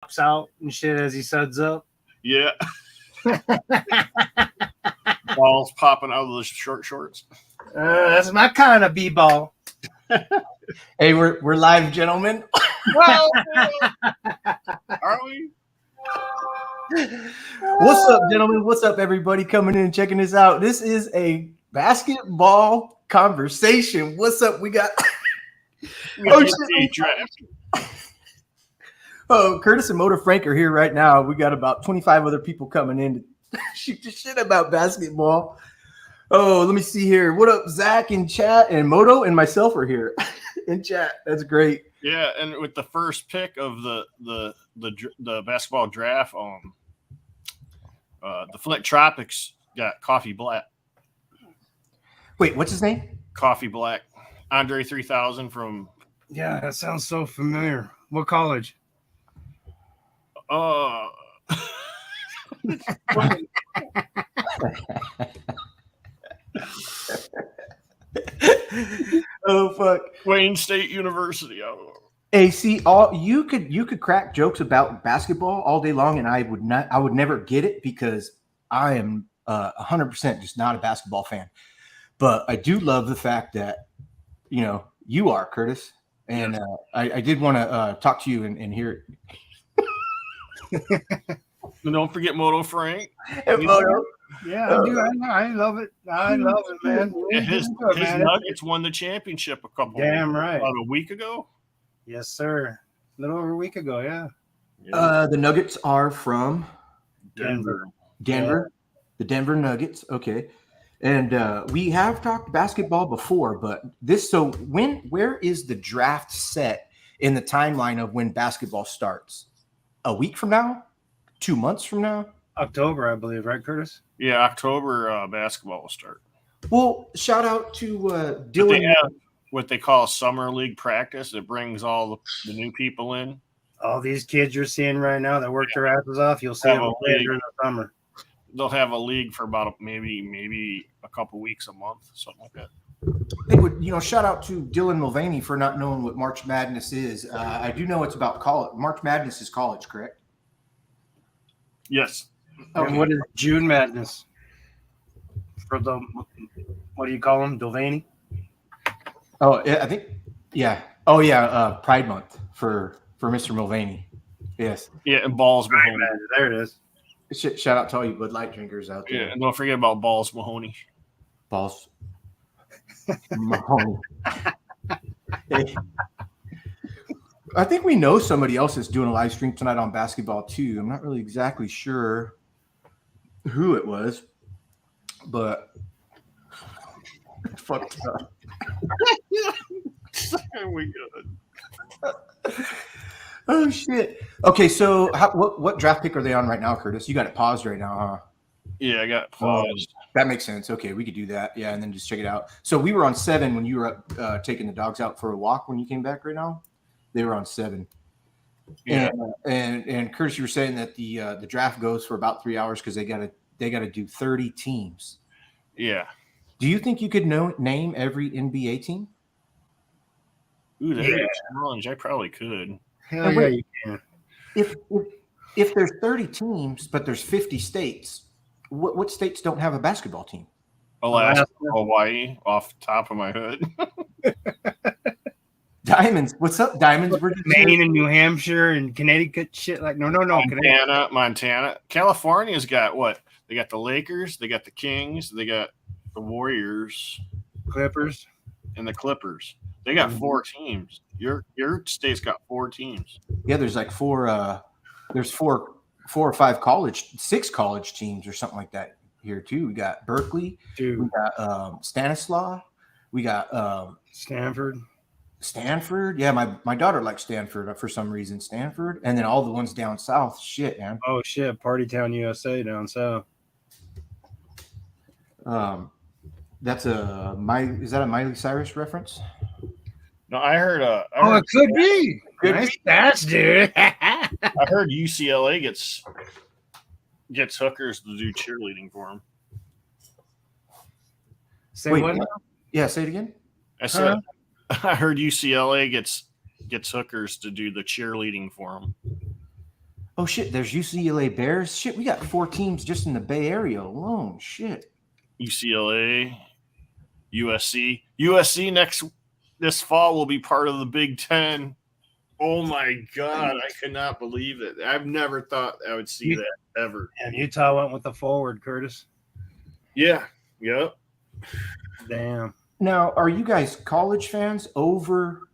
pops out and shit as he suds up. Yeah. Balls popping out of the short shorts. That's my kind of b-ball. Hey, we're live, gentlemen. Well, are we? What's up, gentlemen? What's up, everybody coming in and checking this out? This is a basketball conversation. What's up? We got Curtis and Motor Frank are here right now. We got about 25 other people coming in to shoot the shit about basketball. Oh, let me see here. What up, Zach in chat, and Moto and myself are here in chat. That's great. Yeah, and with the first pick of the basketball draft, the Flick Tropics got Coffee Black. Wait, what's his name? Coffee Black. Andre 3000 from. Yeah, that sounds so familiar. What college? Oh fuck. Wayne State University. Hey, see, you could crack jokes about basketball all day long, and I would never get it because I am 100% just not a basketball fan. But I do love the fact that you are, Curtis, and I did want to talk to you and hear it. And don't forget Moto Frank. Moto. Yeah, I love it. I love it, man. His Nuggets won the championship about a week ago. Yes, sir. A little over a week ago, yeah. The Nuggets are from Denver. Yeah. The Denver Nuggets. Okay. And we have talked basketball before, but where is the draft set in the timeline of when basketball starts? A week from now? 2 months from now? October, I believe, right, Curtis? Yeah, October basketball will start. Well, shout out to Dylan. They have what they call summer league practice. It brings all the new people in. All these kids you're seeing right now that work their asses off, you'll see them later in the summer. They'll have a league for about maybe a couple weeks, a month, something like that. They would, shout out to Dylan Mulvaney for not knowing what March Madness is. I do know it's about college. March Madness is college, correct? Yes. And what is June Madness? For the, what do you call them? Mulvaney? Oh, I think, yeah. Oh, yeah. Pride Month for Mr. Mulvaney. Yes. Yeah, and Ballz Mahoney. There it is. Shout out to all you Bud Light drinkers out there. Yeah, and don't forget about Ballz Mahoney. Ballz Mahoney. Hey. I think we know somebody else is doing a live stream tonight on basketball too. I'm not really exactly sure who it was, but fucked up. We good. Oh shit. Okay, so what draft pick are they on right now, Curtis? You got it paused right now, huh? Yeah, I got it paused. That makes sense. Okay, we could do that. Yeah, and then just check it out. So we were on 7 when you were up taking the dogs out for a walk when you came back right now. They were on 7. Yeah. And Curtis, you were saying that the draft goes for about 3 hours because they gotta do 30 teams. Yeah. Do you think you could name every NBA team? Ooh, that's a challenge. I probably could. Hell yeah, you can. If there's 30 teams, but there's 50 states, what states don't have a basketball team? Alaska, Hawaii, off the top of my head. Diamonds, what's up, Diamonds? Maine and New Hampshire and Connecticut, shit like no. Montana. California's got what? They got the Lakers, they got the Kings, they got the Warriors, Clippers, and the Clippers. They got 4 teams. Your state's got 4 teams. Yeah, there's like 4. There's 4 or 5 6 college teams or something like that here too. We got Berkeley. We got Stanislaus. We got Stanford. Yeah, my daughter likes Stanford for some reason. Stanford, and then all the ones down south. Shit, man. Oh shit, Party Town, USA down south. That's is that a Miley Cyrus reference? No, I heard. It could be. Nice stats, dude. I heard UCLA gets hookers to do cheerleading for them. Say what? Yeah, say it again. I said I heard UCLA gets hookers to do the cheerleading for them. Oh shit, there's UCLA Bears. Shit, we got 4 teams just in the Bay Area alone. Shit. UCLA, USC this fall will be part of the Big Ten. Oh my God, I cannot believe it. I've never thought I would see that ever. And Utah went with the forward, Curtis. Yeah. Yep. Damn. Now, are you guys college fans over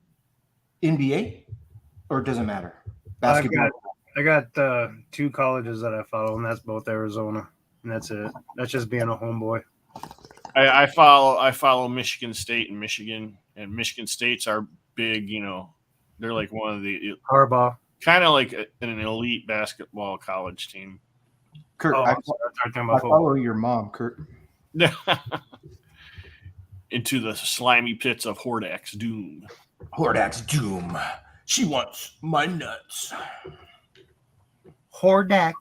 NBA, or does it matter? Basketball. I got 2 colleges that I follow, and that's both Arizona, and that's it. That's just being a homeboy. I follow Michigan State and Michigan State's are big. You know, they're like one of the Harbaugh. kind of like an elite basketball college team. Kurt, Oh, I I'm sorry, I'm talking about follow your mom, Kurt. Into the slimy pits of Hordak's doom. Hordak's doom. She wants my nuts. Hordak.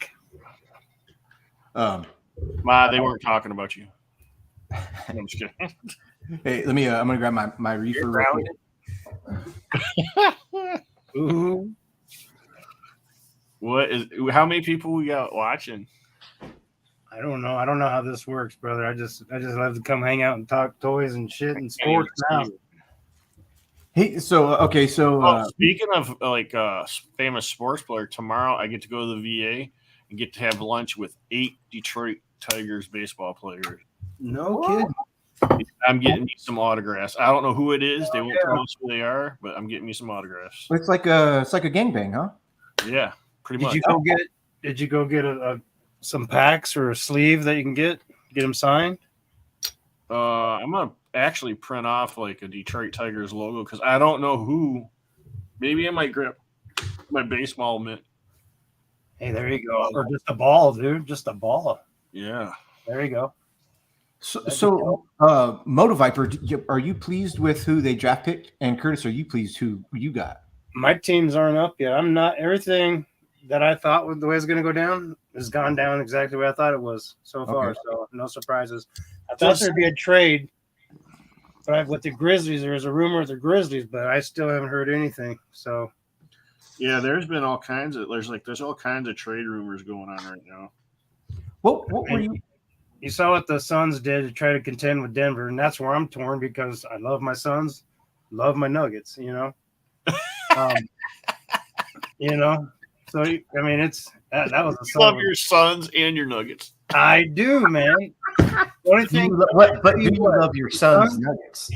Ma, they weren't talking about you. I'm just kidding. Hey, let me. I'm gonna grab my reefer. Real quick. Ooh. How many people we got watching? I don't know. I don't know how this works, brother. I just love to come hang out and talk toys and shit and sports now. Hey, so Speaking of famous sports player, tomorrow I get to go to the VA and get to have lunch with 8 Detroit Tigers baseball players. No kidding. I'm getting me some autographs. I don't know who it is. They won't tell us who they are, but I'm getting me some autographs. it's like a gangbang, huh? Yeah, pretty much. Did you go get some packs or a sleeve that you can get them signed? I'm gonna actually print off like a Detroit Tigers logo because I don't know who. Maybe I might grab my baseball mitt. Hey, there you go. Or just a ball, dude. Just a ball. Yeah. There you go. So Moto Viper, are you pleased with who they draft picked? And Curtis, are you pleased who you got? My teams aren't up yet. I'm not. Everything that I thought the way it's going to go down has gone down exactly the way I thought it was so far. Okay. So no surprises. I thought there'd be a trade, but with the Grizzlies, there's a rumor of the Grizzlies, but I still haven't heard anything. So Yeah, there's been all kinds of there's all kinds of trade rumors going on right now. What were you? You saw what the Suns did to try to contend with Denver, and that's where I'm torn because I love my Suns, love my Nuggets, you know. You know, so I mean, it's that was a You love your Suns and your Nuggets. I do, man. The only thing, But do you love your Suns Nuggets?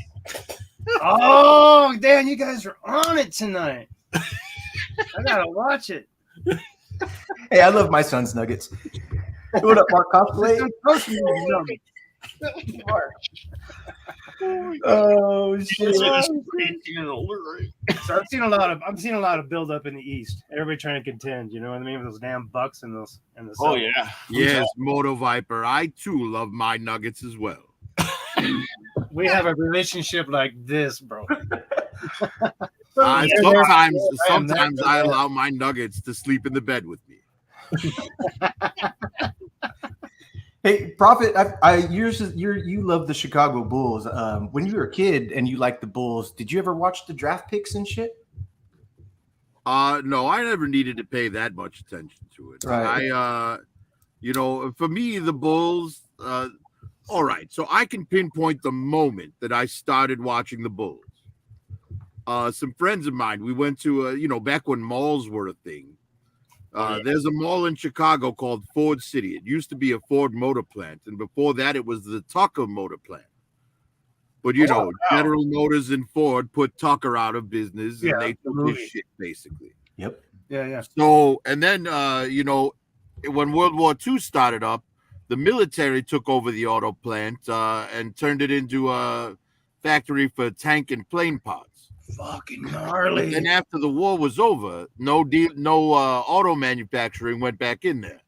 Oh, Dan, you guys are on it tonight. I gotta watch it. Hey, I love my Suns Nuggets. What up, Mark Cosplay? Oh shit! So I'm seeing a lot of build up in the East. Everybody trying to contend. You know what I mean? With those damn Bucks and the. Oh yeah. Yes, Moto Viper. I too love my Nuggets as well. We have a relationship like this, bro. Sometimes I allow my Nuggets to sleep in the bed with me. Hey, Prophet, you love the Chicago Bulls. When you were a kid and you liked the Bulls, did you ever watch the draft picks and shit? No, I never needed to pay that much attention to it. Right. For me, the Bulls. All right, so I can pinpoint the moment that I started watching the Bulls. Some friends of mine, we went to, back when malls were a thing. There's a mall in Chicago called Ford City. It used to be a Ford motor plant, and before that, it was the Tucker motor plant. But General Motors and Ford put Tucker out of business, and they took his shit basically. Yep. Yeah. So, and then when World War II started up, the military took over the auto plant and turned it into a factory for tank and plane parts. Fucking gnarly. And after the war was over, no auto manufacturing went back in there.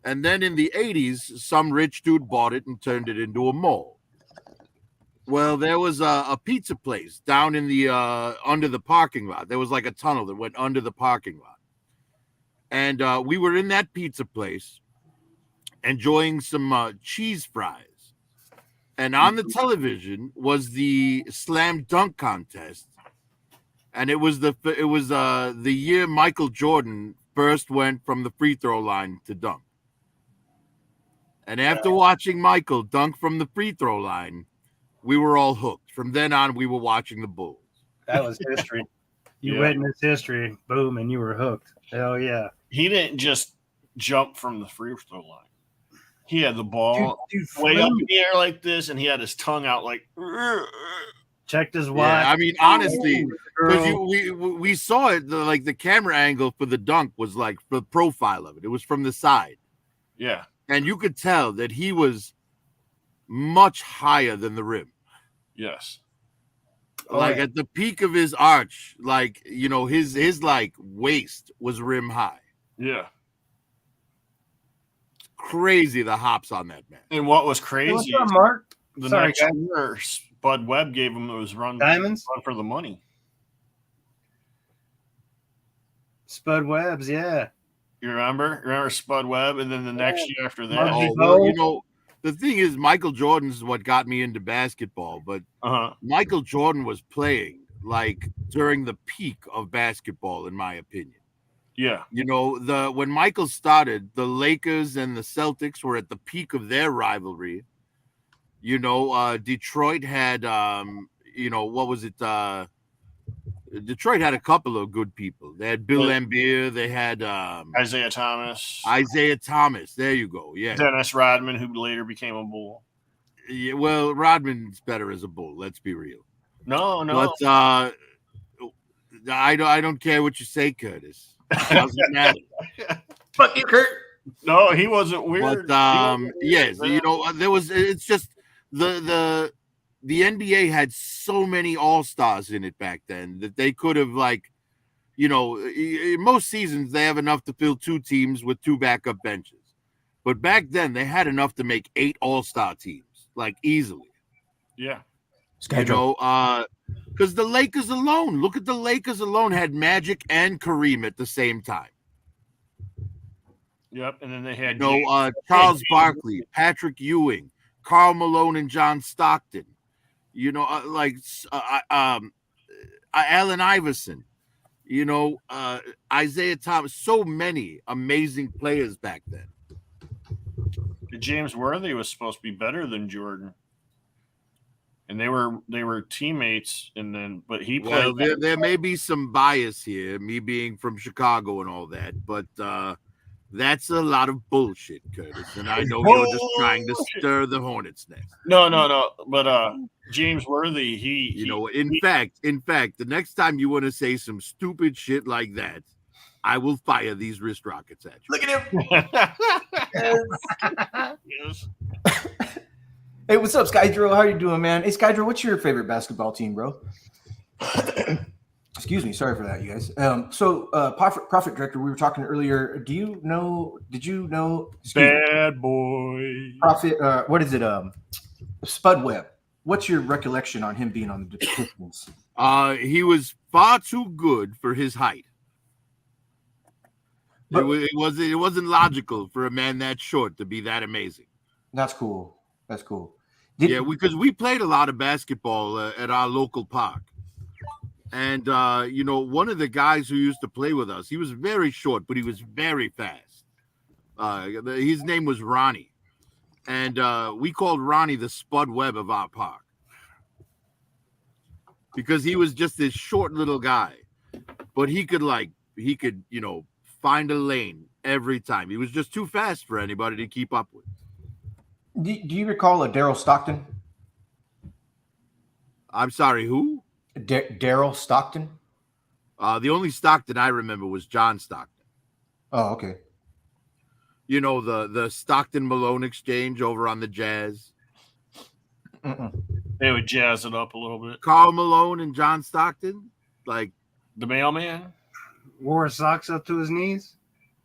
And then in the 80s, some rich dude bought it and turned it into a mall. Well, there was a pizza place down in the under the parking lot. There was like a tunnel that went under the parking lot. And we were in that pizza place enjoying some cheese fries. And on the television was the slam dunk contest. And it was the year Michael Jordan first went from the free throw line to dunk. And after watching Michael dunk from the free throw line, we were all hooked. From then on, we were watching the Bulls. That was history. You Yeah. witnessed history, boom, and you were hooked. Hell yeah. He didn't just jump from the free throw line. He had the ball Dude way up flew. in the air like this, and he had his tongue out like. Checked his Yeah, watch. I mean, honestly, because Girl. we saw it, the camera angle for the dunk was like the profile of it. It was from the side. Yeah. And you could tell that he was much higher than the rim. Yes. Like at the peak of his arch, like, you know, his like waist was rim high. Yeah. Crazy the hops on that man. And what was Hey, crazy what's is up, Mark? the Sorry, next guys. year, Spud Webb gave him those run Diamonds? for the money. Spud Webbs, yeah. You remember? Remember Spud Webb? And then the next year after that, Muggsy Oh, well, Bogues. you know, the thing is, Michael Jordan's what got me into basketball, but Michael Jordan was playing like during the peak of basketball, in my opinion. yeah. You know, when Michael started, the Lakers and the Celtics were at the peak of their rivalry. You know, Detroit had, you know, what was it? Detroit had a couple of good people. They had Bill Laimbeer. They had Isaiah Thomas. Isaiah Thomas. There you go. Yeah. Dennis Rodman, who later became a Bull. Yeah, well, Rodman's better as a Bull. Let's be real. No. But I don't care what you say, Curtis. It doesn't matter. Fuck you, Kurt. No, he wasn't weird. But yes, you know, it's just the NBA had so many all-stars in it back then that they could have, like, you know, in most seasons they have enough to fill 2 teams with 2 backup benches. But back then they had enough to make 8 all-star teams, like, easily. Yeah. You know, because the Lakers alone, look at the Lakers alone, had Magic and Kareem at the same time. Yep. And then they had Charles Barkley, Patrick Ewing, Karl Malone, and John Stockton. You know, Allen Iverson. You know, Isaiah Thomas. So many amazing players back then. James Worthy was supposed to be better than Jordan. And they were teammates, but he played. Well, there may be some bias here, me being from Chicago and all that, but that's a lot of bullshit, Curtis. And I know you're just trying to stir the hornet's nest. No. But James Worthy, in fact, the next time you want to say some stupid shit like that, I will fire these wrist rockets at you. Look at him. Yes. Hey, what's up, Skydro? How you doing, man? Hey, Skydro, what's your favorite basketball team, bro? Excuse me. Sorry for that, you guys. Profit Director, we were talking earlier. Did you know? Bad boy. Profit. What is it? Spud Webb. What's your recollection on him being on the Pistons? He was far too good for his height. It wasn't logical for a man that short to be that amazing. That's cool. That's cool. Because we played a lot of basketball at our local park. And, you know, one of the guys who used to play with us, he was very short, but he was very fast. His name was Ronnie. And we called Ronnie the Spud Webb of our park. Because he was just this short little guy. But he could, you know, find a lane every time. He was just too fast for anybody to keep up with. Do you recall a Daryl Stockton? I'm sorry, who? Daryl Stockton? The only Stockton I remember was John Stockton. Oh, okay. You know, the Stockton-Malone exchange over on the Jazz. They would jazz it up a little bit. Karl Malone and John Stockton? Like the mailman? Wore his socks up to his knees?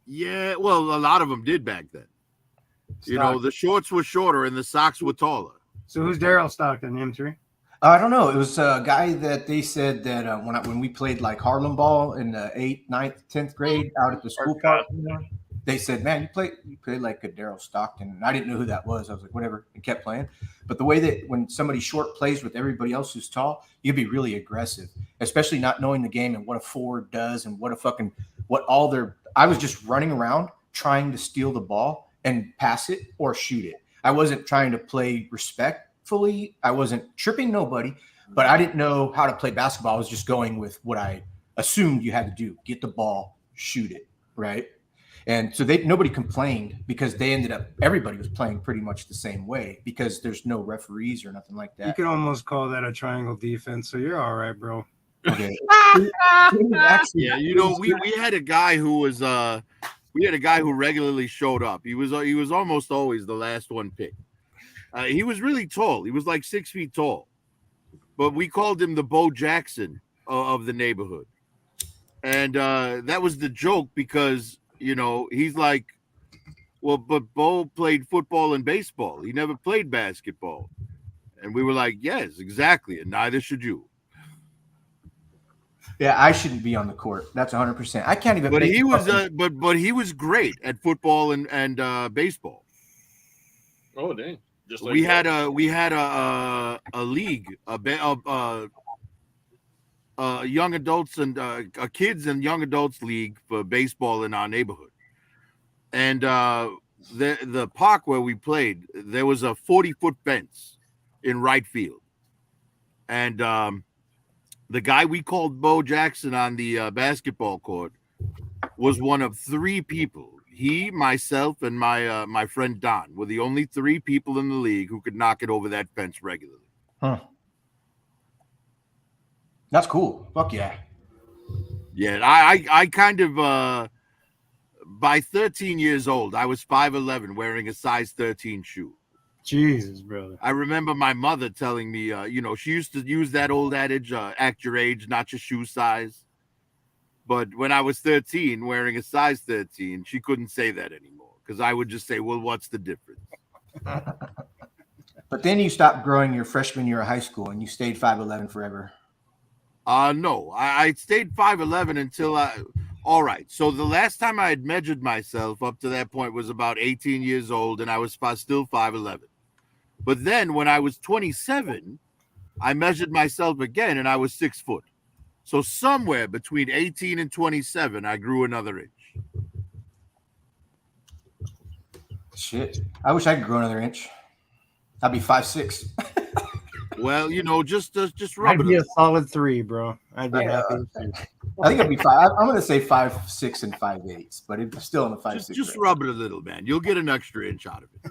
Yeah, well, a lot of them did back then. You know, the shorts were shorter and the socks were taller. So who's Daryl Stockton, M3? I don't know. It was a guy that they said that when we played like Harlem ball in the 8th, 9th, 10th grade out at the school park, they said, man, you played like a Daryl Stockton. And I didn't know who that was. I was like, whatever, and kept playing. But the way that when somebody short plays with everybody else who's tall, you can be really aggressive, especially not knowing the game and what a forward does and what all their I was just running around trying to steal the ball and pass it or shoot it. I wasn't trying to play respectfully. I wasn't tripping nobody, but I didn't know how to play basketball. I was just going with what I assumed you had to do: get the ball, shoot it, right? And so nobody complained because everybody was playing pretty much the same way because there's no referees or nothing like that. You can almost call that a triangle defense, so you're all right, bro. Okay. Yeah, you know, we had a guy who was who regularly showed up. He was almost always the last one picked. He was really tall. He was like 6 feet tall, but we called him the Bo Jackson of the neighborhood, and that was the joke because, you know, he's like, well, but Bo played football and baseball. He never played basketball. And we were like, yes, exactly. And neither should you. Yeah, I shouldn't be on the court. That's 100%. I can't even. But he was, but he was great at football and baseball. Oh, dang! Just like we had a league, young adults and a kids and young adults league for baseball in our neighborhood. And the park where we played, there was a 40-foot fence in right field. And the guy we called Bo Jackson on the basketball court was one of 3 people. He, myself, and my friend Don were the only 3 people in the league who could knock it over that fence regularly. Huh. That's cool. Fuck yeah. Yeah, I kind of by 13 years old, I was 5'11", wearing a size 13 shoe. Jesus, brother. I remember my mother telling me, you know, she used to use that old adage, act your age, not your shoe size. But when I was 13, wearing a size 13, she couldn't say that anymore because I would just say, well, what's the difference? But then you stopped growing your freshman year of high school and you stayed 5'11" forever. No, I stayed 5'11" until all right. So the last time I had measured myself up to that point was about 18 years old, and I was still 5'11". But then when I was 27, I measured myself again, and I was 6 foot. So somewhere between 18 and 27, I grew another inch. Shit. I wish I could grow another inch. I'd be 5'6". Well, you know, just rub I'd it be up. a solid 3, bro. I'd be happy. I think I'd be 5. I'm going to say 5'6" and 5'8", but it's still in the 5'6". Just rub it a little, man. You'll get an extra inch out of it.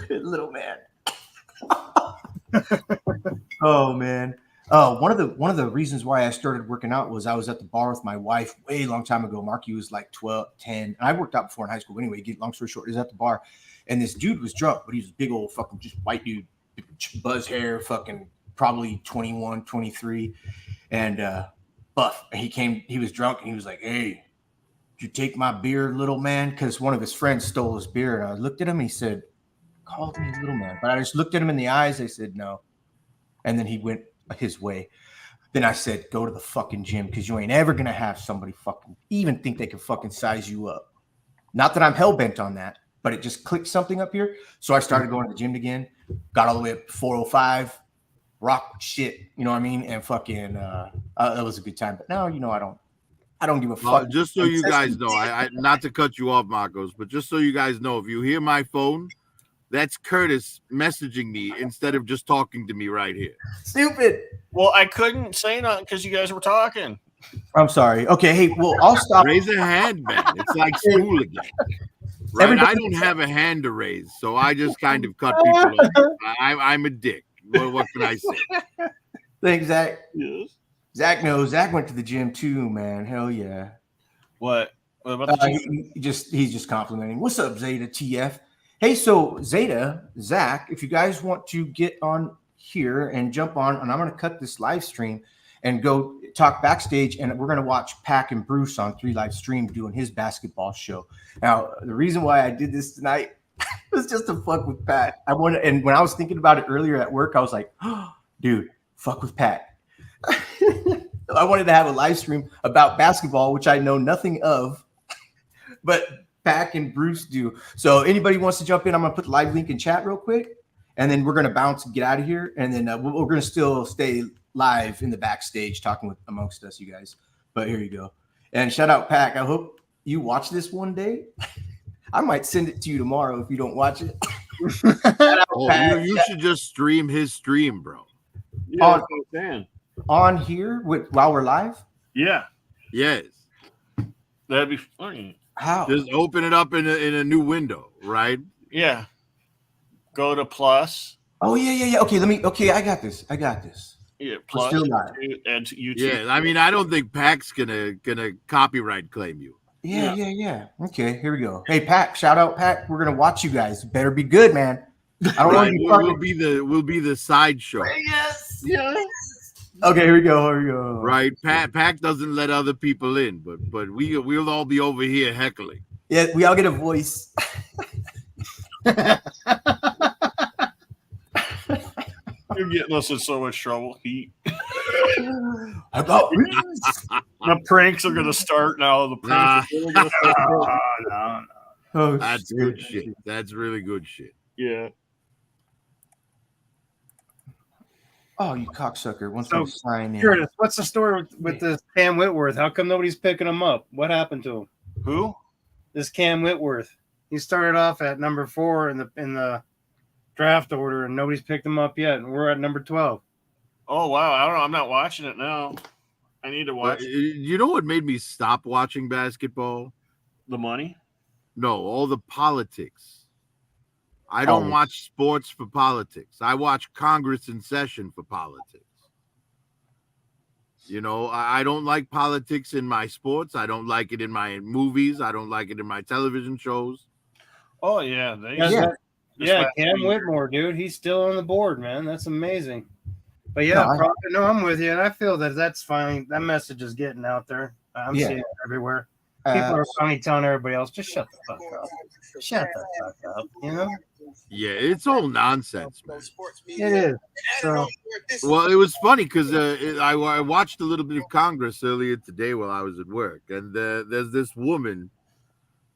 Little man. Oh man. One of the reasons why I started working out was I was at the bar with my wife way long time ago. Marky was like 12, 10. And I worked out before in high school. Anyway, long story short, he was at the bar and this dude was drunk, but he was a big old fucking just white dude, buzz hair, fucking probably 21, 23. And buff. He was drunk and he was like, hey, did you take my beer, little man? Because one of his friends stole his beer. And I looked at him and he said, called me little man. But I just looked at him in the eyes. I said, no. And then he went his way. Then I said, go to the fucking gym because you ain't ever going to have somebody fucking even think they can fucking size you up. Not that I'm hell-bent on that, but it just clicked something up here. So I started going to the gym again, got all the way up to 405, rock shit, you know what I mean? And fucking, that was a good time. But now, you know, I don't give a fuck. Just so you guys know, I not to cut you off, Marcos, but just so you guys know, if you hear my phone, that's Curtis messaging me instead of just talking to me right here. Stupid. Well, I couldn't say nothing because you guys were talking. I'm sorry. Okay, hey, well, I'll stop. Raise a hand, man. It's like school again. Right? I don't have a hand to raise, so I just kind of cut people off. I'm a dick. What can I say? Thanks, Zach. Yes. Zach knows. Zach went to the gym too, man. Hell yeah. What about the He's just complimenting. What's up, Zeta TF? Hey, so Zeta, Zach, if you guys want to get on here and jump on, and I'm going to cut this live stream and go talk backstage, and we're going to watch Pack and Bruce on 3 Live Stream doing his basketball show. Now, the reason why I did this tonight was just to fuck with Pat. And when I was thinking about it earlier at work, I was like, oh, dude, fuck with Pat. I wanted to have a live stream about basketball, which I know nothing of, but Pack and Bruce do. So anybody wants to jump in, I'm going to put the live link in chat real quick, and then we're going to bounce and get out of here. And then we're going to still stay live in the backstage talking amongst us, you guys. But here you go. And shout out Pac. I hope you watch this one day. I might send it to you tomorrow if you don't watch it. You should just stream his stream, bro. Yeah, that's what I'm saying. On here while we're live? Yeah, Yes. that'd be funny. How? Just open it up in a new window, right? Yeah. Go to plus. Oh yeah. Okay, I got this. Yeah, We're plus. still live. Add to YouTube. Yeah. I mean, I don't think Pac's gonna copyright claim you. Yeah. Okay, here we go. Hey, Pac, shout out Pac. We're gonna watch you guys. Better be good, man. I don't Right. want to We'll be the sideshow. Yes. Yeah. Okay, here we go. Right. Pac doesn't let other people in, but we'll all be over here heckling. Yeah, we all get a voice. You're getting us in so much trouble. Heat. I got The pranks are gonna start now. The pranks are really gonna start. No. Oh, That's good shit. That's really good shit. Yeah. Oh, you cocksucker! Once So, I sign in, Curtis, what's the story with this Cam Whitworth? How come nobody's picking him up? What happened to him? Who? This Cam Whitworth. He started off at number 4 in the draft order, and nobody's picked him up yet. And we're at number 12. Oh wow. I don't know. I'm not watching it now. I need to watch You know what made me stop watching basketball? the money. No, all the politics. I don't watch sports for politics. I watch Congress in session for politics. You know, I don't like politics in my sports. I don't like it in my movies. I don't like it in my television shows. Oh yeah. Yeah, Cam Whitmore, dude. He's still on the board, man. That's amazing. But yeah, No, I'm with you, and I feel that's finally that message is getting out there. I'm seeing it everywhere. People are finally telling everybody else, just shut the fuck up. Shut the fuck up, you know? Yeah, it's all nonsense, man. It is. So, Well, it was funny because I watched a little bit of Congress earlier today while I was at work, and there's this woman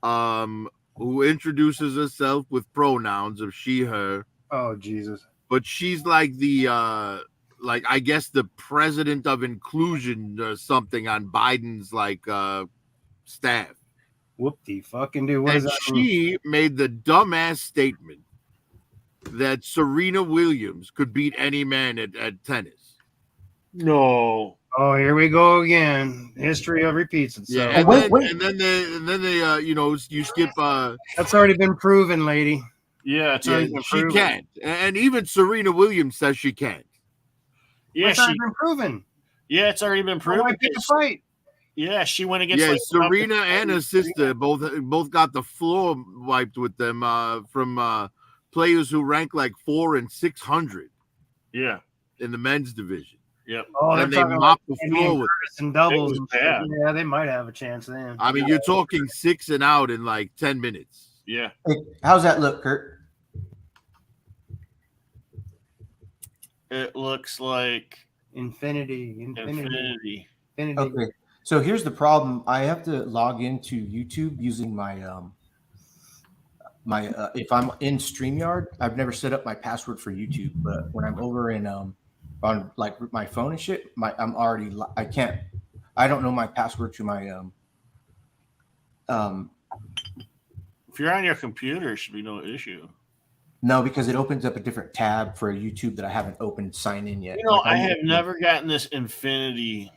who introduces herself with pronouns of she, her, oh Jesus. but she's like the I guess the president of inclusion or something on Biden's staff. Whoop-de fucking do. What And does that mean? she made the dumbass statement that Serena Williams could beat any man at tennis. No. Oh, here we go again. History repeats itself. Yeah, and wait. then they you skip That's already been proven, lady. Yeah, it's already been she proven. can't. And even Serena Williams says she can't. Yeah, It's already been proven. Yeah, it's already been Why proven. pick a fight? Yeah, she went against. Yeah, Serena and her sister both got the floor wiped with them from players who rank like 400 and 600 Yeah. in the men's division. Yep. Oh, And they talking mop the about floor with. Curtis and doubles. It was and shit. bad. Yeah, they might have a chance then. I mean, you're talking 6 and out in like 10 minutes. Yeah. Hey, how's that look, Kurt? It looks like Infinity. Okay, so here's the problem. I have to log into YouTube using my if I'm in StreamYard, I've never set up my password for YouTube, but when I'm over in on like my phone and shit, I don't know my password to my if you're on your computer, it should be no issue. no, because it opens up a different tab for YouTube that I haven't opened sign in yet. You know, Like, I have never gotten this infinity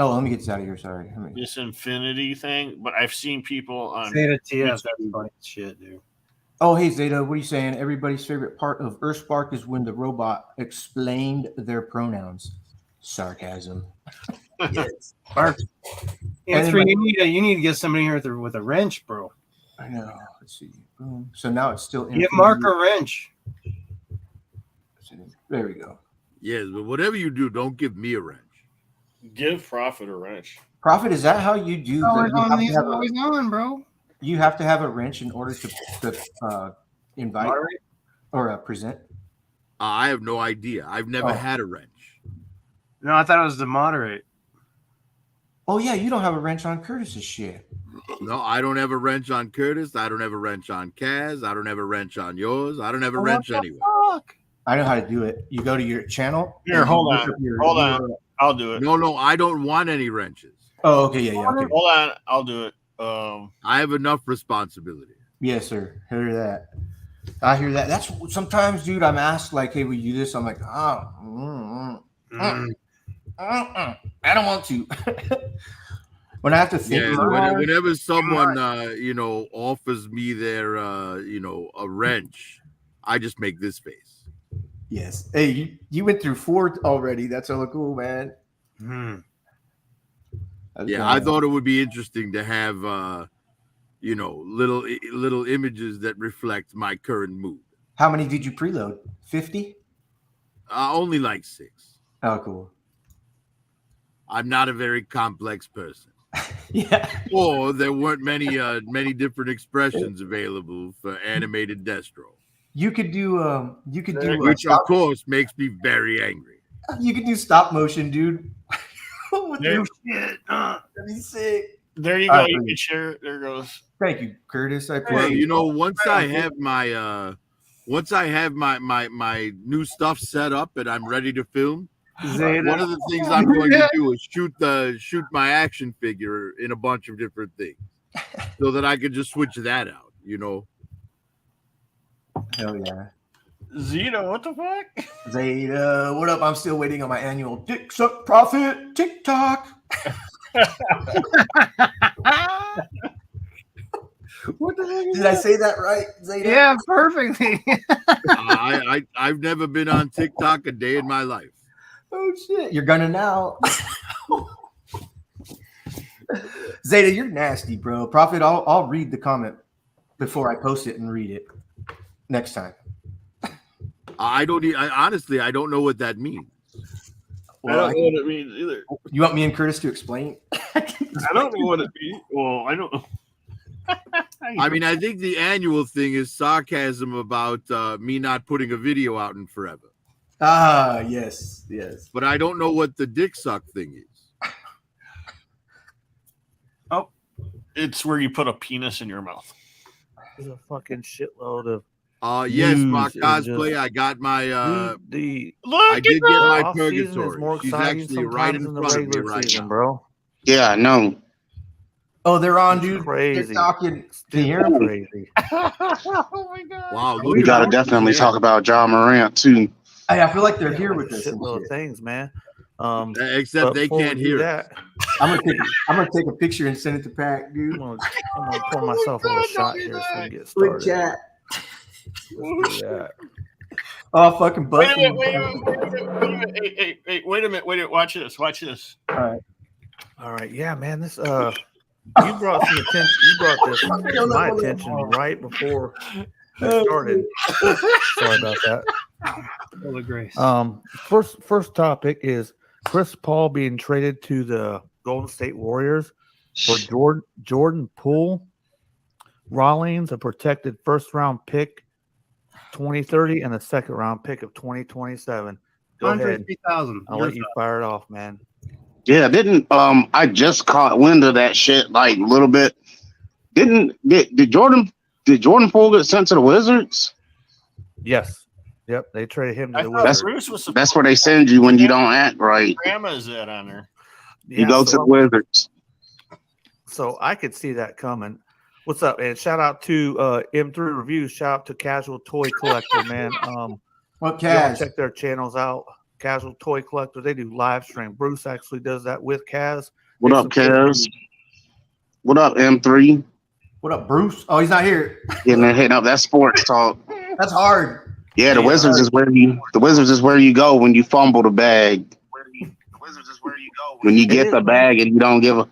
let me get this out of here. Sorry. thing, but I've seen people on. Zeta TS, that's funny as shit, dude. Oh, hey Zeta, what are you saying? Everybody's favorite part of Earthspark is when the robot explained their pronouns. Sarcasm. Yes. Answer, you need to get somebody here with a wrench, bro. I know. Let's see. Boom. So now it's still Give Mark a wrench. There we go. Yes, but whatever you do, don't give me a wrench. Give Prophet a wrench. Prophet, is that how you do? He's always on, bro. You have to have a wrench in order to invite Moderate? or present. I have no idea. I've never had a wrench. No, I thought it was to moderate. Oh yeah, you don't have a wrench on Curtis's shit. No, I don't have a wrench on Curtis. I don't have a wrench on Kaz. I don't have a wrench on yours. I don't have a wrench anywhere. Fuck? I know how to do it. You go to your channel. Here, hold on. Hold on. I'll do it. No, I don't want any wrenches. Oh, okay, yeah. Okay. Hold on, I'll do it. I have enough responsibility. Yes, sir. Hear that? I hear that. That's sometimes, dude. I'm asked like, "Hey, will you do this?" I'm like, I don't want to. When I have to think, whenever someone offers me their a wrench, I just make this face. Yes. Hey, you went through 4 already. That's hella cool, man. Yeah, I thought it would be interesting to have little images that reflect my current mood. How many did you preload? 50? Only like 6. Oh, cool. I'm not a very complex person. Yeah. Or there weren't many different expressions available for animated Destro. You could do which of course makes me very angry. You could do stop motion, dude. Shit. That'd be sick. There you go. You can share it. There goes. Thank you, Curtis. I appreciate it. Once I have my new stuff set up and I'm ready to film, one of the things I'm going to do is shoot my action figure in a bunch of different things, so that I can just switch that out. Hell yeah. Zeta, what the fuck? Zeta, what up? I'm still waiting on my annual Dick Suck Profit TikTok. What the heck did I say that right, Zeta? Yeah, perfectly. I've never been on TikTok a day in my life. Oh shit, you're gonna now. Zeta, you're nasty, bro. Prophet, I'll read the comment before I post it and read it next time. Honestly, I don't know what that means. Well, I don't know what it means either. You want me and Curtis to explain? I don't know what it means. Well, I don't. I mean, I think the annual thing is sarcasm about me not putting a video out in forever. Ah, yes. But I don't know what the dick suck thing is. Oh, it's where you put a penis in your mouth. There's a fucking shitload of. Yes, my cosplay. I got my. I did get my purgatory. She's actually right in front of me right now, bro. Yeah, I know. Oh, they're on, dude. Crazy. They're talking. Can you hear them? Crazy. Oh my god! Wow, We got to definitely talk about John Morant too. Hey, I feel like they're here with us. Shitload of things, man. Except they can't hear that. I'm gonna take a picture and send it to Pac, dude. I'm gonna pour myself a little shot here so we get started. Chat. Yeah. Oh, fucking butt. Wait a minute. Watch this. All right. Yeah, man. This you brought some attention. You brought this to my attention right before we started. Sorry about that. Full of grace. First topic is Chris Paul being traded to the Golden State Warriors for Jordan Poole, Rollins, a protected first-round pick, 2030, and a second-round pick of 2027. Go ahead. I'll let you fire it off, man. Yeah, I just caught wind of that shit like a little bit. Did Jordan Poole get sent to the Wizards? Yes. Yep, they traded him to the Wizards. That's where they send you when you don't act right. Grandma's that on there. You go to the Wizards. So I could see that coming. What's up, man? Shout out to M3 Reviews. Shout out to Casual Toy Collector, man. What Kaz? Check their channels out. Casual Toy Collector. They do live stream. Bruce actually does that with Kaz. What up, Kaz? What up, M3? What up, Bruce? Oh, he's not here. Getting their head up. That's sports talk. That's hard. Yeah, the Wizards is where you go when you fumble the bag. When you get the bag and you don't give a.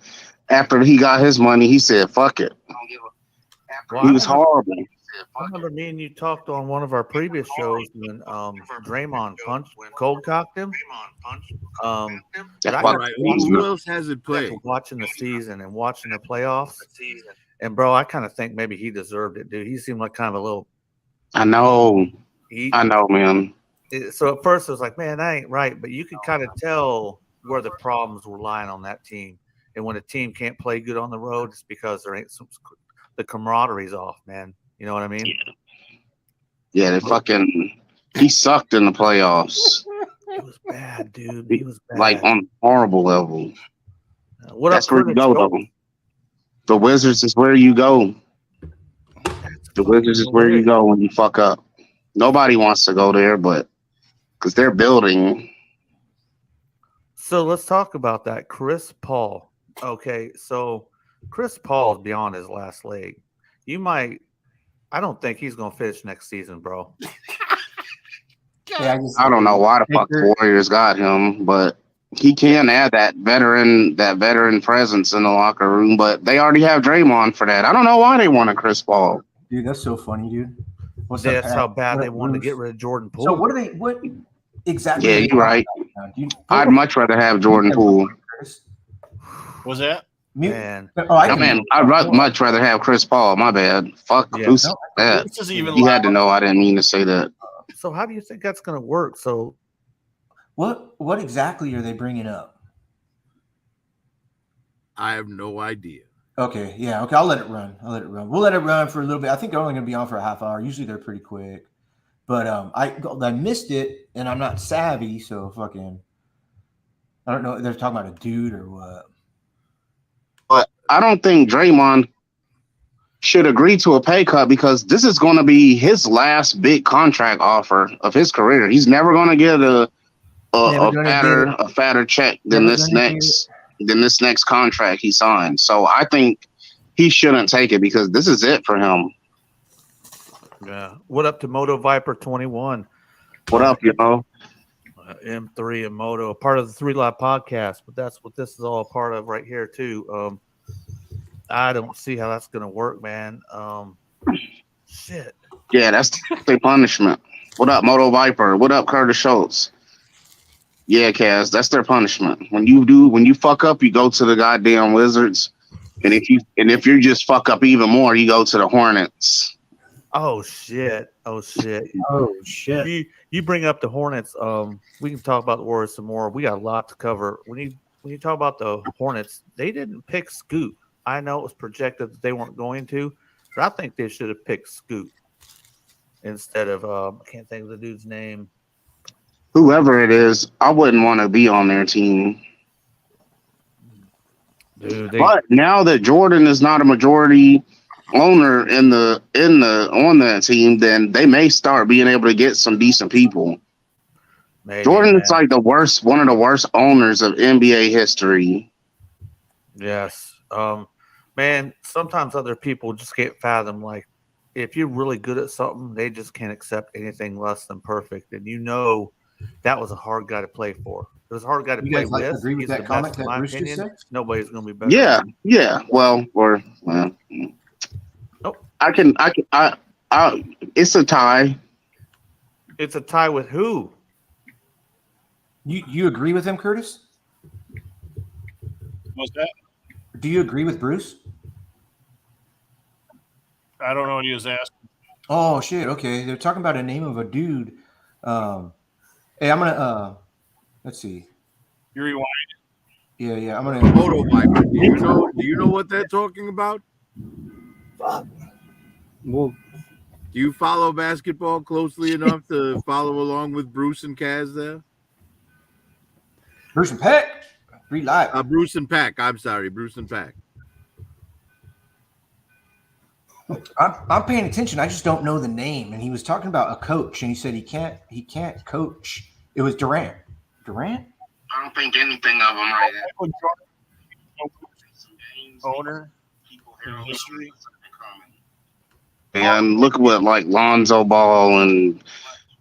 After he got his money, he said, "Fuck it." He was horrible. I remember me and you talked on one of our previous shows when Draymond cold cocked him. Who else has it played? Watching the season and watching the playoffs, and bro, I kind of think maybe he deserved it, dude. He seemed like kind of a little. I know, man. So at first it was like, man, that ain't right, but you could kind of tell where the problems were lying on that team. And when a team can't play good on the road, it's because there ain't the camaraderie's off, man. You know what I mean? Yeah, he sucked in the playoffs. It was bad, dude. He was bad. Like on a horrible level. What That's up, where you Curtis? go, though. The Wizards is where you go. The Wizards is where you go when you fuck up. Nobody wants to go there, but because they're building. So let's talk about that. Chris Paul. Okay, so Chris Paul is beyond his last leg. I don't think he's going to finish next season, bro. Yeah, I don't know why the fuck the Warriors got him, but he can add that veteran presence in the locker room. But they already have Draymond for that. I don't know why they wanted Chris Paul. Dude, that's so funny, dude. That's how bad they wanted to get rid of Jordan Poole. So what exactly? Yeah, you're right. I'd much rather have Jordan Poole. Was that? Man. I'd much rather have Chris Paul. My bad. Fuck. Yeah. Who said that? This is even You had to know I didn't mean to say that. So how do you think that's going to work? So what exactly are they bringing up? I have no idea. Okay, yeah, okay. I'll let it run. We'll let it run for a little bit. I think they're only going to be on for a half hour. Usually they're pretty quick, but I missed it, and I'm not savvy, so fucking. I don't know if they're talking about a dude or what. But I don't think Draymond should agree to a pay cut because this is going to be his last big contract offer of his career. He's never going to get a fatter check than this next contract he signed. So I think he shouldn't take it because this is it for him. Yeah. What up to Moto Viper 21? What up, M3 and Moto, a part of the 3 Live podcast, but that's what this is all a part of right here too. I don't see how that's gonna work, man. Shit. Yeah, that's their punishment. What up, Moto Viper? What up, Curtis Schultz? Yeah, Kaz, that's their punishment. When you fuck up, you go to the goddamn Wizards, and if you just fuck up even more, you go to the Hornets. Oh shit! You bring up the Hornets. We can talk about the Warriors some more. We got a lot to cover. When you talk about the Hornets, they didn't pick Scoot. I know it was projected that they weren't going to, but I think they should have picked Scoot instead of I can't think of the dude's name. Whoever it is, I wouldn't want to be on their team. Dude, but now that Jordan is not a majority owner on that team, then they may start being able to get some decent people. Maybe, Jordan is like one of the worst owners of NBA history. Yes. Man, sometimes other people just can't fathom, like, if you're really good at something, they just can't accept anything less than perfect. And that was a hard guy to play for. It was a hard guy to play with. Agree with that comment that Bruce just said? Nobody's going to be better. Yeah. Well, nope. It's a tie. It's a tie with who? You agree with him, Curtis? What's that? Do you agree with Bruce? I don't know what he was asking. Oh shit! Okay, they're talking about a name of a dude. Hey, I'm gonna let's see. You rewind. Yeah. I'm gonna. Moto Viper. Do you know what they're talking about? Fuck. Well, do you follow basketball closely enough to follow along with Bruce and Kaz there? Bruce and Peck. Read live. Bruce and Pack. I'm sorry, Bruce and Pack. I'm paying attention. I just don't know the name. And he was talking about a coach, and he said he can't coach. It was Durant. Durant? I don't think anything of them right now. Owner in history. And look what like Lonzo Ball and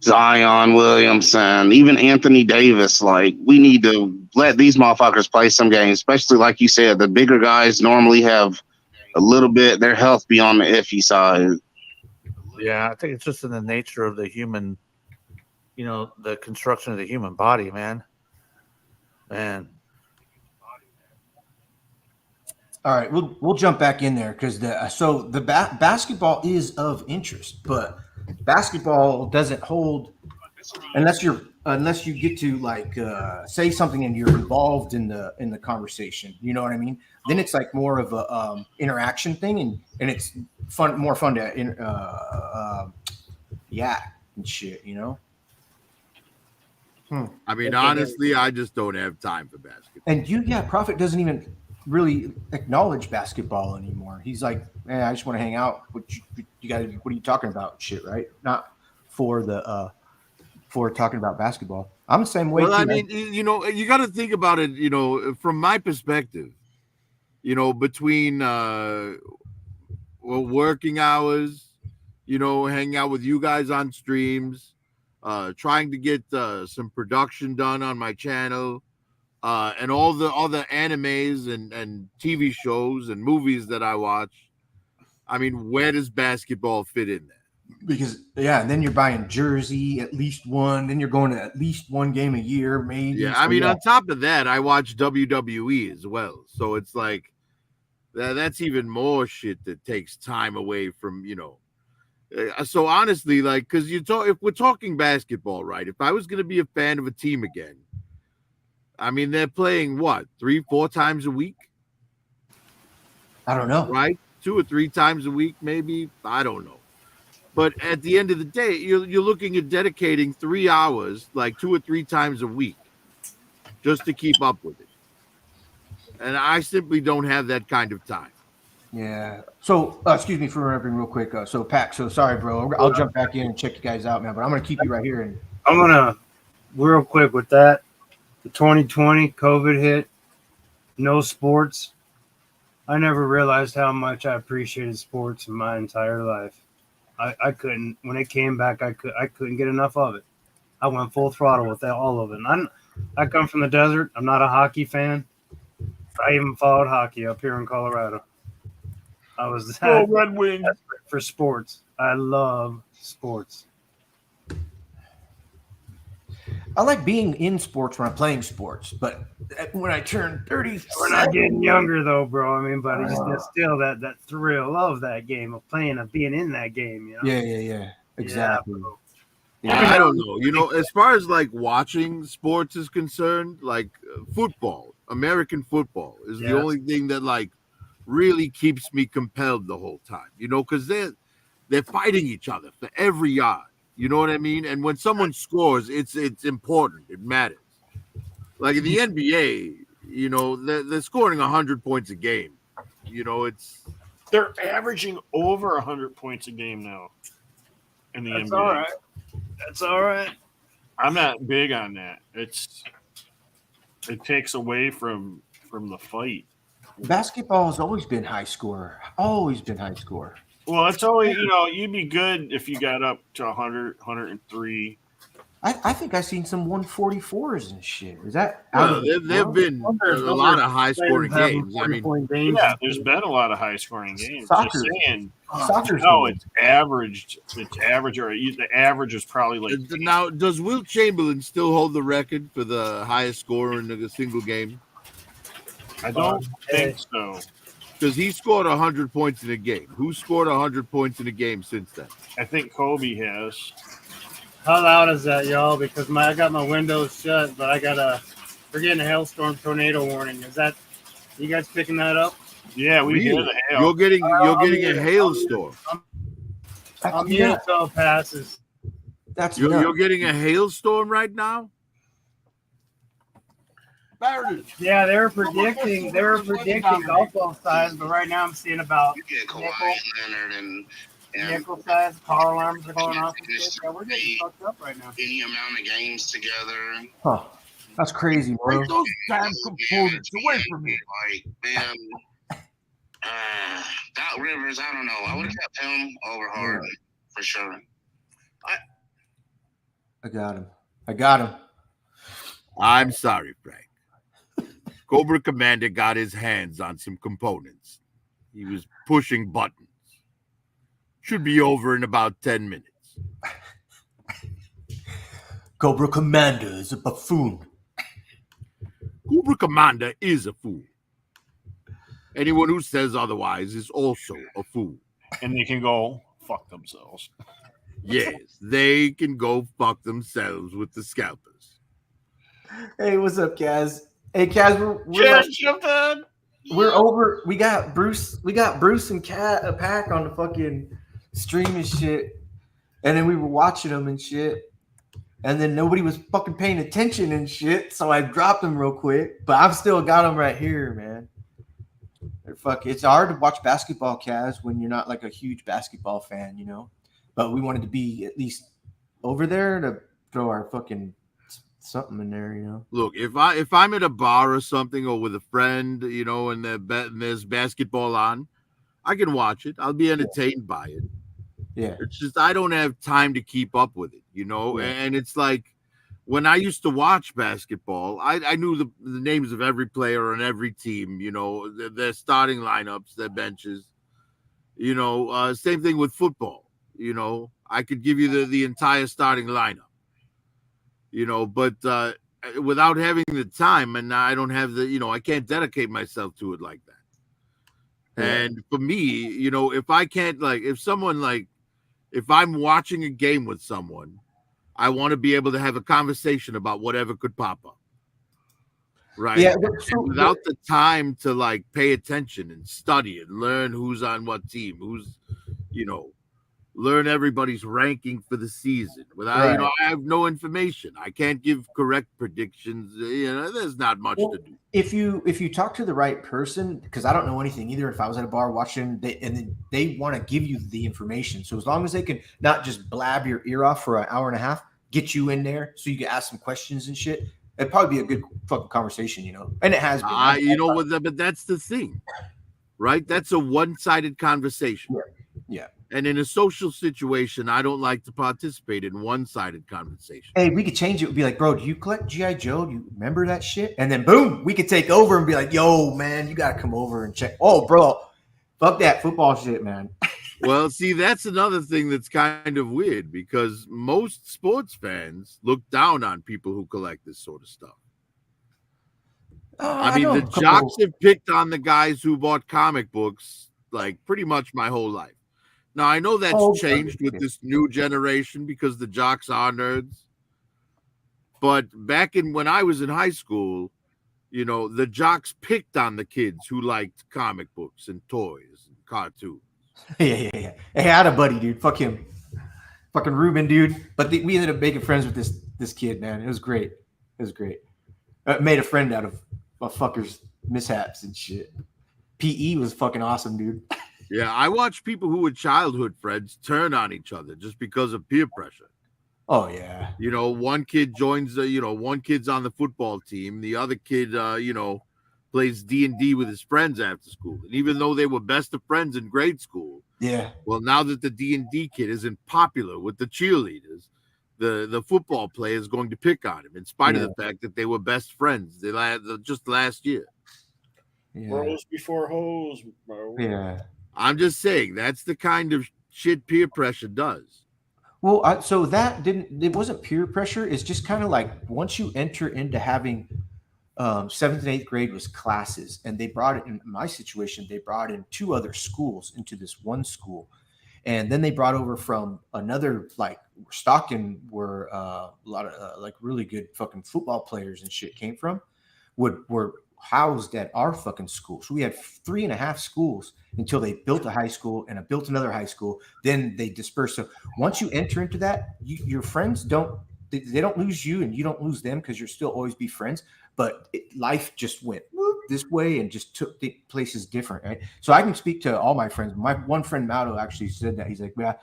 Zion Williamson, even Anthony Davis. Like, we need to let these motherfuckers play some games, especially like you said, the bigger guys normally have a little bit their health be on the iffy side. Yeah, I think it's just in the nature of the human, the construction of the human body, man. All right, we'll jump back in there because the basketball is of interest, but basketball doesn't hold unless you get to like say something and you're involved in the conversation. You know what I mean? Then it's like more of a interaction thing, and it's more fun to and shit. I mean, honestly, I just don't have time for basketball. And Prophet doesn't even. really acknowledge basketball anymore. He's like, man, I just want to hang out. What you guys? What are you talking about? Shit, right? Not for the for talking about basketball. I'm the same way. Well, too. I mean, you know, you got to think about it. You know, from my perspective, you know, between working hours, you know, hanging out with you guys on streams, trying to get some production done on my channel, and all the animes and TV shows and movies that I watch. I mean, where does basketball fit in there? Because and then you're buying jersey, at least one. Then you're going to at least one game a year, maybe. Yeah, So, I mean, on top of that, I watch WWE as well. So it's like that's even more shit that takes time away from, you know. So honestly, like, because if we're talking basketball, right? If I was going to be a fan of a team again, I mean, they're playing what, 3-4 times a week? I don't know. Right? 2 or 3 times a week, maybe. I don't know. But at the end of the day, you're looking at dedicating 3 hours, like 2 or 3 times a week, just to keep up with it. And I simply don't have that kind of time. Yeah. So, excuse me for interrupting real quick. So, Pac, so sorry, bro. I'll jump back in and check you guys out, man. But I'm going to keep you right here. And I'm going to, real quick with that, the 2020 COVID hit, no sports. I never realized how much I appreciated sports in my entire life. I couldn't, when it came back, I couldn't get enough of it. I went full throttle with all of it. And I come from the desert. I'm not a hockey fan. I even followed hockey up here in Colorado. I was that Red Wings for sports. I love sports. I like being in sports when I'm playing sports, but when I turn 30, we're not getting younger though, bro. I mean, but it's still that thrill of that game, of playing, of being in that game. You know? Yeah. Exactly. Yeah, I don't know. You know, as far as like watching sports is concerned, like football, American football is the only thing that like really keeps me compelled the whole time. You know, because they're fighting each other for every yard. You know what I mean? And when someone scores, it's important. It matters. Like in the NBA, you know, they're scoring 100 points a game. You know, they're averaging over 100 points a game now in the NBA. All right. That's all right. I'm not big on that. It takes away from the fight. Basketball has always been high score. Always been high score. Well, it's always, you know, you'd be good if you got up to 100, 103. I think I've seen some 144s and shit. Is that there've been a lot of high scoring games. I mean, yeah, there's been a lot of high scoring games. Soccer. Just saying, Soccer's it's averaged. It's average, or the average is probably like. Now, does Will Chamberlain still hold the record for the highest scorer in a single game? I don't think so. Because he scored 100 points in a game. Who scored 100 points in a game since then? I think Kobe has. How loud is that, y'all? Because I got my windows shut, but we're getting a hailstorm tornado warning. Is that you guys picking that up? Yeah, we hear the hail. You're getting a hailstorm. I'm here until it passes. You're getting a hailstorm right now? Yeah, they were predicting golf ball size, but right now I'm seeing about nickel size. Car alarms are going off. Yeah, we're getting fucked up right now. Any amount of games together. Huh. That's crazy, bro. Take those damn components away from me. Like, man, Doc Rivers, I don't know. I would have kept him over Harden for sure. I got him. I'm sorry, Frank. Cobra Commander got his hands on some components. He was pushing buttons. Should be over in about 10 minutes. Cobra Commander is a buffoon. Cobra Commander is a fool. Anyone who says otherwise is also a fool. And they can go fuck themselves. Yes, they can go fuck themselves with the scalpers. Hey, what's up, Kaz? Hey, Kaz, we're over. We got Bruce and Pac on the fucking stream and shit, and then we were watching them and shit, and then nobody was fucking paying attention and shit, so I dropped them real quick, but I've still got them right here, man. it's hard to watch basketball, Kaz, when you're not like a huge basketball fan, But we wanted to be at least over there to throw our fucking something in there, Look, if I'm at a bar or something or with a friend, and there's basketball on, I can watch it. I'll be entertained by it. Yeah. It's just I don't have time to keep up with it, Yeah. And it's like when I used to watch basketball, I knew the names of every player on every team, their starting lineups, their benches, same thing with football, I could give you the entire starting lineup, but without having the time, and I don't have I can't dedicate myself to it like that. Yeah. And for me, if I can't, if I'm watching a game with someone, I want to be able to have a conversation about whatever could pop up. Right. Yeah. And without the time to pay attention and study and learn who's on what team, who's, learn everybody's ranking for the season. Without, Right. I have no information. I can't give correct predictions. There's not much to do. If you talk to the right person, because I don't know anything either. If I was at a bar watching, they want to give you the information. So as long as they can not just blab your ear off for an hour and a half, get you in there so you can ask some questions and shit, it'd probably be a good fucking conversation, And it has been. But that's the thing, right? That's a one-sided conversation. Yeah. And in a social situation, I don't like to participate in one-sided conversation. Hey, we could change it. It would be like, bro, do you collect G.I. Joe? Do you remember that shit? And then boom, we could take over and be like, yo, man, you got to come over and check. Oh, bro, fuck that football shit, man. Well, see, that's another thing that's kind of weird because most sports fans look down on people who collect this sort of stuff. I mean, the jocks have picked on the guys who bought comic books pretty much my whole life. Now, I know that's changed with this new generation because the jocks are nerds. But back when I was in high school, the jocks picked on the kids who liked comic books and toys and cartoons. Yeah. Hey, I had a buddy, dude. Fuck him. Fucking Ruben, dude. But we ended up making friends with this kid, man. It was great. Made a friend out of fuckers' mishaps and shit. PE was fucking awesome, dude. Yeah, I watched people who were childhood friends turn on each other just because of peer pressure. Oh, yeah. One kid joins, one kid's on the football team. The other kid, plays D&D with his friends after school. And even though they were best of friends in grade school, yeah. Well, now that the D&D kid isn't popular with the cheerleaders, the football player is going to pick on him in spite of the fact that they were best friends just last year. Yeah. Bros before hoes, bro. Yeah. I'm just saying that's the kind of shit peer pressure does. Well, so it wasn't peer pressure. It's just kind of like once you enter into having 7th and 8th grade was classes, and they brought it in my situation. They brought in 2 other schools into this one school, and then they brought over from another Stockton, where a lot of really good fucking football players and shit came from, were housed at our fucking school. So we had 3.5 schools until they built a high school and built another high school. Then they dispersed. So once you enter into that, your friends don't lose you and you don't lose them because you'll still always be friends. But life just went this way and just took the places different, right? So I can speak to all my friends. My one friend, Mato, actually said that. He's like, yeah,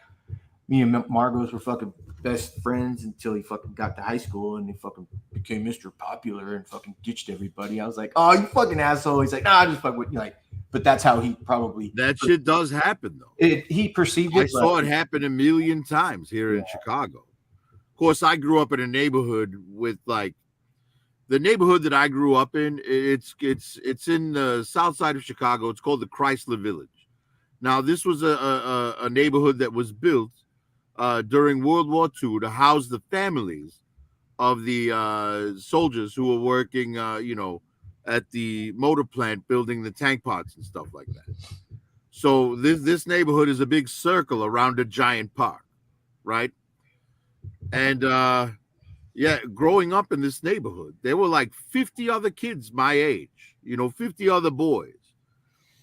me and Margos were fucking best friends until he fucking got to high school and he fucking became Mr. Popular and fucking ditched everybody. I was like, oh, you fucking asshole. He's like, nah, I just fuck with you. But that's how he probably. That shit does happen, though. He perceived it. I saw it happen a million times here in Chicago. Of course, I grew up in a neighborhood with the neighborhood that I grew up in. It's in the south side of Chicago. It's called the Chrysler Village. Now, this was a neighborhood that was built during World War II to house the families of the soldiers who were working, at the motor plant building the tank parts and stuff like that. So this neighborhood is a big circle around a giant park, right? And growing up in this neighborhood, there were 50 other kids my age, 50 other boys,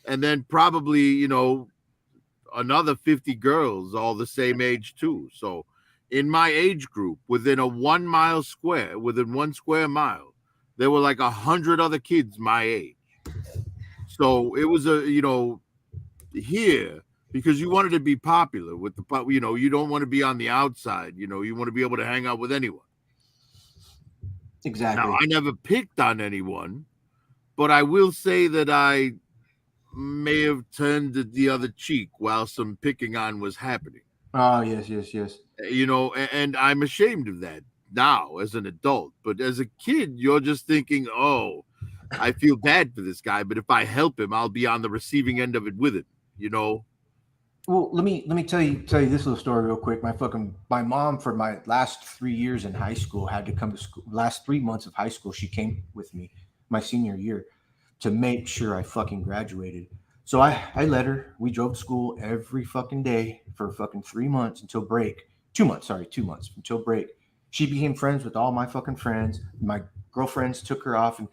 and then probably, another 50 girls all the same age too. So in my age group, within 1 square mile, there were 100 other kids my age. So it was here because you wanted to be popular with the, you don't want to be on the outside. You want to be able to hang out with anyone. Exactly. Now, I never picked on anyone, but I will say that I may have turned the other cheek while some picking on was happening. Oh, yes. And I'm ashamed of that now as an adult. But as a kid, you're just thinking, oh, I feel bad for this guy, but if I help him, I'll be on the receiving end of it with him, Well, let me tell you this little story real quick. My mom for my last 3 years in high school had to come to school. Last 3 months of high school, she came with me my senior year to make sure I fucking graduated. So I let her. We drove to school every fucking day for fucking 3 months until break. 2 months, sorry, 2 months until break. She became friends with all my fucking friends. My girlfriends took her off and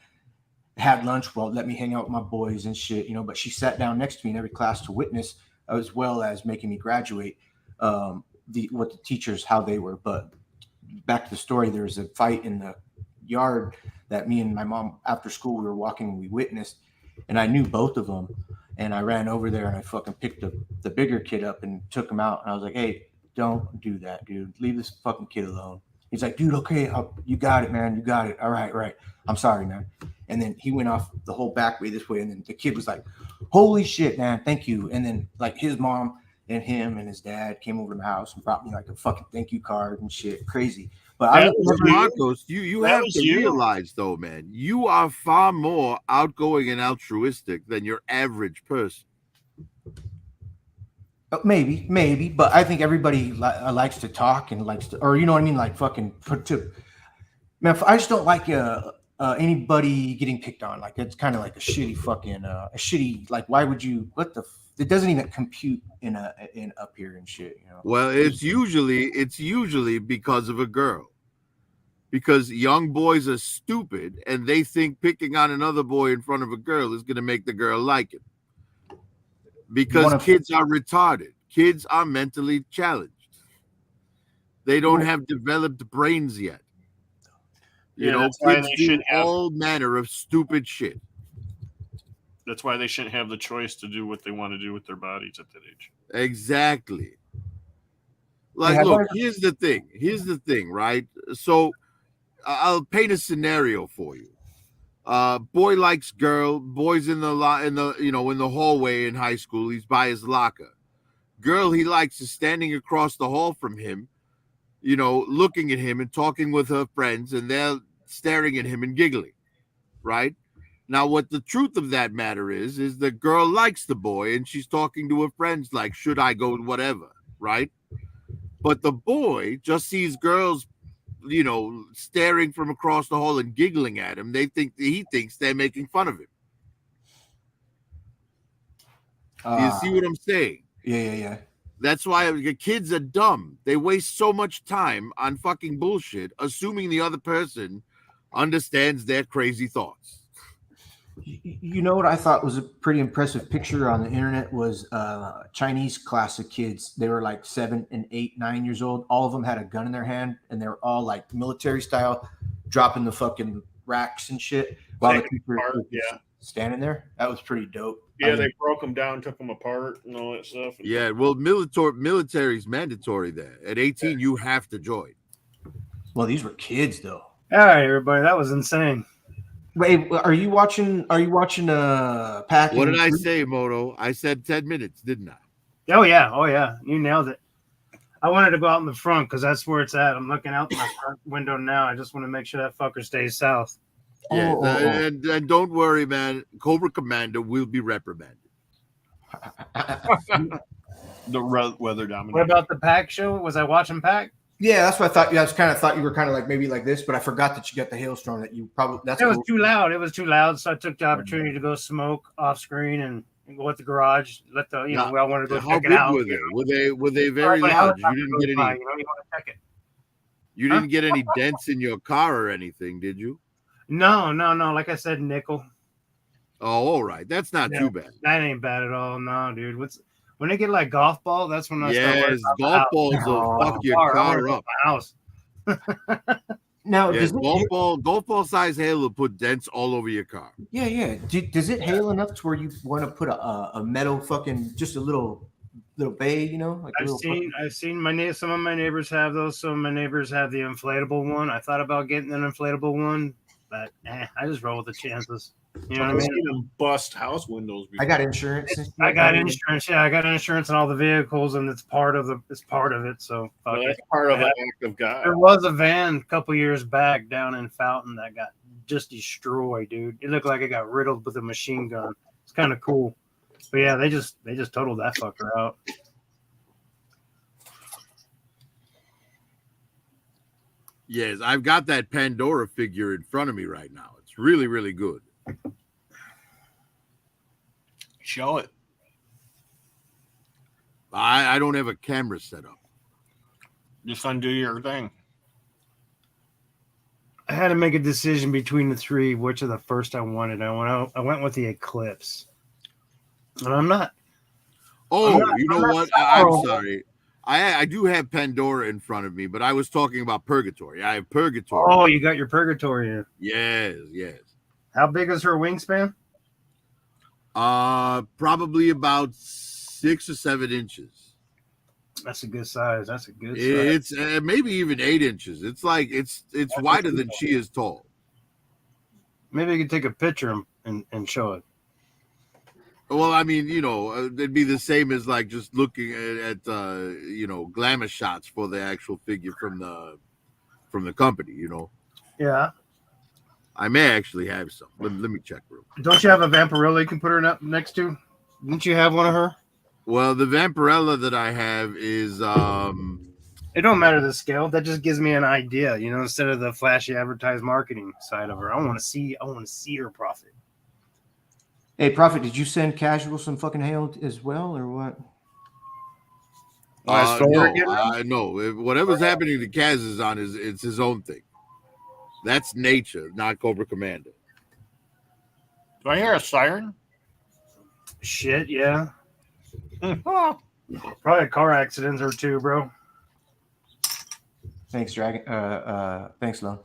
had lunch. Well, let me hang out with my boys and shit, But she sat down next to me in every class to witness, as well as making me graduate. What the teachers, how they were. But back to the story, there was a fight in the yard that me and my mom after school we were walking and we witnessed, and I knew both of them. And I ran over there and I fucking picked the bigger kid up and took him out. And I was like, hey, don't do that, dude. Leave this fucking kid alone. He's like, dude, okay, you got it, man. You got it. All right. I'm sorry, man. And then he went off the whole back way this way. And then the kid was like, holy shit, man, thank you. And then like his mom and him and his dad came over to my house and brought me like a fucking thank you card and shit. Crazy. But Marcos, you have to realize though, man, you are far more outgoing and altruistic than your average person. Maybe, but I think everybody likes to talk and likes to, or you know what I mean, like fucking put to. Man, I just don't like anybody getting picked on. Like it's kind of like a shitty fucking like why would you? It doesn't even compute in up here and shit. Well, it's usually because of a girl, because young boys are stupid and they think picking on another boy in front of a girl is going to make the girl like it. Because kids are retarded. Kids are mentally challenged. They don't have developed brains yet. Kids do all manner of stupid shit. That's why they shouldn't have the choice to do what they want to do with their bodies at that age. Exactly. Like, look, here's the thing, right? So I'll paint a scenario for you. Boy likes girl. Boy's in the hallway in high school. He's by his locker. Girl he likes is standing across the hall from him, looking at him and talking with her friends, and they're staring at him and giggling, right? Now, what the truth of that matter is the girl likes the boy and she's talking to her friends like, should I go, whatever, right? But the boy just sees girls, staring from across the hall and giggling at him. He thinks they're making fun of him. You see what I'm saying? Yeah. That's why kids are dumb. They waste so much time on fucking bullshit, assuming the other person understands their crazy thoughts. You know what I thought was a pretty impressive picture on the internet was a Chinese class of kids. They were like 7 and 8, 9 years old. All of them had a gun in their hand, and they were all like military style, dropping the fucking racks and shit while the teacher was standing there. That was pretty dope. Yeah, they broke them down, took them apart, and all that stuff. Yeah, well, military's mandatory there. At 18, you have to join. Well, these were kids, though. All right, everybody, that was insane. Wait, are you watching Pack? What did I say, Moto? I said 10 minutes, didn't I? Oh yeah, you nailed it. I wanted to go out in the front because that's where it's at. I'm looking out my front window now. I just want to make sure that fucker stays south. Yeah, and don't worry, man. Cobra Commander will be reprimanded. The weather dominant. What about the Pack show? Was I watching Pack? Yeah, that's what I thought. I was kind of thought you were kind of like maybe like this, but I forgot that you got the hailstorm that you probably. It was too loud. It was too loud, so I took the opportunity to go smoke off screen and go at the garage. Let the we all wanted to go check it out. How big were they? Were they very large? You didn't get any. You want to check it. You didn't get any dents in your car or anything, did you? No. Like I said, nickel. Oh, all right. That's not too bad. That ain't bad at all. No, dude. When they get like golf ball, that's when I start. Yes, golf balls will fuck your car up. My house. Now, Yeah, golf ball size hail will put dents all over your car. yeah. Does it hail enough to where you want to put a metal fucking just a little bay, you know? Like a I've little seen some of my neighbors have those. Some of my neighbors have the inflatable one. I thought about getting an inflatable one, but I just roll with the chances. You know what I I've mean? seen them bust house windows before. I got insurance. And I shit. got insurance. Yeah, I got insurance on all the vehicles, and it's part of it. So fuck Well, it. that's part of an act of God. There was a van a couple years back down in Fountain that got just destroyed, dude. It looked like it got riddled with a machine gun. It's kind of cool, but yeah, they just totaled that fucker out. Yes, I've got that Pandora figure in front of me right now. It's really, really good. Show it. I don't have a camera set up. Just undo your thing. I had to make a decision between the three, which of the first I wanted. I went with the Eclipse, and I'm not. Oh, I'm you know not what? sorry. I'm sorry. I do have Pandora in front of me, but I was talking about Purgatory. I have Purgatory. Oh, you got your Purgatory in. Yes. How big is her wingspan? Probably about 6 or 7 inches. That's a good size. It's maybe even 8 inches. It's like it's wider than she is tall. Maybe you could take a picture and show it. Well, I mean, you know, it'd be the same as like just looking at you know, glamour shots for the actual figure from the company. You know, Yeah. I may actually have some. Let me check real quick. Don't you have a Vampirella you can put her up next to? Didn't you have one of her? Well, the Vampirella that I have is It don't matter the scale. That just gives me an idea, you know, instead of the flashy advertised marketing side of her. I want to see her profit. Hey, Prophet, did you send Casual some fucking hail as well, or what? no. Whatever's happening to Kaz is it's his own thing. That's nature, not Cobra Commander. Do I hear a siren? Shit, yeah. Probably a car accident or two, bro. Thanks, Dragon. Thanks, Lon.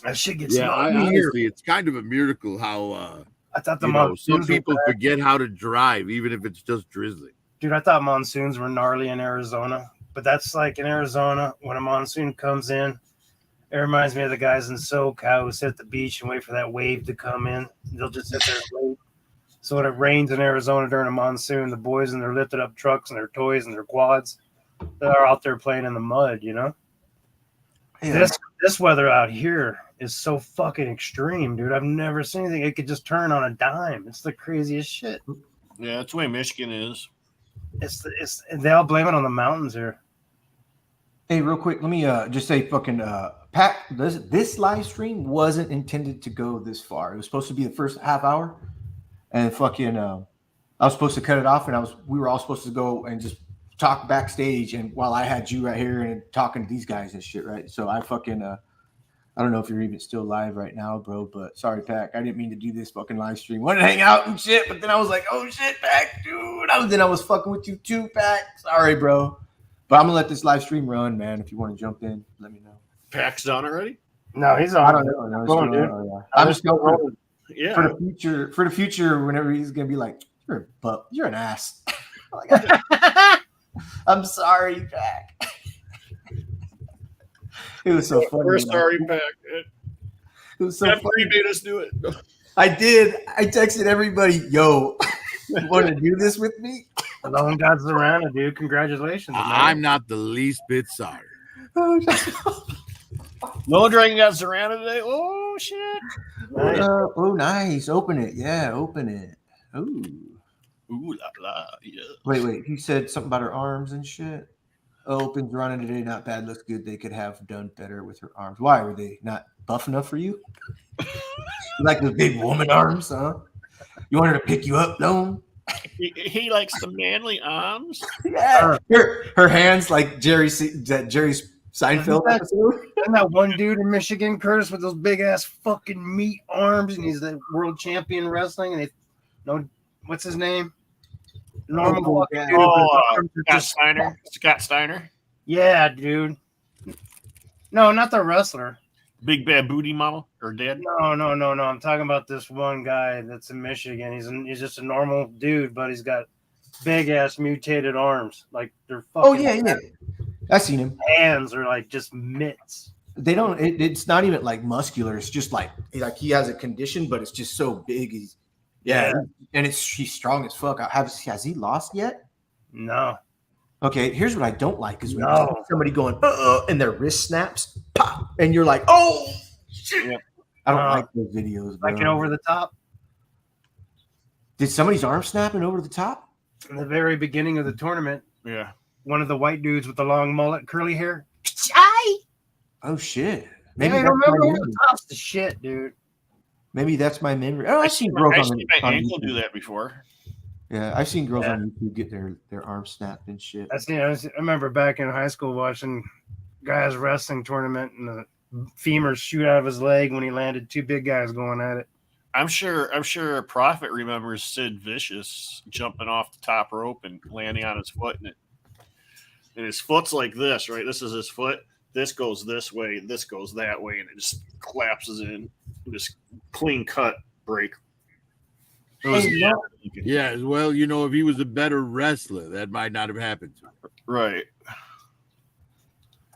That shit gets Honestly, it's kind of a miracle how I thought the you know, monsoons some people were bad. forget how to drive, even if it's just drizzling. Dude, I thought monsoons were gnarly in Arizona, but that's like in Arizona when a monsoon comes in. It reminds me of the guys in SoCal who sit at the beach and wait for that wave to come in. They'll just sit there and wait. So when it rains in Arizona during a monsoon, the boys in their lifted up trucks and their toys and their quads, they're out there playing in the mud, you know? Yeah. This weather out here is so fucking extreme, dude. I've never seen anything. It could just turn on a dime. It's the craziest shit. Yeah, that's the way Michigan is. They all blame it on the mountains here. Hey, real quick, let me just say, fucking Pat, this live stream wasn't intended to go this far. It was supposed to be the first half hour, and fucking I was supposed to cut it off, and we were all supposed to go and just talk backstage, and while I had you right here and talking to these guys and shit, right? So I fucking I don't know if you're even still live right now, bro, but sorry, Pac. I didn't mean to do this fucking live stream. Wanted to hang out and shit, but then I was like, oh shit, Pac, dude. I was fucking with you too, Pac. Sorry, bro. But I'm gonna let this live stream run, man. If you want to jump in, let me know. Pac's done already? No, he's on. I don't know. No, Go on, dude. I'm just going Yeah. for the future. Whenever he's gonna be like, you're an ass. I'm sorry, Pac. It was so funny. We're sorry, Pac. It was so That funny. made us do it. I did. I texted everybody, yo, you want to do this with me? Lone got Zorana, dude. Congratulations. man. I'm not the least bit sorry. Lone Dragon got Zorana today. Oh, shit. Nice. Nice. Open it. Yeah, open it. Ooh. Ooh, la, la. Yeah. Wait. You said something about her arms and shit. Open Zorana today. Not bad. Looks good. They could have done better with her arms. Why? Were they not buff enough for you? You like the big woman arms, huh? You want her to pick you up, Lone? He likes the manly arms. Yeah. Her hands like Jerry Seinfeld episode. And that one dude in Michigan, Curtis, with those big ass fucking meat arms, and he's the world champion wrestling. And what's his name? Normal. Yeah. Dude, Oh, his arms are Scott just- Steiner. Scott Steiner. Yeah, dude. No, not the wrestler. Big bad booty mama or dad? No. I'm talking about this one guy that's in Michigan. He's just a normal dude, but he's got big ass mutated arms. Like they're fucking. Oh yeah. I seen him. Hands are like just mitts. They don't. It's not even like muscular. It's just like he has a condition, but it's just so big. And he's strong as fuck. Has he lost yet? No. Okay, here's what I don't like is when No. you see somebody going and their wrist snaps, pop, and you're like, oh shit. Yep. I don't like those videos. Bro. Like it over the top. Did somebody's arm snapping over the top? In the very beginning of the tournament, Yeah. one of the white dudes with the long mullet, curly hair. Oh shit. Maybe I that's remember my over memory. the top's the shit, dude. Maybe that's my memory. Oh, I I've seen seen girls my on ankle YouTube. do that before. Yeah, I've seen girls on YouTube get their arms snapped and shit. I remember back in high school watching guys wrestling tournament and the femur shoot out of his leg when he landed. Two big guys going at it. I'm sure Prophet remembers Sid Vicious jumping off the top rope and landing on his foot, and his foot's like this, right? This is his foot. This goes this way, this goes that way, and it just collapses in. Just clean cut break. It was Yeah, well, if he was a better wrestler, that might not have happened to him. right.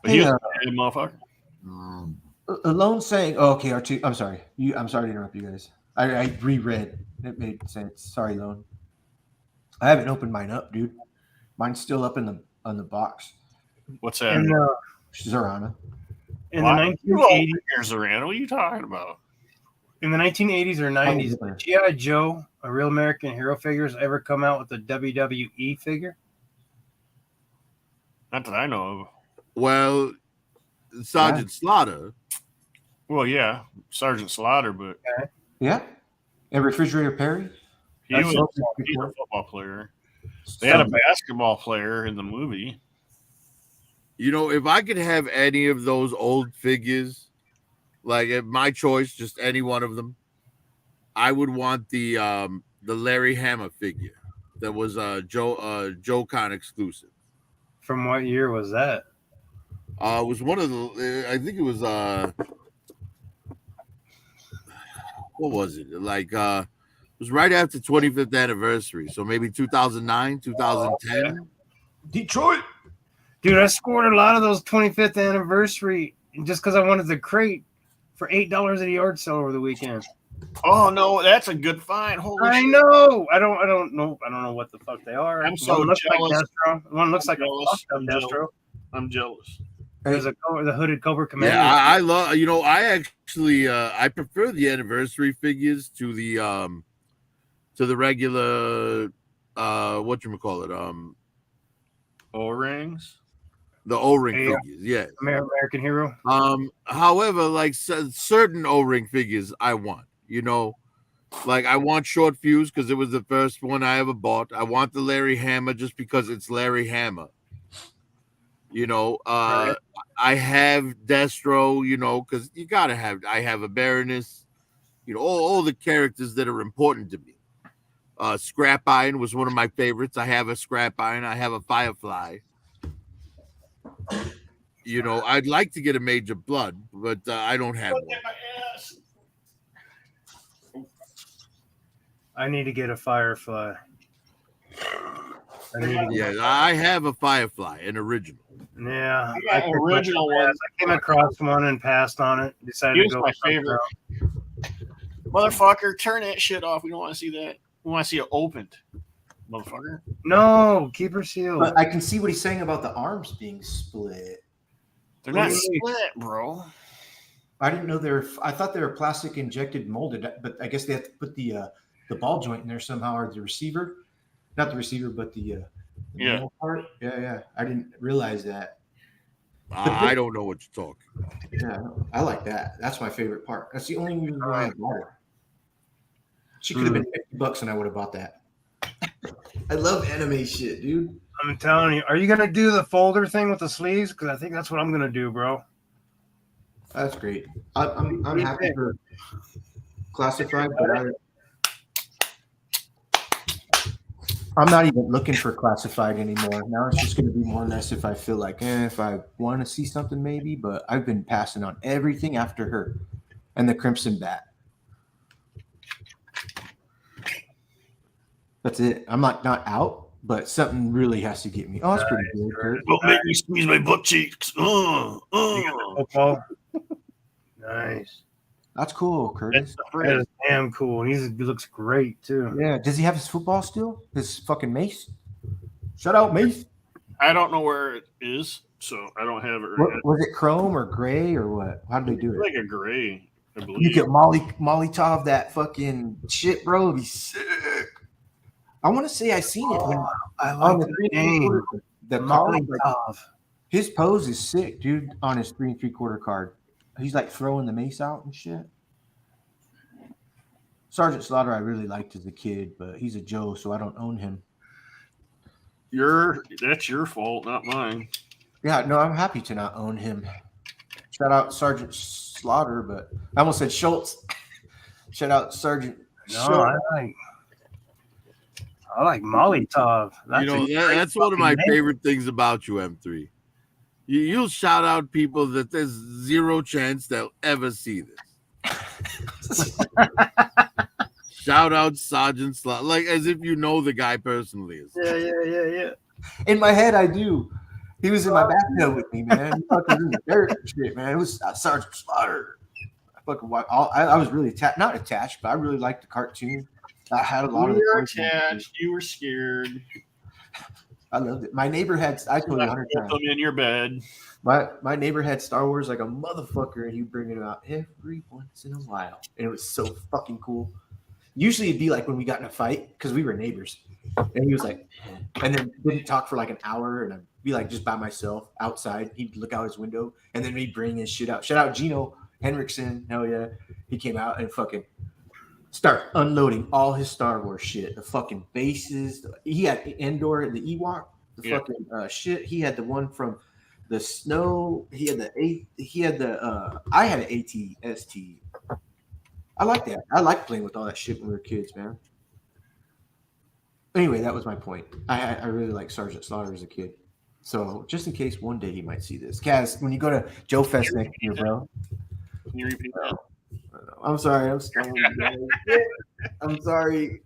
But he was a motherfucker. Alone saying, okay, R2, I'm sorry. I'm sorry to interrupt you guys. I reread. It made sense. Sorry, Lone. I haven't opened mine up, dude. Mine's still up on the box. What's that? And Zorana. in the 1980s, Zorana, what are you talking about? in the 1980s or 90s, did G.I. Joe, a Real American Hero figures, ever come out with a WWE figure? Not that I know of. Well, Sergeant Slaughter. Well, yeah, Sergeant Slaughter, but Yeah. And Refrigerator Perry. he's a football player. They had a basketball player in the movie. If I could have any of those old figures, like at my choice, just any one of them, I would want the Larry Hama figure that was Joe Con exclusive. From what year was that? It was one of the. I think it was. What was it? Like it was right after 25th anniversary, so maybe 2009, 2010. Detroit. Dude, I scored a lot of those 25th anniversary just because I wanted the crate for $8 at a yard sale over the weekend. Oh no, that's a good find. Holy I shit. know. I don't know what the fuck they are. I'm so one looks jealous. like Destro. One looks like jealous. a fucked up Destro. I'm jealous. There's the hooded Cobra Commander. Yeah, I love. I actually I prefer the anniversary figures to the regular whatchamacallit, O-rings. the O-ring Yeah. figures. Yeah. American Hero. However, like certain O-ring figures, I want. Like I want Short Fuse because it was the first one I ever bought. I want the Larry Hama just because it's Larry Hama. Right. I have Destro, because you gotta have. I have a Baroness, all the characters that are important to me. Scrap Iron was one of my favorites. I have a Scrap Iron. I have a Firefly. I'd like to get a Major Blood, but I don't have one. I need to get a Firefly. I have a Firefly, an original. Yeah, I got an original one. I came across one and passed on it. Decided Here's to go my with something favorite. else. Motherfucker, turn that shit off. We don't want to see that. We want to see it opened. Motherfucker. No, keep her sealed. But I can see what he's saying about the arms being split. They're not Really? split, bro. I didn't know I thought they were plastic injected molded, but I guess they have to put the ball joint in there somehow, or the receiver, not the receiver, but the middle part. Yeah. I didn't realize that. I don't know what you're talking about. Yeah, I like that. That's my favorite part. That's the only reason why I bought her. She could have been $50 and I would have bought that. I love anime shit, dude. I'm telling you, are you gonna do the folder thing with the sleeves? Because I think that's what I'm gonna do, bro. That's great. I'm happy for classified, but I'm not even looking for classified anymore. Now it's just going to be more or less if I feel like, if I want to see something, maybe. But I've been passing on everything after her and the Crimson Bat. That's it. I'm not out, but something really has to get me. Oh, that's pretty good, Kurt. Don't make me squeeze my butt cheeks. Football. Nice. That's cool, Curtis. That is damn cool. And he looks great too. Yeah. Does he have his football still? His fucking mace? Shout out, Mace. I don't know where it is, so I don't have it right now. Was it chrome or gray or what? How did they do it? Like a gray, I believe. You get Molotov that fucking shit, bro. It'd be sick. I want to say I seen it when I on like the the name. the card. Like, Molotov. his pose is sick, dude. On his 3 3/4 card, he's like throwing the mace out and shit. Sergeant Slaughter, I really liked as a kid, but he's a Joe, so I don't own him. That's your fault, not mine. Yeah, no, I'm happy to not own him. Shout out Sergeant Slaughter, but I almost said Schultz. Shout out Sergeant. No, Schultz. I like Molotov. That's one of my favorite things about you, M3. You'll shout out people that there's zero chance they'll ever see this. Shout out Sergeant Slaughter, like as if you know the guy personally. Yeah. In my head, I do. He was in my bathtub with me, man. He fucking in the dirt and shit, man. It was Sergeant Slaughter. I was really not attached, but I really liked the cartoon. I had a lot of. You were attached. You were scared. I loved it. My neighbor had. I told you 100 times. Them in your bed. My neighbor had Star Wars like a motherfucker, and he'd bring it out every once in a while, and it was so fucking cool. Usually it'd be like when we got in a fight because we were neighbors, and he was like, and then didn't talk for like an hour, and I'd be like just by myself outside. He'd look out his window, and then he'd bring his shit out. Shout out Gino Henriksen, hell yeah, he came out and fucking start unloading all his Star Wars shit. The fucking bases. He had Endor, the Ewok, the fucking shit. He had the one from the snow. He had the I had an AT-ST. I like that. I like playing with all that shit when we were kids, man. Anyway, that was my point. I really like Sergeant Slaughter as a kid. So just in case one day he might see this. Kaz, when you go to Joe Fest next year, bro. Can you repeat that? I'm sorry. I'm sorry.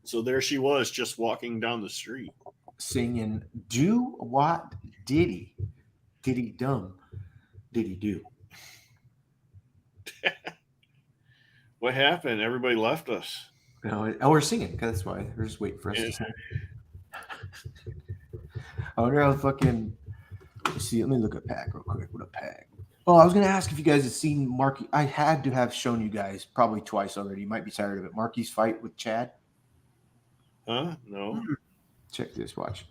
So there she was, just walking down the street, singing "Do What Diddy, Diddy Dumb, Diddy Do." What happened? Everybody left us. No, we're singing because that's why we're just waiting for us to sing. I wonder how fucking. Let's see. Let me look at Pack real quick. What a Pack. Oh, I was gonna ask if you guys had seen Marky. I had to have shown you guys probably twice already. You might be tired of it. Marky's fight with Chad. Huh? No. Check this. Watch.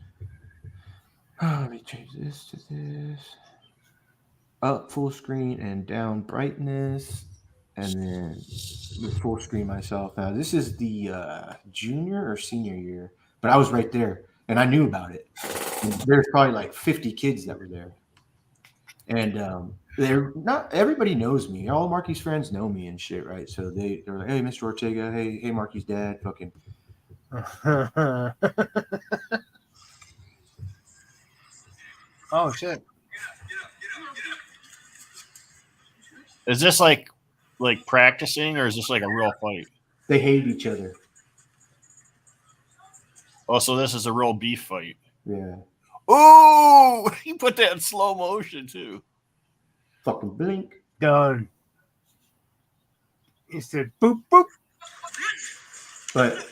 Let me change this to this. Up full screen and down brightness, and then with full screen myself. Now this is the junior or senior year, but I was right there and I knew about it. And there's probably like 50 kids that were there, and they're not. Everybody knows me. All Marky's friends know me and shit, right? So they're like, "Hey, Mr. Ortega. Hey, Marky's dad. Fucking." Oh shit! Is this like practicing, or is this like a real fight? They hate each other. Oh, so this is a real beef fight. Yeah. Oh, he put that in slow motion too. Fucking blink. Done. He said boop boop. But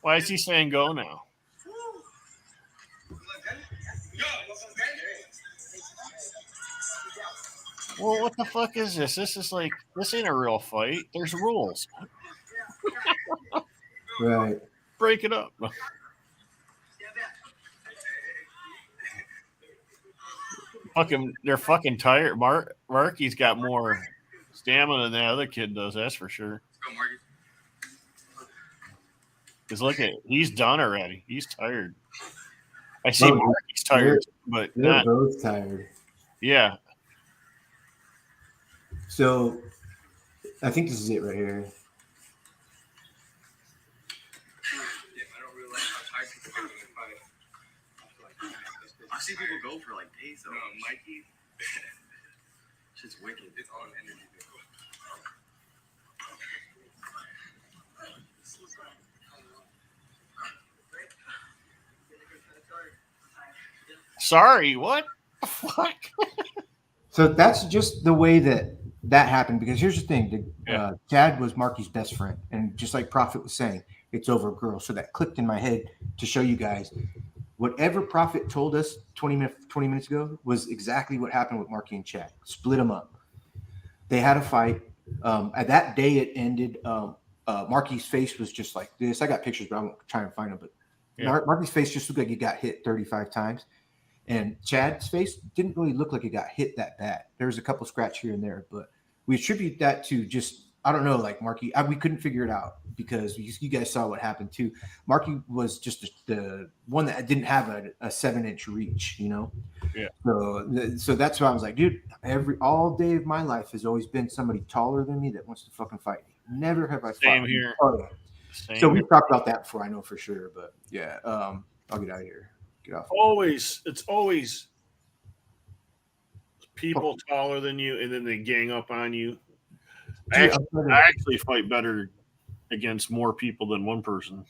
Why is he saying go now? Well, what the fuck is this? This ain't a real fight. There's rules. right. Break it up. they're fucking tired. Marky's got more stamina than that other kid does. That's for sure. Because look at he's done already. He's tired. I see Well, Marky's tired, but They're not. both tired. Yeah. So I think this is it right here. I see people go for like days though. Mikey, shit's wicked. It's on energy. Sorry, what? Fuck. So that's just the way that happened. Because here's the thing: Chad was Marky's best friend, and just like Prophet was saying, it's over a girl. So that clicked in my head to show you guys whatever Prophet told us 20 minutes ago was exactly what happened with Marky and Chad. Split them up. They had a fight. At that day, it ended. Marky's face was just like this. I got pictures, but I won't try and find them. But Marky's face just looked like he got hit 35 times. And Chad's face didn't really look like it got hit that bad. There was a couple scratch here and there, but we attribute that to just, I don't know, like Marky, we couldn't figure it out because you guys saw what happened too. Marky was just the one that didn't have a 7-inch reach, you know? Yeah. So that's why I was like, dude, all day of my life has always been somebody taller than me that wants to fucking fight me. Never have I fought. Same here. So we talked about that before, I know for sure, but yeah, I'll get out of here. Get off. It's always people taller than you, and then they gang up on you. I actually fight better against more people than one person.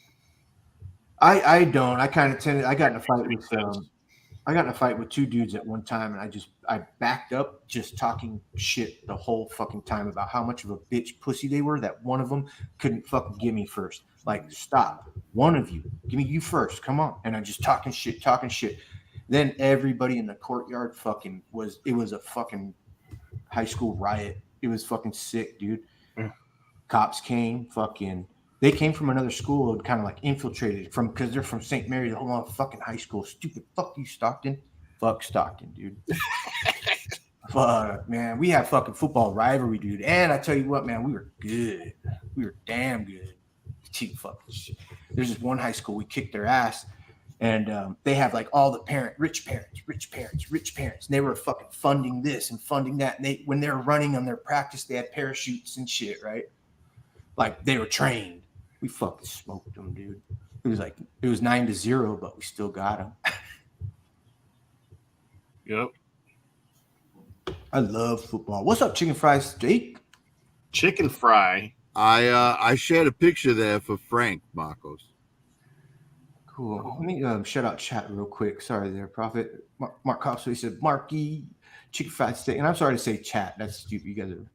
I don't. I kind of tended. I got in a fight with two dudes at one time, and I backed up just talking shit the whole fucking time about how much of a bitch pussy they were. That one of them couldn't fucking give me first. Like, stop. One of you, give me you first. Come on. And I just talking shit. Then everybody in the courtyard it was a fucking high school riot. It was fucking sick, dude. Yeah. Cops came, they came from another school and kind of like infiltrated because they're from St. Mary's, the whole fucking high school. Stupid. Fuck you, Stockton. Fuck Stockton, dude. Fuck, man. We had fucking football rivalry, dude. And I tell you what, man, we were good. We were damn good. Fucking shit. There's this one high school, we kicked their ass. And they have like all the rich parents. And they were fucking funding this and funding that. And when they were running on their practice, they had parachutes and shit, right? Like they were trained. We fucking smoked them, dude. It was 9-0, but we still got them. Yep. I love football. What's up, chicken fries, Jake? Chicken fry. I shared a picture there for Frank, Marcos. Cool. Let me shout out chat real quick. Sorry there, Prophet. Mark Copso, he said, Marky, chicken fried steak. And I'm sorry to say chat. That's stupid. You guys are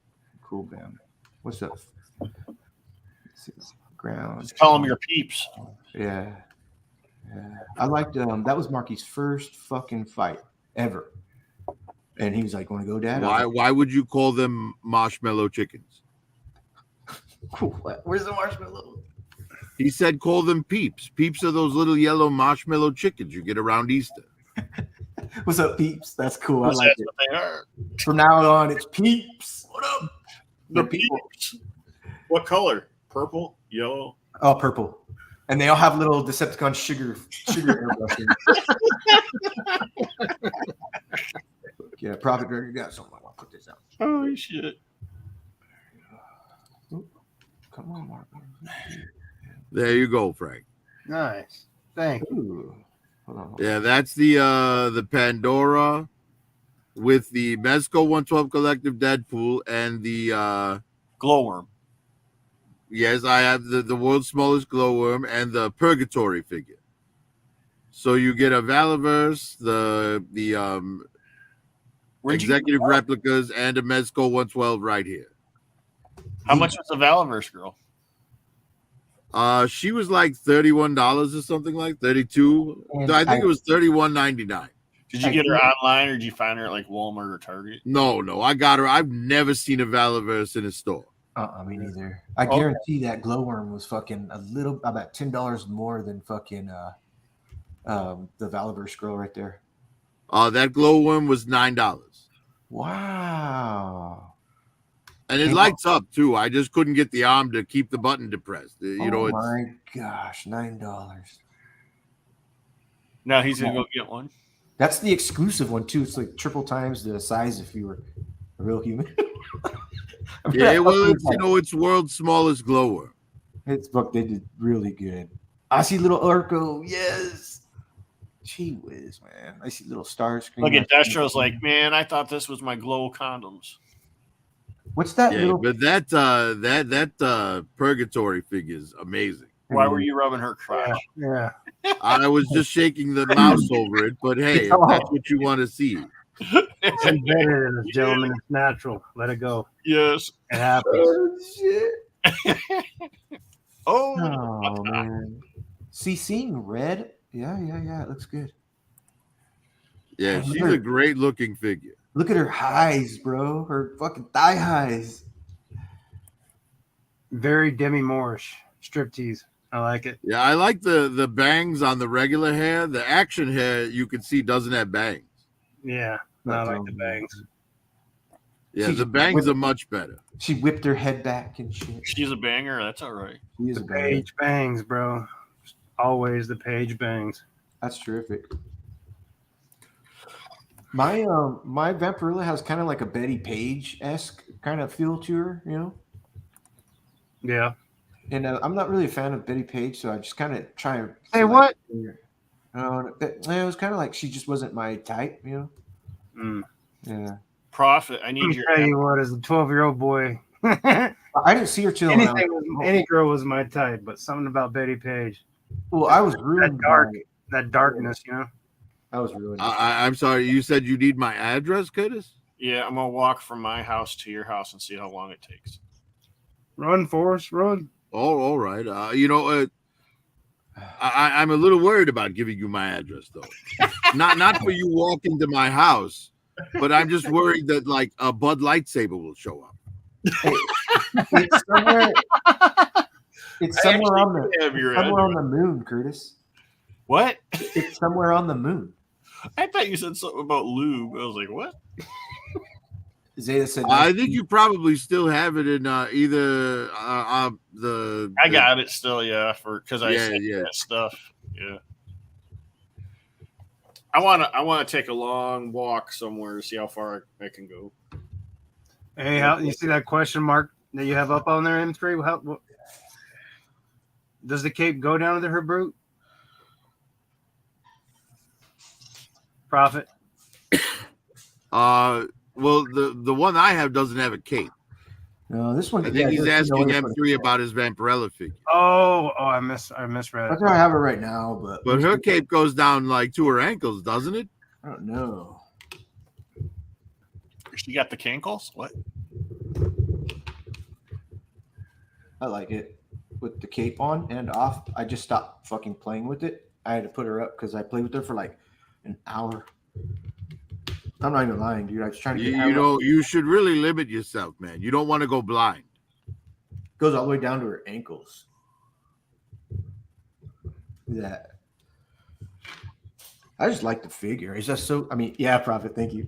cool, man. What's up? Ground. Just call them your peeps. Yeah. I liked that was Marky's first fucking fight ever. And he was like, "Want to go, Dad?" Why would you call them marshmallow chickens? Where's the marshmallow? He said call them peeps. Peeps are those little yellow marshmallow chickens you get around Easter. What's up, peeps? That's cool. I like it. What they are. From now on, it's peeps. What up? The peeps. What color? Purple? Yellow? Oh, purple. And they all have little Decepticon sugar airbrushes. Yeah, Prophet Gregor got something. I want to put this out. Holy shit. Come on, Mark. There you go, Frank. Nice. Thank you. Ooh. Hold on. Yeah, that's the Pandora with the Mezco 112 Collective Deadpool and the Glowworm. yes, I have the world's smallest glowworm and the Purgatory figure. So you get a Valaverse, the executive replicas, and a Mezco 112 right here. How much was the Valaverse girl? She was like $31 or something like $32. I think it was $31.99. Did you get her online or did you find her at like Walmart or Target? No, I got her. I've never seen a Valaverse in a store. Me neither. I guarantee that glowworm was fucking about $10 more than fucking the Valaverse girl right there. That glowworm was $9. Wow. And it lights up too. I just couldn't get the arm to keep the button depressed. You know, Oh it's my gosh, $9. Now he's gonna go get one. That's the exclusive one too. It's like triple times the size if you were a real human. yeah. Well, it's it's world's smallest glowworm. It's book. They did really good. I see little Urko. Yes. Gee whiz, man. I see little stars. Look at Destro's like, man, I thought this was my glow condoms. What's that Yeah, little? but that purgatory figure is amazing. Why were you rubbing her crotch? Yeah. I was just shaking the mouse over it, but hey, if that's what you want to see. It's embedded in us, gentlemen. It's natural. Let it go. Yes. It happens. Oh, shit. Oh, Man. See, seeing red. Yeah. It looks good. Yeah, she's a great looking figure. Look at her highs, bro. Her fucking thigh highs. Very Demi Moore-ish striptease. I like it. Yeah, I like the bangs on the regular hair. The action hair you can see doesn't have bangs. Yeah. I like the bangs. Yeah, the bangs are much better. She whipped her head back and shit. she's a banger. That's all right. She is The a banger. page bangs, bro. Always the page bangs. That's terrific. My my Vampirilla has kind of like a Betty Page-esque kind of feel to her, you know. Yeah. And I'm not really a fan of Betty Page, so I just kind of try and Hey, what? it was kind of like she just wasn't my type, you know. Mm. Yeah. Prophet, I Let need me your tell you what, as a 12-year-old boy, I didn't see her till any girl was my type, but something about Betty Page. well, I was ruined. That darkness, you know. I was ruined. I'm sorry. You said you need my address, Curtis? Yeah, I'm gonna walk from my house to your house and see how long it takes. Run, Forrest, run. Oh, all right. I'm a little worried about giving you my address, though. not for you walking to my house, but I'm just worried that like a Bud Lightsaber will show up. It's somewhere. It's somewhere on the moon, Curtis. What? It's somewhere on the moon. I thought you said something about lube. I was like, what? Zeta said. I think you probably still have it in either the. I got it still, yeah, because I said yeah. that stuff. Yeah. I wanna take a long walk somewhere to see how far I can go. Hey, how you see that question mark that you have up on there, M3? What, does the cape go down to her boot? Prophet. Well, the one I have doesn't have a cape. No, this one. I think he's asking M3 about his Vampirella figure. Oh, I misread. That's why I have it right now, But her cape goes down like to her ankles, doesn't it? I don't know. She got the cankles? What? I like it with the cape on and off. I just stopped fucking playing with it. I had to put her up because I played with her for like an hour. I'm not even lying, dude. I was trying to get you should really limit yourself, man. You don't want to go blind. Goes all the way down to her ankles. That. I just like the figure. It's just so. I mean, yeah, Prophet. Thank you.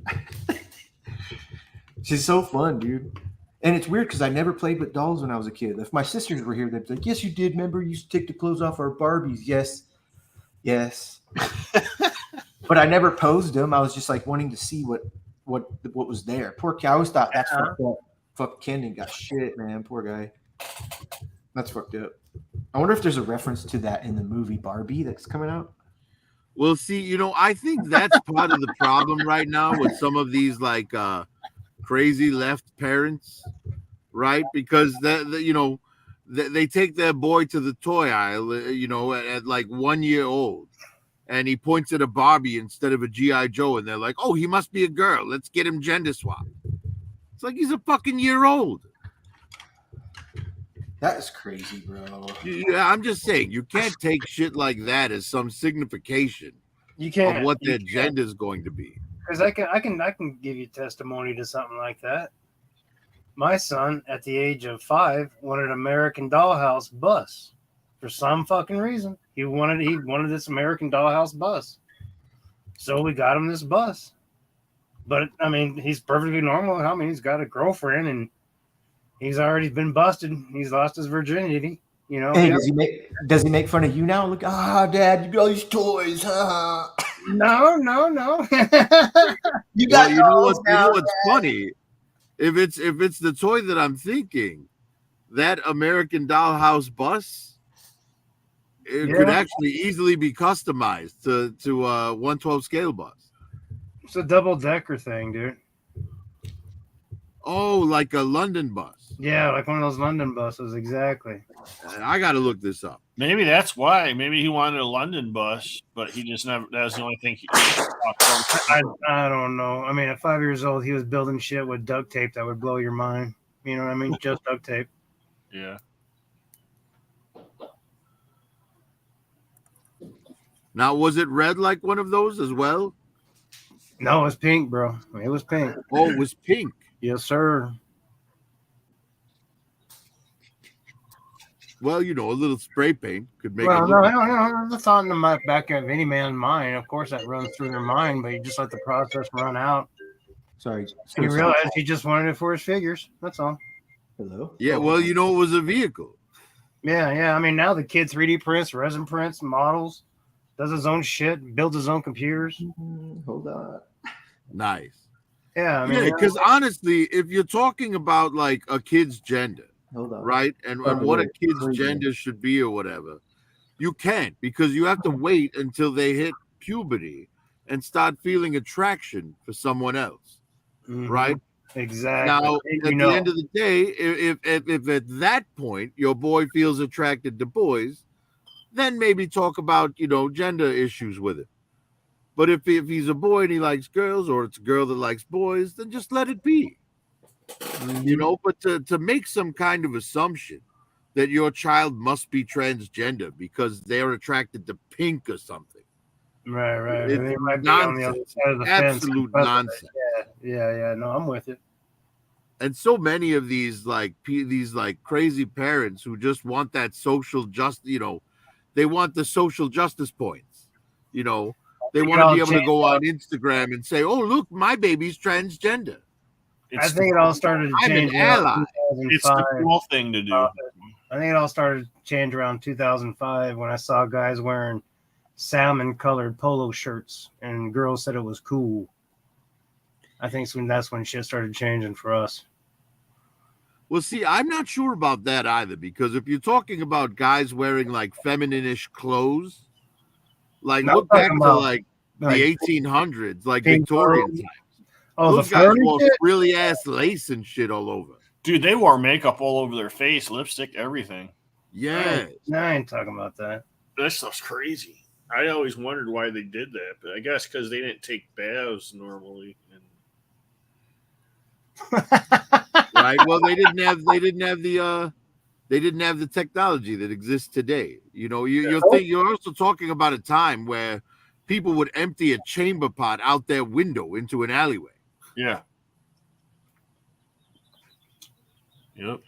She's so fun, dude. And it's weird because I never played with dolls when I was a kid. If my sisters were here, they'd be like, "Yes, you did. Remember, you used to take the clothes off our Barbies." Yes. But I never posed them. I was just like wanting to see what was there. Poor kid. I always thought that's fucked up. Fuck Kendon got shit, man. Poor guy. That's fucked up. I wonder if there's a reference to that in the movie Barbie that's coming out. Well, see, I think that's part of the problem right now with some of these like crazy left parents, right? Because they take their boy to the toy aisle, at like 1 year old. And he points at a Barbie instead of a G.I. Joe, and they're like, "Oh, he must be a girl. Let's get him gender swapped." It's like he's a fucking year old. That is crazy, bro. Yeah, I'm just saying, you can't take shit like that as some signification of what their gender is going to be. Because I can give you testimony to something like that. My son, at the age of 5, wanted an American Dollhouse bus for some fucking reason. He wanted this American Dollhouse bus. So we got him this bus. But I mean, he's perfectly normal. I mean, he's got a girlfriend and he's already been busted. He's lost his virginity. You know. Hey, Yeah. does he make fun of you now? Look, Dad, you got all these toys. No. You Well, got you know dolls what? You know now, what's Dad. funny? If it's the toy that I'm thinking, that American Dollhouse bus, it could Yeah. actually easily be customized to a 112 scale bus. It's a double decker thing, dude. Oh, like a London bus. Yeah, like one of those London buses, exactly. I got to look this up. Maybe that's why. Maybe he wanted a London bus, but he just never. That was the only thing he. I don't know. I mean, at 5 years old, he was building shit with duct tape that would blow your mind. You know what I mean? Just duct tape. Yeah. Now, was it red like one of those as well? No, it was pink, bro. It was pink. Oh, it was pink. Yes, sir. Well, you know, a little spray paint could make Well, it no, look. I don't know. The thought in the back of any man's mind. Of course, that runs through their mind, but you just let the process run out. Sorry. And you realize he just wanted it for his figures. That's all. Hello. Yeah, well, you know, it was a vehicle. Yeah. I mean, now the kid 3D prints, resin prints, models, does his own shit, builds his own computers. Hold on. Nice. Yeah, I mean, Yeah, because honestly, if you're talking about like a kid's gender, Hold on. right, and what a kid's gender should be or whatever, you can't, because you have to wait until they hit puberty and start feeling attraction for someone else, right? Exactly. Now, You at know. the end of the day, if at that point your boy feels attracted to boys, then maybe talk about, you know, gender issues with it. But if he's a boy and he likes girls, or it's a girl that likes boys, then just let it be. You know, but to make some kind of assumption that your child must be transgender because they're attracted to pink or something. Right. It's They might be on the other nonsense. side of the fence. Absolute because of it. nonsense. Yeah. No, I'm with it. And so many of these crazy parents who just want that social just, you know, they want the social justice points. You know, they want to be able to go on Instagram and say, "Oh, look, my baby's transgender." I think it all started to I'm change an ally. It's the cool thing to do. I think it all started to change around 2005 when I saw guys wearing salmon-colored polo shirts and girls said it was cool. I think that's when shit started changing for us. Well, see, I'm not sure about that either, because if you're talking about guys wearing like feminine-ish clothes, like No, look back I'm to talking like about, the 1800s, like pink Victorian clothes. times. Oh, Those the guys flirty wore shit? frilly ass lace and shit all over. Dude, they wore makeup all over their face, lipstick, everything. Yeah. No, I ain't talking about that. That stuff's crazy. I always wondered why they did that, but I guess because they didn't take baths normally. Right. Well, they didn't have the technology that exists today. You know, you're also talking about a time where people would empty a chamber pot out their window into an alleyway. Yeah. Yep.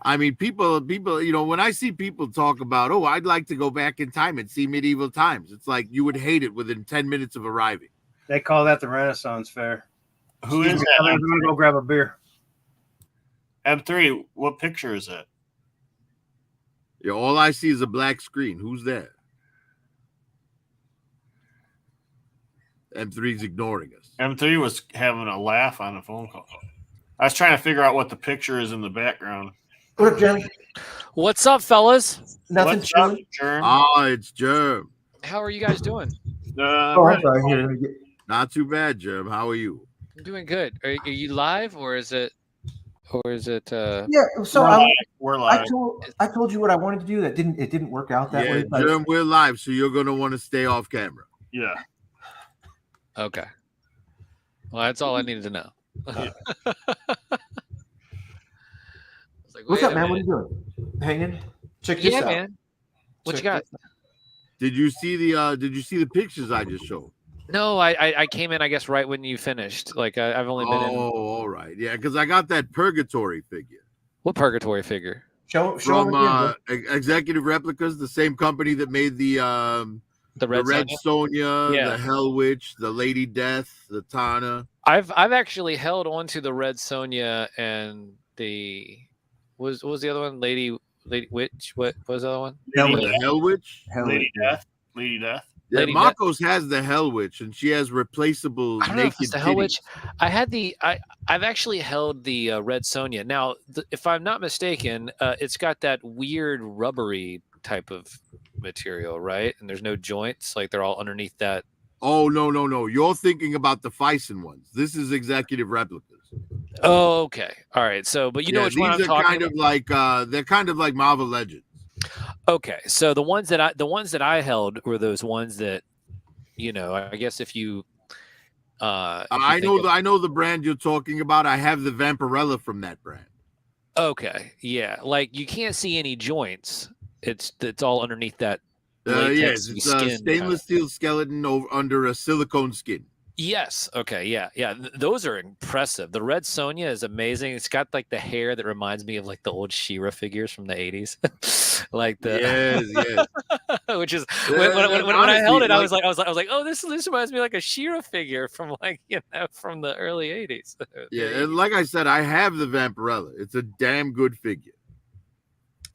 I mean, people, you know, when I see people talk about, oh, I'd like to go back in time and see medieval times, it's like you would hate it within 10 minutes of arriving. They call that the Renaissance Fair. Who is that? I'm going to go grab a beer. M3, what picture is that? Yeah, all I see is a black screen. Who's there? M3's ignoring us. M3 was having a laugh on a phone call. I was trying to figure out what the picture is in the background. What up, Jeremy? What's up, fellas? Nothing. What's up, chilling. Germ? Oh, it's Germ. How are you guys doing? Oh, I'm sorry. Here, let me get- Not too bad, Germ. How are you? I'm doing good. Are you live or is it? Yeah. So We're live. I told you what I wanted to do. It didn't work out that Yeah, way. But Germ, we're live, so you're gonna want to stay off camera. Yeah. Okay. Well, that's all I needed to know. I was like, what's wait up, a man? What are minute. you doing? Hanging? Check this Yeah, out. man. What you got? Did you see the pictures I just showed? No, I came in, I guess, right when you finished. Like I've only been in. Oh, all right. Yeah, because I got that purgatory figure What purgatory figure? Show from him again, Executive Replicas, the same company that made the The The Red Sonja? Sonja, Yeah. the Hell Witch, the Lady Death, the Tana. I've actually held on to the Red Sonja and the what was the other one? Lady Witch. What was the other one? Hell Lady Witch. The Hell Witch. Hell Lady Witch. Death. Lady Death. Yeah, Lady Marcos has the Hell Witch, and she has replaceable I don't know if naked it's the Hell titties. Witch. I've actually held the Red Sonja. Now, if I'm not mistaken, it's got that weird rubbery type of material, right? And there's no joints, like they're all underneath that. Oh no! You're thinking about the Fison ones. This is executive replicas. Oh, okay, all right. So, but you know which one I'm these are talking kind about? of like they're kind of like Marvel Legends. Okay, so the ones that I held were those ones that, I guess if you I know the brand you're talking about. I have the Vampirella from that brand. Okay, yeah, like you can't see any joints. It's all underneath that Yes, latex it's a skin. stainless steel skeleton under a silicone skin. Yes. Okay. Yeah. Yeah. Those are impressive. The Red Sonja is amazing. It's got like the hair that reminds me of like the old She-Ra figures from the 80s, like the yes. which is Yeah, when I honestly, held it, I like- was like, oh, this reminds me like a She-Ra figure from like from the early 80s. Yeah, and like I said, I have the Vampirella. It's a damn good figure.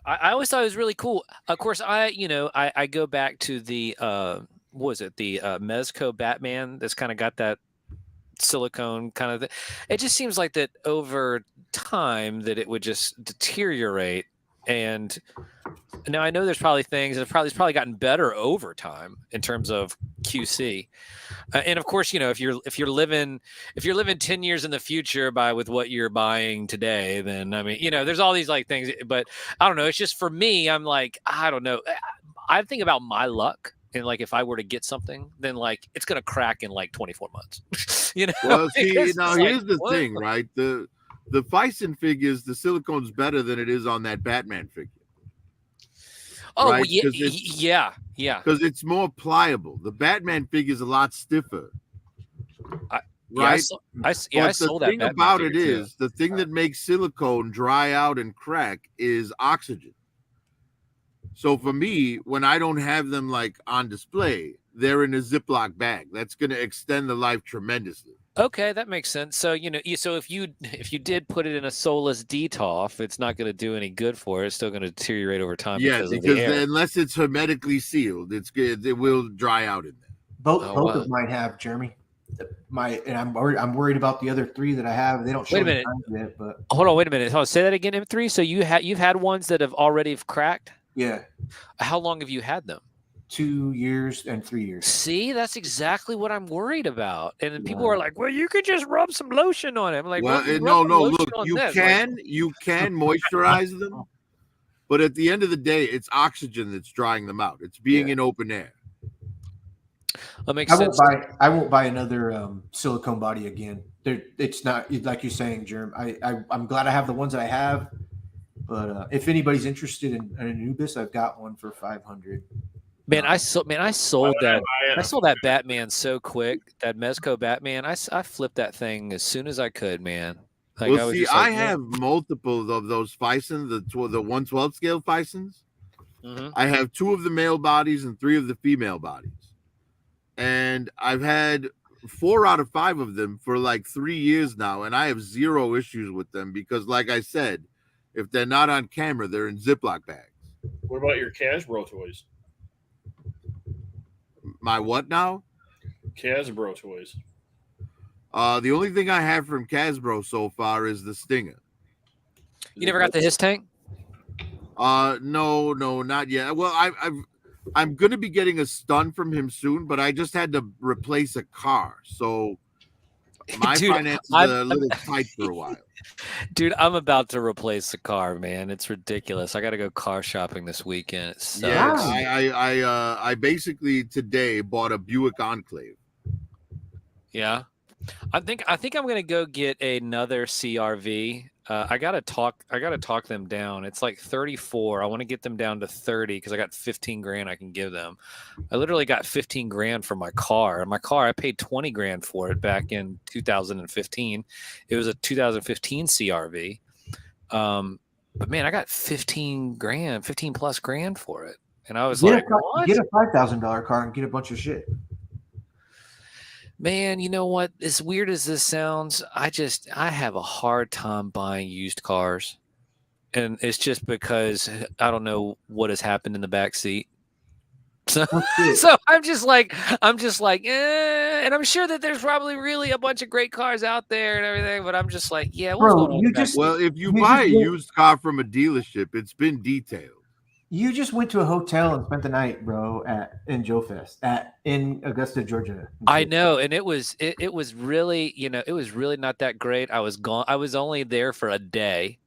I always thought it was really cool. Of course, I go back to the what was it, the Mezco Batman that's kind of got that silicone kind of thing. It just seems like that over time that it would just deteriorate. And now I know there's probably things that it's probably gotten better over time in terms of QC. And of course, if you're living 10 years in the future with what you're buying today, then I mean, there's all these like things, but I don't know. It's just for me, I'm like, I don't know. I think about my luck. And like, if I were to get something, then like it's gonna crack in like 24 months. Well, see, Because now it's like, here's the what? thing, right? The Fison figures, the silicone's better than it is on that Batman figure. Oh, right? well, yeah, 'Cause it's- yeah. Because it's more pliable. The Batman figure's a lot stiffer. Yeah, right? I But sold the that thing Batman about it figure, too. is, the thing that makes silicone dry out and crack is oxygen. So for me, when I don't have them like on display, they're in a Ziploc bag. That's going to extend the life tremendously. Okay, that makes sense. So so if you did put it in a soulless DTOF, it's not going to do any good for it. It's still going to deteriorate over time because of the air. Unless it's hermetically sealed, it's good. It will dry out in there. Both wow. of mine have, Jeremy. I'm worried about the other three that I have. They don't show Wait a the minute. times yet, but Hold on, wait a minute. Hold on, say that again, M3. So you've had ones that have already cracked? yeah, How long have you had them? 2 years and 3 years. See, that's exactly what I'm worried about. And then people are like, "Well, you could just rub some lotion on it." I'm like, Well, "Well, no. Look, you you can moisturize them, but at the end of the day, it's oxygen that's drying them out. It's being in open air. That makes I sense. I won't buy another silicone body again. It's not like you're saying, Jerm. I'm glad I have the ones that I have, but if anybody's interested in Anubis, I've got one for 500. Man, I sold that. I sold that Batman so quick. That Mezco Batman. I flipped that thing as soon as I could, man. Like, Well, was see, just like, I have multiple of those Fison, the 1/12 scale Fisons. Mhm. I have 2 of the male bodies and 3 of the female bodies. And I've had 4 out of 5 of them for like 3 years now, and I have 0 issues with them because, like I said, if they're not on camera, they're in Ziploc bags. What about your Hasbro toys? My what now? Hasbro toys. The only thing I have from Hasbro so far is the Stinger. You never got the His Tank? No, not yet. Well, I'm gonna be getting a stun from him soon, but I just had to replace a car, so my Dude, finances are a little tight for a while. Dude, I'm about to replace the car, man. It's ridiculous. I got to go car shopping this weekend. It sucks. Yeah, I basically today bought a Buick Enclave. Yeah. I think I'm gonna go get another CRV. I gotta talk them down. It's like 34. I want to get them down to 30 because I got 15 grand I can give them. I literally got 15 grand for my car. And my car, I paid 20 grand for it back in 2015. It was a 2015 CRV. But man, I got 15 plus grand for it. And I was Get like, a what? get a $5,000 car and get a bunch of shit. Man, you know what? As weird as this sounds, I have a hard time buying used cars. And it's just because I don't know what has happened in the back seat. So, Oh, shit. so I'm just like, and I'm sure that there's probably really a bunch of great cars out there and everything, but I'm just like, yeah, what's Bro, going on? you in the back just- seat? Well, if you You buy a just went- used car from a dealership, it's been detailed. You just went to a hotel and spent the night, bro, in Joe Fest in Augusta, Georgia. I know, and it was really, it was really not that great. I was gone. I was only there for a day,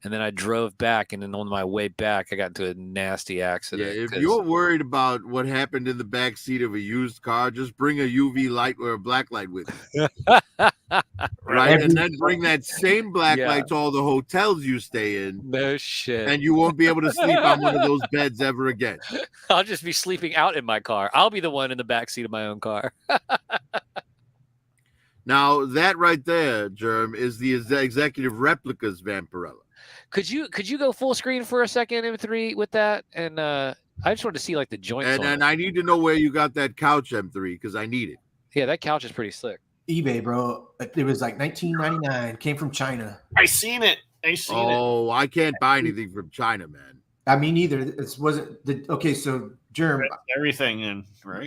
and then I drove back, and then on my way back, I got into a nasty Yeah, accident. if 'cause- you're worried about what happened in the back seat of a used car, just bring a UV light or a black light with you. Right, and then bring that same black Yeah. light to all the hotels you stay in, no shit. and you won't be able to sleep on one of those beds ever again. I'll just be sleeping out in my car. I'll be the one in the back seat of my own car. Now that right there, Germ, is the executive replicas Vampirella. Could you go full screen for a second, M3, with that? And I just wanted to see like the joints. And on and it. I need to know where you got that couch, M3, because I need it. Yeah, that couch is pretty slick. eBay, bro. It was like $19.99. Came from China. I seen it. I seen it. Oh, I can't buy anything from China, man. I mean, either it wasn't the okay. So, Germ, Everything in, right?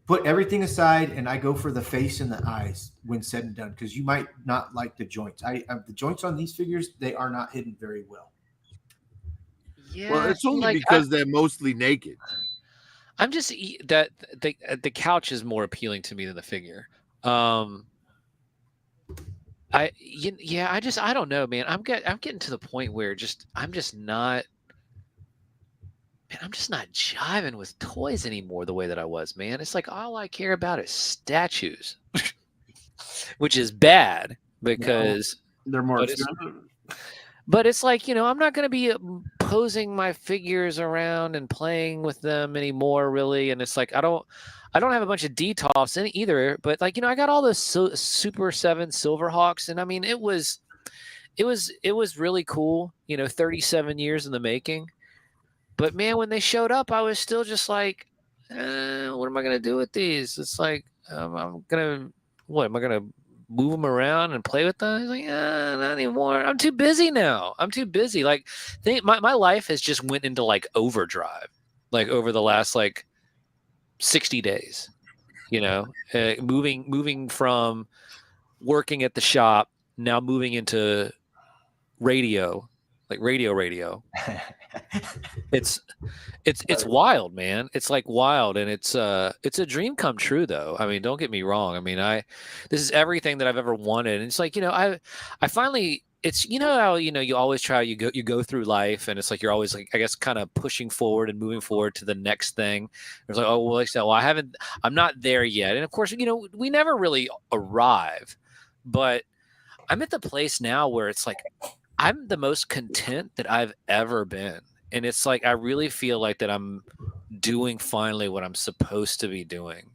put everything aside, and I go for the face and the eyes when said and done, because you might not like the joints. The joints on these figures, they are not hidden very well. Yeah. Well, it's only like, because they're mostly naked. I'm just that the couch is more appealing to me than the figure. I don't know, man. I'm getting to the point where I'm just not jiving with toys anymore the way that I was, man. It's like all I care about is statues, which is bad because They're more But it's- expensive. But it's like, I'm not going to be posing my figures around and playing with them anymore, really. And it's like, I don't have a bunch of DTOFs in either, but like, I got all those Super 7 Silverhawks. And I mean, it was really cool, 37 years in the making. But man, when they showed up, I was still just like, what am I going to do with these? It's like, am I going to move them around and play with them? He's like, not anymore. I'm too busy now. I'm too busy. Like, my life has just went into like overdrive, like over the last like 60 days. Moving from working at the shop, now moving into radio, like radio. It's wild, man. It's like wild, and it's a dream come true, though. I mean, don't get me wrong. I mean, this is everything that I've ever wanted, and it's like, I finally, it's how you always try, you go through life, and it's like you're always like, I guess, kind of pushing forward and moving forward to the next thing. It's like, oh well, like I said, well, I'm not there yet, and of course, we never really arrive, but I'm at the place now where it's like I'm the most content that I've ever been. And it's like, I really feel like that I'm doing finally what I'm supposed to be doing.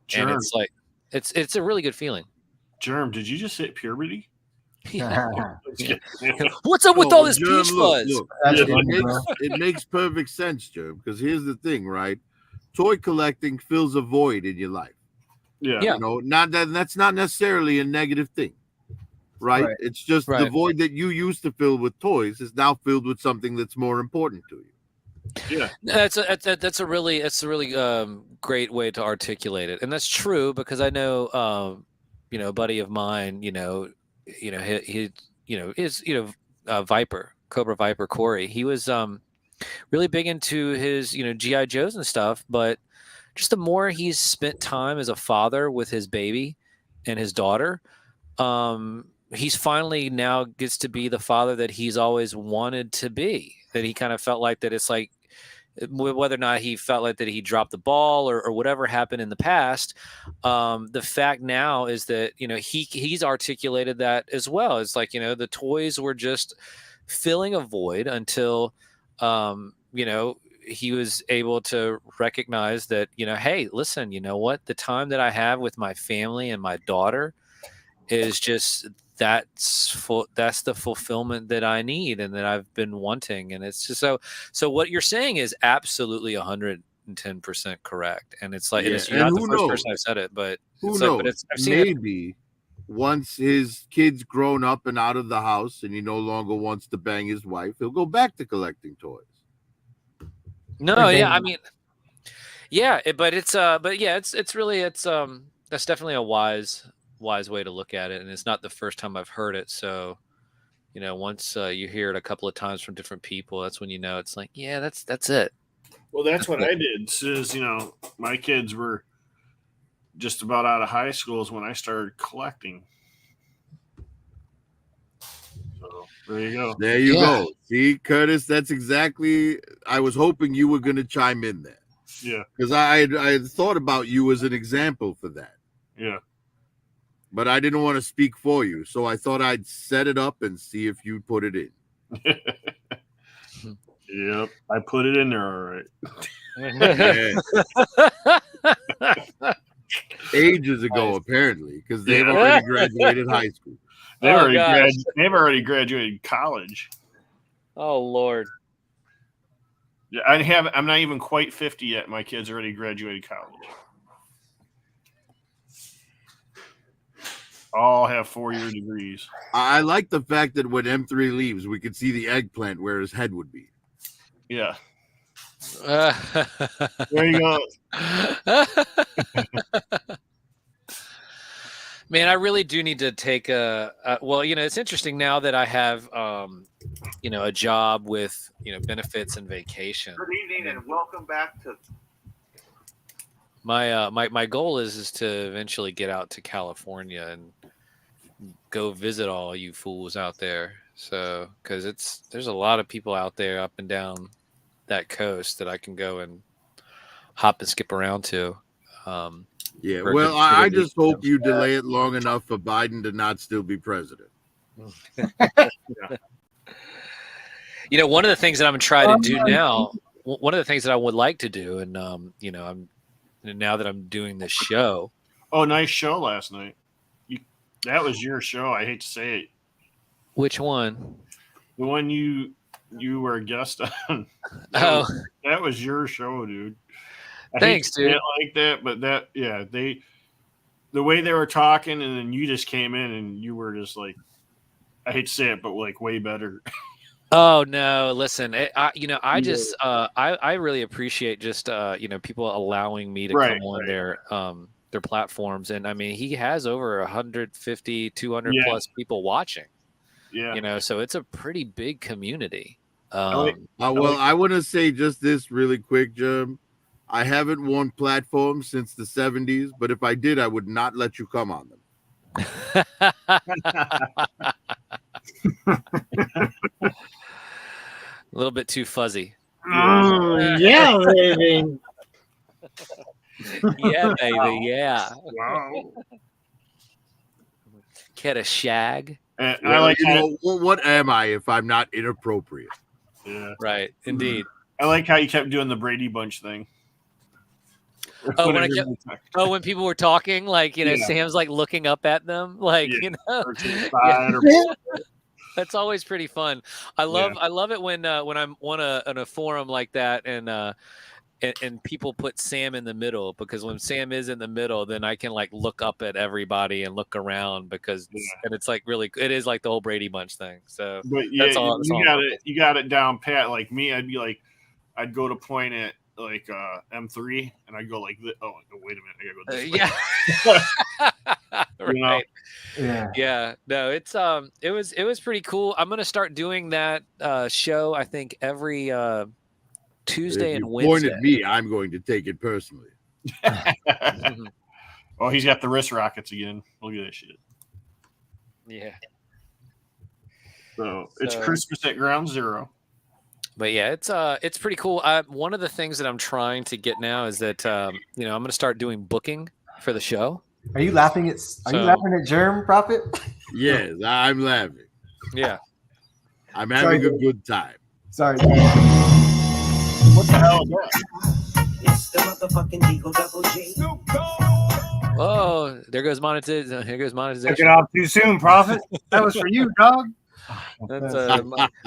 Germ, And it's like, it's a really good feeling. Germ, did you just hit puberty? What's up with all this Germ, peach look, fuzz? look, That's it, funny, bro. makes perfect sense, Germ, because here's the thing, right? Toy collecting fills a void in your life. Yeah. Yeah. That's not necessarily a negative thing. Right? Right. It's just the Right. void that you used to fill with toys is now filled with something that's more important to you. Yeah. That's a really great way to articulate it, and that's true because I know a buddy of mine, he is Viper, Cobra Viper Corey. He was really big into his GI Joes and stuff, but just the more he's spent time as a father with his baby and his daughter, he's finally now gets to be the father that he's always wanted to be. That he kind of felt like that it's like, whether or not he felt like that he dropped the ball or whatever happened in the past, the fact now is that he's articulated that as well. It's like the toys were just filling a void until he was able to recognize that hey, listen, what, the time that I have with my family and my daughter is just that's the fulfillment that I need and that I've been wanting. And it's just so what you're saying is absolutely 110% correct. And it's like, Yeah, you're and not the who first knows? person I've said it, but Who it's knows? like, but it's, I've seen it. Maybe once his kid's grown up and out of the house and he no longer wants to bang his wife, he'll go back to collecting toys. No, yeah, I mean, yeah, but it's really that's definitely a wise way to look at it, and it's not the first time I've heard it. So, once you hear it a couple of times from different people, that's when it's like, yeah, that's it. Well, that's what I did. Since my kids were just about out of high school is when I started collecting. So there you go. There you go. See, Curtis, that's exactly. I was hoping you were going to chime in there. Yeah, because I had thought about you as an example for that. Yeah, but I didn't want to speak for you, so I thought I'd set it up and see if you'd put it in. Yep, I put it in there all right. Ages ago, apparently, because they've already graduated high school. They've already graduated college. Oh Lord. Yeah, I'm not even quite 50 yet. My kids already graduated college. All have 4-year degrees. I like the fact that when M3 leaves, we could see the eggplant where his head would be. Yeah. There you go. Man, I really do need to take well, it's interesting now that I have, a job with, benefits and vacation. Good evening and welcome back to. My goal is to eventually get out to California and go visit all you fools out there. So, because there's a lot of people out there up and down that coast that I can go and hop and skip around to. Yeah, well, I just hope you delay it long enough for Biden to not still be president. One of the things that I'm trying to do now, one of the things that I would like to do, and now that I'm doing this show. Oh, nice show last night. That was your show. I hate to say it. Which one? The one you were a guest on. That was your show, dude. Thanks, dude. Like that, but the way they were talking, and then you just came in and you were just like, I hate to say it, but like way better. Oh no! Listen, I really appreciate just people allowing me to come on their platforms, and I mean he has over 150, 200 plus people watching. Yeah, so it's a pretty big community. I want to say just this really quick, Jim. I haven't worn platforms since the 70s, but if I did, I would not let you come on them. A little bit too fuzzy. Yeah, baby. Yeah, baby. Yeah. Wow. Get a shag. I like what am I if I'm not inappropriate? Yeah. Right. Indeed. I like how you kept doing the Brady Bunch thing. Oh, when people were talking, like Sam's like looking up at them, like That's always pretty fun. I love it when I'm on a forum like that, and people put Sam in the middle, because when Sam is in the middle, then I can like look up at everybody and look around, because and it's like it is like the whole Brady Bunch thing. So, but yeah, you got it down pat. Like me, I'd be like, I'd go to point at like M3, and I go like, oh wait a minute, I gotta go this way. Right. Yeah. No, it was pretty cool. I'm gonna start doing that show, I think, every Tuesday and Wednesday. Point at me, I'm going to take it personally. Oh, he's got the wrist rockets again. Look at that shit. Yeah. So it's Christmas at Ground Zero. But yeah, it's pretty cool. One of the things that I'm trying to get now is that I'm going to start doing booking for the show. Are you laughing at Germ Prophet? Yes, I'm laughing. Yeah, I'm having a good time. Sorry. What the hell is that? motherfucking Eagle Double G. Oh, there goes monetization. Here goes Took monetization. it off too soon, Prophet. That was for you, dog. That's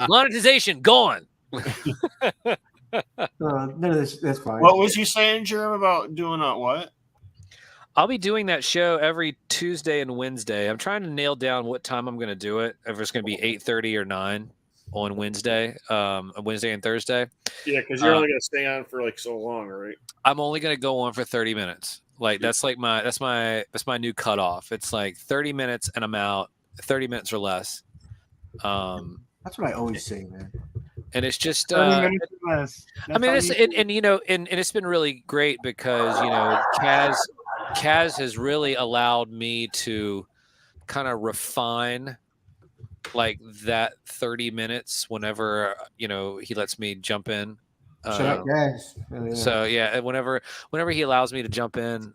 monetization gone. No, that's fine. What was you saying, Jerem, about doing a what? I'll be doing that show every Tuesday and Wednesday. I'm trying to nail down what time I'm going to do it. If it's going to be 8:30 or 9 on Wednesday, Wednesday and Thursday. Yeah, because you're only gonna stay on for like so long, right? I'm only going to go on for 30 minutes. Like that's my new cutoff. It's like 30 minutes and I'm out. 30 minutes or less. That's what I always say, man. And it's just 30 minutes or less. I mean, and it's been really great because Kaz has really allowed me to kind of refine like that 30 minutes whenever he lets me jump in. Shut up, guys. So yeah, whenever he allows me to jump in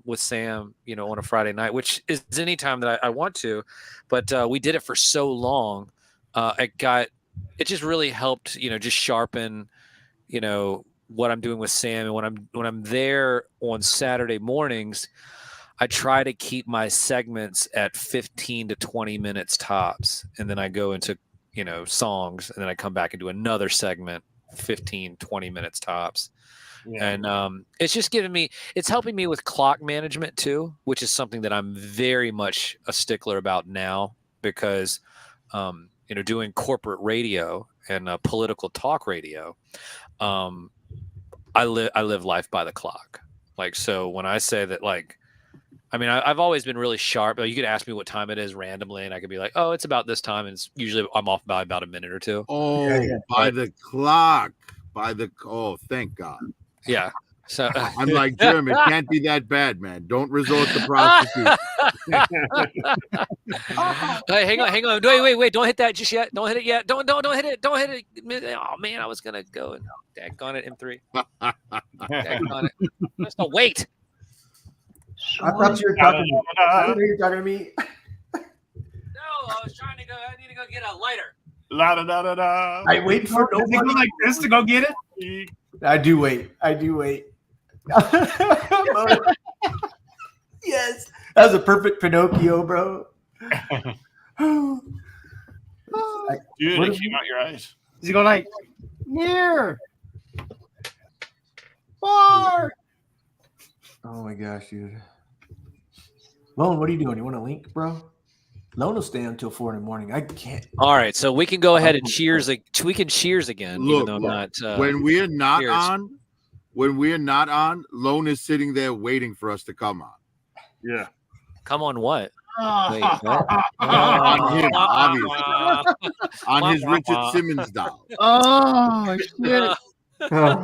with Sam, on a Friday night, which is any time that I want to, but we did it for so long, it just really helped, just sharpen, what I'm doing with Sam. And when I'm there on Saturday mornings, I try to keep my segments at 15 to 20 minutes tops. And then I go into, songs, and then I come back and do another segment, 15, 20 minutes tops. Yeah. And it's just it's helping me with clock management too, which is something that I'm very much a stickler about now because, doing corporate radio and political talk radio, I live life by the clock. Like, so when I say that, like, I mean, I've always been really sharp. You could ask me what time it is randomly, and I could be like, "Oh, it's about this time." And it's usually I'm off by about a minute or two. Oh, by the clock, oh, thank God. Yeah. So I'm like, Jim, it can't be that bad, man. Don't resort to prostitution. Hey, hang on. Wait. Don't hit that just yet. Don't hit it yet. Don't hit it. Don't hit it. Oh man, I was gonna go and daggone it, M3. Daggone it. Just don't wait. I thought you were talking to me. I didn't know you were talking to me. No, I was trying to go. I need to go get a lighter. La da da da da. I wait for nobody like this to go get it. I do wait. Yes, that was a perfect Pinocchio, bro. Dude, it came out your eyes. Is he going like near? Far. Oh my gosh, dude. Lone, what are you doing? You want a link, bro? Lone will stay until 4 in the morning. I can't. All right, so we can go ahead and cheers. We can cheers again. Look, even though I'm not. When we're not on, Lone is sitting there waiting for us to come on. Yeah. Come on, what? Wait, what? On him, obviously. On his Richard Simmons doll. Oh shit. Oh. That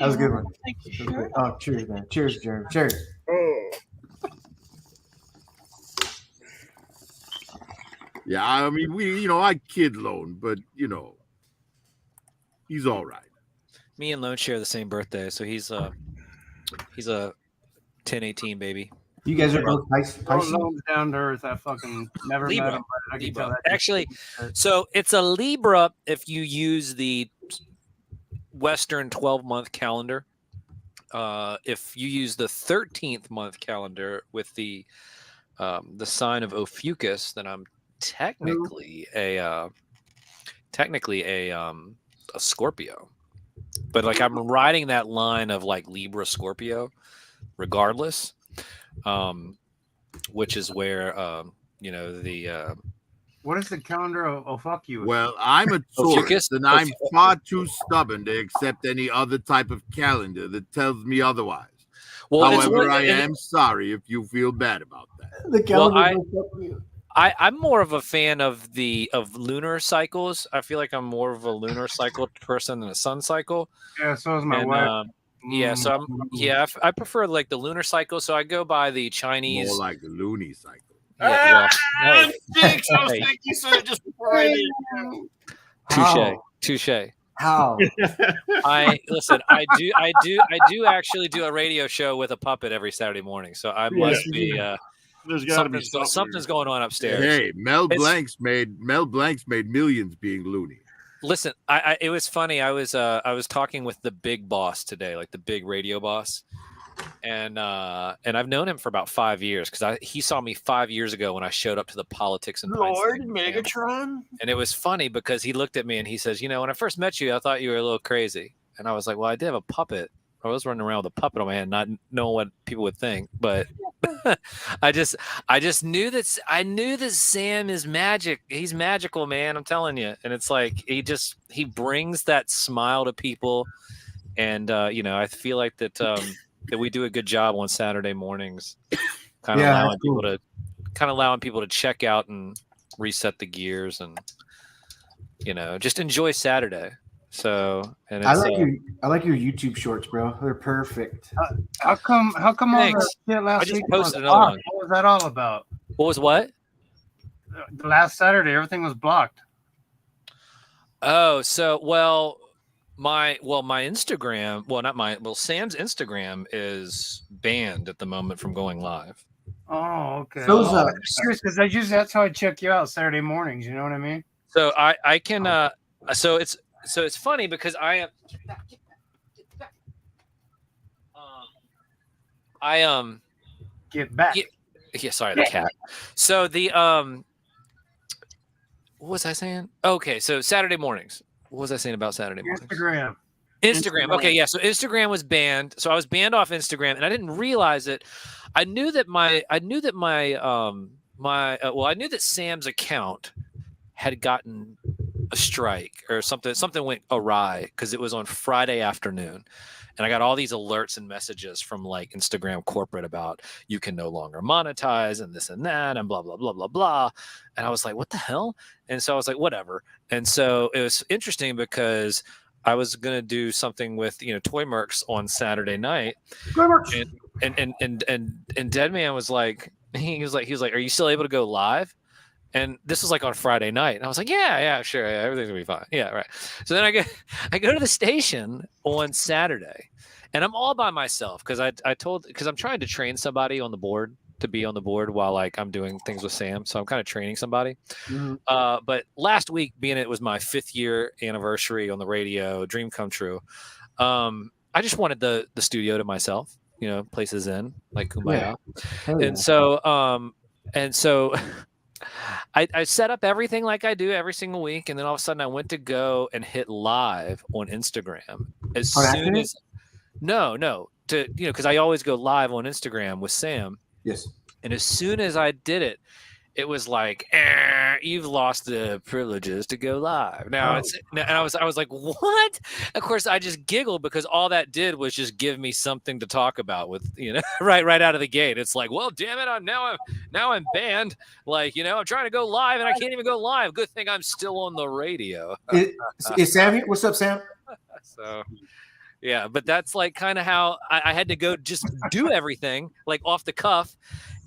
was a good one. Oh, cheers, man. Cheers, Jeremy. Cheers. Oh. Yeah, I mean, I kid Lone, but he's all right. Me and Lone share the same birthday, so he's a 10/18 baby. You guys are both Pisces. Down to earth. I fucking never Libra. met him, but I can tell that. Actually, so it's a Libra if you use the Western 12-month calendar. If you use the 13th month calendar with the sign of Ophiuchus, then I'm technically a Scorpio. But like I'm riding that line of like Libra Scorpio regardless, which is where what is the calendar of fuck you? Well, I'm a Taurus, and I'm far too stubborn to accept any other type of calendar that tells me otherwise. Well, however, I am sorry if you feel bad about that. The calendar I'm more of a fan of lunar cycles. I feel like I'm more of a lunar cycle person than a sun cycle. Yeah, so is my wife. Yeah, so I prefer like the lunar cycle. So I go by the Chinese. More like the loony cycle. Yeah, Thank you said it just before I did. Touche. How? I do actually do a radio show with a puppet every Saturday morning. So I must be. There's gotta be something's going on upstairs. Hey, Mel Blancs made millions being loony. Listen, it was funny. I was talking with the big boss today, like the big radio boss, and I've known him for about 5 years because he saw me 5 years ago when I showed up to the Politics and Pints Lord thing. Megatron. And it was funny because he looked at me and he says, "You know, when I first met you, I thought you were a little crazy." And I was like, "Well, I did have a puppet. I was running around with a puppet on my hand, not knowing what people would think, but." I just knew that Sam is magic. He's magical, man. I'm telling you. And it's like he brings that smile to people, and I feel like that that we do a good job on Saturday mornings, kind of allowing people to check out and reset the gears, and just enjoy Saturday. So, and I it's, like your YouTube shorts, bro. They're perfect. How come all Thanks. that shit last I just week posted was another blocked? one. What was that all about? What was what? The last Saturday, everything was blocked. Oh, so my Instagram, Sam's Instagram is banned at the moment from going live. Oh, okay. Those, I'm serious because that's how I check you out Saturday mornings. You know what I mean? So I can so it's funny because I am Get back. yeah, sorry, the cat. So the what was I saying? Okay, so Saturday mornings. What was I saying about Saturday mornings? Instagram. Okay, yeah. So Instagram was banned. So I was banned off Instagram, and I didn't realize it. I knew that I knew that Sam's account had gotten a strike or something. Something went awry because it was on Friday afternoon, and I got all these alerts and messages from like Instagram corporate about you can no longer monetize and this and that and blah blah blah blah blah. And I was like, what the hell? And so I was like, whatever. And so it was interesting because I was gonna do something with Toy Mercs on Saturday night, and Deadman was like, he was like, are you still able to go live? And this was like on Friday night, and I was like, yeah, sure, yeah, everything's gonna be fine, yeah, right. So then I go to the station on Saturday, and I'm all by myself because because I'm trying to train somebody on the board to be on the board while like I'm doing things with Sam, so I'm kind of training somebody. Mm-hmm. But last week, being it was my 5th year anniversary on the radio, dream come true. I just wanted the studio to myself, places in like kumbaya, and so I set up everything like I do every single week, and then all of a sudden I went to go and hit live on Instagram as soon as because I always go live on Instagram with Sam. Yes. And as soon as I did it, it was like, you've lost the privileges to go live. Now and I was like, what? Of course, I just giggled because all that did was just give me something to talk about with, right out of the gate. It's like, well, damn it, I'm banned. Like, I'm trying to go live and I can't even go live. Good thing I'm still on the radio. Is Sam here? What's up, Sam? So, yeah, but that's like kind of how I had to go just do everything like off the cuff.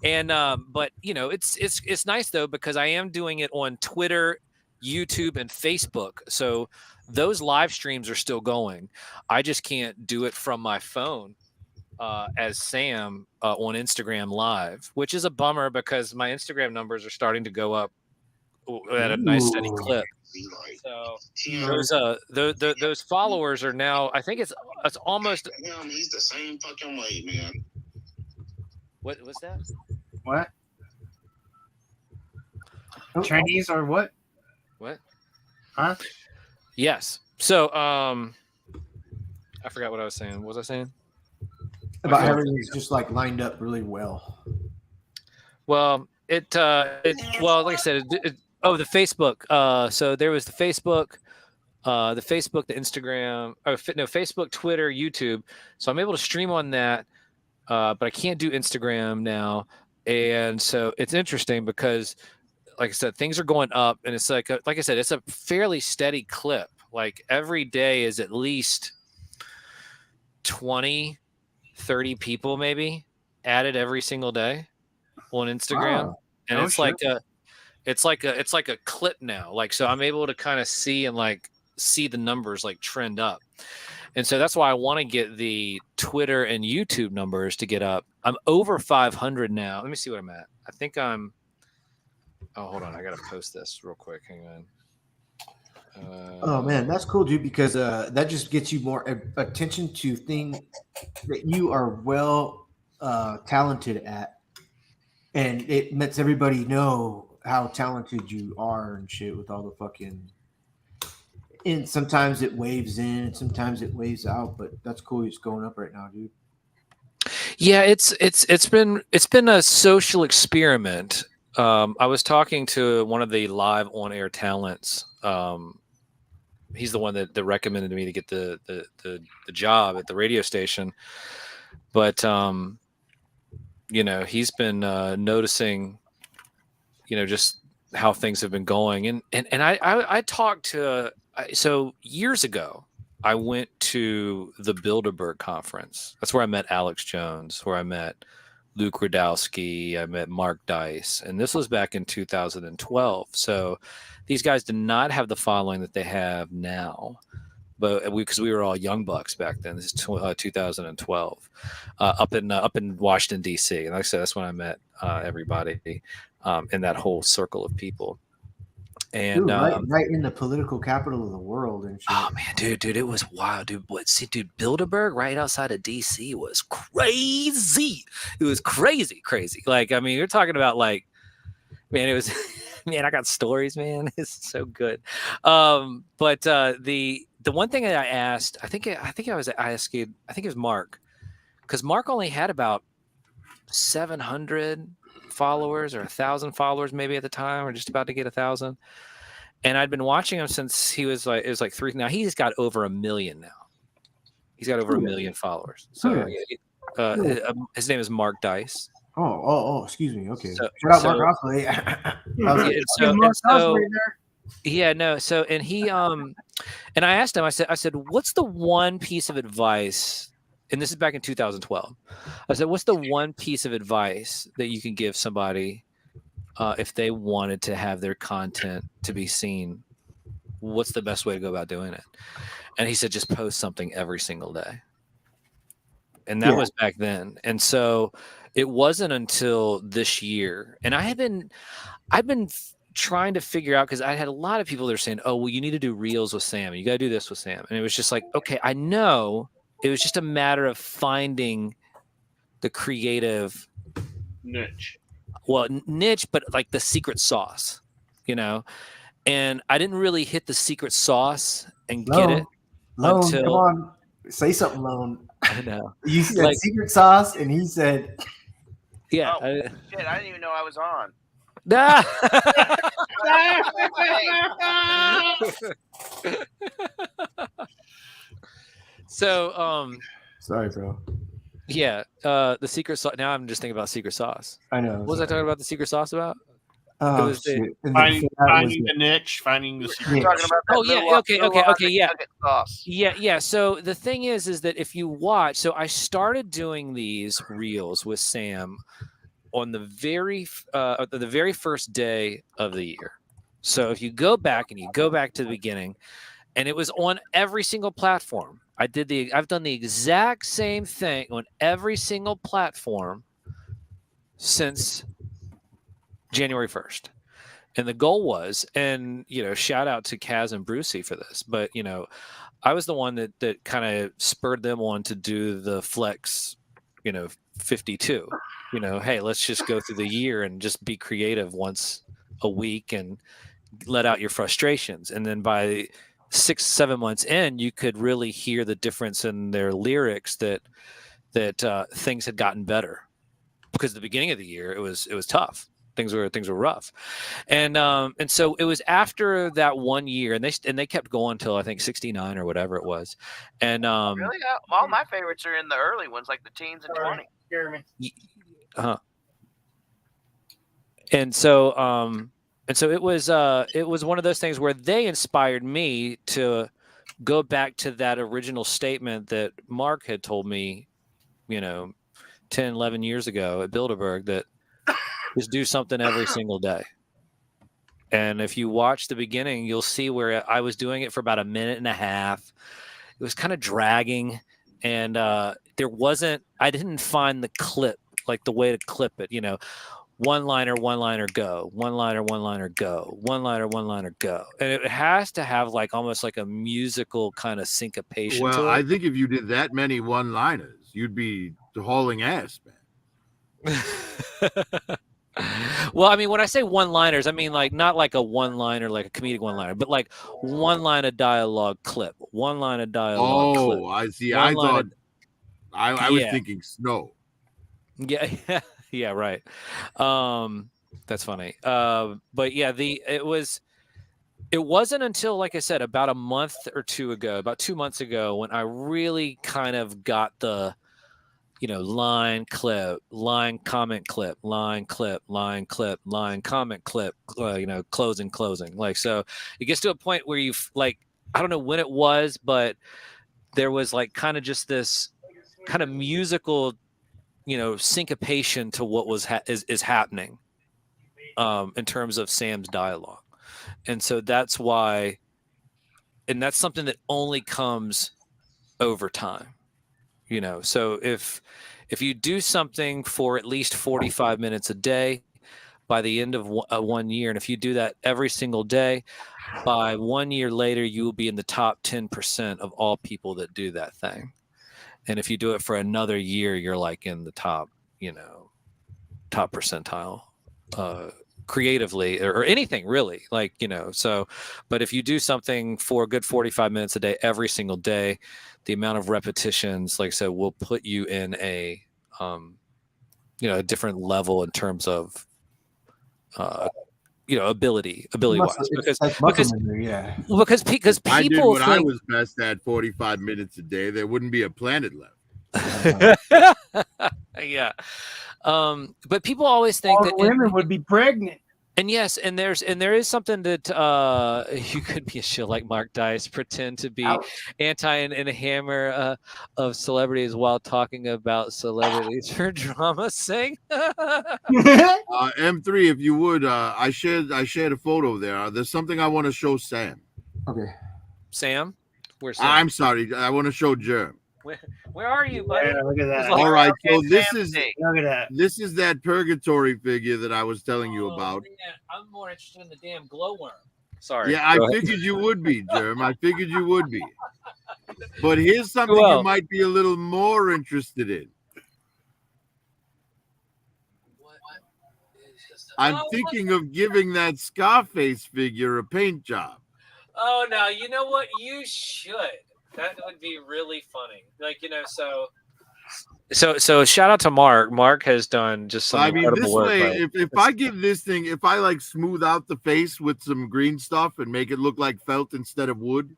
And but it's nice though because I am doing it on Twitter, YouTube, and Facebook. So those live streams are still going. I just can't do it from my phone as Sam on Instagram Live, which is a bummer because my Instagram numbers are starting to go up at a nice steady clip. So those followers are now. I think it's almost. He's the same fucking way, man. What was that? What? Chinese or what? What? Huh? Yes. So I forgot what I was saying. What was I saying? About everything's just like lined up really well. Well, like I said, the Facebook. So there was the Facebook, the Instagram, Facebook, Twitter, YouTube. So I'm able to stream on that, but I can't do Instagram now. And so it's interesting because, like I said, things are going up, and it's like I said, it's a fairly steady clip. Like every day is at least 20, 30 people maybe added every single day on Instagram. Wow. And it's like a clip now. Like, so I'm able to kind of see the numbers like trend up. And so that's why I want to get the Twitter and YouTube numbers to get up. I'm over 500 now. Let me see what I'm at. I think I'm. Oh, hold on. I got to post this real quick. Hang on. Oh man, that's cool, dude. Because that just gets you more attention to things that you are well talented at, and it lets everybody know how talented you are and shit with all the fucking. And sometimes it waves in, and sometimes it waves out. But that's cool. It's going up right now, dude. Yeah, it's been a social experiment. I was talking to one of the live on air talents. He's the one that recommended me to get the job at the radio station. But he's been noticing, just how things have been going, and I talked to so years ago. I went to the Bilderberg conference. That's where I met Alex Jones, where I met Luke Radowski, I met Mark Dice, and this was back in 2012. So these guys did not have the following that they have now, but because we were all young bucks back then. This is 2012, up in Washington D.C. And like I said, that's when I met everybody in that whole circle of people. And dude, right in the political capital of the world and shit. Oh man, dude, it was wild, dude. Dude, Bilderberg right outside of DC was crazy. It was crazy. Like, I mean, you're talking about like, man, it was, man, I got stories, man. It's so good. But the one thing that I asked, I think it was Mark, because Mark only had about 700 followers or 1,000 followers maybe at the time, or just about to get 1,000. And I'd been watching him since he was like, it was like 3. Now he's got over 1 million now. He's got over 1 million followers. So his name is Mark Dice. Oh, excuse me. Okay. So, shout out Mark Osprey. And he and I asked him, I said, what's the one piece of advice? And this is back in 2012. I said, what's the one piece of advice that you can give somebody if they wanted to have their content to be seen? What's the best way to go about doing it? And he said, just post something every single day. And that was back then. And so it wasn't until this year. And I've been trying to figure out, because I had a lot of people that are saying, oh, well, you need to do reels with Sam. You got to do this with Sam. And it was just like, okay, I know. It was just a matter of finding the creative niche. Well, niche, but like the secret sauce, and I didn't really hit the secret sauce and get it until. Come on, say something, Lone. I know. You said secret sauce, and he said, "Yeah." Oh, shit! I didn't even know I was on. So, sorry, bro. Yeah, the secret sauce. Now I'm just thinking about secret sauce. I know. What was I talking about the secret sauce about? Oh, finding the niche, finding the secret. Talking about that yeah. So the thing is that if you watch, so I started doing these reels with Sam on the very first day of the year. So if you go back to the beginning, and it was on every single platform. I've done the exact same thing on every single platform since January 1st. And the goal was, and shout out to Kaz and Brucey for this, but I was the one that kind of spurred them on to do the Flex, 52. Hey, let's just go through the year and just be creative once a week and let out your frustrations. And then by 6-7 months in, you could really hear the difference in their lyrics that things had gotten better, because at the beginning of the year it was tough. Things were rough, and so it was after that 1 year, and they kept going till I think 69 or whatever it was, and really, all my favorites are in the early ones, like the teens and 20. Jeremy. And so it was one of those things where they inspired me to go back to that original statement that Mark had told me, 10, 11 years ago at Bilderberg, that just do something every single day. And if you watch the beginning, you'll see where I was doing it for about 1.5 minutes. It was kind of dragging, and I didn't find the clip, like the way to clip it, one liner, go, one liner, go, one liner, go, and it has to have like almost like a musical kind of syncopation Well, to I it. think if you did that many one-liners, you'd be hauling ass, man. Well, I mean, when I say one-liners, I mean like not like a one-liner, like a comedic one-liner, but like one line of dialogue clip, one line of dialogue clip. Oh, I see. One I line thought of- I was Yeah. thinking snow. Yeah, yeah, right. That's funny. But yeah, it wasn't until, like I said, about a month or two ago, about 2 months ago, when I really kind of got the, line clip, line comment clip, line clip, line clip, line comment clip, closing. Like, so it gets to a point where you've like, I don't know when it was, but there was like kind of just this kind of musical, syncopation to what was is happening in terms of Sam's dialogue. And so that's why, and that's something that only comes over time, so if you do something for at least 45 minutes a day by the end of 1 year, and if you do that every single day, by 1 year later, you will be in the top 10% of all people that do that thing. And if you do it for another year, you're like in the top, top percentile creatively, or anything really, like, so, but if you do something for a good 45 minutes a day, every single day, the amount of repetitions, like I said, will put you in a, a different level in terms of, ability wise, because memory, yeah. because people I did what I think, was best at 45 minutes a day. There wouldn't be a planet left. yeah. But people always think All that the women would be pregnant. and yes, and there is something that you could be a shill like Mark Dice, pretend to be anti and a hammer of celebrities while talking about celebrities for drama's sake. M3, if you would, I shared a photo there. There's something I want to show Sam. Okay. Sam, where's Sam? I'm sorry, I want to show Germ. Where are you, buddy? Yeah, look at that. All right, so Okay, this Sam, is see. Look at that. this is that purgatory figure that I was telling you about. Man, I'm more interested in the damn glowworm. Sorry. Yeah, I Go ahead. figured you would be, Germ. I figured you would be. But here's something Well- you might be a little more interested in. I'm thinking of giving that Scarface figure a paint job. Oh no, you know what? You should. That would be really funny. Like, So shout out to Mark. Mark has done just some I mean, incredible this work. way, if I give this thing, if I like smooth out the face with some green stuff and make it look like felt instead of wood,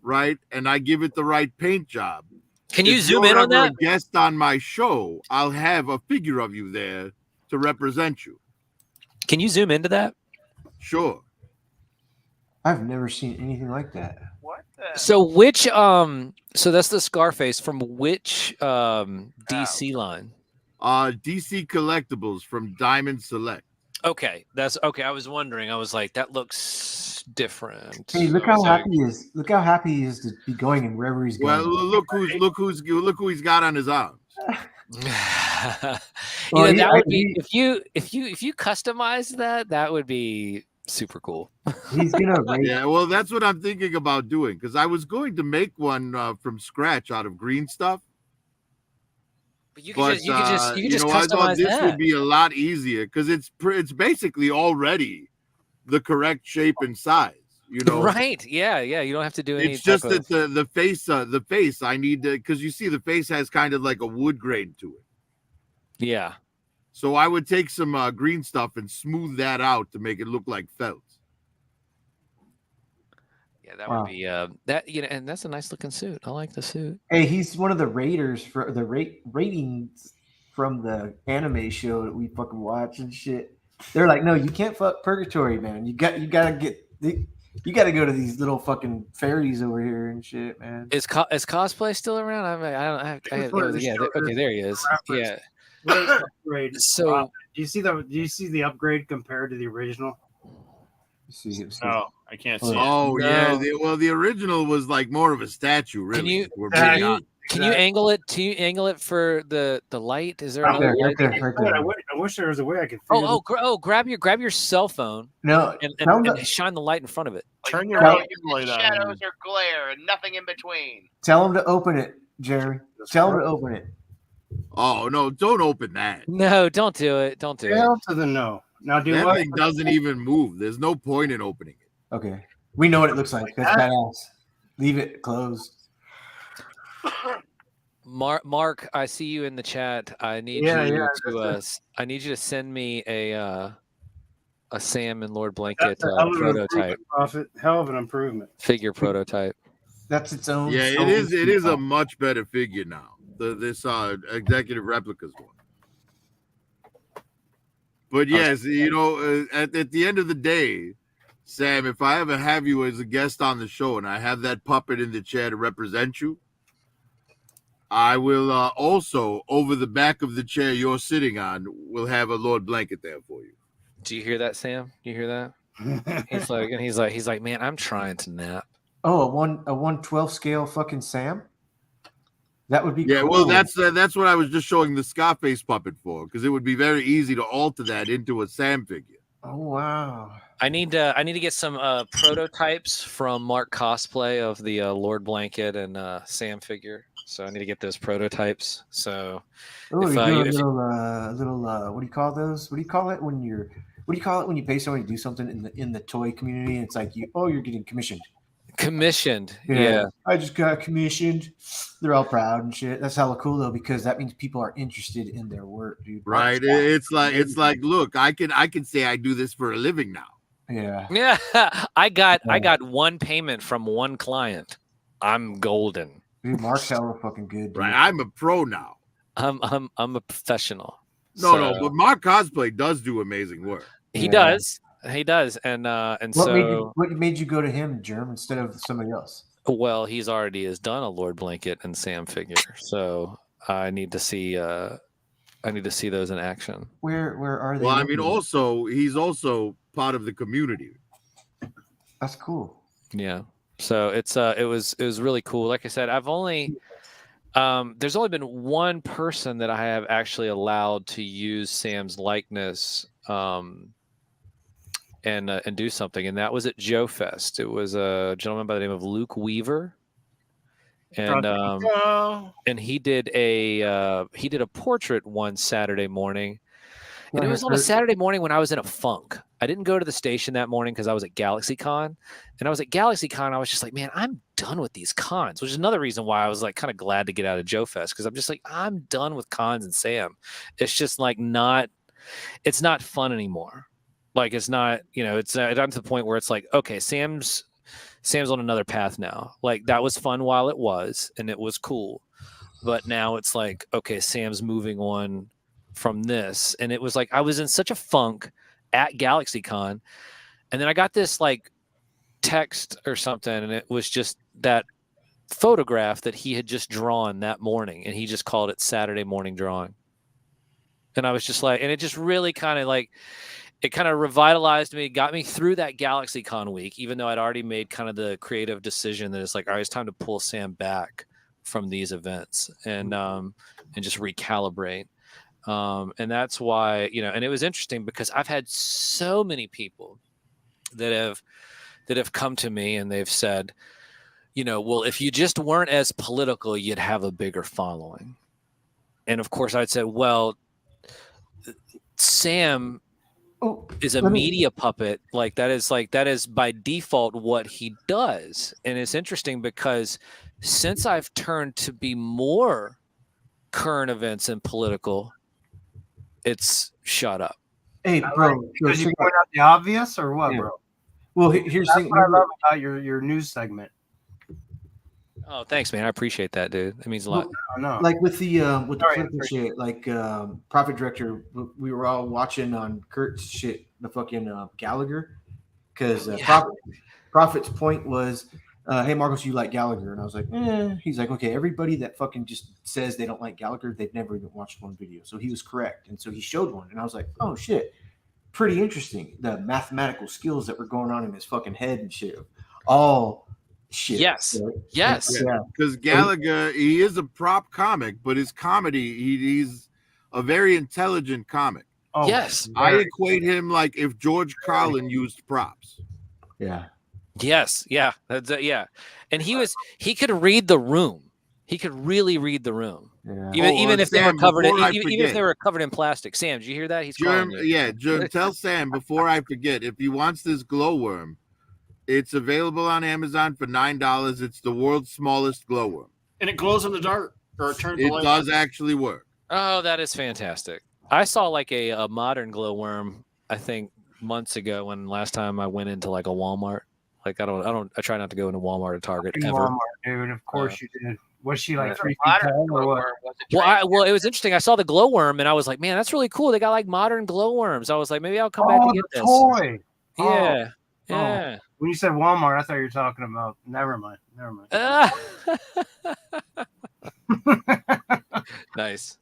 right? And I give it the right paint job. Can you if zoom you're in on ever that? a guest on my show, I'll have a figure of you there to represent you. Can you zoom into that? Sure. I've never seen anything like that. What the? So which so that's the Scarface from which DC line? DC Collectibles from Diamond Select. Okay, that's okay. I was wondering. I was like, that looks different. Hey, look I was how like- happy he is. Look how happy he is to be going and wherever he's Well, going. look who he's got on his arms. Well, that would be if you customize that would be super cool. He's gonna rate. Yeah, well, that's what I'm thinking about doing because I was going to make one from scratch out of green stuff. But you But could just I thought customize this that. would be a lot easier because it's basically already the correct shape and size. Right? Yeah. You don't have to do any. It's just type of- that the face I need to because you see the face has kind of like a wood grain to it. yeah. So I would take some green stuff and smooth that out to make it look like felt. Yeah, that Wow. would be that and that's a nice looking suit. I like the suit. Hey, he's one of the raters for the ratings from the anime show that we fucking watch and shit. They're like, no, you can't fuck Purgatory, man. You gotta go to these little fucking fairies over here and shit, man. Is cosplay still around? I okay, there he is. Yeah. Where's the upgrade? So Do you see the upgrade compared to the original? No, I can't see it. Oh No. yeah, the original was like more of a statue. Really, Can you We're can being you honest. can you angle it? Can you angle it for the light? Is there Right another there, light? right there, right I there. went wish there was a way I could figure Grab your cell phone No, and shine the light in front of it. Turn your No, light on. shadows or glare and nothing in between. tell him to open it, Jerry. Tell him to open it. Oh no! Don't open that. No, don't do it. Don't do it. hell to the no. Now do That what? thing doesn't even move. There's no point in opening it. Okay. We know what it looks like. That's badass. Leave it closed. Mark, I see you in the chat. I need I need you to send me a Sam and Lord Blanket That's a hell of an prototype improvement, Prophet. Hell of an improvement. figure prototype. That's its own. Yeah, it is. It is a much better figure now. This executive replicas one. But yes, you know, at the end of the day, Sam, if I ever have you as a guest on the show and I have that puppet in the chair to represent you, I will also, over the back of the chair you're sitting on, will have a Lord Blanket there for you. Do you hear that, Sam? You hear that? He's like, man, I'm trying to nap. Oh, a 1/12 scale fucking Sam. That would be cool. Well, that's what I was just showing the Scarface puppet for, because it would be very easy to alter that into a Sam figure. Oh wow! I need to get some prototypes from Mark Cosplay of the Lord Blanket and Sam figure. So I need to get those prototypes. So what do you call those? What do you call it when you pay somebody to do something in the toy community? It's like you're getting commissioned. Commissioned, yeah. I just got commissioned. They're all proud and shit. That's hella cool though, because that means people are interested in their work, dude. Right? It's like, look, I can say I do this for a living now. Yeah. I got one payment from one client. I'm golden. Dude, Mark's hella fucking good. Dude. Right? I'm a pro now. I'm a professional. No, but Mark Cosplay does do amazing work. He does. He does, and what made you go to him, Germ, instead of somebody else? Well, he's already has done a Lord Blanket and Sam figure, so I need to see those in action. Where are they? Well, I mean, he's also part of the community. That's cool. Yeah. So it was really cool. Like I said, I've only there's only been one person that I have actually allowed to use Sam's likeness and do something, and that was at Joe Fest. It was a gentleman by the name of Luke Weaver, and he did a portrait one Saturday morning, and it was on a Saturday morning when I was in a funk. I didn't go to the station that morning because I was at GalaxyCon, and I was at GalaxyCon. I was just like, man, I'm done with these cons, which is another reason why I was like kind of glad to get out of Joe Fest, because I'm just like, I'm done with cons and Sam. It's just like it's not fun anymore. Like it's not, it's I'm to the point where it's like, okay, Sam's on another path now. Like that was fun while it was, and it was cool, but now it's like, okay, Sam's moving on from this, and it was like I was in such a funk at GalaxyCon, and then I got this like text or something, and it was just that photograph that he had just drawn that morning, and he just called it Saturday morning drawing, and I was just like, and it just really kind of like. It kind of revitalized me, got me through that GalaxyCon week, even though I'd already made kind of the creative decision that it's like, all right, it's time to pull Sam back from these events and just recalibrate. And that's why, and it was interesting because I've had so many people that have come to me and they've said, well, if you just weren't as political, you'd have a bigger following. And of course I'd say, well, Sam is a media puppet. That is by default what he does. And it's interesting because since I've turned to be more current events and political, it's shut up. Hey, bro, because you point out the obvious or what, bro? Well, here's what I love about your news segment. Oh, thanks, man. I appreciate that, dude. That means a lot. No. Like with the political shit, like Prophet Director, we were all watching on Kurt's shit, the fucking Gallagher, because Prophet's point was, hey, Marcos, you like Gallagher? And I was like, He's like, okay, everybody that fucking just says they don't like Gallagher, they've never even watched one video. So he was correct. And so he showed one. And I was like, oh, shit, pretty interesting. The mathematical skills that were going on in his fucking head and shit. All shit. Yes. Right? Yes. Because Gallagher, he is a prop comic, but his comedy, he's a very intelligent comic. Oh, Yes. I equate him like if George Carlin used props. Yeah. Yes. Yeah. Yeah. And he could read the room. He could really read the room. Yeah. Even if they were Sam, covered in, before I even if they forget. were covered in plastic. Sam, did you hear that? He's calling you. Germ, tell Sam before I forget, if he wants this glowworm, it's available on Amazon for $9. It's the world's smallest glowworm. And it glows in the dark, or it turns the It light does on. actually work. Oh, that is fantastic. I saw like a modern glowworm, I think months ago when last time I went into like a Walmart. Like I try not to go into Walmart or Target in ever. Walmart, dude. Of course you did. Was she like There's a 3 feet modern tall or what? glowworm. Was it Well, it was interesting. I saw the glowworm and I was like, man, that's really cool. They got like modern glowworms. I was like, maybe I'll come back to get the this. toy. Yeah. Oh. Yeah. When you said Walmart, I thought you were talking about. Never mind. Nice.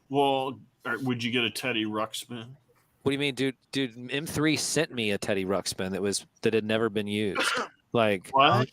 Well, would you get a Teddy Ruxpin? What do you mean, dude? Dude, M3 sent me a Teddy Ruxpin that had never been used. Like, What?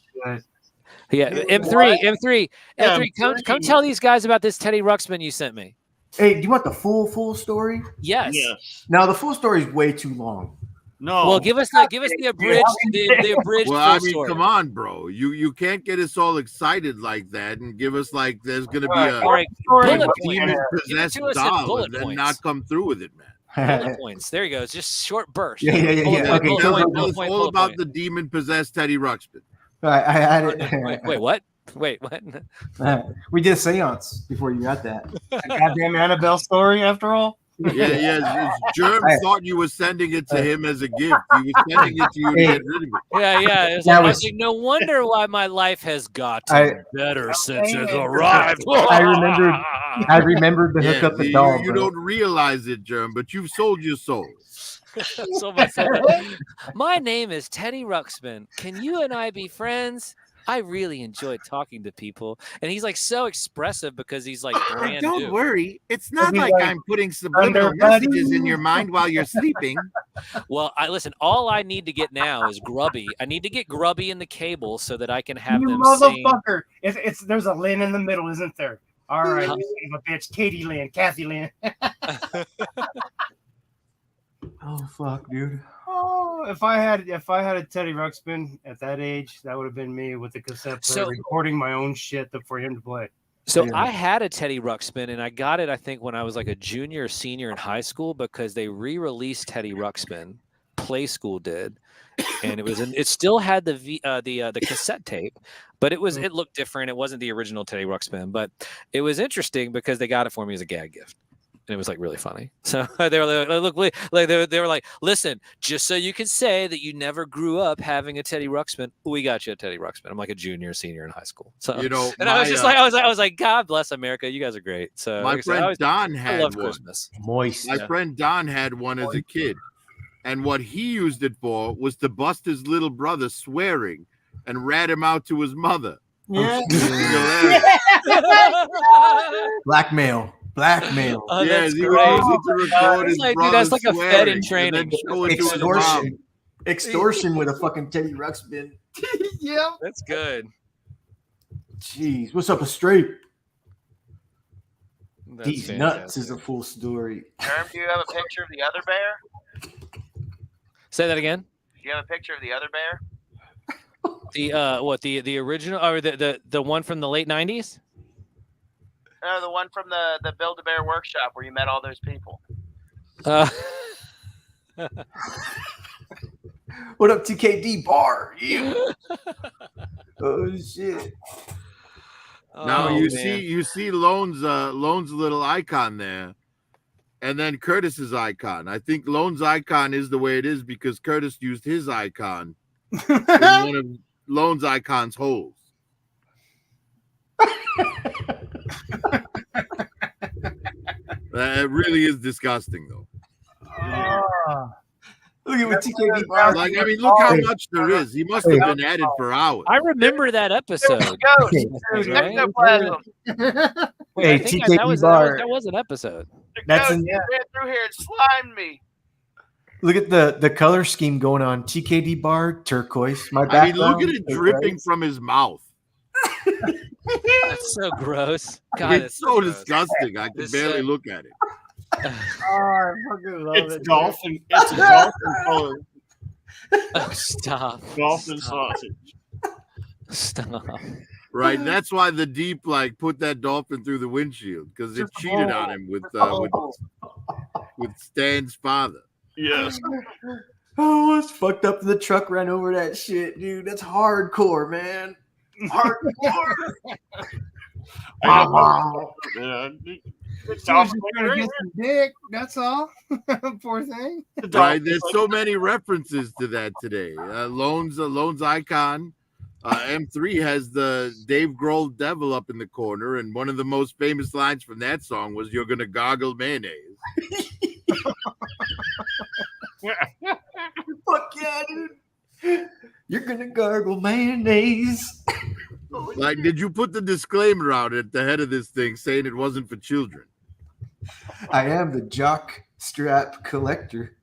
yeah, M3. Yeah, Come tell these guys about this Teddy Ruxpin you sent me. Hey, do you want the full story? Yes. Yes. No, the full story is way too long. No. Well, give us the abridged the abridged Well, full I mean, story. come on, bro. You can't get us all excited like that and give us like there's gonna be a All right, bullet points. demon possessed Give it to us in doll bullet and then points. not come through with it, man. Bullet points. There you go. It's just short burst. Yeah. Bullet point, Okay, bullet so point, Tell us bullet all about point. the demon possessed Teddy Ruxpin. I had it. Wait, what? Wait, what? We did a seance before you got that. A goddamn Annabelle story, after all. Yeah. Germ thought you were sending it to him as a gift. He was sending it to you to get rid of it. Yeah. It's like, I was like, no wonder why my life has gotten better since it's arrived. I remembered to hook up the doll. You bro. don't realize it, Germ, but you've sold your soul. So my name is Teddy Ruxpin. Can you and I be friends? I really enjoy talking to people. And he's like so expressive because he's like brand Don't new. worry. It's not He's like like, I'm putting subliminal "Underbody." messages in your mind while you're sleeping. Well, listen, all I need to get now is Grubby. I need to get Grubby in the cable so that I can have You them sing. motherfucker! It's there's a Lynn in the middle, isn't there? All right, you son of a bitch, Katie Lynn, Kathy Lynn. Oh fuck, dude. Oh, if I had a Teddy Ruxpin at that age, that would have been me with the cassette player So- recording my own shit for him to play. So Yeah. I had a Teddy Ruxpin, and I got it, I think, when I was like a junior or senior in high school because they re-released Teddy Ruxpin. Play School did, and it still had the cassette tape, but it looked different. It wasn't the original Teddy Ruxpin, but it was interesting because they got it for me as a gag gift. And it was like really funny. So they were like, listen, just so you can say that you never grew up having a Teddy Ruxpin, we got you a Teddy Ruxpin. I'm like a junior, senior in high school. So You know, and I was just like, I was like, God bless America, you guys are great. So my like I said, friend Don I had love one. Christmas. Moist. My friend Don had one as a kid. And what he used it for was to bust his little brother swearing and rat him out to his mother. Yeah. Blackmail. Oh, Yeah, that's he would great. use it to record his It's like, dude, brother that's like a Fed in swearing and then training. show it to his mom. Extortion with a fucking Teddy Ruxpin. Yeah. That's good. Jeez, what's up a straight? That's These fantastic. nuts is a full story. Germ, do you have a picture of the other bear? Say that again. Do you have a picture of the other bear? The original or the one from the late 90s? No, the one from the Build-A-Bear workshop where you met all those people. What up, TKD bar? Yeah. Oh shit. Now Oh, you man. see Lone's little icon there, and then Curtis's icon. I think Lone's icon is the way it is because Curtis used his icon in one of Lone's icon's holes. It really is disgusting, though. Look at what TKD bar. Like, I mean, look how much there is. He must have been at it for hours. I remember that episode. Ghost. Right? Ectoplasm. Hey, I think TKD bar. that was an episode. The That's ghost in- ran through here and slimed me. Look at the color scheme going on. TKD bar, turquoise. My I mean, background. look at it dripping from his mouth. That's so gross. God, It's that's so gross. disgusting. I can It's, barely look at it. I fucking love It's it. dolphin. It's a dolphin color. Oh, stop. Dolphin Stop. sausage. Stop. Right. That's why the Deep like put that dolphin through the windshield because it Just a cheated bowl. on him Oh, with Stan's father. Yes. Oh, it's fucked up. The truck ran over that shit, dude. That's hardcore, man. Hardcore. I know. Yeah. It's trying to get some dick. That's all. Poor thing. Right. There's so many references to that today. Lone's icon. M3 has the Dave Grohl devil up in the corner, and one of the most famous lines from that song was "You're gonna gargle mayonnaise." Fuck yeah, dude. You're gonna gargle mayonnaise. Like, did you put the disclaimer out at the head of this thing saying it wasn't for children? I am the jock strap collector.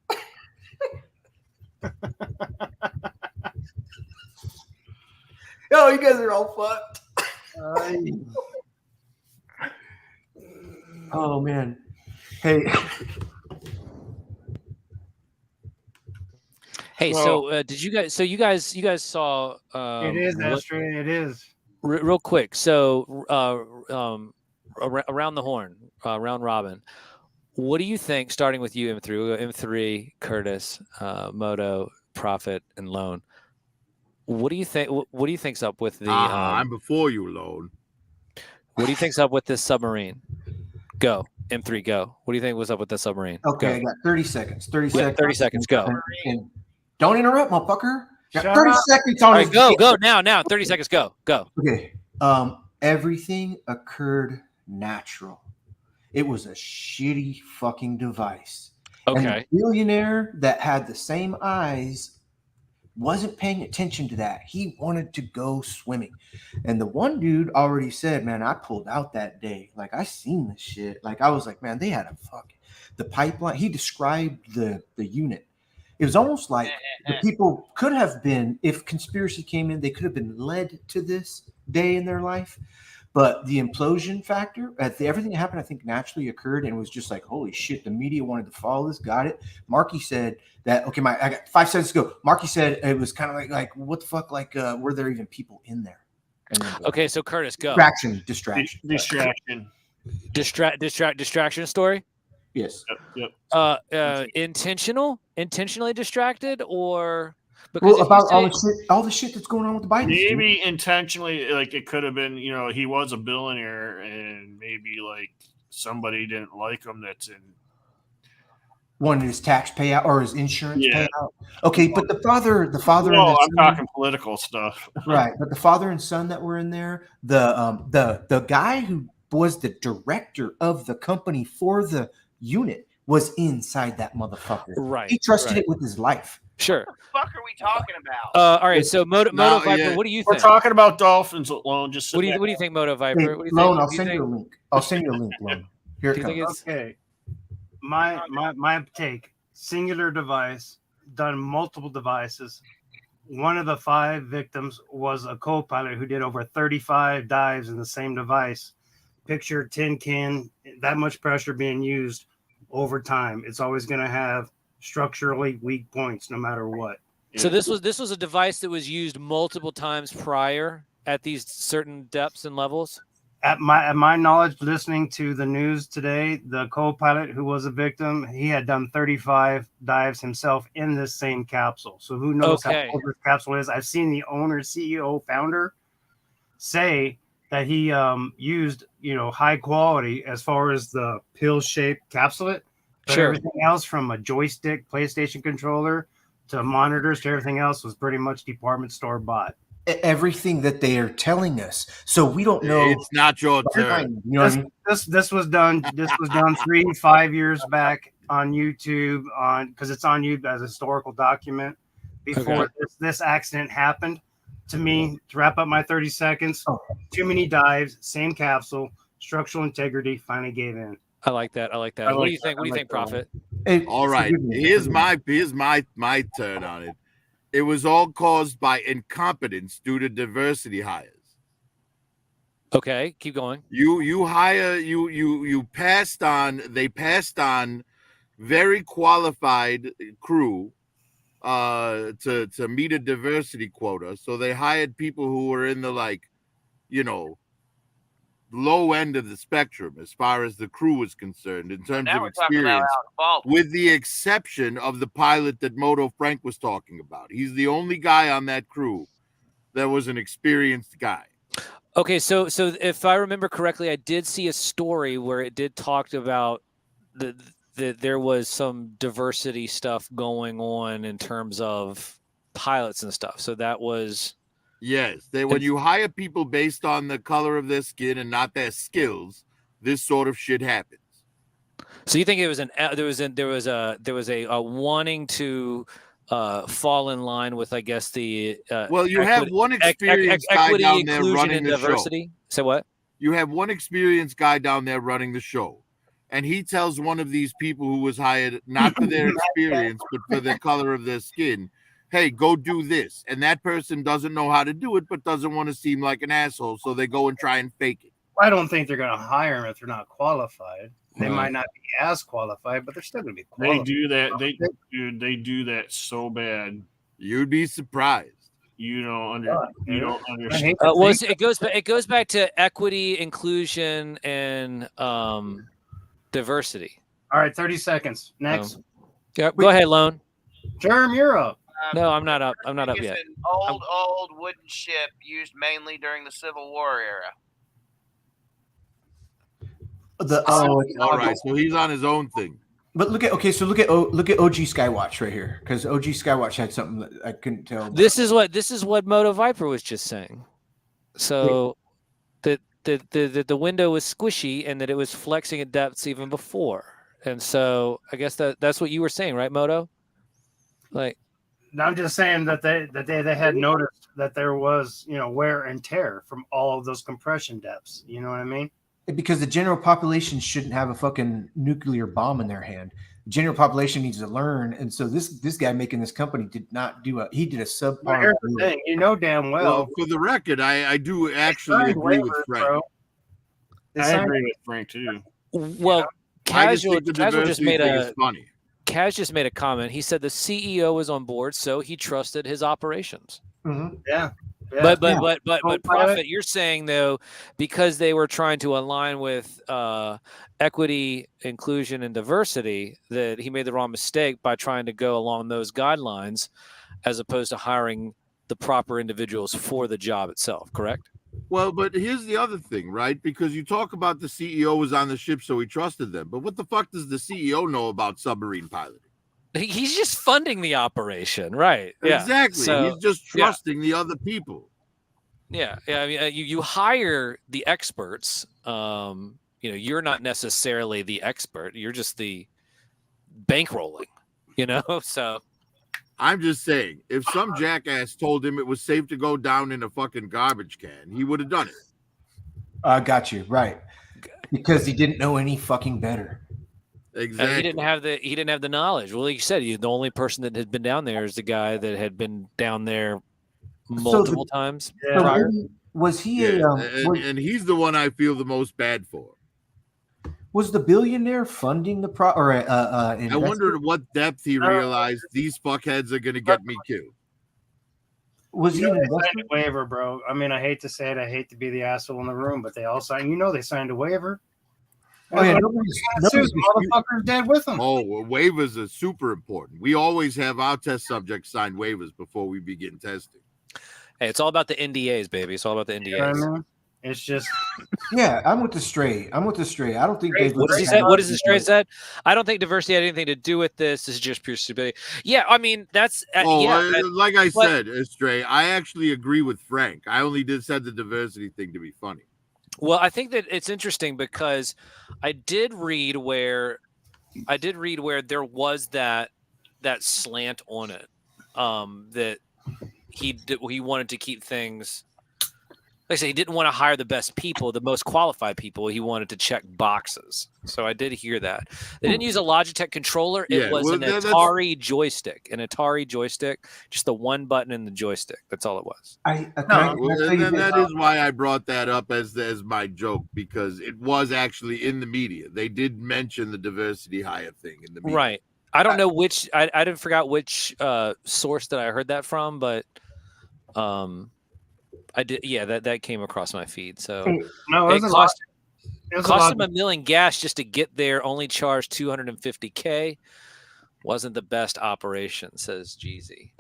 Oh, you guys are all fucked. Oh man. Hey. Hey, so did you guys? So you guys saw? It is, Astrid. It is. Real quick. So around the horn, round robin. What do you think? Starting with you, M3. We'll go M3, Curtis, Moto, Prophet, and Lone. What do you think? What do you think's up with the? I'm before you, Lone. What do you think's up with this submarine? Go, M3, go. What do you think was up with the submarine? Okay, Go. I got 30 seconds. 30 Yeah, seconds. 30 seconds. Go. And don't interrupt, motherfucker. Got Shut 30 up. seconds on All this right, go, dick. go now. 30 seconds. Go. Okay. Everything occurred natural. It was a shitty fucking device. And Okay. the billionaire that had the same eyes wasn't paying attention to that. He wanted to go swimming. And the one dude already said, man, I pulled out that day. Like, I seen this shit. Like, I was like, man, they had a the pipeline. He described the unit. It was almost like the people could have been, if conspiracy came in, they could have been led to this day in their life. But the implosion factor, everything that happened, I think naturally occurred and was just like, holy shit, the media wanted to follow this. Got it. Marky said that, okay, I got 5 seconds to go. Marky said it was kind of like, what the fuck? Like, were there even people in there? And then, Okay, so Curtis, go. Distraction. Distraction story. Yes. Yep. Intentionally distracted, or Well, about all the shit that's going on with the Biden. Maybe intentionally, like it could have been, he was a billionaire, and maybe like somebody didn't like him. That's in wanted his tax payout or his insurance payout. Okay, but the father. Well, I'm talking political stuff, right? But the father and son that were in there, the guy who was the director of the company for the unit was inside that motherfucker. Right. He trusted it with his life. Sure. What the fuck are we talking about? All right. So Moto Viper, what do you We're think? talking about dolphins alone. Just What do you think, Moto Viper? Hey, What do you Lone, think? I'll send you a link. I'll send you a link, Lone. Here it comes. Okay. My take. Singular device, done multiple devices. One of the 5 victims was a co-pilot who did over 35 dives in the same device. Picture tin can, that much pressure being used over time. It's always going to have structurally weak points no matter what. So this was a device that was used multiple times prior at these certain depths and levels? At my knowledge, listening to the news today, the co-pilot who was a victim, he had done 35 dives himself in this same capsule. So who knows how old this capsule is? I've seen the owner, CEO, founder say that he used, high quality as far as the pill-shaped capsule. But everything else, from a joystick, PlayStation controller to monitors to everything else, was pretty much department store bought. Everything that they are telling us, so we don't know. It's not your turn. You know what I mean? This was done 3-5 years back on YouTube, because it's on YouTube as a historical document before this accident happened. To me, to wrap up my 30 seconds, too many dives, same capsule, structural integrity, finally gave in. I like that. What do you think? What do you think, Prophet? All right. Here's my turn on it. It was all caused by incompetence due to diversity hires. Okay, keep going. You passed on. They passed on very qualified crew to meet a diversity quota. So they hired people who were in the low end of the spectrum as far as the crew was concerned in terms Now of we're talking about experience, fault. with the exception of the pilot that Moto Frank was talking about. He's the only guy on that crew that was an experienced guy. Okay, so if I remember correctly, I did see a story where it did talk about there was some diversity stuff going on in terms of pilots and stuff. So that was Yes, when you hire people based on the color of their skin and not their skills, this sort of shit happens. So you think it was there was a wanting to fall in line with, I guess, the well, you have one experienced guy equity, down there inclusion, running and the diversity. show. Say what? You have one experienced guy down there running the show, and he tells one of these people who was hired not for their experience but for the color of their skin, hey, go do this. And that person doesn't know how to do it but doesn't want to seem like an asshole, so they go and try and fake it. I don't think they're going to hire them if they're not qualified. They Right. might not be as qualified, but they're still going to be qualified. They do that. They do that so bad. You'd be surprised. You don't I understand. hate to Well, think it goes back to equity, inclusion, and diversity. All right, 30 seconds. Next. Yeah, go ahead, Lone. Germ, you're up. No, I'm not up. I'm not up It's yet. an old wooden ship used mainly during the Civil War era. All right, so he's on his own thing. But look at OG Skywatch right here, because OG Skywatch had something that I couldn't tell. This is what Moto Viper was just saying. So that the window was squishy and that it was flexing at depths even before. And so I guess that's what you were saying, right, Moto? Like, I'm just saying that they had noticed that there was, wear and tear from all of those compression depths. You know what I mean? Because the general population shouldn't have a fucking nuclear bomb in their hand. The general population needs to learn, and so this guy making this company did not do he did a subpar. But here's the thing, damn Well, for the record, I do actually agree with Frank. Bro. I agree with Frank too. well, I just Casual think the just diversity made thing a is funny. Kaz just made a comment. He said the CEO was on board, so he trusted his operations. Mm-hmm. Yeah. But Prophet, you're saying though, because they were trying to align with equity, inclusion, and diversity, that he made the wrong mistake by trying to go along those guidelines, as opposed to hiring the proper individuals for the job itself. Correct? Well, but here's the other thing, right? Because you talk about the CEO was on the ship, so he trusted them. But what the fuck does the CEO know about submarine piloting? He's just funding the operation, right? Yeah. Exactly. So, he's just trusting the other people. Yeah. I mean, you hire the experts. You're not necessarily the expert. You're just the bankrolling. So I'm just saying, if some jackass told him it was safe to go down in a fucking garbage can, he would have done it. I got you right, because he didn't know any fucking better. Exactly. He didn't have the knowledge. Well, like you said, the only person that had been down there is the guy that had been down there multiple times prior. Was he and he's the one I feel the most bad for. Was the billionaire funding the I wonder at what depth he realized these fuckheads are going to get me killed. Was he they signed a waiver, bro? I mean, I hate to say it. I hate to be the asshole in the room, but they all signed. They signed a waiver. Oh yeah, nobody's motherfuckers dead with them. Oh, well, waivers are super important. We always have our test subjects sign waivers before we begin testing. Hey, it's all about the NDAs, baby. It's all about the NDAs. You know what I mean? It's just I'm with the straight. I don't think they. What does he say? What does the straight said? I don't think diversity had anything to do with this. This is just pure stupidity. Yeah, I mean that's like I said, Stray. I actually agree with Frank. I only said the diversity thing to be funny. Well, I think that it's interesting because I did read where there was that slant on it, that he wanted to keep things like I said, he didn't want to hire the best people, the most qualified people. He wanted to check boxes. So I did hear that. They didn't use a Logitech controller. It Yeah, was well, an Atari joystick. An Atari joystick, just the one button in the joystick. That's all it was. Can I Well, tell you and this? that is why I brought that up as my joke, because it was actually in the media. They did mention the diversity hire thing in the media. Right. I don't know which. I didn't forgot which source that I heard that from, but I did. Yeah, that came across my feed. So No, it cost it cost him $1 million gas just to get there. Only charged $250K. Wasn't the best operation, says Jeezy.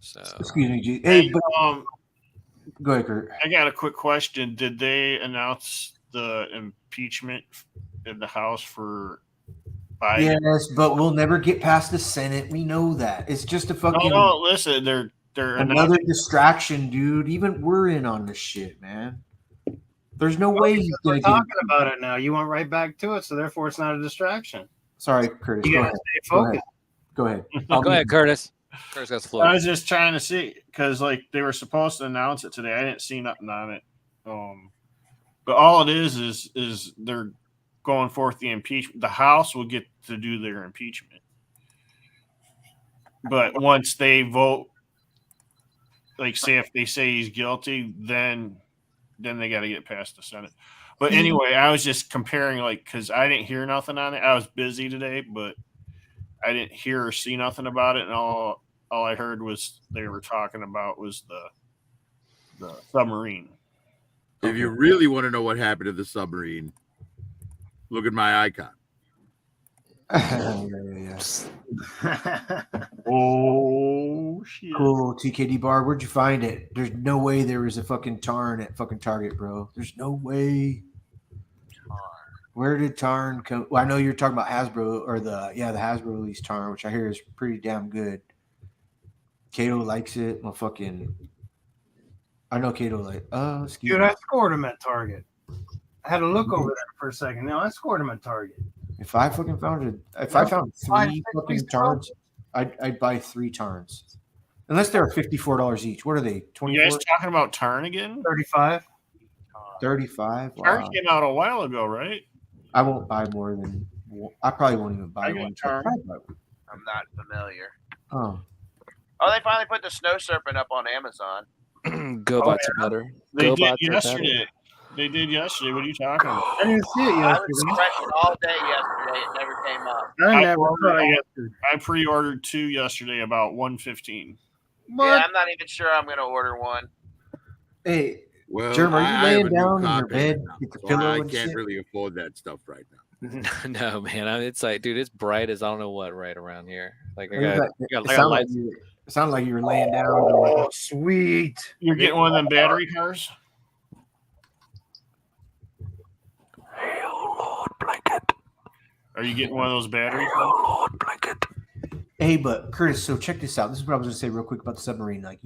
So Excuse me, G. Hey, Hey, but go ahead, Kurt. I got a quick question. Did they announce the impeachment in the House for Biden? Yes, but we'll never get past the Senate. We know that. It's just a fucking No, listen, they're another distraction, dude. Even we're in on this shit, man. There's no way he's We're gonna get. talking about it now. You went right back to it, so therefore it's not a distraction. Sorry, Curtis. You Go gotta ahead. stay Go focused. ahead. Go ahead. go ahead, Curtis. Curtis got the floor. I was just trying to see because like they were supposed to announce it today. I didn't see nothing on it. But all it is they're going forth the impeachment. The House will get to do their impeachment, but once they vote, like say if they say he's guilty, then they got to get past the Senate. But anyway, I was just comparing, like, because I didn't hear nothing on it. I was busy today, but I didn't hear or see nothing about it, and all I heard was they were talking about was the submarine. If you really want to know what happened to the submarine, look at my icon. Oh shit! Cool, TKD bar. Where'd you find it? There's no way there was a fucking Tarn at fucking Target, bro. There's no way. Where did Tarn come? Well, I know you're talking about Hasbro or the Hasbro release Tarn, which I hear is pretty damn good. Kato likes it. Well, fucking. I know Kato like. Excuse Dude, me. I scored him at Target. I had to look over there for a second. No, I scored him at Target. If I fucking found I found three fucking Tarns, I'd buy 3 Tarns. Unless they're $54 each. What are they? You 24? guys talking about Tarn again? 35. 35. Tarn Wow. came out a while ago, right? I won't buy more than. I probably won't even buy I got one. Tarn. I'm not familiar. Oh, Oh, they finally put the Snow Serpent up on Amazon. GoBots are better. They did GoBots are yesterday. better. They did yesterday. What are you talking about? I didn't see it I was yesterday. scratching all day yesterday. It never came up. I never saw it yesterday. I pre-ordered 2 yesterday about 1:15. Yeah, I'm not even sure I'm going to order one. hey, Well, Germ, are you I have laying a new down in your carpet bed right now, with the so pillow I and can't shit? really afford that stuff right now. No, man. It's like, dude, it's bright as I don't know what right around here. Like, I It got sounded like lights. it sounded like you were laying down. Oh, sweet. You're getting one of them battery cars? Are you getting one of those battery cars? Hey, but Curtis, so check this out. This is what I was going to say real quick about the submarine. Like,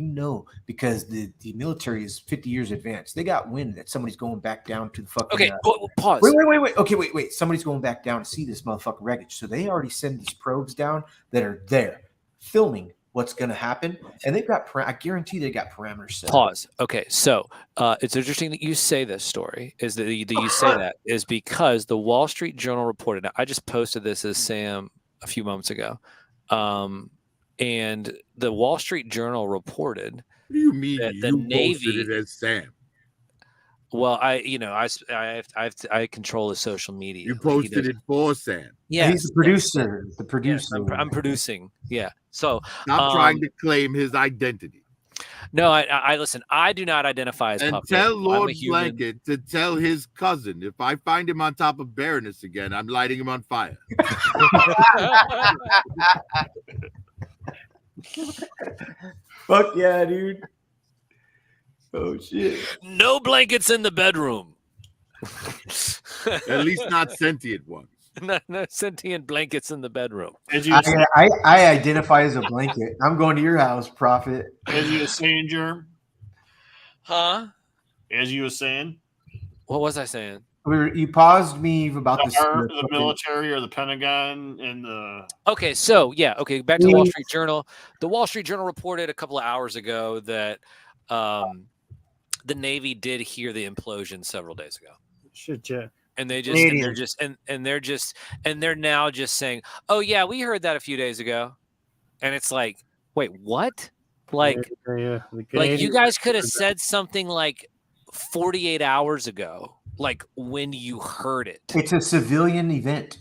because the military is 50 years advanced. They got wind that somebody's going back down to the fucking. Okay, pause. Wait. Okay, wait. Somebody's going back down to see this motherfucking wreckage. So they already send these probes down that are there filming what's going to happen. And they've got, I guarantee they got parameters set. Pause. Okay, so it's interesting that you say this story. Is that you say that is because the Wall Street Journal reported. I just posted this as Sam a few moments ago, and the Wall Street Journal reported. What do you mean that you the posted Navy? it as Sam? Well, I control his social media. You Like, posted it for Sam. Yeah, He's the producer. The producer. Yes, I'm producing. Yeah. So Stop trying to claim his identity. no, I listen. I do not identify as And puppet. tell I'm Lord a human. Blanket to tell his cousin, if I find him on top of Baroness again, I'm lighting him on fire. Fuck yeah, dude. Oh, shit. No blankets in the bedroom. At least not sentient ones. No sentient blankets in the bedroom. As you, I identify as a blanket. I'm going to your house, Prophet. as you were saying, Germ, Huh? as you were saying, What was I saying? You paused me about this. the military or the Pentagon and the Okay, so yeah, okay, back to the Wall Street Journal. The Wall Street Journal reported a couple of hours ago that the Navy did hear the implosion several days ago. Shit, yeah. And they're now just saying, "Oh yeah, we heard that a few days ago," and it's like, wait, what? Like, yeah. like you guys could have said something like 48 hours ago, like when you heard it. It's a civilian event.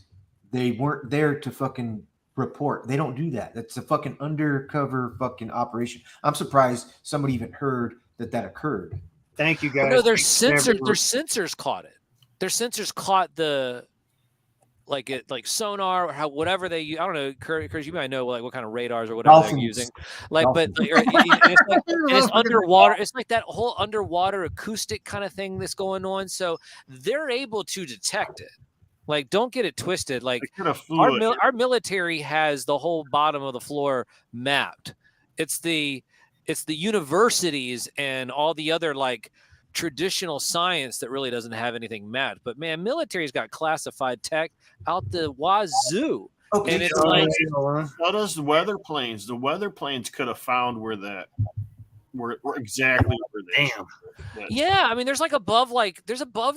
They weren't there to fucking report. They don't do that. That's a fucking undercover fucking operation. I'm surprised somebody even heard that occurred. Thank you guys. No, their sensors caught it. Their sensors caught the like sonar or whatever they use. I don't know, Kurt, you might know like what kind of radars or whatever they're using. Like, but and it's underwater. It's like that whole underwater acoustic kind of thing that's going on. So they're able to detect it. Like, don't get it twisted. Like our military has the whole bottom of the floor mapped. It's the universities and all the other like traditional science that really doesn't have anything mapped. But man, military's got classified tech out the wazoo. Okay. And it's like, so does the weather planes. The weather planes could have found where exactly where they. Damn. Yeah, I mean, there's above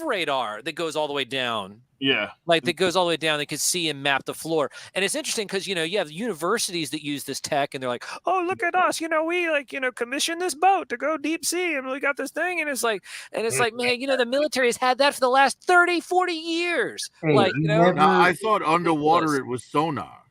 radar that goes all the way down. Yeah, like that goes all the way down. They could see and map the floor, and it's interesting because you have universities that use this tech, and they're like, "Oh, look at us! We commissioned this boat to go deep sea, and we got this thing." And it's like, man, the military has had that for the last 30, 40 years. Hey, Now, I thought underwater it was sonar.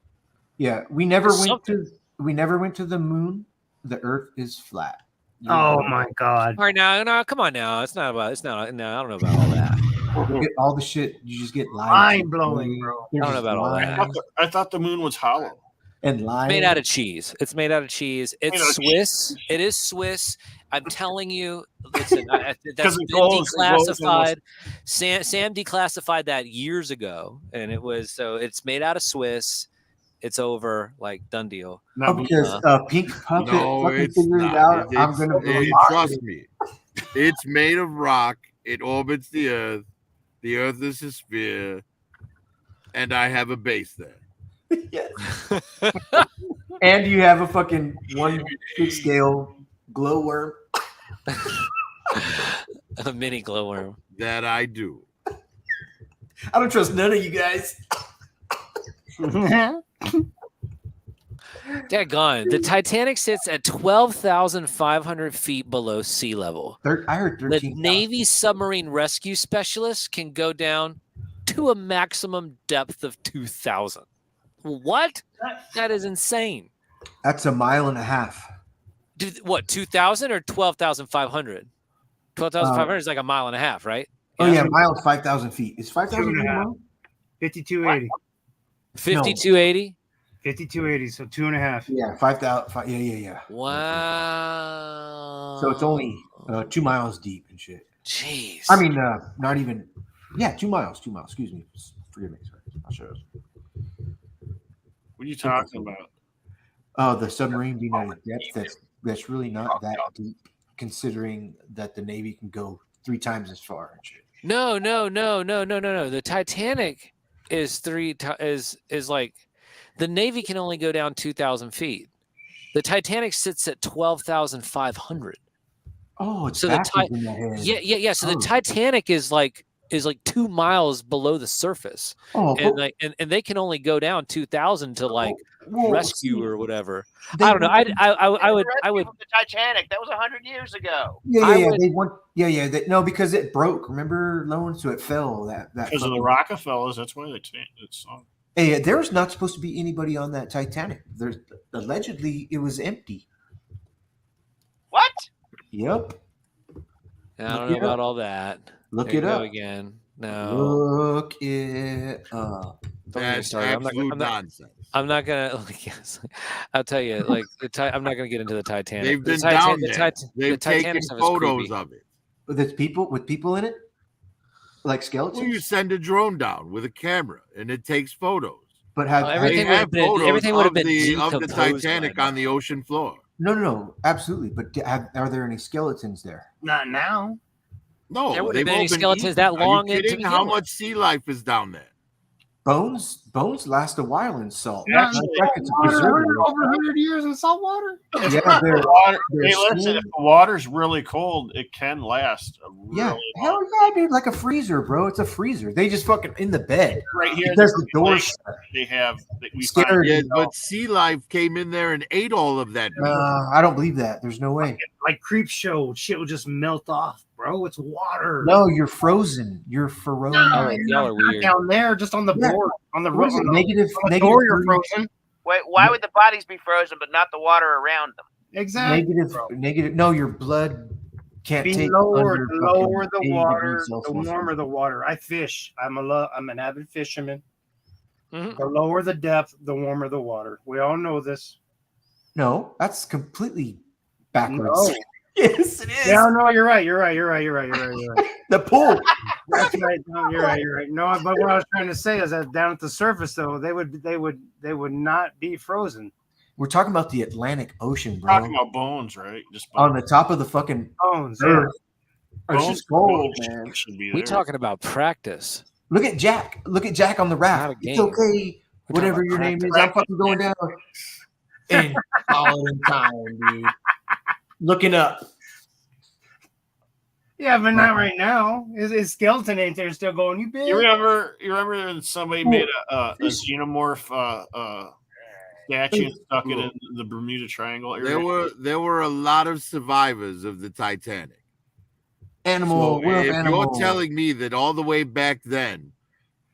Yeah, we never went to the moon. The Earth is flat. Oh my God! All right, now, come on, now. It's not. I don't know about all that. Get all the shit. You just get mind blowing, bro. I don't know about all that. I thought the moon was hollow and lying. Made out of cheese. It's made out of cheese. It's Swiss. It is Swiss. I'm telling you. Listen, that's been declassified. Sam declassified that years ago, and it's made out of Swiss. It's over, like done deal. Because Pink Puppet fucking figured it out. I'm gonna trust me. It's made of rock. It orbits the Earth. The Earth is a sphere, and I have a base there. Yes. And you have a fucking 1/6 scale glowworm. A mini glowworm. That I do. I don't trust none of you guys. Daggone. The Titanic sits at 12,500 feet below sea level. I heard 13. The Navy submarine rescue specialists can go down to a maximum depth of 2,000. What? That is insane. That's a mile and a half. What, 2,000 or 12,500? 12,500 is like a mile and a half, right? Oh, yeah, mile is 5,000 feet. Is 5,000 feet a mile? 5280. 5280? 5280, so 2.5. Yeah, 5,000. Yeah. Wow. So it's only 2 miles deep and shit. Jeez. I mean, not even. Yeah, 2 miles. 2 miles. Excuse me. Forgive me. Sorry. I'll show you. What are you talking about? Oh, the submarine being at a depth that's really not that deep, considering that the Navy can go 3 times as far and shit. No. The Titanic is like. The Navy can only go down 2,000 feet. The Titanic sits at 12,500. Oh, it's so backwards in my head. Yeah. So the Titanic is like 2 miles below the surface, and they can only go down 2,000 to rescue or whatever. I don't know. I would. The Titanic. That was 100 years ago. Yeah. No, because it broke. Remember, Lowen? So it fell. That because of the Rockefellers. That's why it's on. Hey, there was not supposed to be anybody on that Titanic. There's allegedly it was empty. What? Yep. I don't know about all that. Look it up again. No. Look it up. That's absolute nonsense. I'm not gonna. I'll tell you. I'm not gonna get into the Titanic. They've been down there. They've taken photos of it. With people in it. Like skeletons? Well, you send a drone down with a camera, and it takes photos. But everything would have been of the Titanic on the ocean floor. No, absolutely. But are there any skeletons there? Not now. No, there would have been any skeletons that long. Are you kidding? How much sea life is down there? Bones last a while in salt. Yeah, Matter of fact, it's a water, preservative. over 100 years in salt water. Yeah, they're Water, their hey, listen, skin- if the water's really cold, it can last a yeah, really hell long yeah, dude, like a freezer, bro. It's a freezer. They just fucking in the bed right here. because this the door's place shut. they have that we Scared. find Yeah, but sea life came in there and ate all of that. meat. I don't believe that. There's no way. Like creep show, shit will just melt off, bro. It's water. No, you're frozen. You're frozen. Y'all are Not weird. down there, just on the Yeah. board, on the What is it? on the- Negative, on the negative, door. You're 30? frozen. Wait, why would the bodies be frozen but not the water around them? Exactly. Negative, negative. No, your blood can't Be take lower, under the fucking lower the 80 water, degrees the Celsius. warmer the water. I fish. I'm an avid fisherman. Mhm. The lower the depth, the warmer the water. We all know this. No, that's completely backwards. No. Yes, it is. Yeah, no, you're right. You're right. The pool. That's right. No, you're right. No, but what I was trying to say is that down at the surface, though, they would not be frozen. We're talking about the Atlantic Ocean, bro. talking about bones, right? Just On the top of the fucking Bones. Yeah. earth. It's bones, just cold, bones man. should be We there. talking about practice. Look at Jack. Look at Jack on the Not raft. a It's game. okay. We're Whatever talking your about name is, practice. I'm fucking going down. And following time, dude. Looking up. Yeah, but not right now. His skeleton ain't there still going, you bitch. You remember when somebody made a xenomorph statue and stuck it in the Bermuda Triangle area? There were a lot of survivors of the Titanic. Animal. So World if animal. you're telling me that all the way back then,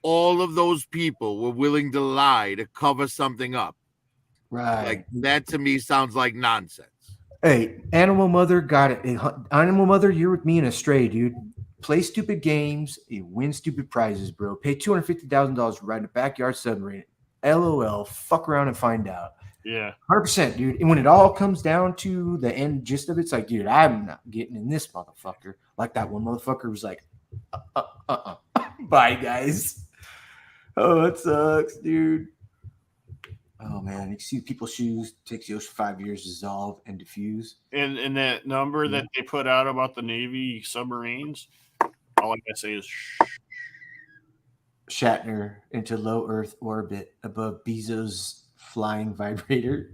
all of those people were willing to lie to cover something up, Right. like that to me sounds like nonsense. Hey, Animal Mother got it. Animal Mother, you're with me in a stray, dude. Play stupid games, you win stupid prizes, bro. Pay $250,000 to ride a backyard submarine. LOL. Fuck around and find out. Yeah. 100%, dude. And when it all comes down to the end gist of it, it's like, dude, I'm not getting in this motherfucker. Like that one motherfucker was like, bye, guys. Oh, it sucks, dude. Oh man, you see people's shoes takes you 5 years to dissolve and diffuse. And that number that they put out about the Navy submarines, all I can say is Shatner into low Earth orbit above Bezos' flying vibrator.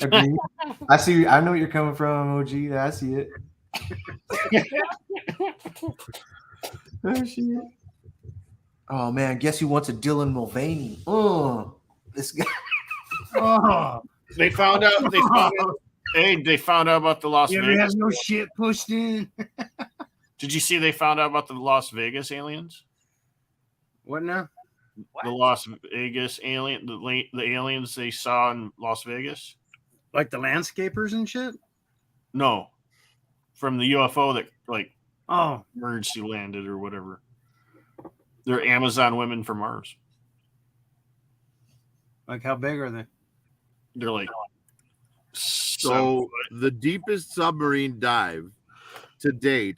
Agreed. I see. I know where you're coming from, OG. I see it. Oh shit. Oh man, guess who wants a Dylan Mulvaney? Oh, this guy. Oh, they found out. They found out about the Las you ever Vegas. have no shit pushed in? Did you see they found out about the Las Vegas aliens? What now? The Las Vegas alien, the aliens they saw in Las Vegas? Like the landscapers and shit? No, from the UFO that like Oh, emergency landed or whatever. They're Amazon women from Mars. like how big are they? They're like So the deepest submarine dive to date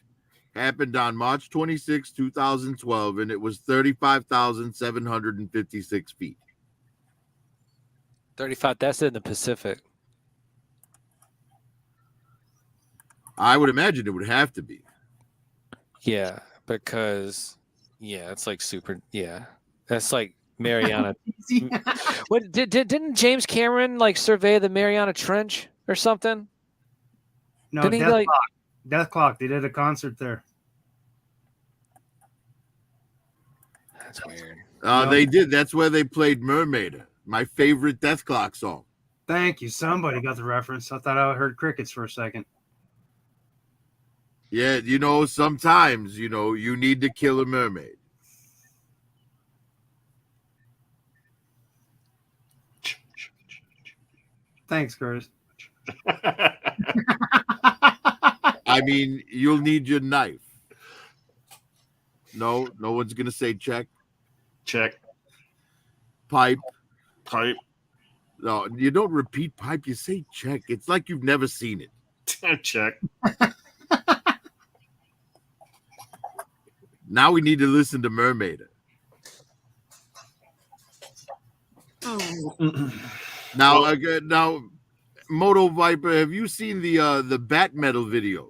happened on March 26, 2012, and it was 35,756 feet. 35. That's in the Pacific. I would imagine it would have to be. Yeah, because it's like super. Yeah, that's like Mariana. What didn't James Cameron like survey the Mariana Trench or something? No, Didn't he, Death like- Clock. Death Clock. They did a concert there. That's weird. They did. That's where they played Mermaid, my favorite Death Clock song. Thank you. Somebody got the reference. I thought I heard crickets for a second. Yeah, sometimes, you need to kill a mermaid. Thanks, Curtis. I mean, you'll need your knife. No one's going to say check. check Pipe. pipe. No, you don't repeat pipe. You say check. It's like you've never seen it. Check. Now we need to listen to Mermaid. Now, Moto Viper, have you seen the Bat Metal videos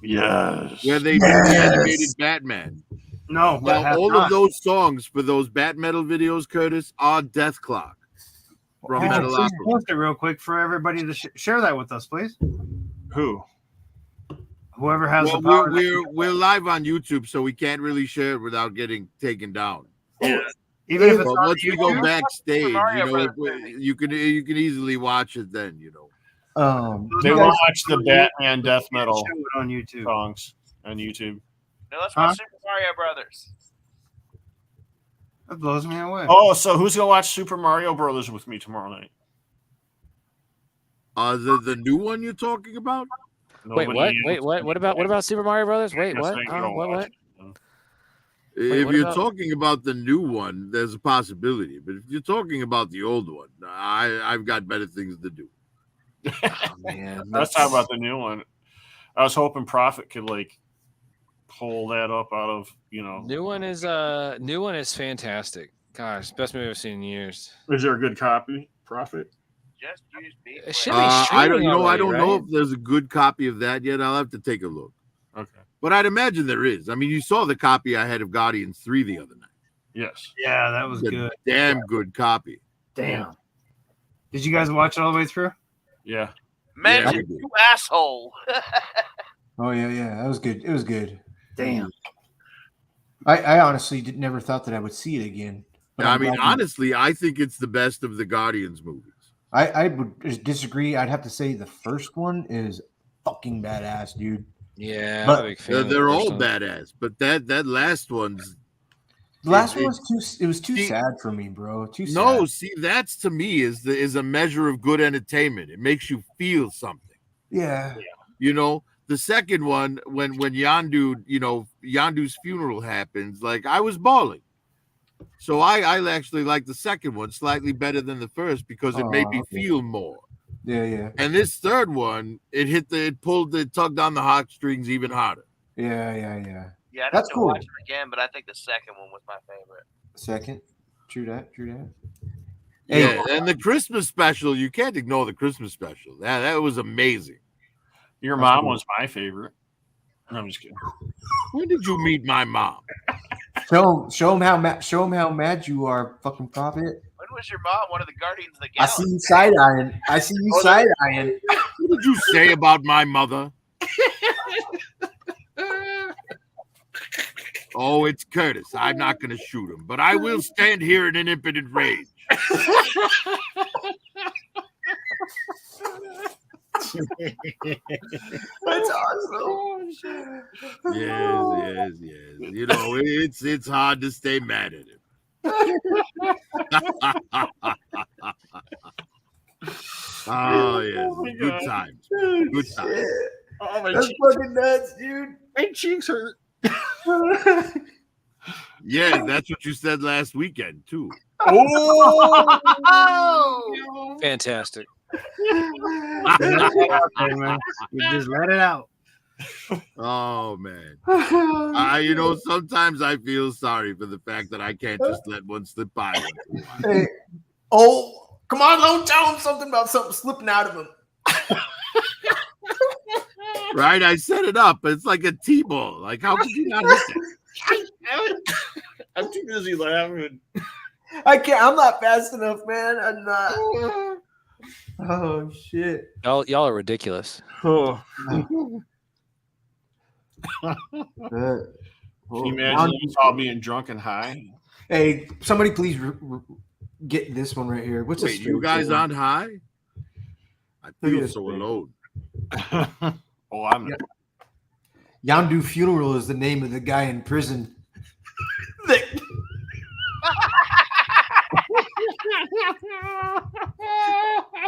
Yes. where they did the animated Batman? No, but Now, have all not. of those songs for those Bat Metal videos, Curtis, are Death Clock from Could you please Metalopolis. post it real quick for everybody to share that with us, please? Who? Whoever has Well, the power. we're live on YouTube, so we can't really share it without getting taken down. Yeah. Even if it's But on once we go YouTube? backstage, Mario you know, you can easily watch it then, you know. They you guys- watch the Batman death metal Show it on YouTube. songs on YouTube. Now let's watch Super Mario Brothers. That blows me away. Oh, so who's gonna watch Super Mario Brothers with me tomorrow night? The new one you're talking about? Wait, what? Wait, what? What about Super Mario Brothers? Wait, what? What? If what you're about- talking about the new one, there's a possibility. But if you're talking about the old one, I've got better things to do. Oh, man, Let's talk about the new one. I was hoping Prophet could like pull that up out of New one is fantastic. Gosh, best movie I've seen in years. Is there a good copy, Prophet? Just use beef. It should be I don't streaming know. I already, don't know right? if there's a good copy of that yet. I'll have to take a look. Okay. But I'd imagine there is. I mean, you saw the copy I had of Guardians 3 the other night. Yes. Yeah, that was It's a good. damn good copy. Damn. Did you guys watch it all the way through? Yeah. Man, Yeah, we you did. asshole. Oh yeah, that was good. It was good. Damn. I honestly never thought that I would see it again. But I I'm mean, glad honestly, I think it's the best of the Guardians movies. I would disagree. I'd have to say the first one is fucking badass, dude. Yeah, But I'm a big fan. of the They're first all one. badass, but that last one's The last It- one was too. It was too See- sad for me, bro. Too sad. no. See, that's to me is a measure of good entertainment. It makes you feel something. Yeah. You know, the second one when Yandu's funeral happens, like I was bawling. So I actually like the second one slightly better than the first because it made me okay. feel more. Yeah. And this third one, it tugged on the heartstrings even harder. Yeah. Yeah, I'd That's have to cool. watch it again, but I think the second one was my favorite. Second. True that. Yeah, and the Christmas special, you can't ignore the Christmas special. That was amazing. Your That's mom cool. was my favorite. No, I'm just kidding. When did you meet my mom? Show him how mad you are, fucking Prophet. When was your mom one of the Guardians of the I Galaxy? see you side eyeing. I see you side eyeing. What did you say about my mother? Oh, it's Curtis. I'm not going to shoot him, but I will stand here in an impotent rage. That's awesome. Yes. You know, it's hard to stay mad at him. Oh, yes. Good times. Good times. Oh, my That's fucking nuts, dude. my cheeks hurt. Yeah, that's what you said last weekend, too. Oh! Fantastic. Okay, man. You just let it out. Oh, man. Sometimes I feel sorry for the fact that I can't just let one slip by. once in a while. Hey. Oh, come on, don't tell him something about something slipping out of him. Right? I set it up. It's like a T-ball. Like, how could you not hit that? I'm too busy laughing. I can't. I'm not fast enough, man. I'm not. Oh shit. Y'all are ridiculous. Oh. Uh, Can you imagine us all being drunk and high? Hey, somebody please get this one right here. What's Wait, you guys on high? I Look feel at this so thing. alone. Oh, I'm Yandu Funeral is the name of the guy in prison.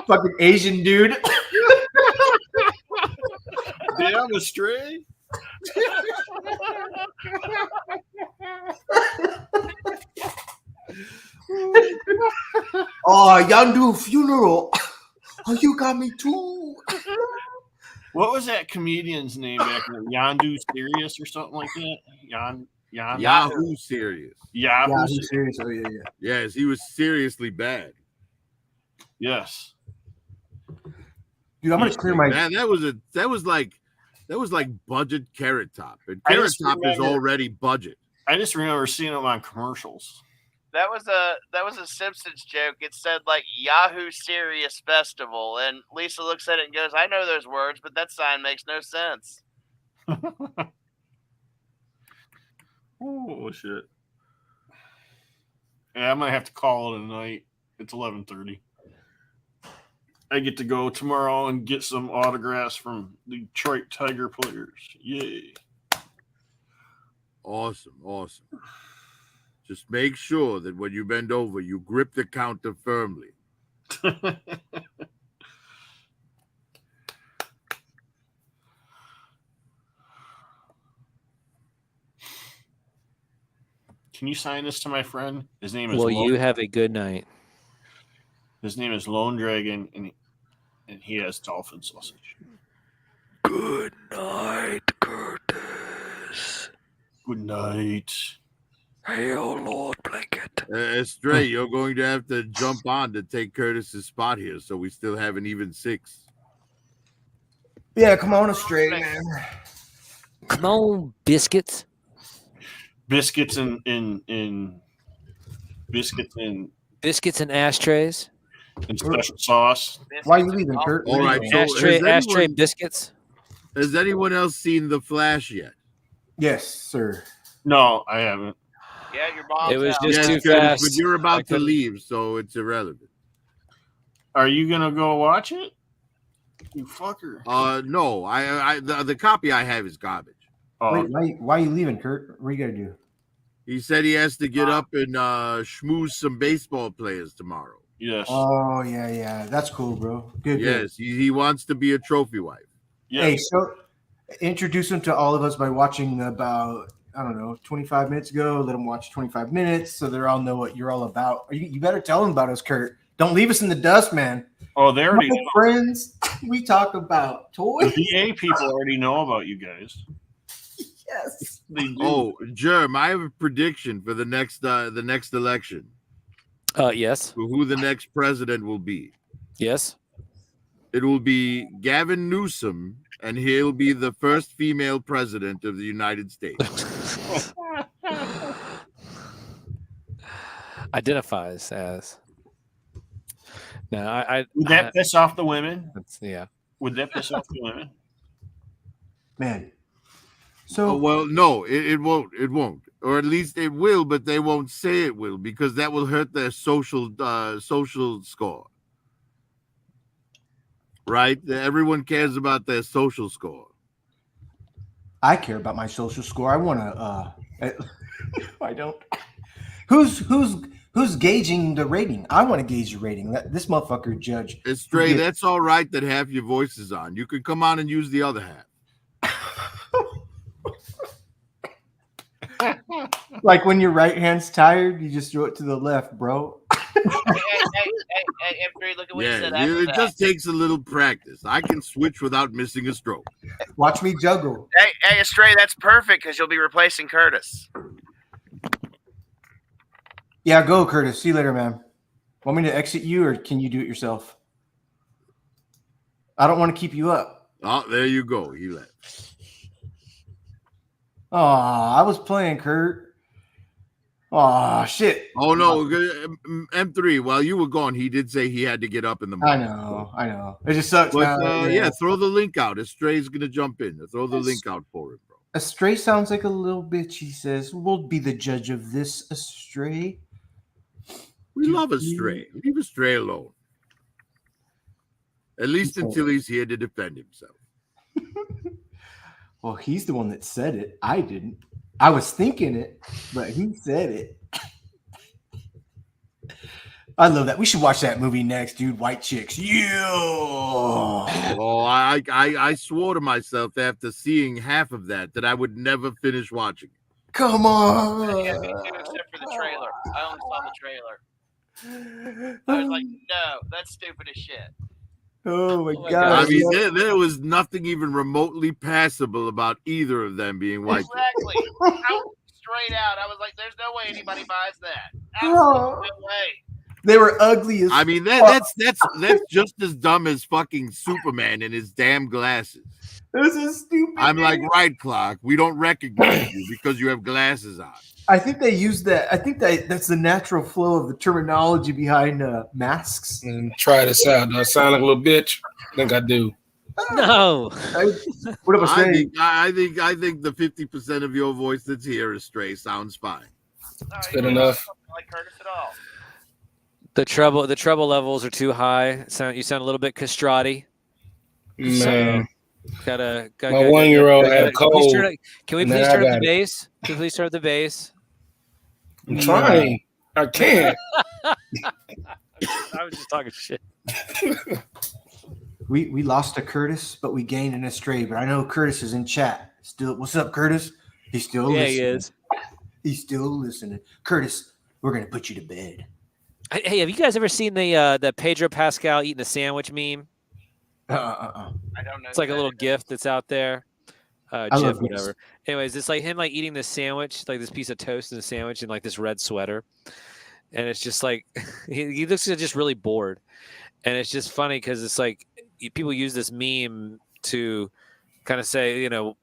Fucking Asian dude. damn astray. Oh, Yandu Funeral. Oh, you got me too. What was that comedian's name back then? Yandu Serious or something like that? Yahoo serious. Yahoo. Yeah, he's serious. Oh, yeah. Yes, he was seriously bad. Yes. Dude, I'm gonna clear my. Man, that was like budget Carrot Top. And I Carrot just Top is remember- already budget. I just remember seeing them on commercials. That was a Simpsons joke. It said like Yahoo Serious Festival, and Lisa looks at it and goes, "I know those words, but that sign makes no sense." Oh shit! Yeah, I'm gonna have to call it a night. It's 11:30. I get to go tomorrow and get some autographs from the Detroit Tiger players. Yay! Awesome. Just make sure that when you bend over, you grip the counter firmly. Can you sign this to my friend? His name is Well, Lone, you have a good night. His name is Lone Dragon, and he has dolphin sausage. Good night, Curtis. Good night. Hail Lord Blanket. Stray, you're going to have to jump on to take Curtis's spot here, so we still have an even 6. Yeah, come on, Astray, man. Come on, biscuits. Biscuits and Biscuits and ashtrays. and special sauce. Why are you leaving, Kurt? All right, so Ashtray biscuits. has anyone else seen The Flash yet? Yes, sir. No, I haven't. Yeah, your mom's It was out. just too Curtis, fast. but you're I about to couldn't- leave, so it's irrelevant. Are you gonna go watch it? You fucker. No, the copy I have is garbage. Oh, Wait, why are you leaving, Kurt? What are you gonna do? He said he has to get up and schmooze some baseball players tomorrow. yes. Oh yeah, that's cool, bro. Good. Yes, he wants to be a trophy wife. Yes. Hey, so introduce him to all of us by watching about 25 minutes ago. Let them watch 25 minutes so they all know what you're all about. You better tell them about us, Kurt. Don't leave us in the dust, man. Oh, they already My know. friends, we talk about toys. The VA people already know about you guys. Yes. They do. Oh, Germ, I have a prediction for the next election. Yes. For who the next president will be. Yes. It will be Gavin Newsom, and he'll be the first female president of the United States. Identifies as. No, Would that piss off the women? yeah. Would that piss off the women? Man. So Well, no, it won't. It won't, or at least it will, but they won't say it will because that will hurt their social score. Right? Everyone cares about their social score. I care about my social score. I want to. I don't. Who's gauging the rating? I want to gauge the rating. This motherfucker judge. It's Stray. That's all right that half your voice is on. You can come on and use the other half. Like when your right hand's tired, you just throw it to the left, bro. Hey, M3, look at what he said after It that. just takes a little practice. I can switch without missing a stroke. Watch me juggle. Hey, Astray, that's perfect because you'll be replacing Curtis. Yeah, go, Curtis. See you later, man. Want me to exit you, or can you do it yourself? I don't want to keep you up. Oh, there you go. He left. Oh, I was playing, Kurt. Oh, shit. Oh, no. M3, while you were gone, he did say he had to get up in the morning. I know. It just sucks. But, now. yeah, throw the link out. Astray's going to jump in. Throw the link out for it, bro. Astray sounds like a little bitch, he says. We'll be the judge of this, Astray. We love Astray. Leave Astray alone. At least until he's here to defend himself. Well, he's the one that said it. I didn't. I was thinking it, but he said it. I love that. We should watch that movie next, dude. White Chicks. Yeah. Oh, I swore to myself after seeing half of that I would never finish watching it. Come on. Yeah, me too, except for the trailer. I only saw the trailer. I was like, no, that's stupid as shit. Oh my my god. I God. mean, there was nothing even remotely passable about either of them being white. Exactly. I was straight out. I was like, there's no way anybody buys that. Absolutely no way. They were ugly as I mean, that's just as dumb as fucking Superman and his damn glasses. This is stupid I'm like, right, Clark. We don't recognize you because you have glasses on. I think they use that. I think that's the natural flow of the terminology behind masks. And try this out. Do I sound like a little bitch? I think I do. No. What am I I saying? think the 50% of your voice that's here is Stray sounds fine. It's good enough. Like Curtis at all. The treble levels are too high. You sound a little bit castrati. Man, Gotta my 1-year-old had a cold. Can we and please now I turn up got the it. bass? Can we please turn up the bass? I'm trying. I can't. I was just talking shit. We lost a Curtis, but we gained an Stray. But I know Curtis is in chat. Still, what's up, Curtis? He's still listening. He is. He's still listening. Curtis, we're gonna put you to bed. Hey, have you guys ever seen the Pedro Pascal eating a sandwich meme? I don't know. It's like a little gift that's out there. I GIF, love whatever. this. Anyways, it's like him like eating this sandwich, like this piece of toast and a sandwich in like this red sweater. And it's just like he looks just really bored. And it's just funny because it's like people use this meme to kind of say, you know,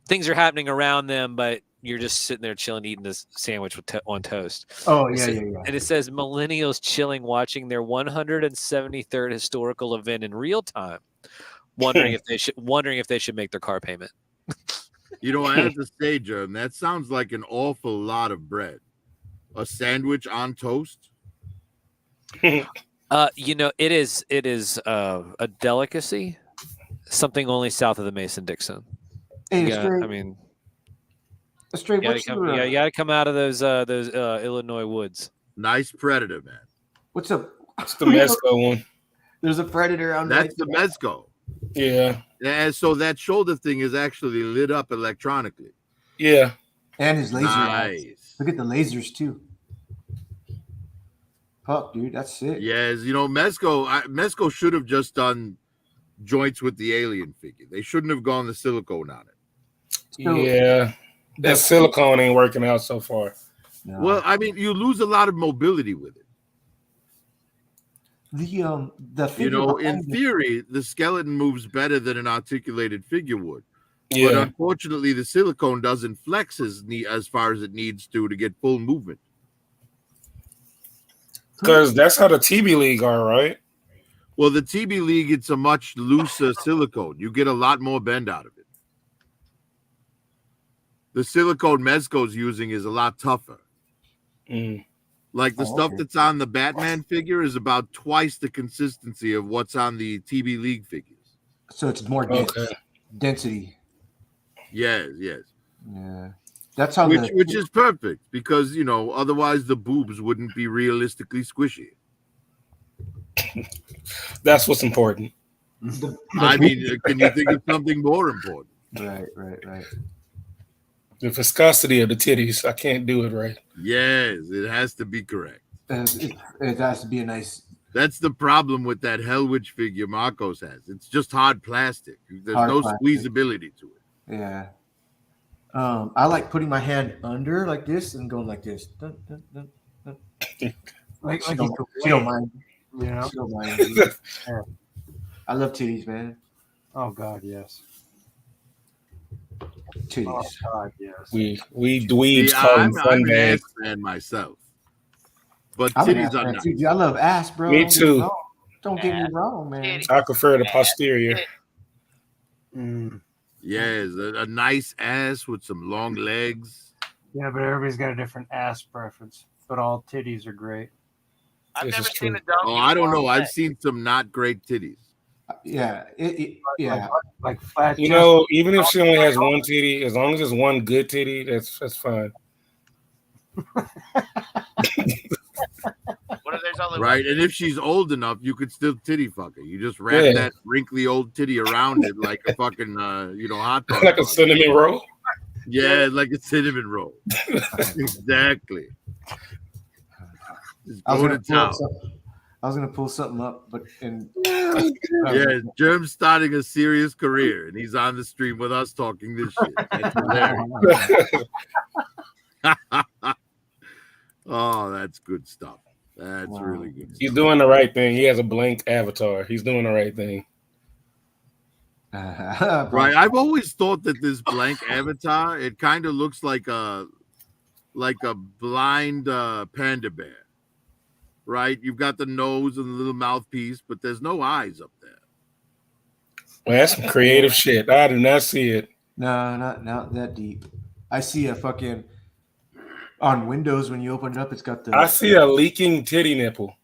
things are happening around them, but you're just sitting there chilling, eating this sandwich on toast. Oh, yeah. yeah. And it says millennials chilling, watching their 173rd historical event in real time, wondering if they should make their car payment. You know, I have to say, Jerm, that sounds like an awful lot of bread. A sandwich on toast. You know, it is a delicacy, something only south of the Mason-Dixon. Hey, Yeah, Stray, I mean, Stray, you gotta come out of those Illinois woods. Nice predator, man. What's up? It's the Mesco one. There's a predator on. That's the Mezco. Yeah. And so that shoulder thing is actually lit up electronically. Yeah. And his laser eyes. Nice. Look at the lasers too. Fuck, dude, that's sick. Yes, you know, Mezco should have just done joints with the alien figure. They shouldn't have gone the silicone on it. So- Yeah. That silicone ain't working out so far. No. Well, I mean, you lose a lot of mobility with it. The You figure know, in behind it- theory, the skeleton moves better than an articulated figure would. But Yeah. unfortunately, the silicone doesn't flex as far as it needs to get full movement. Because that's how the TB League are, right? Well, the TB League, it's a much looser silicone. You get a lot more bend out of it. The silicone Mezco's using is a lot tougher. Mm. Like the stuff okay. that's on the Batman figure is about twice the consistency of what's on the TB League figures. So it's more dense. Okay. Density. Yes. Yeah. That's how Which is perfect because, you know, otherwise the boobs wouldn't be realistically squishy. That's what's important. I mean, can you think of something more important? Right. The viscosity of the titties. I can't do it right. Yes, it has to be correct. It has to be a nice. That's the problem with that Hellwitch figure Marcos has. It's just hard plastic. There's Hard no plastic. squeezability to it. Yeah. I like putting my hand under like this and going like this. Dun, dun, dun, dun. Like She you don't, could she don't wait, mind. you know? She don't mind. Yeah. I love titties, man. Oh God, yes. Oh Titties. God, yes. We dweebs See, call them I'm fun an ass bags. fan myself. But I'm an titties ass are man nice. too, dude. I love ass, bro. Me Don't get too. wrong. Don't get me wrong, man. I prefer the posterior. Mm. Yes, a nice ass with some long legs. Yeah, but everybody's got a different ass preference. But all titties are great. I've This never is seen true. a donkey. Oh, I don't with know. long I've legs. seen some not great titties. Yeah. Yeah. Like flat. You know, even if she only has one titty, as long as it's one good titty, that's fine. What if there's only Right, and if she's old enough, you could still titty fuck her. You just wrap Yeah. that wrinkly old titty around it like a fucking, hot dog. Like a bun. cinnamon roll. Yeah, like a cinnamon roll. Exactly. Just I was go gonna to pull town. something. I was gonna pull something up, but Yeah, Germ's starting a serious career, and he's on the stream with us talking this shit. That's hilarious. Oh, that's good stuff. That's Wow. really good He's stuff. doing the right thing. He has a blank avatar. He's doing the right thing. Right. I've always thought that this blank avatar, it kind of looks like a blind panda bear. Right? You've got the nose and the little mouthpiece, but there's no eyes up there. Well, that's some creative shit. I do not see it. No, not that deep. I see a fucking on Windows when you open it up, it's got the I see a leaking titty nipple.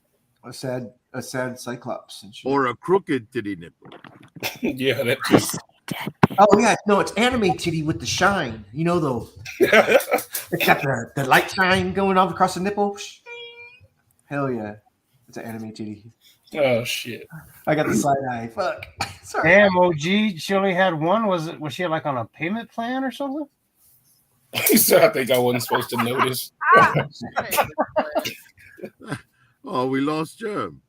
a sad cyclops and shit. Or a crooked titty nipple. Yeah, that just. Oh yeah, no, it's anime titty with the shine. You know though, it's got the light shine going off across the nipple. Hell yeah, it's an anime titty. Oh shit! I got the side eye. Fuck. Sorry. Damn, OG. She only had one. Was she like on a payment plan or something? So I think I wasn't supposed to notice. Oh, we lost Germ.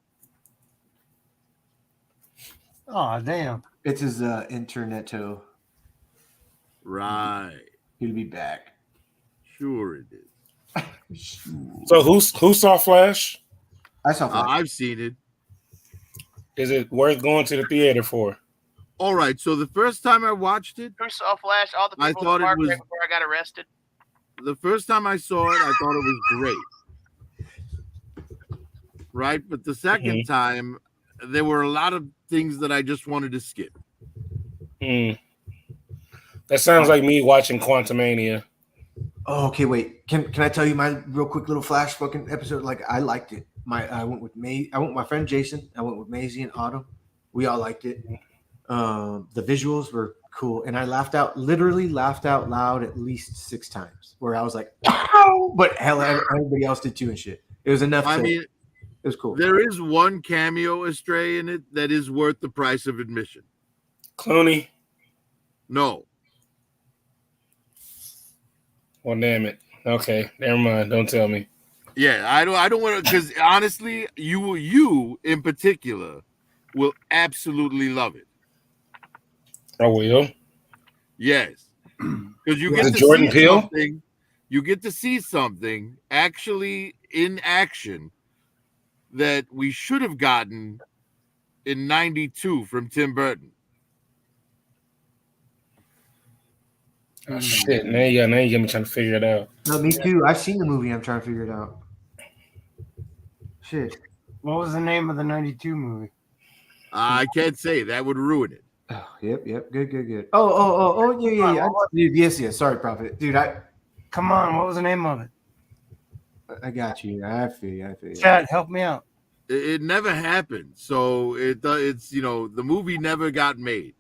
Oh damn! It's his interneto. Right. He'll be back. Sure it is. So who saw Flash? I saw Flash. I've seen it. Is it worth going to the theater for? All right. So the first time I watched it, Who saw Flash? All the I people thought in the it park was- right before I got arrested. the first time I saw it, I thought it was great. Right. But the second time, there were a lot of things that I just wanted to skip. That sounds like me watching Quantumania. Oh, okay, wait. Can I tell you my real quick little Flash fucking episode? Like I liked it. I went with my friend Jason. I went with Maisie and Autumn. We all liked it. The visuals were cool, and I literally laughed out loud at least 6 times. Where I was like, "Ow!" But hell, everybody else did too and shit. It was enough. I mean, it was cool. there is one cameo astray in it that is worth the price of admission. Clooney. No. Well, damn it. Okay, never mind. Don't tell me. Yeah, I don't want to, because honestly, you in particular will absolutely love it. I will. Yes, because you Was get it to Jordan see Peele? something. You get to see something actually in action that we should have gotten in '92 from Tim Burton. Oh, shit. Now you got me trying to figure it out. No, me too. I've seen the movie. I'm trying to figure it out. Shit. What was the name of the '92 movie? I can't say that would ruin it. Oh, yep. Good. Oh, yeah. Dude, yes. Sorry, Prophet. Dude, Come on, what was the name of it? I got you. I feel you. Chad, help me out. It never happened, so it's the movie never got made.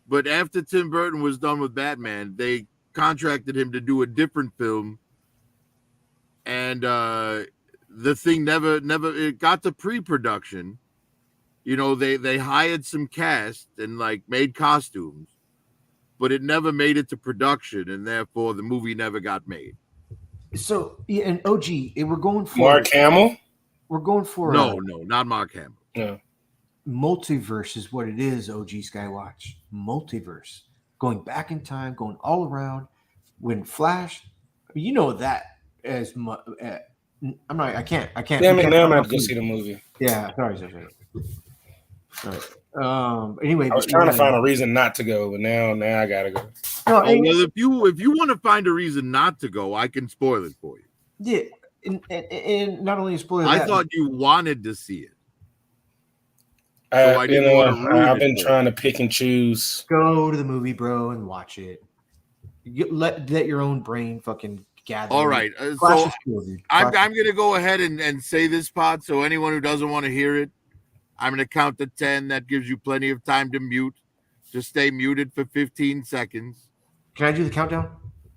But after Tim Burton was done with Batman, they contracted him to do a different film, and the thing never it got to pre-production. They hired some cast and like made costumes, but it never made it to production, and therefore the movie never got made. So, yeah, and OG, we're going for Mark Hamill? We're going for No, not Mark Hamill. No. Multiverse is what it is. OG Skywatch multiverse, going back in time, going all around. When Flash, you know that as much. I can't. Damn it! Now I'm gonna go see the movie. Yeah, sorry. All right. Anyway, I was trying to find a reason not to go, but now I gotta go. No, well, if you want to find a reason not to go, I can spoil it for you. Yeah, and not only spoil I that, thought you wanted to see it. I've been trying to pick and choose. Go to the movie, bro, and watch it. Let your own brain fucking gather. All right, so I'm going to go ahead and say this part. So anyone who doesn't want to hear it, I'm going to count to 10. That gives you plenty of time to mute. Just stay muted for 15 seconds. Can I do the countdown?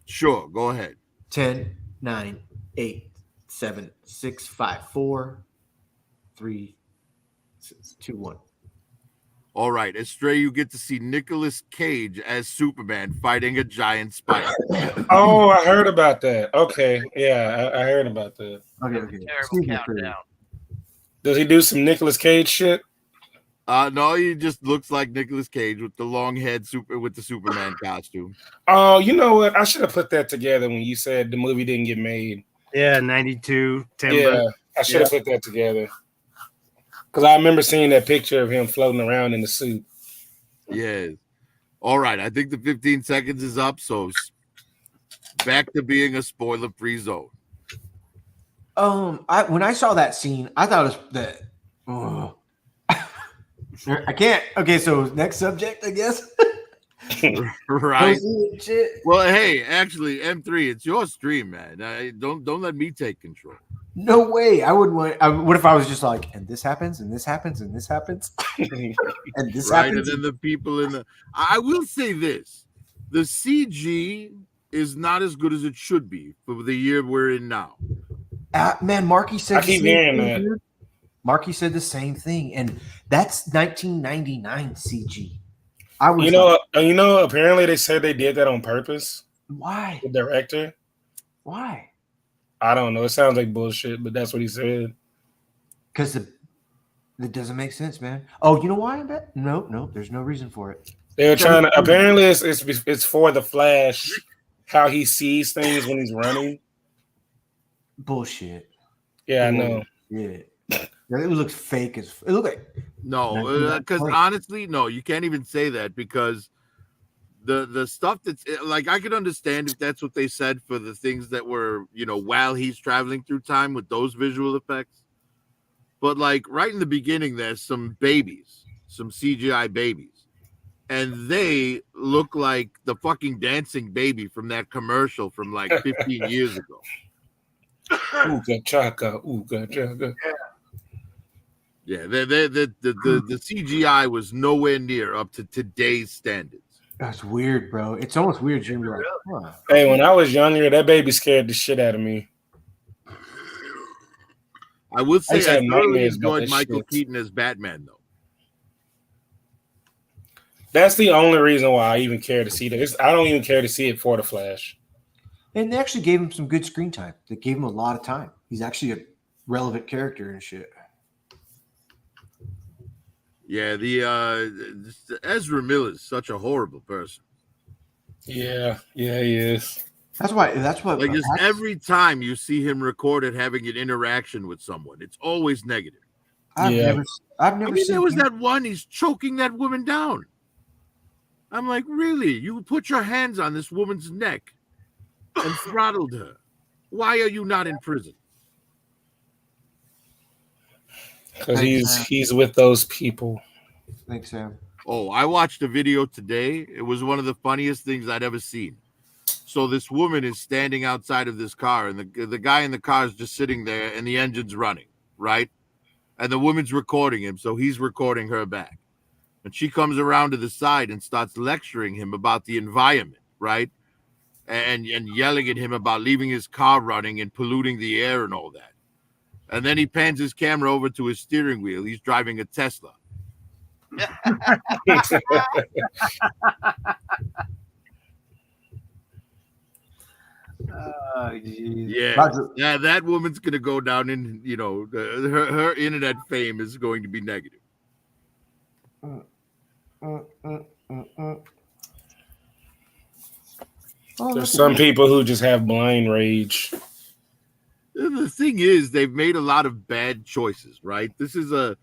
Sure, go ahead. 10, 9, 8, 7, 6, 5, 4, 3, 2, 1. All right, Astray, you get to see Nicolas Cage as Superman fighting a giant spider. Oh, I heard about that. Okay, yeah, I heard about that. Okay. Terrible countdown. Does he do some Nicolas Cage shit? No, he just looks like Nicolas Cage with the long head with the Superman costume. Oh, you know what? I should have put that together when you said the movie didn't get made. Yeah, 92. Timber. Yeah, I should have put that together. Because I remember seeing that picture of him floating around in the suit. Yes. All right. I think the 15 seconds is up. So back to being a spoiler-free zone. When I saw that scene, I thought it was that. Oh. I can't. Okay, so next subject, I guess. Right. Shit. Well, hey, actually, M3, it's your stream, man. Don't let me take control. No way. I wouldn't want. What if I was just like, and this happens, and this happens, and this happens, and this Right, happens, and then the people in the. I will say this: the CG is not as good as it should be for the year we're in now. Man, Marky said. I keep hearing that. Dude. Marky said the same thing, and that's 1999 CG. I was, you know. Apparently, they said they did that on purpose. Why? The director. Why? I don't know. It sounds like bullshit, but that's what he said. Because it doesn't make sense, man. Oh, you know why? I bet no. There's no reason for it. They were trying to. Apparently, it's for the Flash, how he sees things when he's running. Bullshit. Yeah, I know. Yeah. It looks fake as it looked like. No, because honestly, no, you can't even say that because the stuff that's like I could understand if that's what they said for the things that were while he's traveling through time with those visual effects, but like right in the beginning, there's some CGI babies, and they look like the fucking dancing baby from that commercial from like 15 years ago. Ooga chaka, ooga chaka. Yeah, the CGI was nowhere near up to today's standards. That's weird, bro. It's almost weird. You're like, huh. Hey, when I was younger, that baby scared the shit out of me. I would say I thoroughly enjoyed this Michael shit. Keaton as Batman, though. That's the only reason why I even care to see this. I don't even care to see it for the Flash. And they actually gave him some good screen time. They gave him a lot of time. He's actually a relevant character and shit. Yeah, the Ezra Miller is such a horrible person. Yeah, he is. That's why. Like just every time you see him recorded having an interaction with someone, it's always negative. I've never seen. There was that one. He's choking that woman down. I'm like, really? You put your hands on this woman's neck and throttled her. Why are you not in prison? Because he's with those people. Thanks, Sam. Oh, I watched a video today. It was one of the funniest things I'd ever seen. So this woman is standing outside of this car, and the guy in the car is just sitting there, and the engine's running, right? And the woman's recording him, so he's recording her back. And she comes around to the side and starts lecturing him about the environment, right? And yelling at him about leaving his car running and polluting the air and all that. And then he pans his camera over to his steering wheel. He's driving a Tesla. Oh, geez. Yeah, that woman's gonna go down in her internet fame is going to be negative. There's some people who just have blind rage. The thing is, they've made a lot of bad choices, right? This is a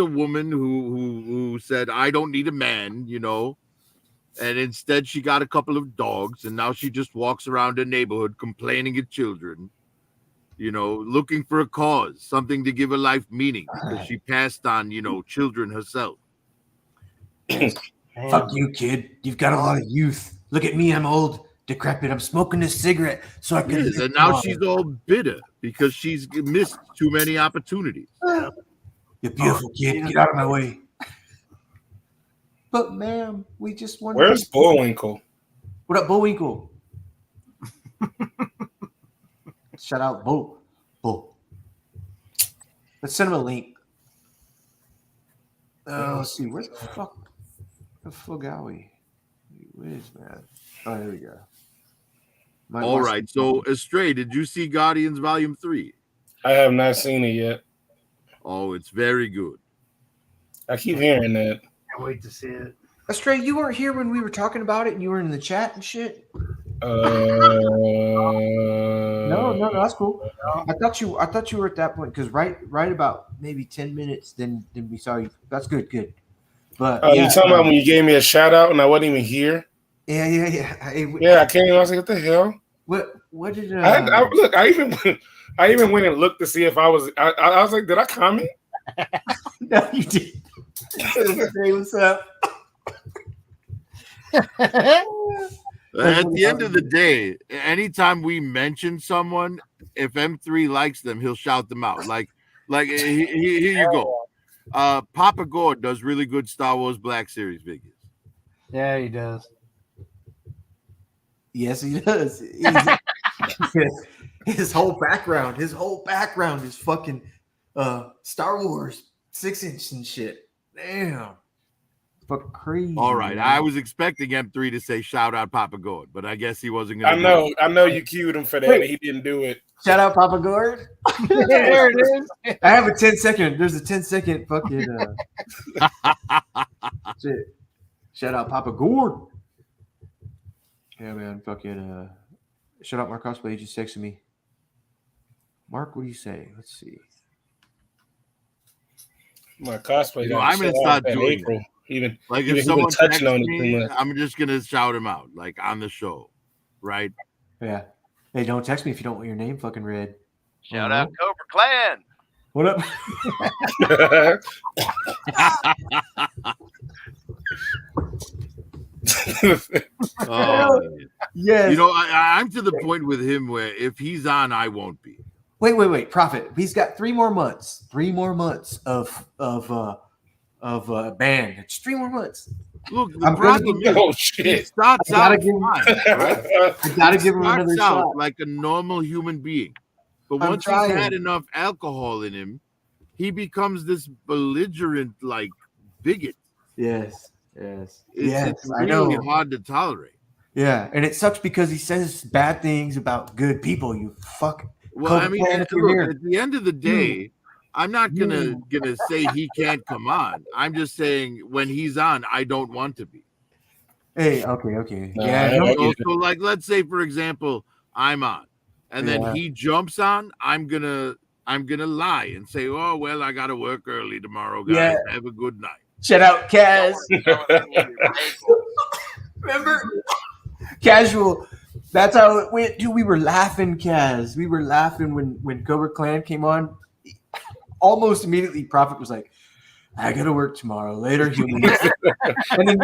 woman who said, "I don't need a man," and instead she got a couple of dogs, and now she just walks around the neighborhood complaining at children, looking for a cause, something to give her life meaning because she passed on, children herself. Fuck you, kid. You've got a lot of youth. Look at me. I'm old, decrepit. I'm smoking this cigarette so I can. Yes, and now she's all bitter because she's missed too many opportunities. You're beautiful, kid. Get out of my way. But, ma'am, we just want. Where's Bullwinkle? What up, Bullwinkle? Shout out, Bull. Let's send him a link. Let's see. Where the fuck? The fuck are we? Where is man? Oh, there we go. All right. So, Astray, did you see Guardians Volume 3? I have not seen it yet. Oh, it's very good. I keep hearing that. Can't wait to see it. Astray, you weren't here when we were talking about it, and you were in the chat and shit. No, that's cool. I thought you were at that point because right about maybe 10 minutes, then we saw you. That's good. But Oh, you talking about when you gave me a shout out and I wasn't even here? Yeah. Yeah, I came. I was like, "What the hell?" What did Look? I even went and looked to see if I was. I was like, "Did I comment?" No, you did. Hey, what's up? At the end of the day, anytime we mention someone, if M3 likes them, he'll shout them out. Like here you go. Papa Gore does really good Star Wars Black Series figures. Yeah, he does. Yes, he does. His whole background is fucking Star Wars 6-inch and shit. Damn. Fucking crazy. All right. Man. I was expecting M3 to say shout out Papa Gord, but I guess he wasn't going to. I know you cued him for that, and he didn't do it. Shout out Papa Gord. There it is. I have a 10-second. There's a 10-second fucking shit. Shout out Papa Gord. Yeah, man. Fucking shout out Mark Cosplay. He just texted me. Mark, what do you say? Let's see. My cosplay. I'm going to start doing April. Even like even if someone touching on texts it too me, much. I'm just going to shout him out like on the show, right? Yeah. Hey, don't text me if you don't want your name fucking read. Shout out Cobra Clan. What up? Oh, yes. You know, I'm to the point with him where if he's on, I won't be. Wait. Prophet. He's got 3 more months. 3 more months of band. It's 3 more months. Look, the problem is he starts out fine, right? I gotta give him another Starts out shot. like a normal human being, but I'm once trying. he's had enough alcohol in him, he becomes this belligerent, like bigot. Yes. It's I really know. hard to tolerate. Yeah, and it sucks because he says bad things about good people. You fuck. Well, I mean, look, at the end of the day, I'm not gonna say he can't come on. I'm just saying when he's on, I don't want to be. Hey, okay. So like, let's say for example, I'm on, and then he jumps on. I'm gonna lie and say, "Oh well, I gotta work early tomorrow, guys. Yeah. Have a good night." Shout out Kaz. Remember? Casual. That's how it went, dude. We were laughing, Kaz. We were laughing when Cobra Clan came on. Almost immediately, Prophet was like, "I gotta work tomorrow. Later, humans." And then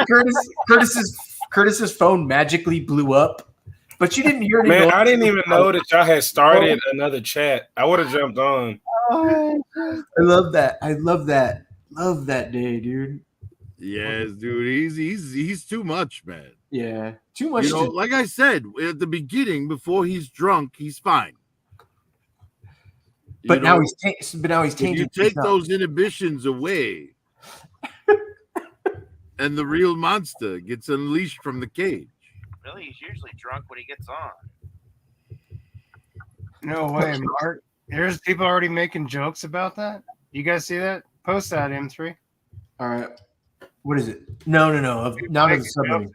Curtis's phone magically blew up, but you didn't hear any Man, noise. I didn't even know that y'all had started another chat. I would have jumped on. Oh, I love that. Love that day, dude. Yes, dude. He's too much, man. Yeah, too much. You know, like I said at the beginning, before he's drunk, he's fine. But now he's changing. You take those inhibitions away, and the real monster gets unleashed from the cage. Really, he's usually drunk when he gets on. No way, Mark. There's people already making jokes about that. You guys see that? Post that, M3. All right. What is it? No. Not as a submarine.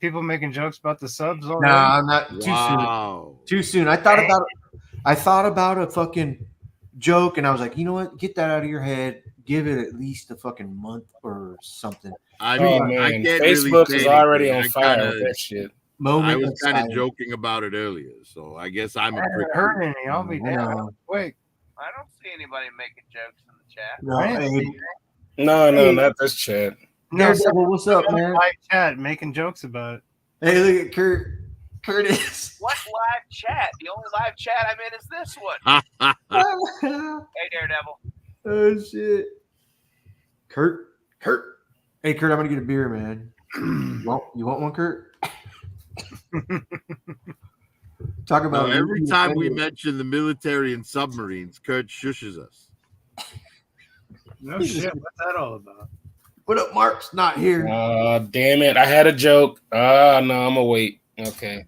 People making jokes about the subs already. Nah, not too soon. I thought about a fucking joke, and I was like, you know what? Get that out of your head. Give it at least a fucking month or something. I mean, man. I can't Facebook really is say already anything. on fire with that shit. I was kind of joking about it earlier, so I guess I'm a prick. I haven't heard any. I'll be down. Wait. I don't see anybody making jokes in the chat. No, not this chat. No, Daredevil, what's up, man? Live chat making jokes about it. Hey, look at Curtis. What live chat? The only live chat I'm in is this one. Hey, Daredevil. Oh shit. Kurt. Hey, Kurt, I'm gonna get a beer, man. You want one, Kurt? Talk about every time we mention the military and submarines, Kurt shushes us. No shit. What's that all about? What up, Mark's not here. Damn it. I had a joke. No, I'm gonna wait. Okay.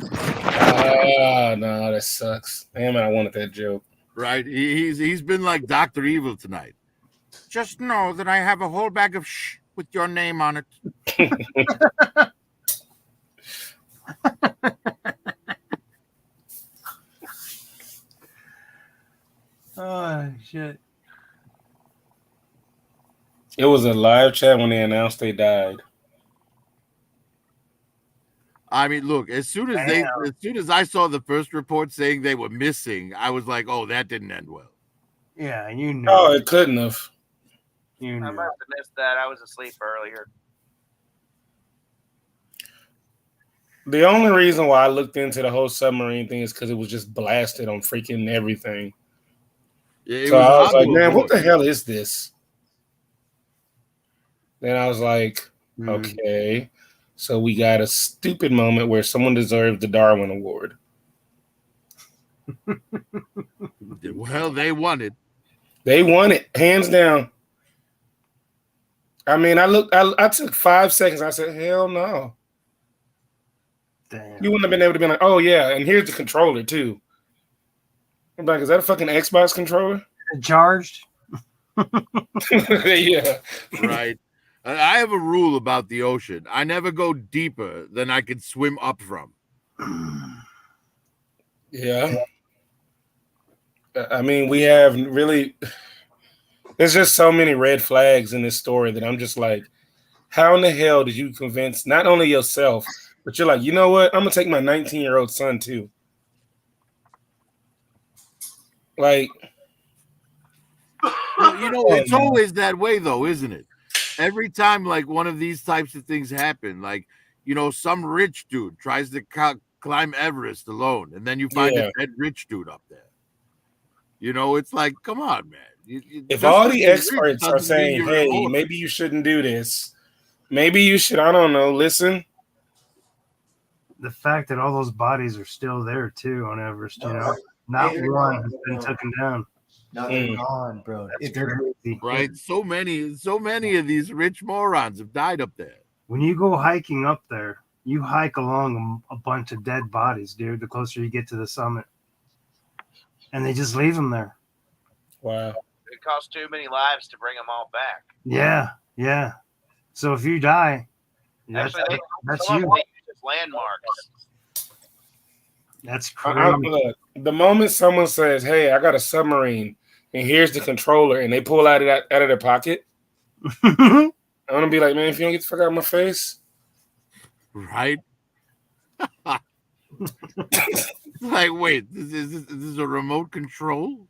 No, that sucks. Damn it, I wanted that joke. Right? He's been like Dr. Evil tonight. Just know that I have a whole bag of shh with your name on it. Oh shit. It was a live chat when they announced they died. I mean, look, as soon as I saw the first report saying they were missing, I was like, oh, that didn't end well. Yeah, you know. Oh, it couldn't have. You I know. must have missed that. I was asleep earlier. The only reason why I looked into the whole submarine thing is because it was just blasted on freaking everything. Yeah, So I was hard like, to man, what avoid. the hell is this? Then I was like, Mm. okay. So we got a stupid moment where someone deserved the Darwin Award. Well, they won it. They won it, hands down. I mean, I took 5 seconds. I said, hell no. Damn. You wouldn't have been able to be like, oh, yeah, and here's the controller, too. I'm like, is that a fucking Xbox controller? Charged? Yeah. Right. I have a rule about the ocean. I never go deeper than I can swim up from. Yeah. I mean, we have really... There's just so many red flags in this story that I'm just like, how in the hell did you convince not only yourself, but you're like, you know what? I'm going to take my 19-year-old son, too. Like... Well, you know, it's always that way, though, isn't it? Every time, like, one of these types of things happen, like, you know, some rich dude tries to climb Everest alone, and then you find a dead rich dude up there. You know, it's like, come on, man. If all the experts are saying, hey, maybe you shouldn't do this, maybe you should, I don't know, listen. The fact that all those bodies are still there, too, on Everest, you know? Not one has been taken down. No, they're gone, bro. They're crazy. Right? So many of these rich morons have died up there. When you go hiking up there, you hike along a bunch of dead bodies, dude, the closer you get to the summit. And they just leave them there. Wow. It costs too many lives to bring them all back. Yeah, yeah. So if you die, that's Actually, you. They use as landmarks. That's crazy. Look, the moment someone says, hey, I got a submarine, and here's the controller, and they pull out of their pocket, I'm going to be like, man, if you don't get the fuck out of my face. Right? Like, wait, is this a remote control?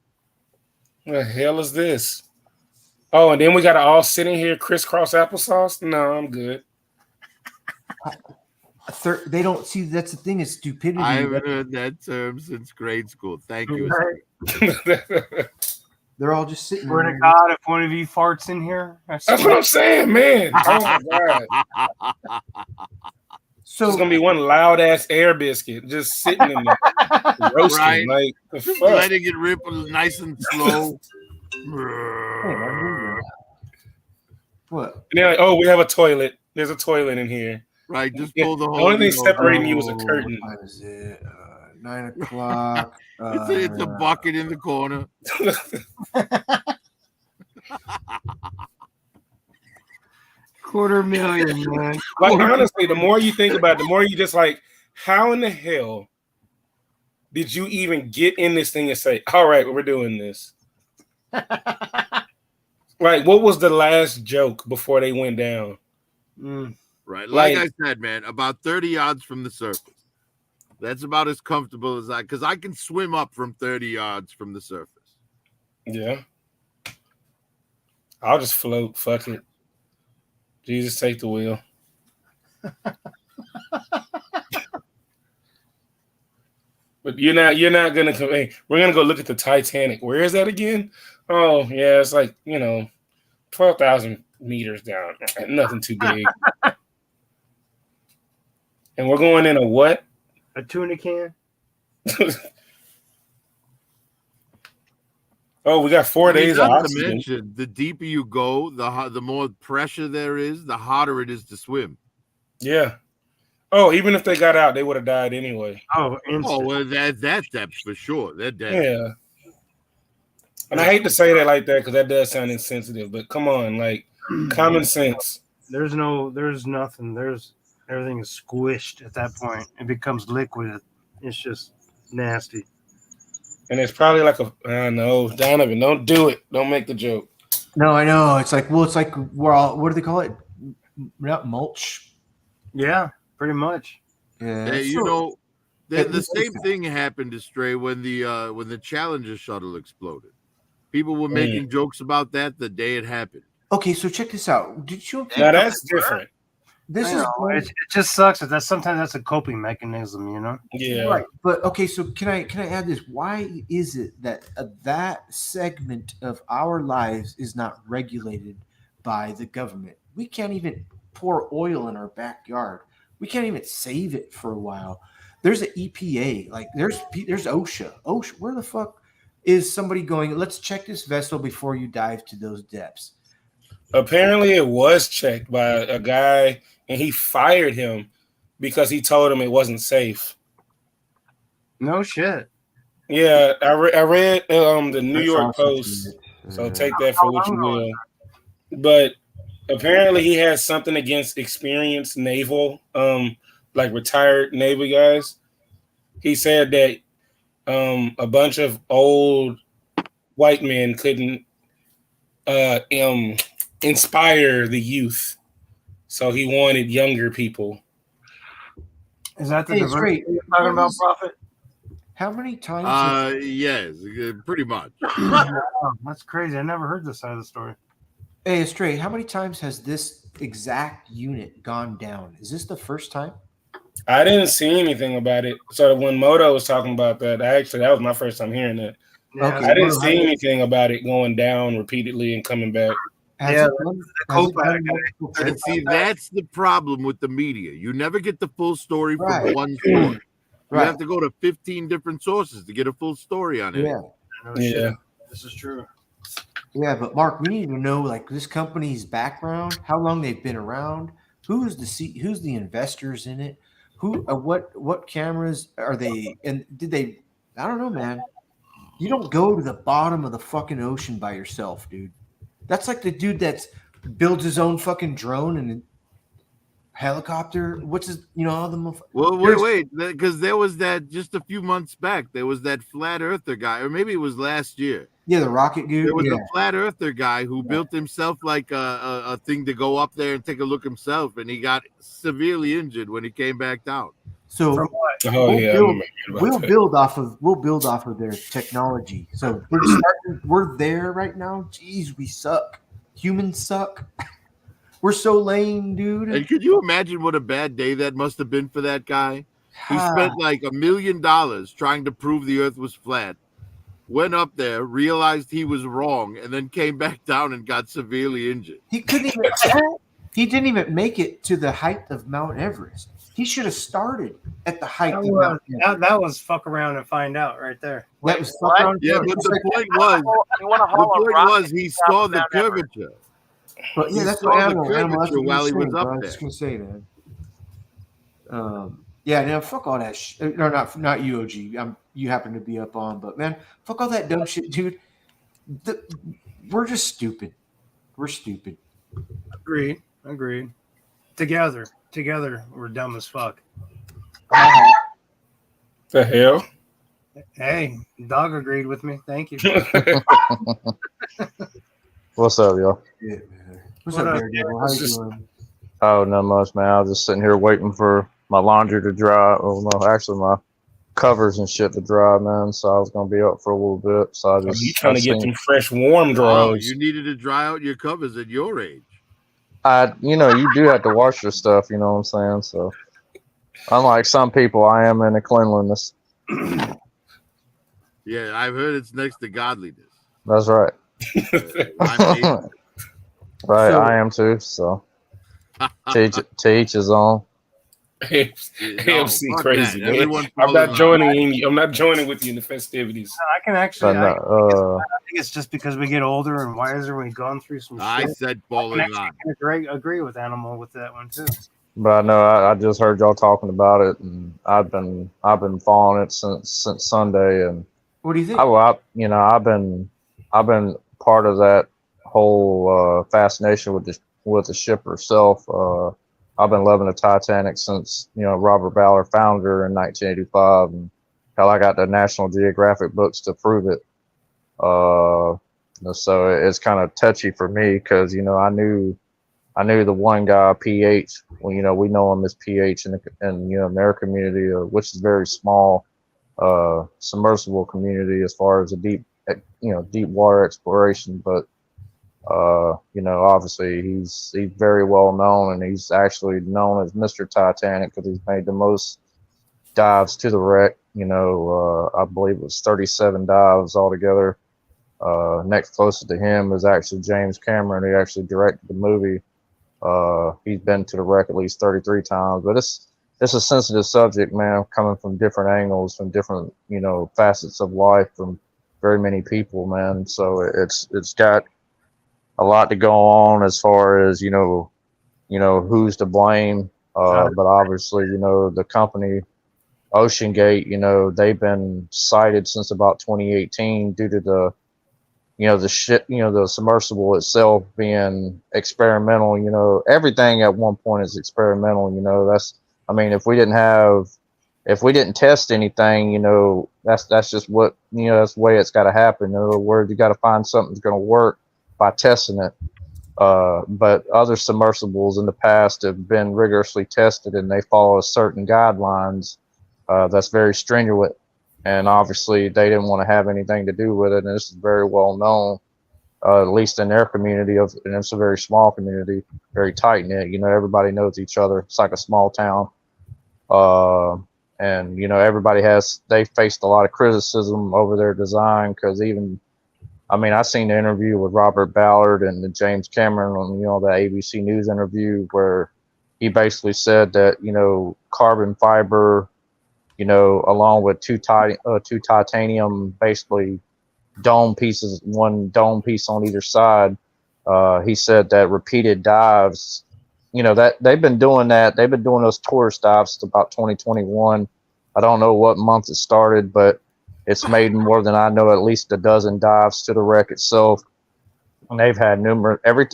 What the hell is this? Oh, and then we got to all sit in here crisscross applesauce? No, I'm good. They don't see. That's the thing. Is stupidity. I haven't heard that term since grade school. Thank you. They're all just sitting. Swear to God, if one of you farts in here, that's what I'm saying, man. Oh my God. So it's gonna be one loud ass air biscuit just sitting in there, roasting, right? Like the fuck? Letting it rip nice and slow. What? And they're like, oh, we have a toilet. There's a toilet in here. Right, just pull the whole. The only thing separating you was a curtain. What is it? 9 o'clock. It's a bucket in the corner. $250,000, man. Like honestly, the more you think about it, the more you just like, how in the hell did you even get in this thing and say, all right, we're doing this? Like, what was the last joke before they went down? Right. Like I said, man, about 30 yards from the surface. That's about as comfortable as because I can swim up from 30 yards from the surface. Yeah. I'll just float. Fuck it. Jesus, take the wheel. But you're not gonna come. Hey, we're gonna go look at the Titanic. Where is that again? Oh, yeah, it's like 12,000 meters down. Nothing too big. And we're going in a what? A tuna can? Oh, we got 4 days of oxygen. To mention, the deeper you go, the more pressure there is, the harder it is to swim. Yeah. Oh, even if they got out, they would have died anyway. Oh, well, that depth for sure. They're dead. Yeah. And I hate to say that like that because that does sound insensitive, but come on, like common sense. There's nothing. Everything is squished at that point. It becomes liquid. It's just nasty. And it's probably like no, Donovan, don't do it. Don't make the joke. No, I know. It's like we're all, what do they call it? Not mulch. Yeah, pretty much. Yeah. You know, the this same is- thing happened to Stray when the Challenger shuttle exploded. People were making jokes about that the day it happened. Okay, so check this out. Did you? Now that's different. This I is know, it just sucks. That sometimes that's a coping mechanism, you know. Yeah. right. But okay, so can I add this? Why is it that that segment of our lives is not regulated by the government? We can't even pour oil in our backyard. We can't even save it for a while. There's an EPA, like there's OSHA. OSHA, where the fuck is somebody going? Let's check this vessel before you dive to those depths. Apparently, it was checked by a guy, and he fired him because he told him it wasn't safe. No shit. Yeah, I read the New That's York awesome Post, shit. so take that for what you will. But apparently, he has something against experienced naval, like retired Navy guys. He said that a bunch of old white men couldn't inspire the youth, so he wanted younger people. Is that the Hey, it's diversity great. you're talking about, Prophet? How many times? Yes, pretty much. Oh, that's crazy. I never heard this side of the story. Hey, Stray, how many times has this exact unit gone down? Is this the first time? I didn't see anything about it. So when Moto was talking about that, that was my first time hearing that. Yeah, Okay. I didn't Moto, see anything about it going down repeatedly and coming back. Has Yeah, it done- the has it Copac, done multiple And trips? see, that's the problem with the media. You never get the full story from Right. one source. You Right. have to go to 15 different sources to get a full story on it. Yeah. No Yeah. shit. This is true. Yeah, but Mark, we need to know like this company's background, how long they've been around, who's the investors in it, who what cameras are they, and did they? I don't know, man. You don't go to the bottom of the fucking ocean by yourself, dude. That's like the dude that builds his own fucking drone and helicopter. What's his? All the Well, wait, because there was that just a few months back. There was that flat earther guy, or maybe it was last year. yeah, the rocket dude. There was yeah. a flat earther guy who built himself like a thing to go up there and take a look himself, and he got severely injured when he came back down. So From what? Oh we'll yeah, build, I'm hearing about we'll that. build off of their technology. So we're there right now. Jeez, we suck. Humans suck. We're so lame, dude. And could you imagine what a bad day that must have been for that guy? He Ah, spent like $1 million trying to prove the earth was flat, went up there, realized he was wrong, and then came back down and got severely injured. he couldn't even. He didn't even make it to the height of Mount Everest. He should have started at the height of Mount Everest. That was fuck around and find out right there. That was what? fuck around. Yeah, but the point was, You want to haul a rocket he up saw the Mount Everest. curvature. But yeah, He that's saw what the animal. That's curvature what while he you're was saying, up bro. I was there. just gonna say, man. Yeah, now fuck all that shit. No, not you, OG. You happen to be up on, but man, fuck all that dumb shit, dude. We're just stupid. We're stupid. Agreed. Together, we're dumb as fuck. The hell? Hey, dog agreed with me. Thank you. What's up, y'all? Yeah, man. What's What up, up? Daredevil? How you doing? Oh, not much, man. I was just sitting here waiting for my laundry to dry. Oh no, actually, my covers and shit to dry, man. So I was gonna be up for a little bit. So I just You trying to get seen- them fresh, warm Oh, drawers? you needed to dry out your covers at your age. you do have to wash your stuff. You know what I'm saying? So unlike some people, I am into cleanliness. Yeah, I've heard it's next to godliness. That's right. I'm Right, So- I am too. So to each his own. AFC fuck crazy, that. man. Everyone I'm fall not in joining you. I'm not joining with you in the festivities. I can actually. But I no, think it's just because we get older and wiser. We've gone through some I shit. said I fall can in actually line. agree with Animal with that one too. but I know I just heard y'all talking about it, and I've been following it since Sunday, and What do you think? I've been part of that whole fascination with the ship herself. I've been loving the Titanic since Robert Ballard found her in 1985, and hell, I got the National Geographic books to prove it. So it's kind of touchy for me because I knew the one guy, PH. Well, we know him as PH in their community, which is very small, submersible community as far as a deep water exploration. But obviously he's very well known, and he's actually known as Mr. Titanic because he's made the most dives to the wreck. I believe it was 37 dives altogether. Next closest to him is actually James Cameron, who actually directed the movie. He's been to the wreck at least 33 times, but it's a sensitive subject, man, coming from different angles, from different, facets of life, from very many people, man. So it's got a lot to go on as far as, who's to blame. But obviously, the company Ocean Gate, they've been cited since about 2018 due to the the submersible itself being experimental. That's, at one point is experimental. If we didn't test anything, that's just what, that's the way it's got to happen. In other words, you got to find something that's going to work by testing it. But other submersibles in the past have been rigorously tested, and they follow certain guidelines that's very stringent. And obviously, they didn't want to have anything to do with it. And this is very well known, at least in their community. And it's a very small community, very tight knit. Everybody knows each other. It's like a small town. And they faced a lot of criticism over their design because I seen the interview with Robert Ballard and James Cameron on the ABC News interview where he basically said that carbon fiber, along with two titanium, basically dome pieces, one dome piece on either side. He said that repeated dives, that they've been doing that. They've been doing those tourist dives since about 2021. I don't know what month it started, but it's made more than I know, at least a dozen dives to the wreck itself. And they've had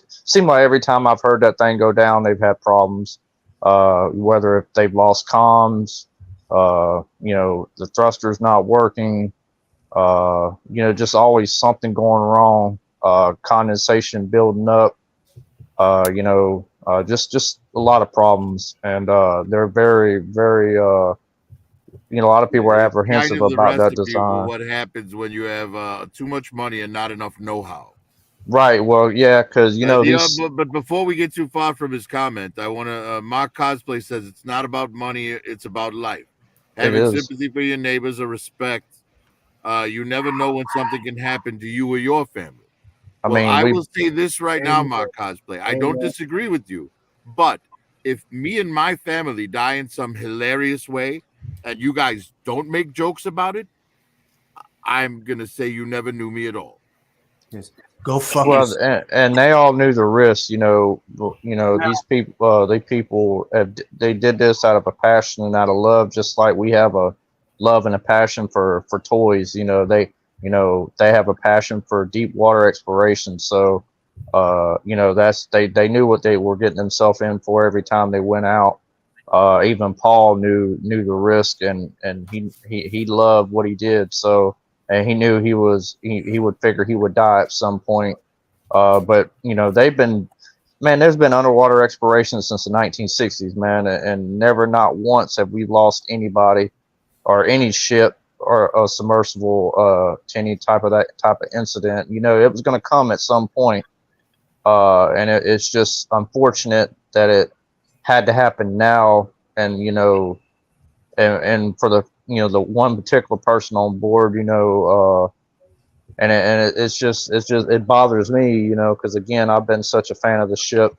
seemed like every time I've heard that thing go down, they've had problems. Whether if they've lost comms, the thruster's not working, just always something going wrong, condensation building up, just a lot of problems. And they're very, very, a lot of people are apprehensive about that design. What happens when you have too much money and not enough know-how? Right. Well, yeah, because but before we get too far from his comment, I want to. Mark Cosplay says it's not about money; it's about life. Having sympathy for your neighbors or respect. You never know when something can happen to you or your family. I will say this right now, Mark Cosplay. I don't disagree with you, but if me and my family die in some hilarious way, and you guys don't make jokes about it, I'm gonna say you never knew me at all. Yes. Go fuck yourself. And they all knew the risk. These people, they did this out of a passion and out of love, just like we have a love and a passion for toys. They have a passion for deep water exploration. So, they knew what they were getting themselves in for every time they went out. Even Paul knew the risk, and he loved what he did. So. And he knew he would figure he would die at some point. But there's been underwater exploration since the 1960s, man, and never, not once have we lost anybody or any ship or a submersible to any type of incident. It was going to come at some point, and it's just unfortunate that it had to happen now. And and for the the one particular person on board, and it bothers me, because again, I've been such a fan of the ship.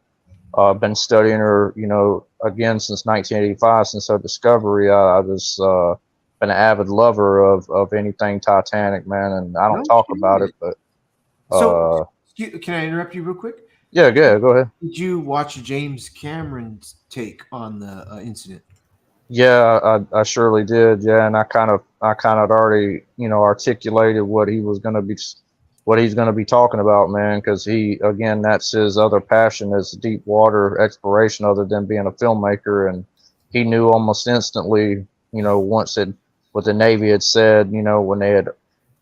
I've been studying her, again since 1985, since her discovery. I've just been an avid lover of anything Titanic, man, and I don't talk about it, but. So, can I interrupt you real quick? Yeah, go ahead. Did you watch James Cameron's take on the incident? Yeah, I surely did. Yeah, and I kind of already articulated what he's going to be talking about, man. Because that's his other passion is deep water exploration, other than being a filmmaker. And he knew almost instantly, once what the Navy had said, when they had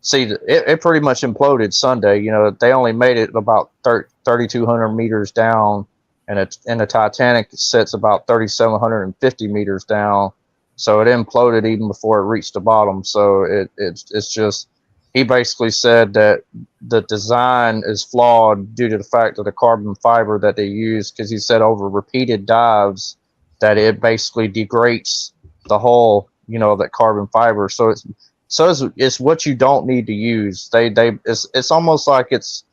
see, it pretty much imploded Sunday. You know, they only made it about 3,200 meters down, and the Titanic sits about 3,750 meters down. So it imploded even before it reached the bottom. So it's just, he basically said that the design is flawed due to the fact of the carbon fiber that they use, because he said over repeated dives that it basically degrades the hull, you know, that carbon fiber. So it's what you don't need to use. It's almost like it's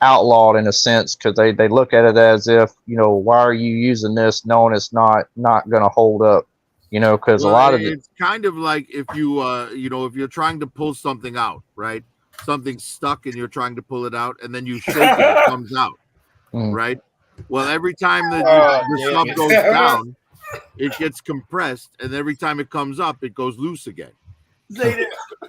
outlawed in a sense, because they look at it as if, you know, why are you using this knowing it's not going to hold up, you know, because a lot of it's kind of like if you you know, if you're trying to pull something out, right? Something's stuck and you're trying to pull it out, and then you shake it, it comes out, right? Well, every time that the sub goes down, it gets compressed, and every time it comes up, it goes loose again.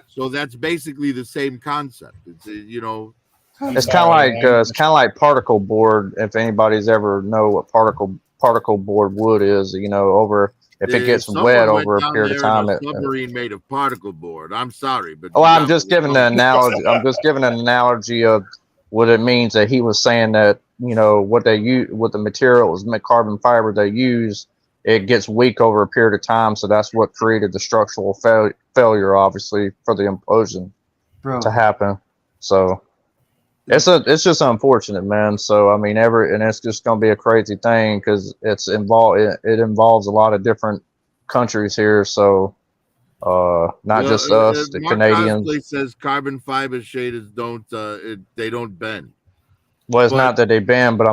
So that's basically the same concept. It's you know, it's kind of like particle board. If anybody's ever know what particle board wood is, you know, over if it gets wet over a period of time, submarine made of particle board. I'm sorry, but I'm just giving an analogy. I'm just giving an analogy of what it means, that he was saying that, you know, what they use, what the material is, carbon fiber they use, it gets weak over a period of time. So that's what created the structural failure, obviously, for the implosion to happen. So it's just unfortunate, man. So I mean, and it's just gonna be a crazy thing, because it involves a lot of different countries here. So not just us, the Mark Canadians. Cosplay says carbon fiber shaders don't they don't bend. Well, it's not that they bend, but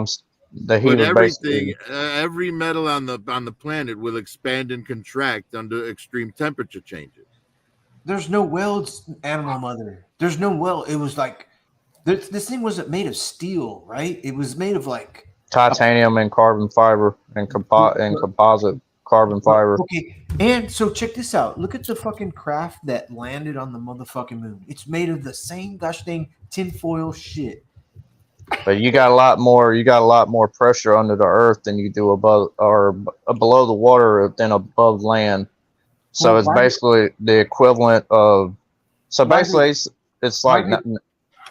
every metal on the planet will expand and contract under extreme temperature changes. There's no welds, Animal Mother. There's no weld. It was like this thing wasn't made of steel, right? It was made of like titanium and carbon fiber and composite carbon fiber. Okay, and so check this out. Look at the fucking craft that landed on the motherfucking moon. It's made of the same gosh dang tinfoil shit. But you got a lot more pressure under the earth than you do above or below the water than above land. So it's basically the equivalent of. So basically, it's like.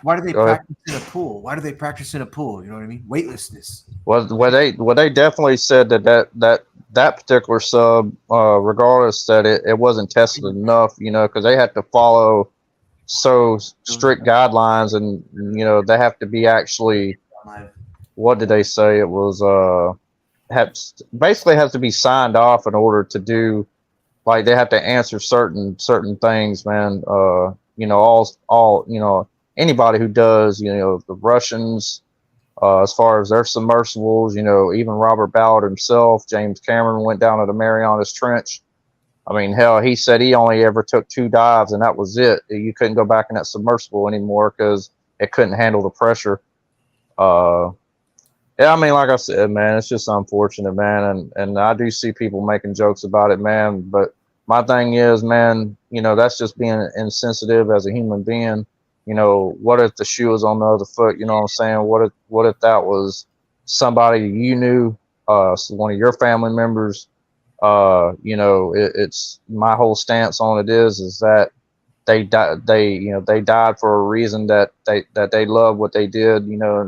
Why do they practice in a pool? Why do they practice in a pool? You know what I mean? Weightlessness. Well, they definitely said that particular sub, regardless that it wasn't tested enough, you know, because they had to follow so strict guidelines, and you know they have to be actually. What did they say? It was basically has to be signed off in order to do, like they have to answer certain things, man. You know, all you know. Anybody who does, you know, the Russians, as far as their submersibles, you know, even Robert Ballard himself, James Cameron went down to the Marianas Trench. I mean, hell, he said he only ever took 2 dives and that was it. You couldn't go back in that submersible anymore because it couldn't handle the pressure. Yeah, I mean, like I said, man, it's just unfortunate, man. And I do see people making jokes about it, man. But my thing is, man, you know, that's just being insensitive as a human being. You know, what if the shoe was on the other foot? You know what I'm saying? What if that was somebody you knew, one of your family members? You know, it's my whole stance on it is that they died for a reason, that they love what they did, you know,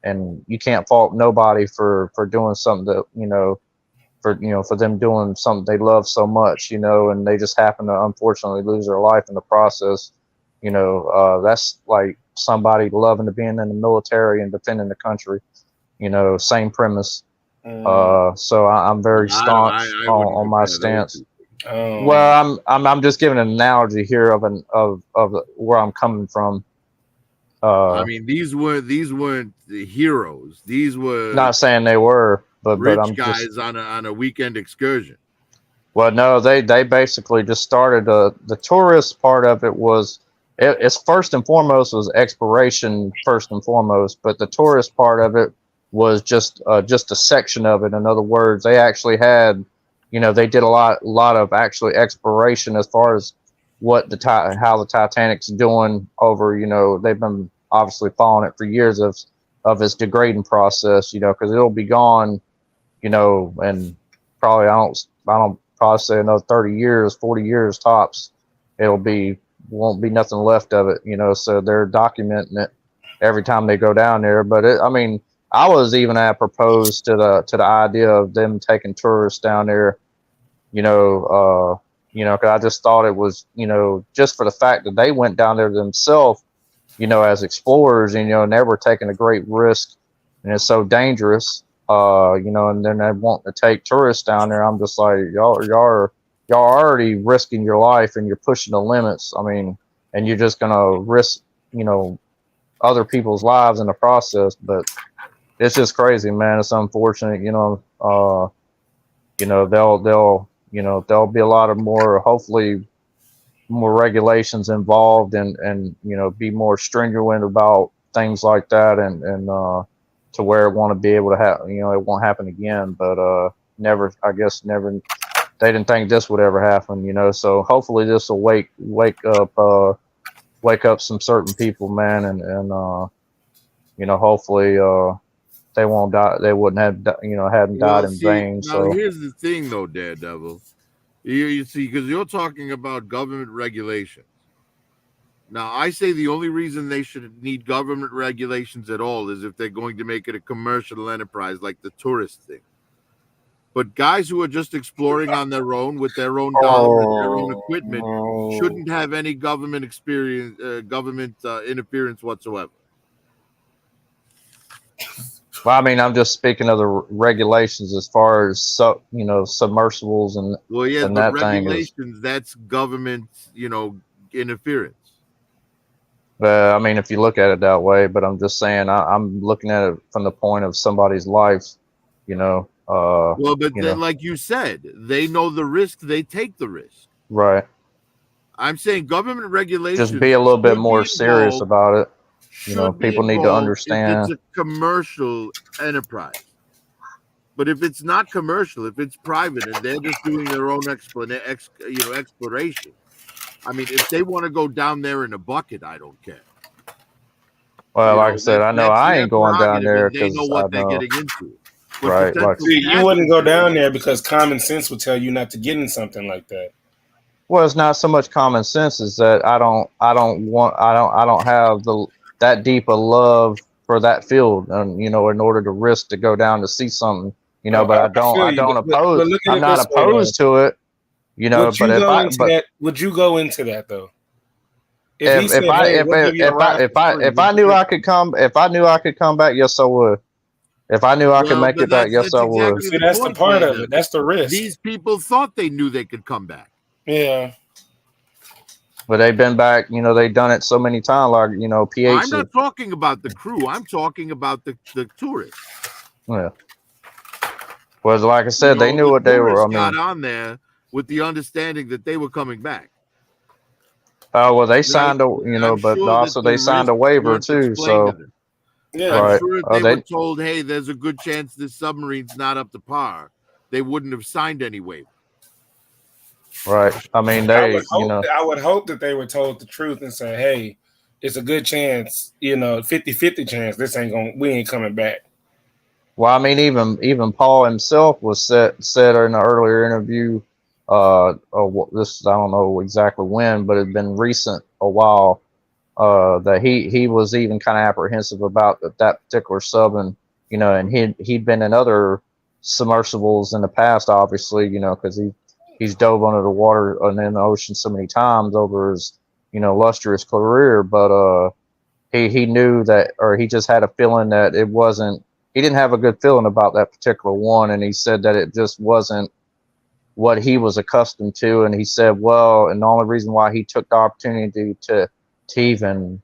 and you can't fault nobody for doing something that, you know, for them doing something they love so much, you know, and they just happen to unfortunately lose their life in the process. You know, that's like somebody loving to be in the military and defending the country. You know, same premise. So I'm very staunch on my stance. Well, I'm just giving an analogy here of where I'm coming from. I mean, these weren't the heroes. These were not saying they were, but I'm guys just on a weekend excursion. Well, no, they basically just started the tourist part of it was. It's first and foremost was exploration first and foremost, but the tourist part of it was just a section of it. In other words, they actually had, you know, they did a lot of actually exploration as far as how the Titanic's doing over. You know, they've been obviously following it for years of its degrading process. You know, because it'll be gone, you know, and probably I don't probably say another 30 years, 40 years tops. It'll be won't be nothing left of it, you know. So they're documenting it every time they go down there. But I mean, I was even proposed to the idea of them taking tourists down there, you know, because I just thought it was, you know, just for the fact that they went down there themselves, you know, as explorers, and, you know, and they were taking a great risk, and it's so dangerous, you know, and then they want to take tourists down there. I'm just like, y'all are already risking your life, and you're pushing the limits. I mean, and you're just gonna risk, you know, other people's lives in the process. But it's just crazy, man. It's unfortunate, you know. You know, there'll be a lot of more, hopefully, more regulations involved, and you know, be more stringent about things like that, and to where it won't be able to happen. You know, it won't happen again. But never, I guess, never. They didn't think this would ever happen, you know. So hopefully, this will wake up some certain people, man, and you know, hopefully they won't die. They wouldn't have, you know, hadn't died in vain. Now, So here's the thing, though, Daredevil. You see, because you're talking about government regulations. Now, I say the only reason they should need government regulations at all is if they're going to make it a commercial enterprise like the tourist thing. But guys who are just exploring on their own with their own dollar and their own equipment shouldn't have any government interference whatsoever. well, I mean, I'm just speaking of the regulations as far as you know, submersibles and Well, yes, and but that thing is. regulations, that's government, you know, interference. I mean, if you look at it that way, but I'm just saying, I'm looking at it from the point of somebody's life, you know. Well, but you then, know, like you said, they know the risk, they take the risk. right. I'm saying government regulations Just be a little bit should more be serious involved- about it. You know, should be people need to involved understand. if it's a commercial enterprise. But if it's not commercial, if it's private and they're just doing their own exploration, I mean, if they want to go down there in a bucket, I don't care. Well, You like I know, said, I know that's I their ain't going down prerogative, there and they because know I what they're know. getting into. But Right, like potential See, you wouldn't go passengers- down there because common sense would tell you not to get in something like that. Well, it's not so much common sense as that I don't have that deep a love for that field, and you know, in order to risk to go down to see something, you know. No, But I I don't feel you, but oppose. look at I'm it not this way, opposed to it, you know. Would But you if go I into but that? Would you go into that though? If he if said, I "Hey, if we'll give you a ride for free," if would I you knew go? I could come back, yes, I would. If I knew I could Well, make but it back, yes, that's I would. exactly See, the that's the point, part of Daredevil. it. That's the risk. These people thought they knew they could come back. Yeah. But they've been back, you know, they've done it so many times, like, you know, PH. I'm not talking about the crew. I'm talking about the tourists. Yeah. Well, like I said, You they know, knew the what they were. I tourists mean, got on there with the understanding that they were coming back. well, they And signed I'm but sure also that the they signed a risks waiver weren't too. explained to So, them. Yeah. I'm right. sure if they were told, hey, there's a good chance this submarine's not up to par, they wouldn't have signed any waiver. Right. I mean, I would hope that they were told the truth and say, "Hey, it's a good chance, you know, 50-50 chance. We ain't coming back." well, I mean, even Paul himself was said in an earlier interview. This I don't know exactly when, but it's been recent a while. That he was even kind of apprehensive about that particular sub, and you know, and he'd been in other submersibles in the past, obviously, you know, because he's dove under the water and in the ocean so many times over his, you know, lustrous career. But he knew that, or he just had a feeling that it wasn't. He didn't have a good feeling about that particular one, and he said that it just wasn't what he was accustomed to. And he said, well, and the only reason why he took the opportunity to even,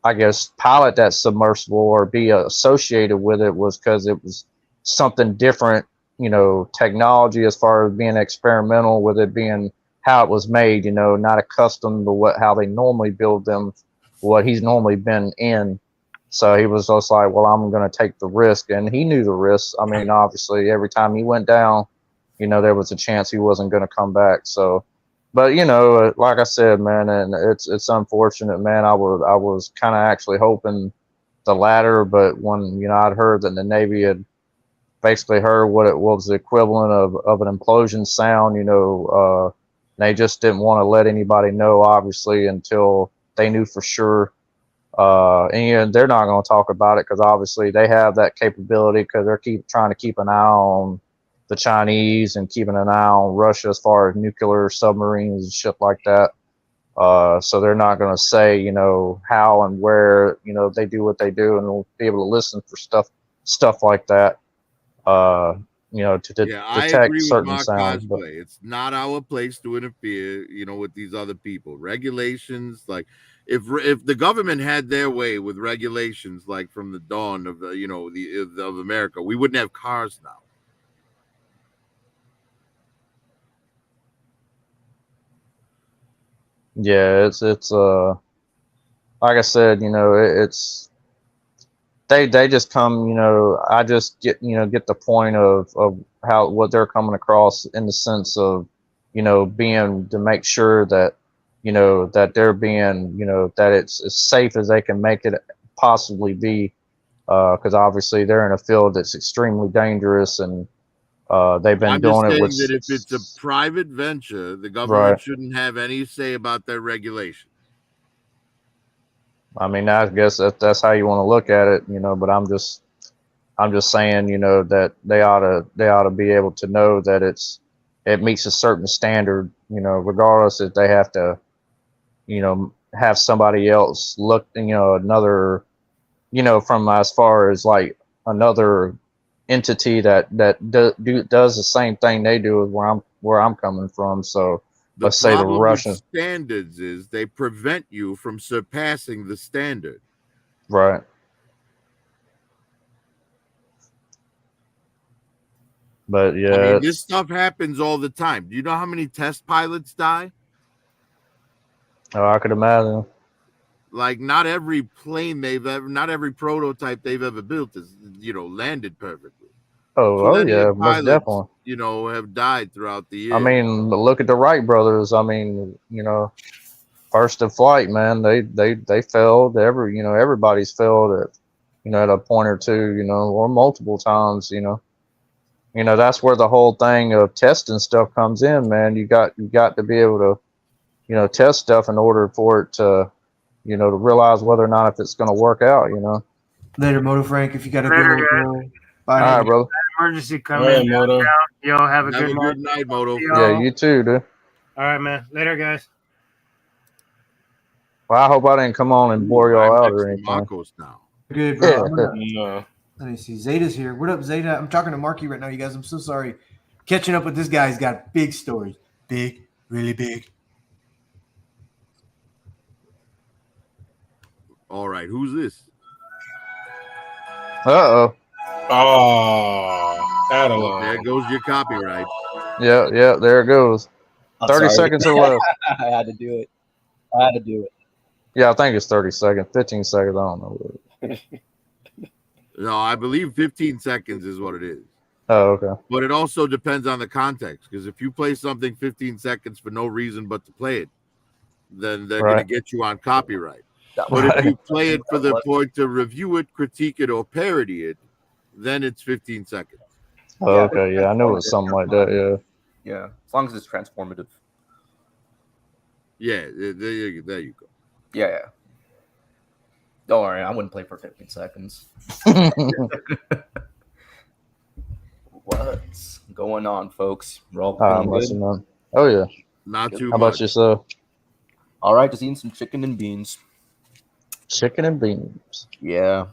I guess, pilot that submersible or be associated with it was because it was something different, you know, technology as far as being experimental with it being how it was made, you know, not accustomed to how they normally build them, what he's normally been in. So he was just like, well, I'm going to take the risk. And he knew the risk. I mean, obviously, every time he went down, you know, there was a chance he wasn't going to come back. So, but, you know, like I said, man, and it's unfortunate, man. I was kind of actually hoping the latter, but when, you know, I'd heard that the Navy had basically heard what it was the equivalent of an implosion sound, you know, They just didn't want to let anybody know, obviously, until they knew for sure. And they're not going to talk about it because obviously they have that capability because they're trying to keep an eye on the Chinese and keeping an eye on Russia as far as nuclear submarines and shit like that. So they're not going to say, you know, how and where, you know, they do what they do, and we'll be able to listen for stuff like that. You know, to I detect agree with certain Mark sounds. But Cosplay. It's not our place to interfere, you know, with these other people. Regulations, like if the government had their way with regulations, like from the dawn of you know of America, we wouldn't have cars now. yeah, it's like I said, you know, it's they just come, you know, I just get the point of how what they're coming across in the sense of, you know, being to make sure that, you know, that they're being, you know, that it's as safe as they can make it possibly be, because obviously they're in a field that's extremely dangerous, and they've been I'm just doing it with saying that if it's a private venture, the government right. shouldn't have any say about their regulation. I mean, I guess that's how you want to look at it, you know. But I'm just saying, you know, that they ought to be able to know that it meets a certain standard, you know, regardless if they have to, you know, have somebody else look, you know, another, you know, from as far as like another entity that does the same thing they do as where I'm coming from. So The let's say the problem with Russians, standards is they prevent you from surpassing the standard. right? But yeah, I mean, this stuff happens all the time. Do you know how many test pilots die? oh, I could imagine. Like, not every not every prototype they've ever built is, you know, landed perfectly. Oh Plenty yeah, of most pilots, definitely. you know, have died throughout the I years. mean, look at the Wright brothers. I mean, you know, first in flight, man, they failed. Everybody's failed at, you know, at a point or two, you know, or multiple times, you know. You know, that's where the whole thing of testing stuff comes in, man. You got to be able to, you know, test stuff in order for it to, you know, to realize whether or not if it's going to work out, you know. Later, Moto Frank, if you got to Later, go, guys. bro. Bye. All right, brother. Emergency All coming right, in. Moto. Y'all have a Have good a night. good night, Moto. Yeah, you too, dude. All right, man. Later, guys. Well, I hope I didn't come on and bore y'all I'm out next or to anything. Marcos now. Good, bro. Yeah. I'm gonna, No. let me see. Zeta's here. What up, Zeta? I'm talking to Marky right now, you guys. I'm so sorry. Catching up with this guy. He's got big stories. Big, really big. All right, who's this? Uh-oh. Oh, out of line. There goes your copyright. Yeah, there it goes. I'm 30 sorry. seconds or less. I had to do it. Yeah, I think it's 30 seconds, 15 seconds. I don't know. No, I believe 15 seconds is what it is. Oh, okay. But it also depends on the context, because if you play something 15 seconds for no reason but to play it, then they're going to get you on copyright. But if you play it for the point to review it, critique it, or parody it, then it's 15 seconds. Oh, okay, yeah, I knew it was something like that. Yeah. Yeah, as long as it's transformative. Yeah, there you go. Yeah. Don't worry, I wouldn't play for 15 seconds. What's going on, folks? We're all feeling good? Oh, yeah. Not too How much. about yourself? All right, just eating some chicken and beans. Chicken and beans. Yeah,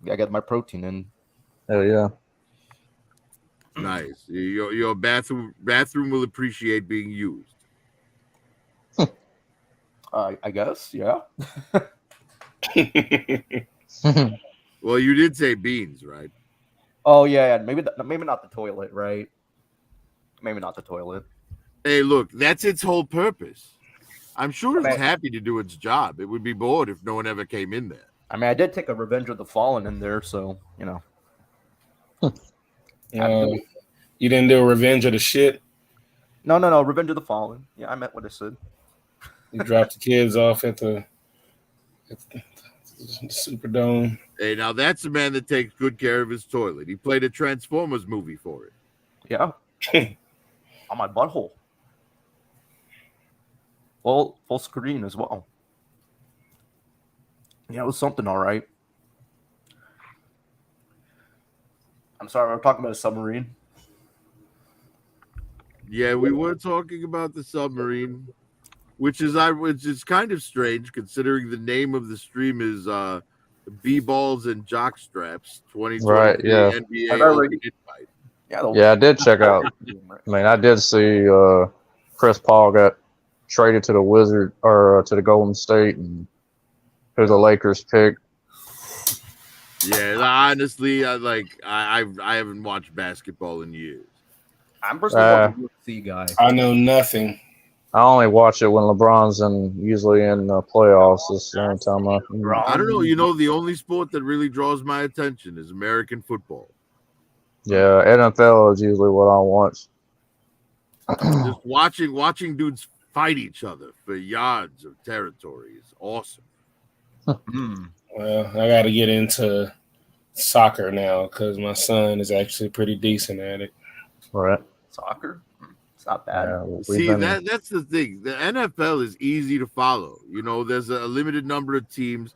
I got my protein in. Oh, yeah. Nice. Your bathroom will appreciate being used. I guess, yeah. Well, you did say beans, right? Oh yeah, maybe not the toilet, right? Maybe not the toilet. Hey, look, that's its whole purpose. I'm sure it's happy to do its job. It would be bored if no one ever came in there. I mean, I did take a Revenge of the Fallen in there, so you know. You didn't do a Revenge of the Shit? No, Revenge of the Fallen. Yeah, I meant what I said. You dropped the kids off at the Superdome. Hey, now that's a man that takes good care of his toilet. He played a Transformers movie for it. Yeah. On my butthole. full screen as well. Yeah, it was something, all right. I'm sorry, we're talking about a submarine. Yeah, we were talking about the submarine, which is kind of strange considering the name of the stream is ballz and jockstraps 2023 Right, yeah. NBA Open Invite. Yeah, I did check out. I mean, I did see Chris Paul got traded to the Wizard or to the Golden State, and who the Lakers picked. Yeah, honestly, I haven't watched basketball in years. I'm personally more of a UFC guy. I know nothing. I only watch it when LeBron's usually in playoffs. This is the only time I don't know. You know, the only sport that really draws my attention is American football. Yeah, NFL is usually what I watch. Just watching dudes fight each other for yards of territory is awesome. Well, I got to get into soccer now because my son is actually pretty decent at it. Right. Soccer? It's not bad. See, that's the thing. The NFL is easy to follow. You know, there's a limited number of teams,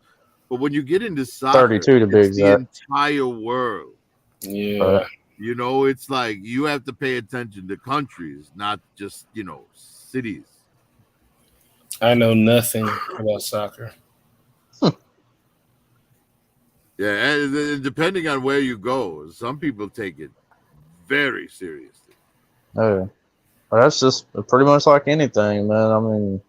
but when you get into soccer, 32 to be it's the exact. entire world. Yeah. You know, it's like you have to pay attention to countries, not just, you know, cities. I know nothing about soccer. Yeah, and depending on where you go, some people take it very seriously. Oh, well, that's just pretty much like anything, man. I mean,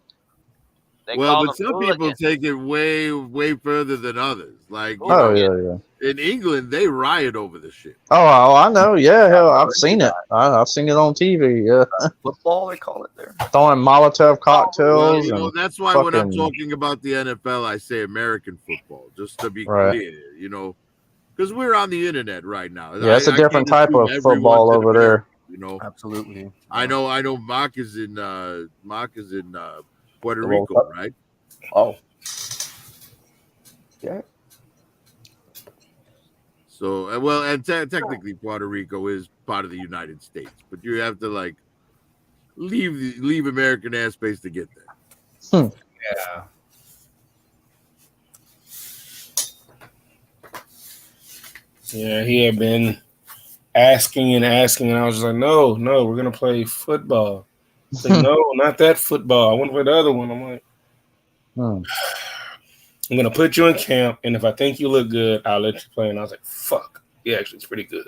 But some people take it way, way further than others. Like, you oh know, yeah. in England, they riot over the shit. Oh, I know. Yeah, hell, I've seen it. I've seen it on TV. Yeah. Football, they call it there. Throwing Molotov cocktails. Well, you know, and that's why when I'm fucking- talking about the NFL, I say American football, just to be Right. clear, you know, because we're on the internet right now. Yeah, it's a different can't type of assume football everyone's over there. American, you know, Absolutely. I know. Mark is in Puerto The World Rico, Cup? right? Oh. Yeah. So, well, and technically Puerto Rico is part of the United States, but you have to like leave American airspace to get there. Yeah. Yeah, he had been asking, and I was just like, no, we're gonna play football. He's like, no, not that football. I want to play the other one. I'm like, I'm gonna put you in camp, and if I think you look good, I'll let you play. And I was like, fuck, yeah, actually, it's pretty good.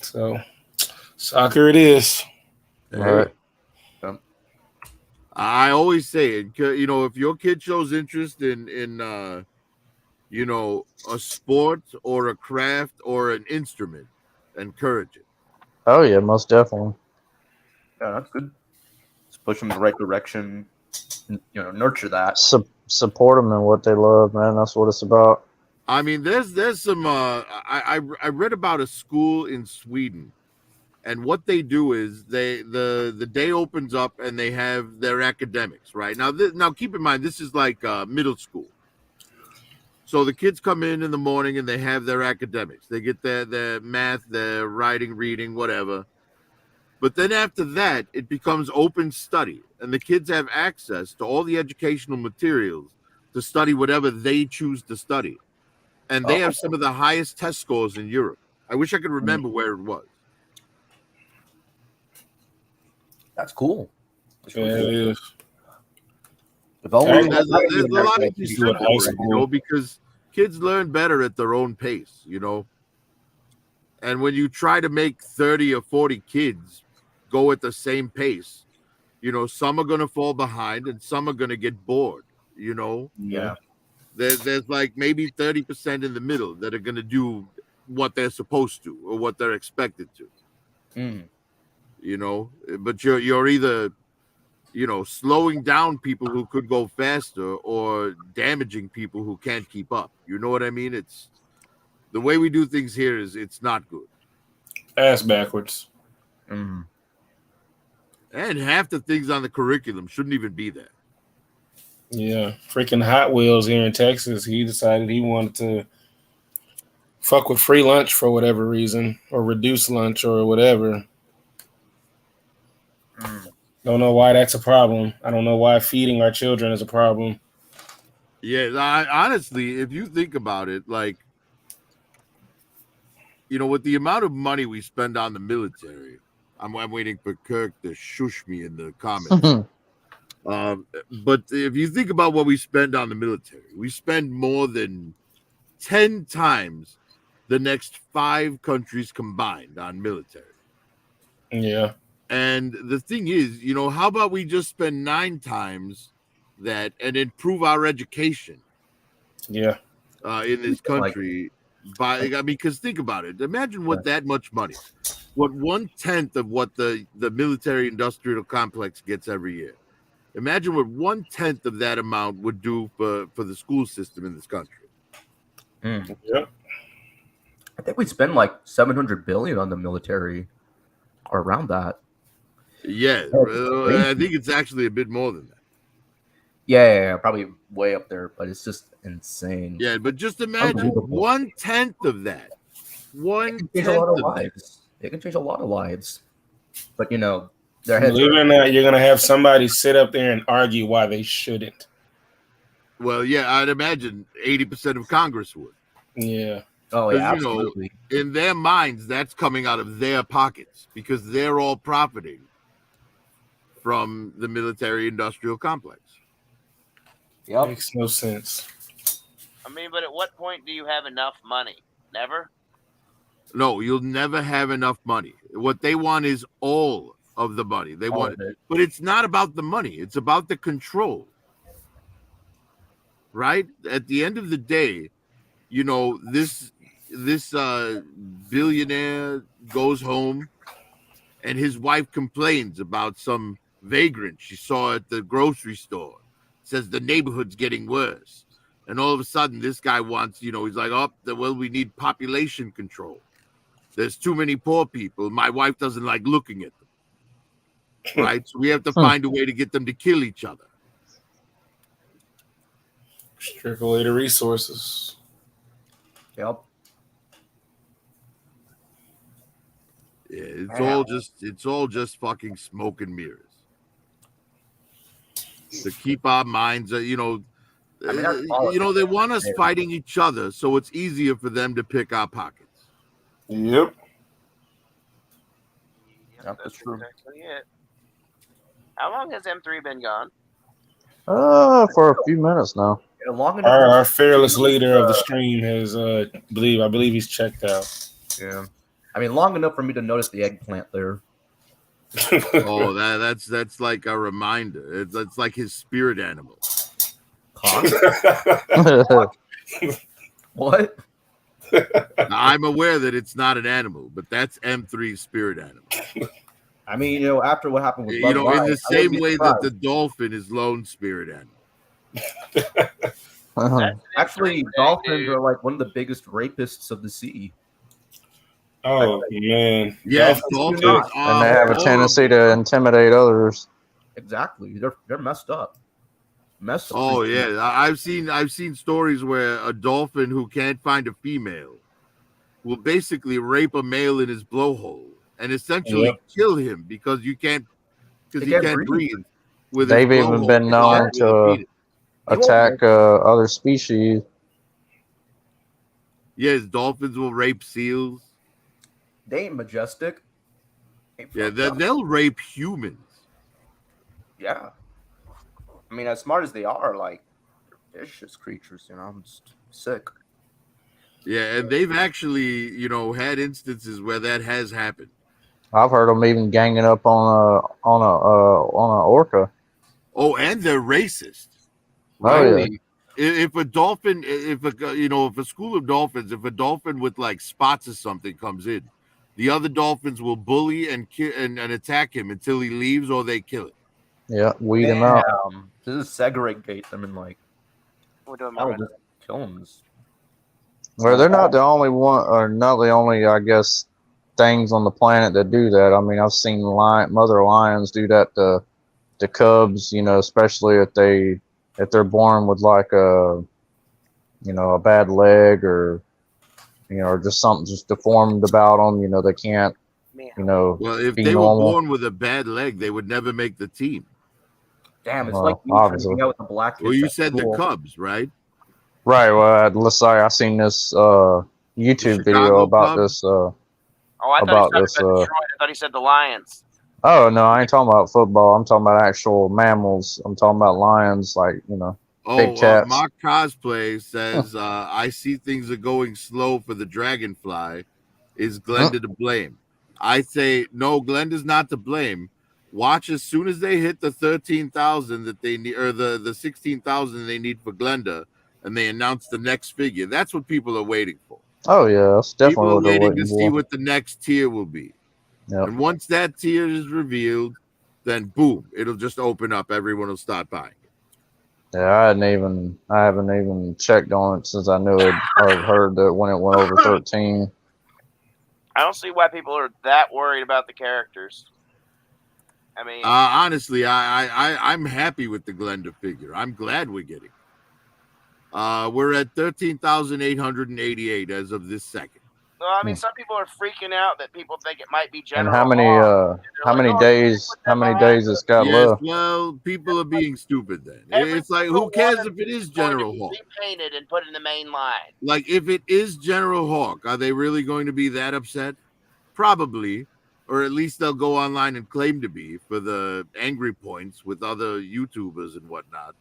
So, soccer it is. Right. I always say it. You know, if your kid shows interest in you know, a sport or a craft or an instrument, encourage it. Oh yeah, most definitely. Yeah, that's good. Just push them in the right direction. You know, nurture that. Support them in what they love, man. That's what it's about. I mean, there's some. I read about a school in Sweden, and what they do is the day opens up and they have their academics. Right now, now keep in mind this is like middle school. So the kids come in the morning and they have their academics. They get their math, their writing, reading, whatever. But then after that, it becomes open study, and the kids have access to all the educational materials to study whatever they choose to study. And they have some of the highest test scores in Europe. I wish I could remember where it was. That's cool. Yeah, it is. If only There's a lot to be do said in high for it, school. you know, because kids learn better at their own pace, you know. And when you try to make 30 or 40 kids go at the same pace, you know, some are going to fall behind and some are going to get bored, you know. Yeah. There's like maybe 30% in the middle that are going to do what they're supposed to or what they're expected to. You know, but you're either, you know, slowing down people who could go faster or damaging people who can't keep up. You know what I mean? It's the way we do things here is it's not good. Ass backwards. And half the things on the curriculum shouldn't even be there. Yeah, freaking Hot Wheels here in Texas. He decided he wanted to fuck with free lunch for whatever reason, or reduce lunch or whatever. Don't know why that's a problem. I don't know why feeding our children is a problem. Yeah, honestly, if you think about it, like, with the amount of money we spend on the military, I'm waiting for Kirk to shush me in the comments. But if you think about what we spend on the military, we spend more than 10 times the next 5 countries combined on military. Yeah. And the thing is, how about we just spend 9 times that and improve our education? Yeah. In this country, because think about it. Imagine what that much money, what 1/10 of what the military industrial complex gets every year. Imagine what 1/10 of that amount would do for the school system in this country. Yep. I think we spend like 700 billion on the military, or around that. Yeah, I think it's actually a bit more than that. Yeah, probably way up there, but it's just insane. Yeah, but just imagine 1/10 of that. 1/10 of that. It can change a lot of lives. But their heads. Believe it or not, you're gonna have somebody sit up there and argue why they shouldn't. Well, yeah, I'd imagine 80% of Congress would. Yeah. Oh yeah, absolutely. In their minds, that's coming out of their pockets because they're all profiting from the military-industrial complex. Yep. Makes no sense. I mean, but at what point do you have enough money? Never? No, you'll never have enough money. What they want is all of the money. They want it. But it's not about the money. It's about the control. Right? At the end of the day, this billionaire goes home and his wife complains about some vagrant she saw at the grocery store. Says the neighborhood's getting worse. And all of a sudden, this guy wants, he's like, we need population control. There's too many poor people. My wife doesn't like looking at them. Right? So we have to find a way to get them to kill each other. Strip away the resources. Yep. Yeah, it's all just fucking smoke and mirrors. To keep our minds, they want us fighting each other, so it's easier for them to pick our pockets. Yep. That's true. Exactly it. How long has M3 been gone? For a few minutes now. Our fearless leader of the stream has, I believe he's checked out. Yeah. I mean, long enough for me to notice the eggplant there. Oh, that's like a reminder. It's like his spirit animal. What? I'm aware that it's not an animal, but that's M3's spirit animal. I mean, after what happened with in the same way that the dolphin is lone spirit animal. Actually, dolphins are like one of the biggest rapists of the sea. Oh man, yes, dolphins and they have a tendency to intimidate others. Exactly, they're messed up. Oh yeah, I've seen stories where a dolphin who can't find a female will basically rape a male in his blowhole and essentially kill him because he can't breathe. They've even been known to attack other species. Yes, dolphins will rape seals. They ain't majestic. They'll rape humans. Yeah. I mean, as smart as they are, like, they're just creatures, I'm just sick. Yeah, and they've actually, had instances where that has happened. I've heard them even ganging up on a orca. Oh, and they're racist. Oh yeah. If a dolphin, if a school of dolphins, if a dolphin with like spots or something comes in, the other dolphins will bully and attack him until he leaves or they kill him. Yeah, weed him out. This is segregate them and like, just kill them. Well, they're not the only one, or not the only, I guess, things on the planet that do that. I mean, I've seen mother lions do that to cubs. Especially if they're born with like a bad leg or or just something just deformed about them. They can't Well, if be they were normal. born with a bad leg, they would never make the team. Damn, it's Well, like you trying to obviously. hang out with the black kids. Well, you at said the school. Cubs, right? Right. Well, let's say I seen this YouTube video Chicago about Cubs? this. Oh, I thought he About said this. about Detroit. I thought he said the Lions. Oh no, I ain't talking about football. I'm talking about actual mammals. I'm talking about lions, like big cats. Mark Cosplay says, I see things are going slow for the Dragonfly. Is Glenda to blame? I say, no, Glenda's not to blame. Watch as soon as they hit the 13,000 that they need, or the 16,000 they need for Glenda, and they announce the next figure. That's what people are waiting for. Oh yeah, that's definitely People are what they're waiting to waiting see for. what the next tier will be. Yep. And once that tier is revealed, then boom, it'll just open up. Everyone will start buying. Yeah, I haven't even checked on it since I knew it or heard that when it went over 13. I don't see why people are that worried about the characters. I mean, Honestly, I'm happy with the Glenda figure. I'm glad we're getting it. We're at 13,888 as of this second. well, I mean, some people are freaking out that people think it might be And General how many Hawk. how many days it's got Yes, left? well, people are being stupid then. Every It's like, single who cares one if it is going to General be Hawk? repainted and put in the main line. Like, if it is General Hawk, are they really going to be that upset? Probably. Or at least they'll go online and claim to be for the angry points with other YouTubers and whatnot.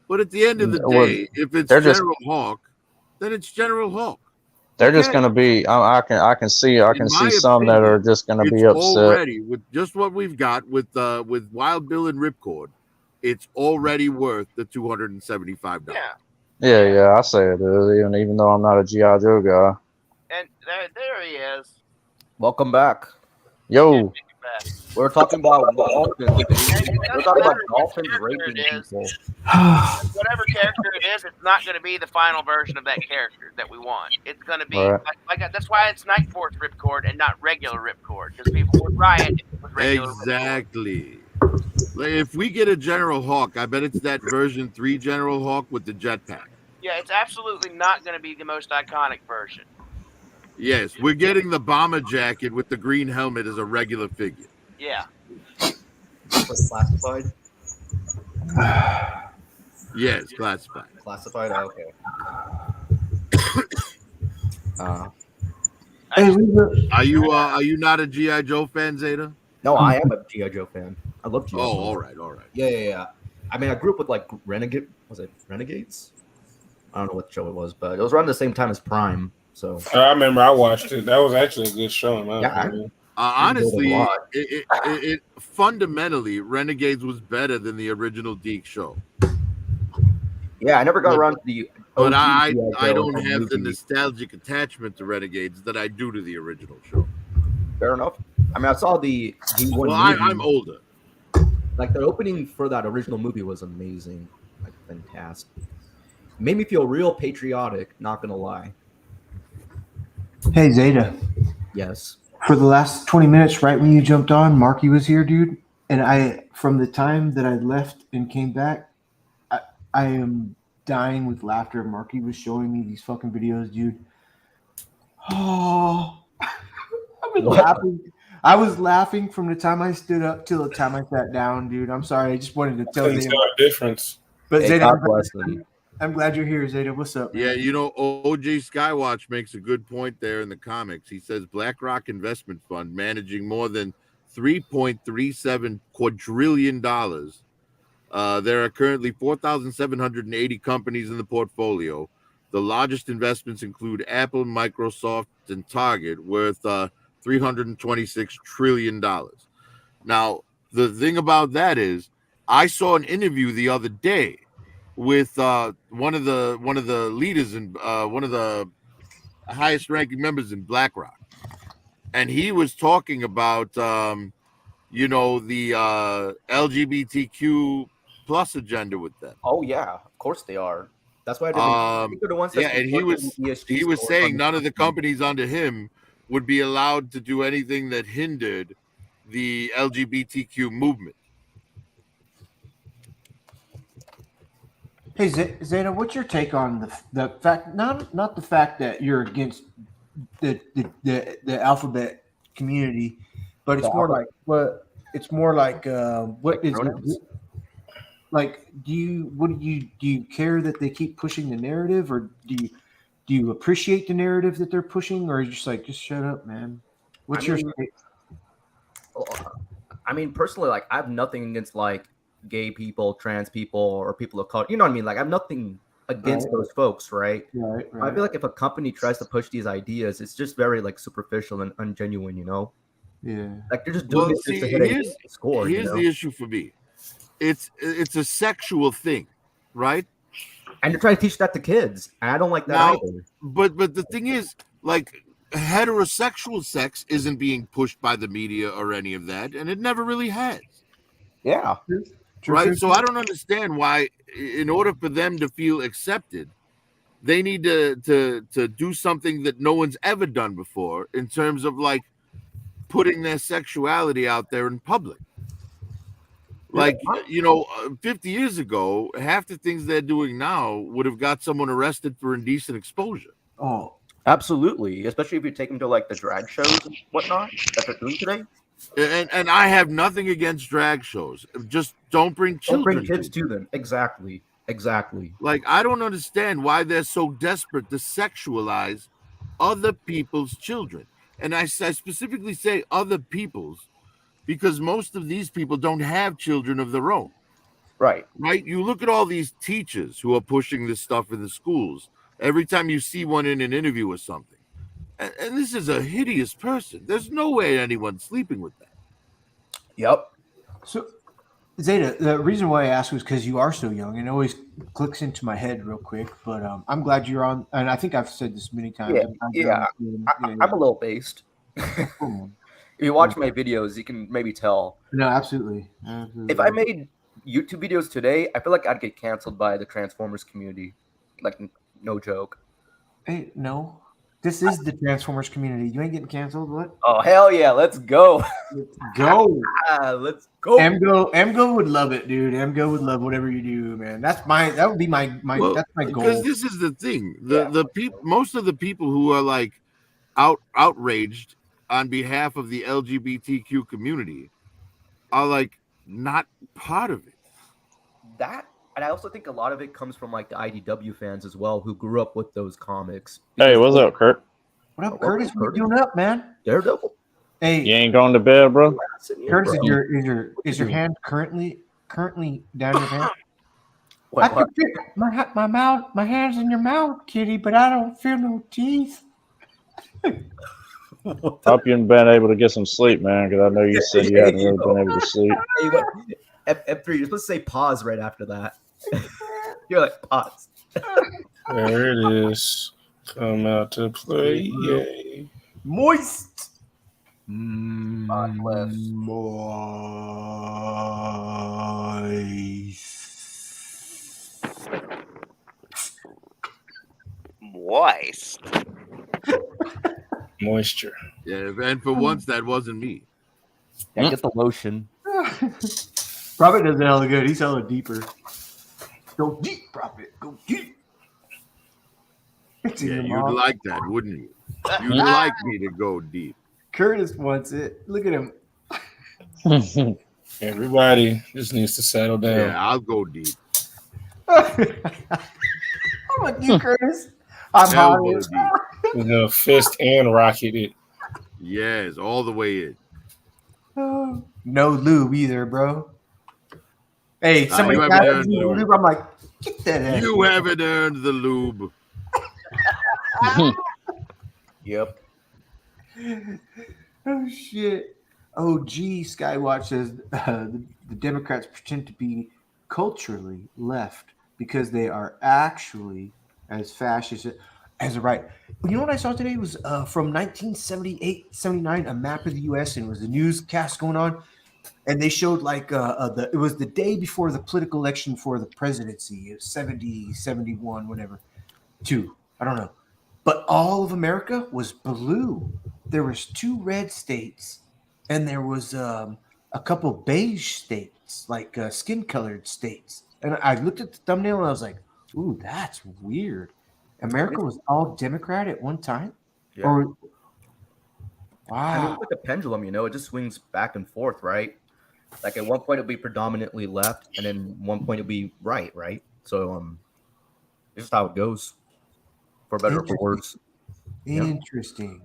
But at the end of the Well, day, if it's they're just- General Hawk, then it's General Hawk. They're just going to be. I can see my some that are just going to be upset. Already with just what we've got with Wild Bill and Ripcord, it's already worth the $275. Yeah, I say it is. Even though I'm not a GI Joe guy. And there he is. Welcome back. Yo, We're talking about dolphins. We're talking about dolphins raping people. Whatever character it is, it's not going to be the final version of that character that we want. It's going to be Right. like that's why it's Night Force Ripcord and not regular Ripcord, because people would riot if it was regular Exactly. Like, if we get a General Hawk, I bet it's that version 3 General Hawk with the jetpack. Yeah, it's absolutely not going to be the most iconic version. Yes, we're getting the bomber jacket with the green helmet as a regular figure. Yeah. Classified? Yes, classified. Classified? Oh, okay. Are you not a G.I. Joe fan, Zeta? No, I am a G.I. Joe fan. I love G.I. Joe. Oh, all right. Yeah. I mean, I grew up with like Renegades? I don't know what show it was, but it was around the same time as Prime. So I remember I watched it. That was actually a good show. In my opinion. Honestly, it fundamentally Renegades was better than the original Deke show. Yeah, I never got around to the. But I G.I. Joe don't have the movie. nostalgic attachment to Renegades that I do to the original show. Fair enough. I mean, I saw the one. Well, movie. I'm older. Like the opening for that original movie was amazing, like fantastic. Made me feel real patriotic. Not gonna lie. Hey Zeta. Yes. For the last 20 minutes, right when you jumped on, Marky was here, dude. And from the time that I left and came back, I am dying with laughter. Marky was showing me these fucking videos, dude. Oh, I've been laughing. I was laughing from the time I stood up till the time I sat down, dude. I'm sorry. I just wanted to tell you. a difference. But Hey, Zeta, God bless them. I'm glad you're here, Zeta. What's up, man? Yeah, you know, OJ Skywatch makes a good point there in the comics. He says BlackRock Investment Fund managing more than $3.37 quadrillion. There are currently 4,780 companies in the portfolio. The largest investments include Apple, Microsoft, and Target, worth $326 trillion. Now, the thing about that is, I saw an interview the other day with one of the leaders and one of the highest ranking members in BlackRock, and he was talking about the LGBTQ plus agenda with them. Oh yeah, of course they are. That's why I think they're the ones. Yeah, and he was saying none of the companies under him would be allowed to do anything that hindered the LGBTQ movement. Hey Zeta, what's your take on the fact not the fact that you're against the alphabet community, but it's The more upper- like what? It's more like what Like is pronouns? like? Do you care that they keep pushing the narrative, or do you appreciate the narrative that they're pushing, or are you just like just shut up, man? What's your I mean, personally, like I have nothing against like gay people, trans people, or people of color. You know what I mean? Like I have nothing against Right. those folks, right? Right, I feel like if a company tries to push these ideas, it's just very like superficial and ungenuine, you know? Yeah. Like they're just doing Well, it just see, to hit a score. here's You know? the issue for me. It's a sexual thing, right? And they're trying to teach that to kids. And I don't like that Now, either. but the thing is, like, heterosexual sex isn't being pushed by the media or any of that, and it never really has. Yeah. Right? So I don't understand why, in order for them to feel accepted, they need to do something that no one's ever done before in terms of like putting their sexuality out there in public. Like, 50 years ago, half the things they're doing now would have got someone arrested for indecent exposure. Oh, absolutely. Especially if you take them to like the drag shows and whatnot that they're doing today. And I have nothing against drag shows. Just don't bring children. Don't bring kids to them. Exactly. Like, I don't understand why they're so desperate to sexualize other people's children. And I specifically say other people's because most of these people don't have children of their own. Right. You look at all these teachers who are pushing this stuff in the schools. Every time you see one in an interview or something. And this is a hideous person. There's no way anyone's sleeping with that. Yep. So, Zeta, the reason why I asked was because you are so young, and it always clicks into my head real quick. But I'm glad you're on, and I think I've said this many times. I'm a little based. If you watch my videos, you can maybe tell. No, absolutely. If I made YouTube videos today, I feel like I'd get canceled by the Transformers community. Like, no joke. Hey, no. This is the Transformers community. You ain't getting canceled, what? Oh, hell yeah. Let's go. Let's go. Let's go. Emgo would love it, dude. Emgo would love whatever you do, man. That would be my Well, that's my goal. Because this is the thing. The people, most of the people who are like outraged on behalf of the LGBTQ community are like not part of it. That, and I also think a lot of it comes from like the IDW fans as well, who grew up with those comics. Hey, what's up, Kurt? What up, Curtis? What you doing up, man? Daredevil. Hey, you ain't going to bed, bro? Curtis, is your hand currently down your hand? What? I can feel my mouth, my hands in your mouth, kitty, but I don't feel no teeth. Hope you've been able to get some sleep, man, because I know you said you hadn't really been able to sleep. F3, you're supposed to say pause right after that. You're like, pause. There it is. Come out to play. Yay. Moist. Moist. Moisture. Yeah, and for once that wasn't me. Yeah, get the lotion. Prophet does it hella good. He's hella deeper. Go deep, Prophet. Go deep. Yeah, you'd like that, wouldn't you? You'd like me to go deep. Curtis wants it. Look at him. Everybody just needs to settle down. Yeah, I'll go deep. I'm like you, Curtis. I'm Elbow hot. deep. We're gonna fist and rocket it. Yes, all the way in. No lube either, bro. Hey, Nah, somebody you got haven't no earned lube. I'm like, get that ass. You haven't earned the lube. Yep. Oh shit. Oh gee, Skywatch says the Democrats pretend to be culturally left because they are actually as fascist as the right. You know what I saw today was from 1978, 79, a map of the U.S. and it was a newscast going on, and they showed like it was the day before the political election for the presidency. It was 70, 71, whatever. I don't know. But all of America was blue. There was 2 red states, and there was a couple beige states, like skin-colored states. And I looked at the thumbnail and I was like, "Ooh, that's weird." America was all Democrat at one time, Yeah. or I mean, Wow. it's like a pendulum, it just swings back and forth, right? Like at one point it'll be predominantly left, and then one point it'll be right, right? So it's just how it goes, for better or for worse. Yeah. Interesting.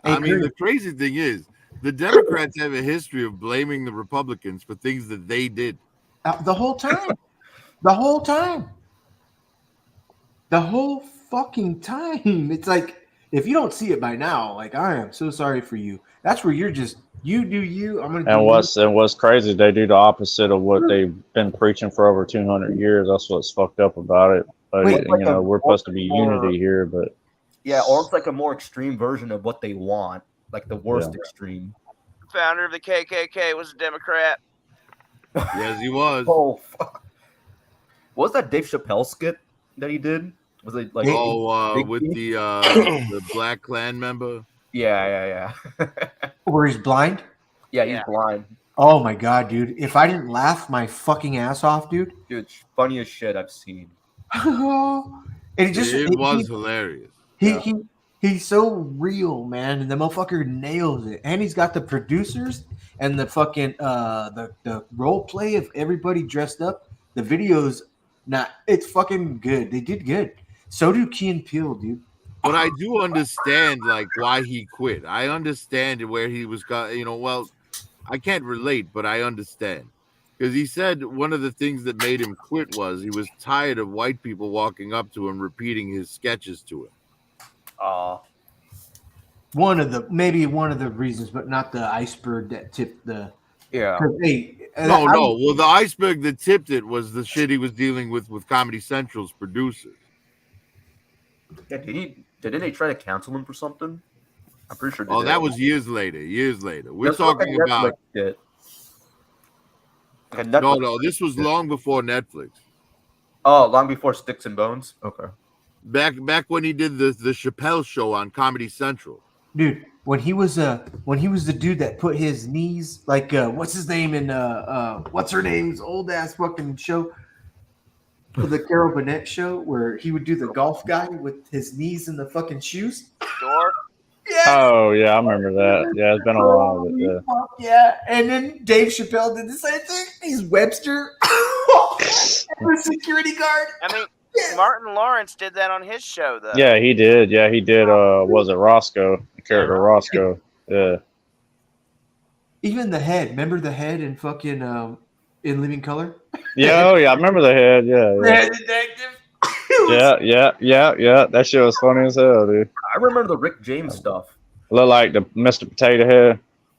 Hey, I mean, Chris, the crazy thing is, the Democrats have a history of blaming the Republicans for things that they did. the whole time. The whole time. The whole fucking time. It's like, if you don't see it by now, like, I am so sorry for you. That's where you're just, you do you. I'm going to do And me. what's crazy, they do the opposite of what they've been preaching for over 200 years. That's what's fucked up about it. But Wait, Like we're supposed to be unity here, but or it's like a more extreme version of what they want, like the worst extreme. Founder of the KKK was a Democrat. Yes, he was. Oh, fuck. What was that Dave Chappelle skit that he did? Was it like with the Black Klan member? Yeah. Where he's blind? Yeah, he's blind. Oh my God, dude. If I didn't laugh my fucking ass off, dude. Dude, funniest shit I've seen. And It was hilarious. He's so real, man, and the motherfucker nails it. And he's got the producers and the fucking the role play of everybody dressed up. The videos, it's fucking good. They did good. So do Key and Peele, dude. But I do understand like why he quit. I understand where he was well, I can't relate, but I understand. Because he said one of the things that made him quit was he was tired of white people walking up to him repeating his sketches to him. Maybe one of the reasons, but not the iceberg that tipped the. Yeah. No. Well, the iceberg that tipped it was the shit he was dealing with Comedy Central's producers. Yeah, didn't they try to cancel him for something? I'm pretty sure. Oh, that was years later. We're talking about. No, this was long before Netflix. Oh, long before Sticks and Bones. Okay. Back when he did the Chappelle show on Comedy Central. Dude, when he was the dude that put his knees what's his name in what's her name's old ass fucking show, the Carol Burnett show, where he would do the golf guy with his knees in the fucking shoes. Door. Yeah. Oh yeah, I remember that. Yeah, it's been a while. But, yeah. Yeah, and then Dave Chappelle did the same thing. He's Webster, the security guard. I mean, Martin Lawrence did that on his show, though. Yeah, he did. Yeah, he did. Was it Roscoe? The character Roscoe. Yeah. Even the head. Remember the head in fucking in Living Color? Yeah, I remember the head. Yeah. Red detective. Yeah. That shit was funny as hell, dude. I remember the Rick James stuff. Look like the Mr. Potato Head.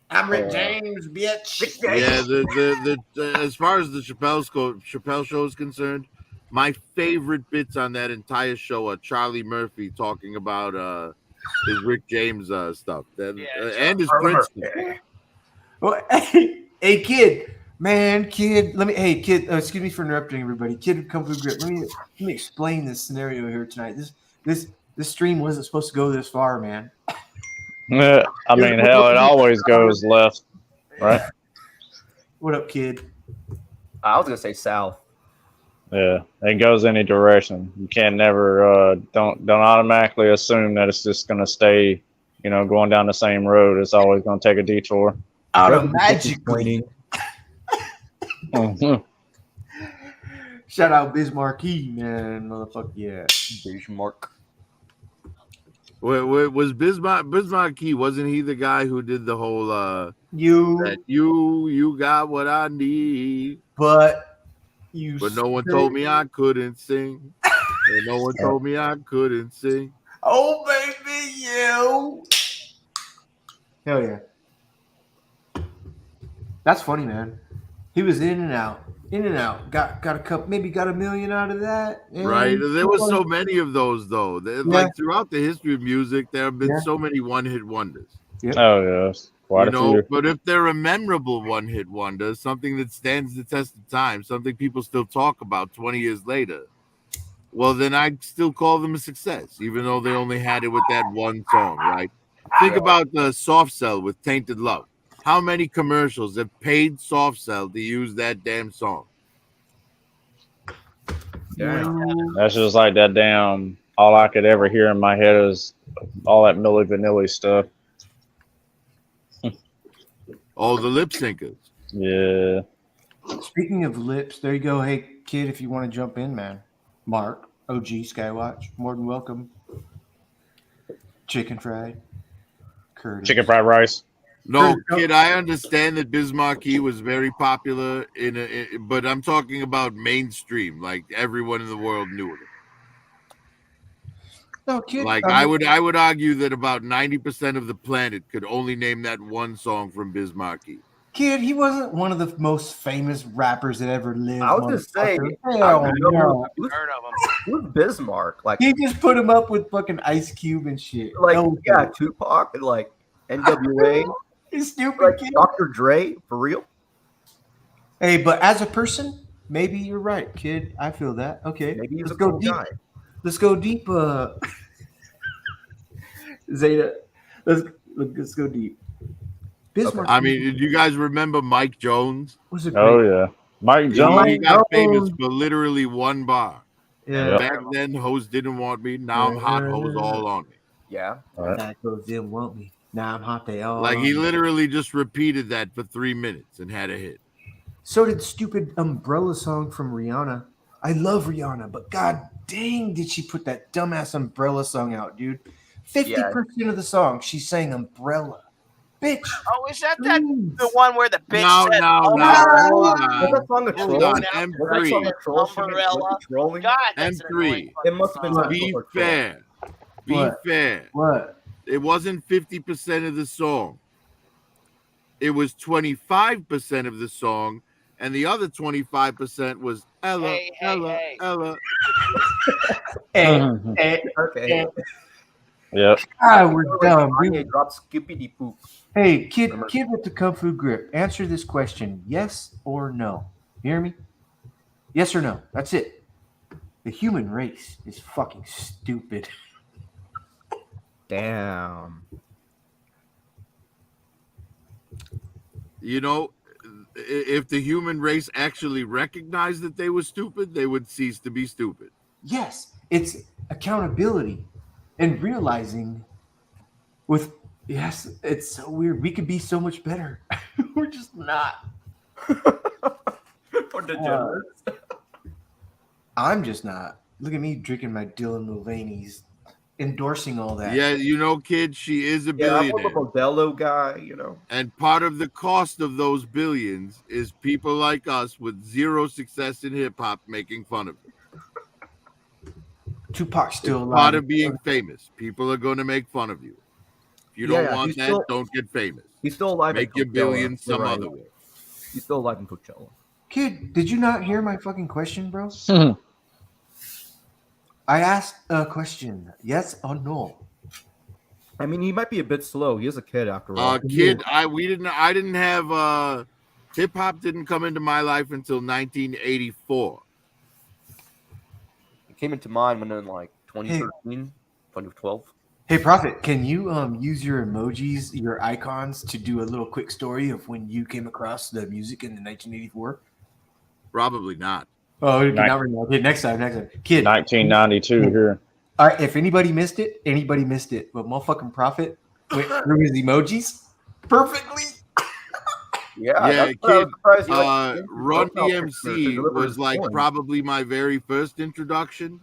I'm Rick James, bitch. Yeah, the as far as the Chappelle show is concerned, my favorite bits on that entire show are Charlie Murphy talking about his Rick James stuff and his Prince. Well, hey, kid, let me. Hey, kid, excuse me for interrupting everybody. Kid, come to grip. Let me explain this scenario here tonight. This stream wasn't supposed to go this far, man. I mean, hell, it always goes left, right? What up, kid? I was gonna say south. Yeah, it goes any direction. You can't never don't automatically assume that it's just gonna stay, going down the same road. It's always gonna take a detour. Automatically. Mm-hmm. Shout out Bismarcky, man, motherfucker, yeah. Bismarck. Was Bismarck Key? Wasn't he the guy who did the whole you got what I need, but no one told me I couldn't sing. And no one told me I couldn't sing. Oh baby, you. Hell yeah. That's funny, man. He was in and out. Got a couple, maybe got $1 million out of that. Right. There was so many of those though. Like throughout the history of music, there have been so many one-hit wonders. Yep. Oh yes. Quite a few. But if they're a memorable one-hit wonder, something that stands the test of time, something people still talk about 20 years later, well, then I'd still call them a success, even though they only had it with that one song, right? Think about the Soft Cell with Tainted Love. How many commercials have paid Soft Cell to use that damn song? That's just like that damn. All I could ever hear in my head is all that Milli Vanilli stuff. Oh, the lip syncers. Yeah. Speaking of lips, there you go. Hey, kid, if you want to jump in, man. Mark, OG Skywatch, more than welcome. Chicken fried. Curtis. Chicken fried rice. No, Kurt, kid, I understand that Biz Markie was very popular but I'm talking about mainstream, like everyone in the world knew of it. No, kid. Like I would argue that about 90% of the planet could only name that one song from Biz Markie. Kid, he wasn't one of the most famous rappers that ever lived. I was just saying, Hell no. Heard of him. Who's Bismarck? Like He just put him up with fucking Ice Cube and shit. like No, yeah, Tupac and like NWA, you stupid like kid. Dr. Dre, for real. Hey, but as a person, maybe you're right, kid. I feel that. Okay, Maybe he's let's a go cool deep. guy. Let's go deep. Zeta, let's go deep. Bismarck. I mean, did you guys remember Mike Jones? Was it Oh yeah. Mike He Jones. got famous for literally one bar. Yeah. Back then, hoes didn't want me. Now I'm hot, hoes all on me. Yeah. Tacos didn't want me. Now I'm hot. They all Like on he me. literally just repeated that for 3 minutes and had a hit. So did stupid Umbrella song from Rihanna. I love Rihanna, but god dang, did she put that dumbass Umbrella song out, dude? 50% of the song she sang Umbrella. Bitch. Oh, is that the one where the bitch No, said no, oh, no. Was that song a Hold troll? on, Was that M3. song a troll? Was Umbrella. it trolling? God, that's an annoying M3. It must have been song. some Be sort of troll. fair. Be What? fair. What? It wasn't 50% of the song. It was 25% of the song, and the other 25% was Ella, Hey, hey, Ella, hey. Ella. Okay. Yep. We're dumb. Kanye dropped Skippity Poop. Hey, kid Remember- with the Kung Fu grip, answer this question. Yes or no? You hear me? Yes or no? That's it. The human race is fucking stupid. Damn. You know, if the human race actually recognized that they were stupid, they would cease to be stupid. Yes, it's accountability and realizing it's so weird. We could be so much better. We're just not. For degenerates. I'm just not. Look at me drinking my Dylan Mulvaney's, endorsing all that. Yeah, you know, kid, she is a Yeah, I'm a billionaire. Modelo guy, you know. And part of the cost of those billions is people like us with zero success in hip hop making fun of it. Tupac's still alive. Part of being famous. People are going to make fun of you. If you don't want he's that, still- don't get famous. He's still alive. Make in your Coachella. billions You're some right. other way. He's still alive in Coachella. Kid, did you not hear my fucking question, bro? I asked a question. Yes or no? I mean, he might be a bit slow. He is a kid after all. Kid, I didn't have hip hop didn't come into my life until 1984. It came into mind when in like 2013, 2012. Hey, Prophet, can you use your emojis, your icons, to do a little quick story of when you came across the music in the 1984? Probably not. Oh, okay, not right now. Okay, next time. Kid. 1992 here. All right, if anybody missed it. But motherfucking Prophet went through his emojis perfectly. Yeah, that's what I was kid. surprised you like- Run profile DMC picture to deliver was his like point. probably my very first introduction.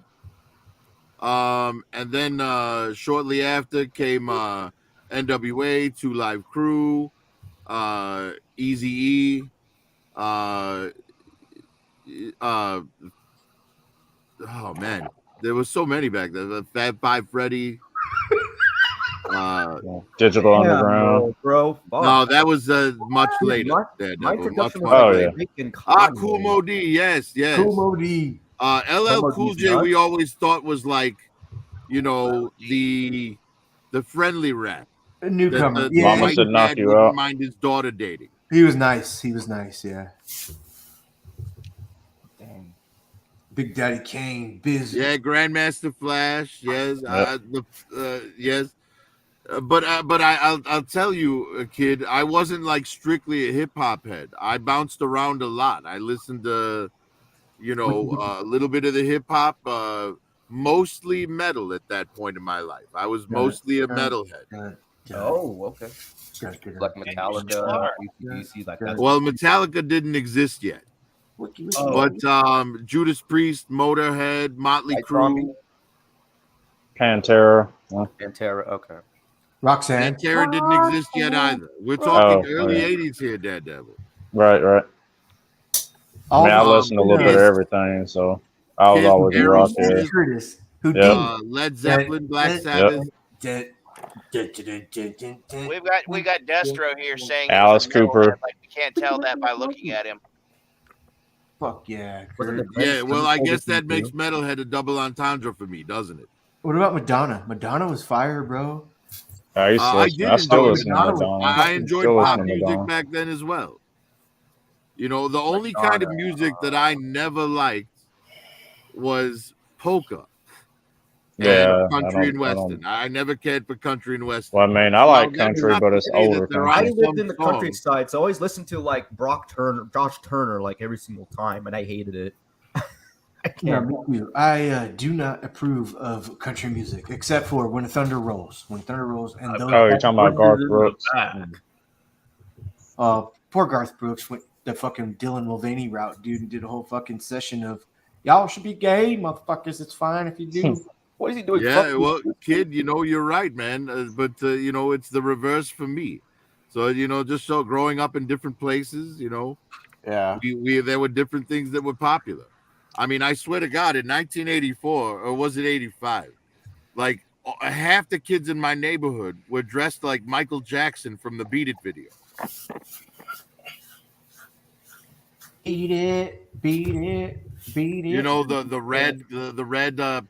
And then shortly after came NWA, Two Live Crew, Eazy-E, oh man, there was so many back then. The Fab Five Freddy. Digital Underground. bro. No, that was much later. My introduction was Oh, like yeah. making Cool Mo D, yes. Cool Mo D. LL Mo Cool D's J, we nuts. always thought was like, you know, the friendly rap. A newcomer. The Yeah, Mama said knock dad you wouldn't out. mind his daughter dating. he was nice. Yeah. Dang. Big Daddy Kane, Biz. Yeah, Grandmaster Flash. Yes, yes. But I'll tell you, kid, I wasn't like strictly a hip hop head. I bounced around a lot. I listened to, you know, a little bit of the hip hop, mostly metal at that point in my life. I was mostly a metalhead. Oh, okay. Like Metallica, UCDC, like that. Well, Metallica didn't exist yet, but Judas Priest, Motorhead, Motley White Crue, Zombie? Pantera. Pantera, okay. Roxanne. Pantera didn't exist yet either. We're talking early yeah. 80s here, Daredevil. Right. I mean, I listened to a little bit of everything, so I was always a rock head. Curtis. Yep. Led Zeppelin, Black Sabbath. We got Destro here saying Alice he's a metalhead, Cooper. like we can't tell that by looking at him. Fuck yeah. Yeah, well, I guess that makes Metalhead a double entendre for me, doesn't it? What about Madonna? Madonna was fire, bro. I used to listen. I still listen to Madonna. I enjoyed Still pop listen to music Madonna. back then as well. You know, the only kind of music that I never liked was polka. Yeah, and country and western. I never cared for country and western. Well, I mean, I like country, but it's older I country. lived in the countryside, so I always listened to like Josh Turner, like every single time, and I hated it. I do not approve of country music, except for When Thunder Rolls. When Thunder Rolls, and those. Oh, you're talking about Garth Brooks. Poor Garth Brooks went the fucking Dylan Mulvaney route, dude, and did a whole fucking session of y'all should be gay, motherfuckers. It's fine if you do. What is he doing? Yeah, well, kid, you know, you're right, man. But you know, it's the reverse for me. So, you know, just so growing up in different places, you know, there were different things that were popular. I mean, I swear to God, in 1984, or was it 85? Like half the kids in my neighborhood were dressed like Michael Jackson from the Beat It video. Eat it, beat it, beat it. You know, the red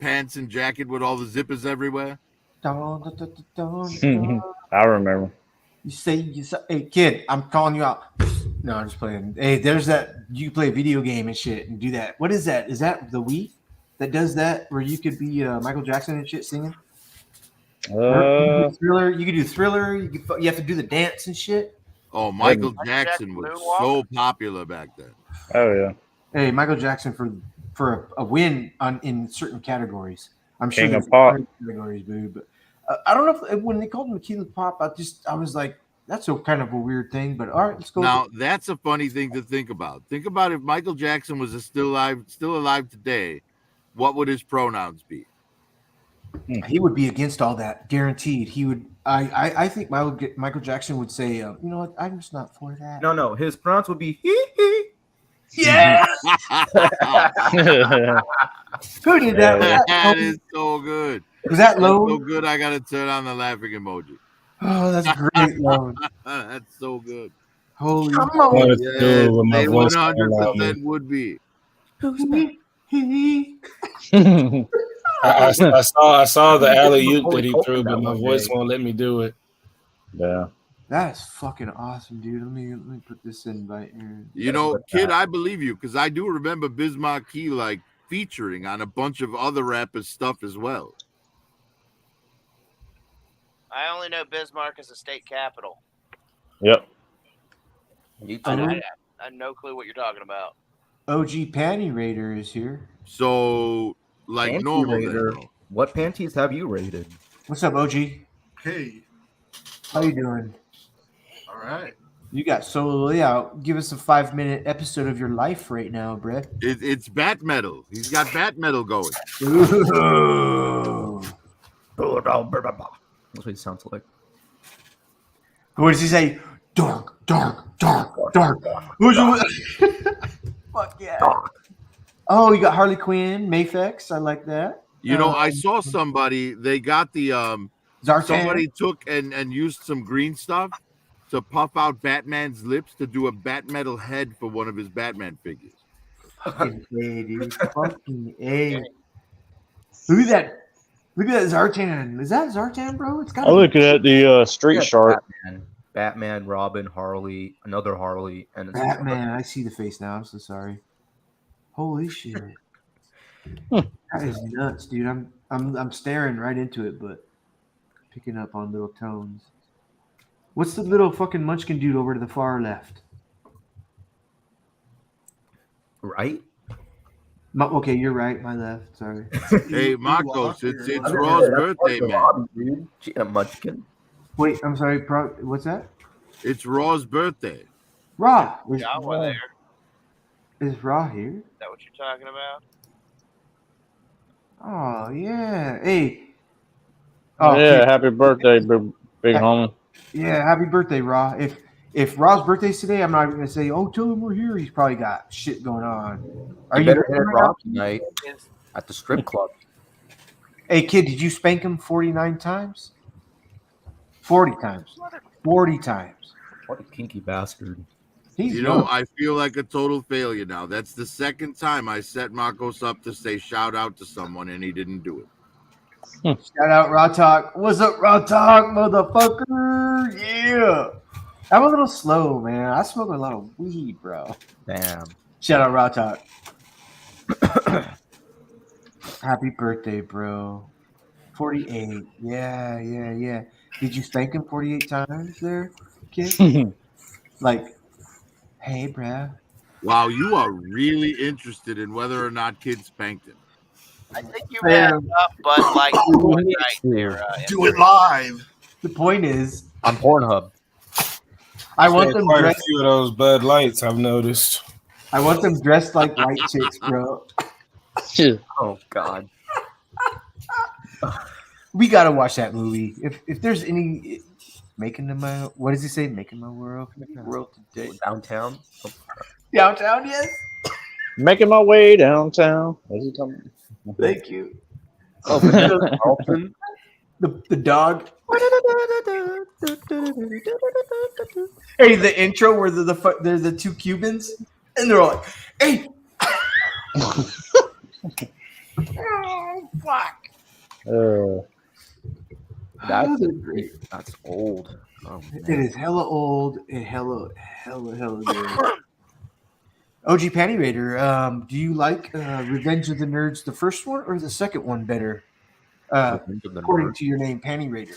pants and jacket with all the zippers everywhere. Dun, dun, dun, dun, dun. I remember. You say, hey kid, I'm calling you out. No, I'm just playing. Hey, there's that. You play a video game and shit and do that. What is that? Is that the Wii that does that? Where you could be Michael Jackson and shit singing? Thriller. You could do Thriller. You have to do the dance and shit. Oh, Michael Jackson was so popular back then. Oh yeah. Hey, Michael Jackson for a win in certain categories. I'm sure King there's of Pop. categories, dude. But I don't know if when they called him King of Pop, I was like, that's a kind of a weird thing. But all right, let's go. Now that's a funny thing to think about. Think about if Michael Jackson was still alive today, what would his pronouns be? He would be against all that, guaranteed. He would. I think Michael Jackson would say, you know what? I'm just not for that. No. His pronouns would be hee hee. Yes. Who did that? That is so good. Was that low? So good. I gotta turn on the laughing emoji. Oh, that's great, Lone. That's so good. Holy. Come on. Yes, They they 100% would be. Who's me? I saw the alley oop that he threw, but my voice won't let me do it. Yeah. That's fucking awesome, dude. Let me put this invite here. You know, kid, I believe you because I do remember Biz Markie like featuring on a bunch of other rappers' stuff as well. I only know Bismarck is a state capital. Yep. I have no clue what you're talking about. OG Panty Raider is here. So, like Panty normal. Raider. Then, What panties have you rated? What's up, OG? Hey, How you doing? all right. You got solo layout. Give us a 5-minute episode of your life right now, Brett. it's bat metal. He's got bat metal going. Ooh. That's what he sounds like. What does he say? Dark. Who's Fuck yeah. Oh, you got Harley Quinn, Mafex. I like that. You know, I saw somebody. They got the Zartan. somebody took and used some green stuff to puff out Batman's lips to do a bat metal head for one of his Batman figures. Fucking A, dude. Fucking A. Look at that. Look at that Zartan. Is that Zartan, bro? It's got. I'm looking at the Street Shark. Batman, Robin, Harley, another Harley, and Batman. I see the face now. I'm so sorry. Holy shit. That is nuts, dude. I'm staring right into it, but picking up on little tones. What's the little fucking munchkin dude over to the far left? Right? Okay, you're right. My left. Sorry. Hey, Marcos, it's Raw's birthday, man. Dude. She a munchkin. Wait, I'm sorry. What's that? It's Raw's birthday. Raw. Jawa there. Is Is Raw here? that what you're talking about? Oh yeah. Hey. Oh Yeah, kid. happy birthday, big homie. Yeah, happy birthday, Raw. If Raw's birthday's today, I'm not even gonna say, "Oh, tell him we're here." He's probably got shit going on. Are You you better hit right Raw now? tonight at the strip club. Hey kid, did you spank him 49 times? 40 times. 40 times. What a kinky bastard. He's You know, young. I feel like a total failure now. That's the second time I set Marcos up to say shout out to someone, and he didn't do it. Shout out Raw Talk. What's up, Raw Talk, motherfucker? Yeah. I'm a little slow, man. I smoke a lot of weed, bro. Damn. Shout out Raw Talk. Happy birthday, bro. 48. Yeah. Did you spank him 48 times there, kid? Like, hey, bro. Wow, you are really interested in whether or not kids spanked him. I think you had up, but like right there. Do it live. The point is, on Pornhub. I want them quite a dressed. few of those Bud Lights. I've noticed. I want them dressed like white chicks, bro. Oh God. We gotta watch that movie. If there's any making my what does he say? Making my world today. Downtown. Downtown, yes. Making my way downtown. What's he talking about? Thank you. Oh, Vanessa Carlton. The dog. Hey, the intro where they're the two Cubans and they're all like, "Hey, oh, fuck." That's old. Oh, It is hella old and hella good. OG Panty Raider, do you like Revenge of the Nerds, the first one, or the second one better? According to your name, Panty Raider.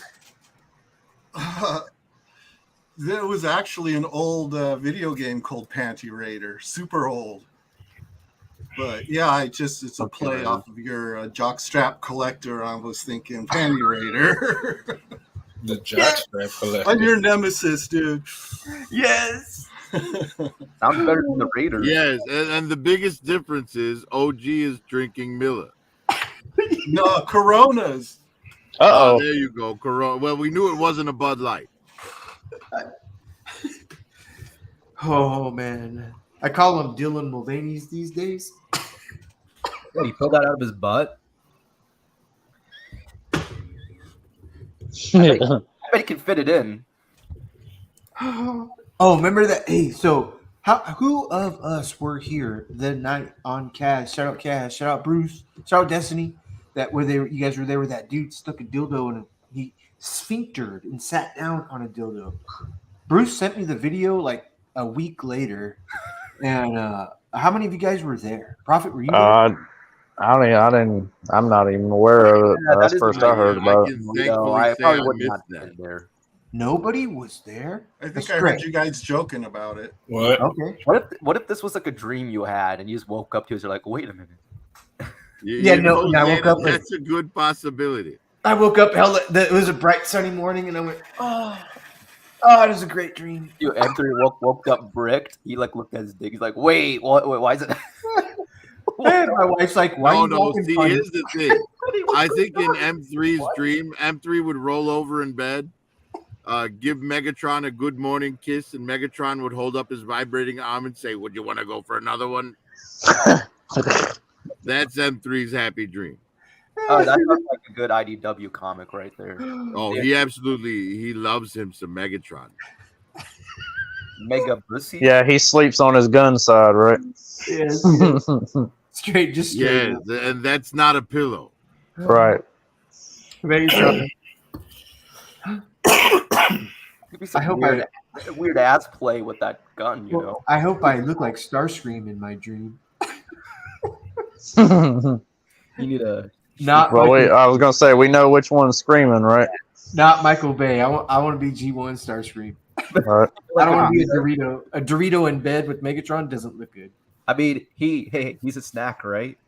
There was actually an old video game called Panty Raider, super old. But yeah, it's a play off of your jockstrap collector. I was thinking Panty Raider. The jockstrap collector. I'm your nemesis, dude. Yes. Sounds better than the Raiders. Yes, and the biggest difference is OG is drinking Miller. No, Coronas. Uh-oh. There you go, Corona. Well, we knew it wasn't a Bud Light. Oh man, I call him Dylan Mulvaney's these days. What, he pulled that out of his butt? I bet he can fit it in. Oh, remember that? Hey, so who of us were here the night on Cash? Shout out Cash. Shout out Bruce. Shout out Destiny. You guys were there where that dude stuck a dildo and he sphinctered and sat down on a dildo. Bruce sent me the video like a week later. And how many of you guys were there? Prophet, were you there? I'm not even aware of it. That's the first I heard about it. I probably would not have been there. Nobody was there. I think I heard you guys joking about it. What? Okay. What if this was like a dream you had and you just woke up to it? You're like, wait a minute. Yeah, no, I woke up. That's a good possibility. I woke up. It was a bright sunny morning, and I went, "Oh, it was a great dream." You after he woke up bricked. He like looked at his dick. He's like, wait, why is it? And my wife's like, "Why?" See, here's the thing. I think in M3's dream, M3 would roll over in bed, give Megatron a good morning kiss, and Megatron would hold up his vibrating arm and say, "Would you want to go for another one?" That's M3's happy dream. Oh, that sounds like a good IDW comic right there. Oh, he loves him some Megatron. Mega Bussy? Yeah, he sleeps on his gun side, right? Yes. Straight. Yeah, and that's not a pillow. Right. I hope weird ass play with that gun, you know. I hope I look like Starscream in my dream. You need a I was gonna say we know which one's screaming, right? Not Michael Bay. I want to be G1 Starscream. Right. I don't want to be a Dorito. A Dorito in bed with Megatron doesn't look good. I mean, he's a snack, right?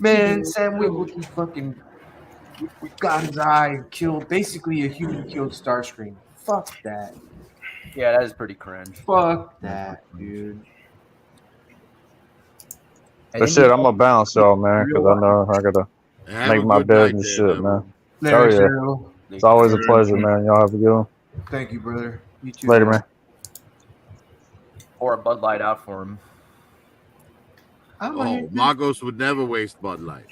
Man, Sam Witwer fucking We got his eye and killed. Basically, a human killed Starscream. Fuck that. Yeah, that is pretty cringe. Fuck that, dude. And But then shit, you I'm gonna bounce y'all, man, because I know I gotta Have make a my good bed night and there, shit, man. Neville. Later, Oh yeah, Cheryl. it's always a pleasure, man. Y'all have a good one. Thank you, brother. You too. Later, man. Pour a Bud Light out for him. I'm gonna Oh, hit this. Marcos would never waste Bud Light.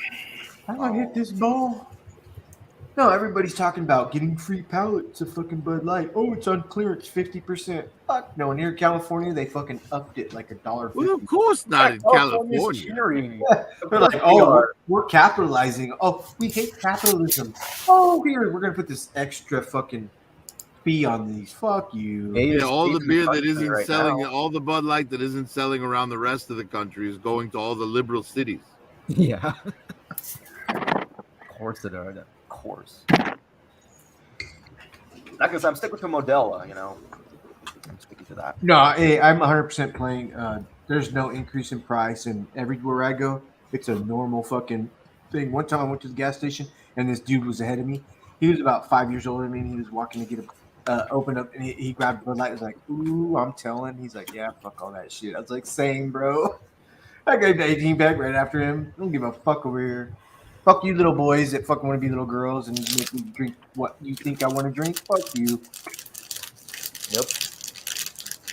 I'm gonna hit this ball. No, everybody's talking about getting free pallets of fucking Bud Light. Oh, it's on clearance, 50%. Fuck no. Near California, they fucking upped it like $1.50. Well, of course not in California's California. cheering. They're like, oh, we're capitalizing. Oh, we hate capitalism. Oh, here, we're gonna put this extra fucking fee on these. Fuck you. Yeah, all the beer that isn't right selling, now. all the Bud Light that isn't selling around the rest of the country is going to all the liberal cities. Yeah. Of course it are. Of course. Because I'm sticking to Modelo, you know. I'm sticking to that. No, hey, I'm 100% playing. There's no increase in price, and everywhere I go, it's a normal fucking thing. One time I went to the gas station, and this dude was ahead of me. He was about 5 years older than me, and he was walking to get a open up, and he grabbed a Bud Light. I was like, "Ooh, I'm telling." He's like, "Yeah, fuck all that shit." I was like, "Same, bro." I got the 18 pack right after him. I don't give a fuck over here. Fuck you, little boys that fucking want to be little girls and make me drink what you think I want to drink. Fuck you. Yep.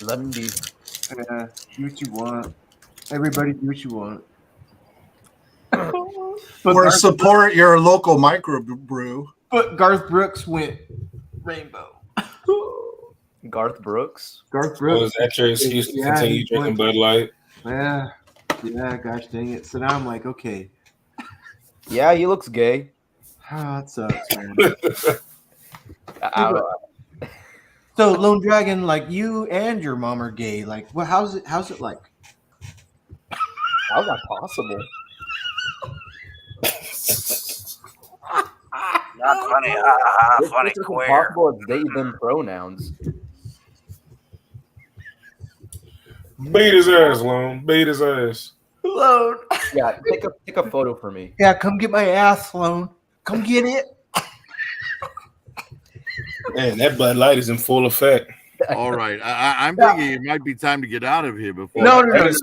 Let him be. Do what you want. Everybody do what you want. Or support your local microbrew. But Garth Brooks went rainbow. Garth Brooks? Garth So Brooks. is that your excuse to Yeah, continue he drinking went- Bud Light? Yeah. Yeah, gosh dang it. So now I'm like, okay. Yeah, he looks gay. Oh, that sucks, man. I don't know. So Lone Dragon, like you and your mom are gay. Like, well, how's it like? How's that possible? Not funny. Funny This isn't queer. possible. It's they, them pronouns. Beat his ass, Lone. Beat his ass. Lone. Yeah, take a photo for me. Yeah, come get my ass, Lone. Come get it. Man, that Bud Light is in full effect. All right, I'm thinking it might be time to get out of here before. That is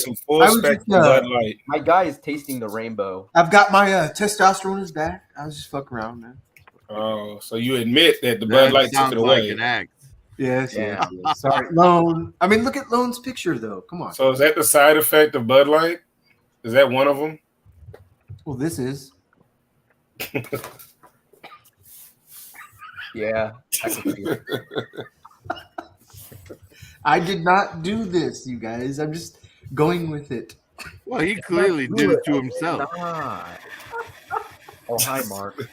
some full spectrum Bud Light. My guy is tasting the rainbow. I've got my testosterone is back. I was just fucking around, man. Oh, so you admit that the That Bud Light took sounds it like away? an act. Yes, yeah. Sorry, Lone. I mean, look at Lone's picture, though. Come on. So is that the side effect of Bud Light? Is that one of them? Well, this is. Yeah. I can see it. I did not do this, you guys. I'm just going with it. Well, he clearly did it to himself. Oh, hi, Mark.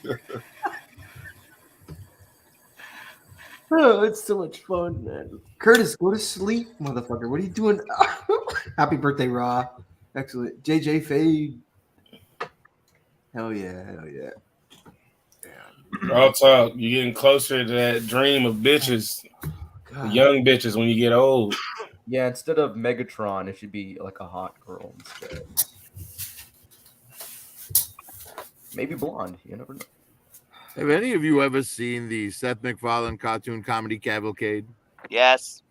Oh, it's so much fun, man. Curtis, go to sleep, motherfucker. What are you doing? Happy birthday, Raw. Excellent. JJ Fade. Hell yeah, hell yeah. All talk. You're getting closer to that dream of bitches, young bitches when you get old. Yeah, instead of Megatron, it should be like a hot girl instead. Maybe blonde. You never know. Have any of you ever seen the Seth MacFarlane cartoon comedy Cavalcade? Yes.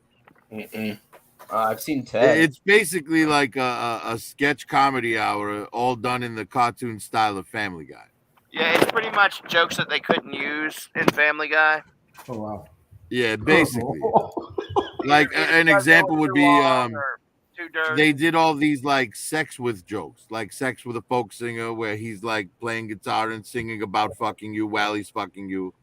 I've seen Ted. It's basically like a sketch comedy hour, all done in the cartoon style of Family Guy. Yeah, it's pretty much jokes that they couldn't use in Family Guy. Oh wow. Yeah, basically. Like an example would be they did all these like sex with jokes, like Sex with a Folk Singer, where he's like playing guitar and singing about fucking you while he's fucking you.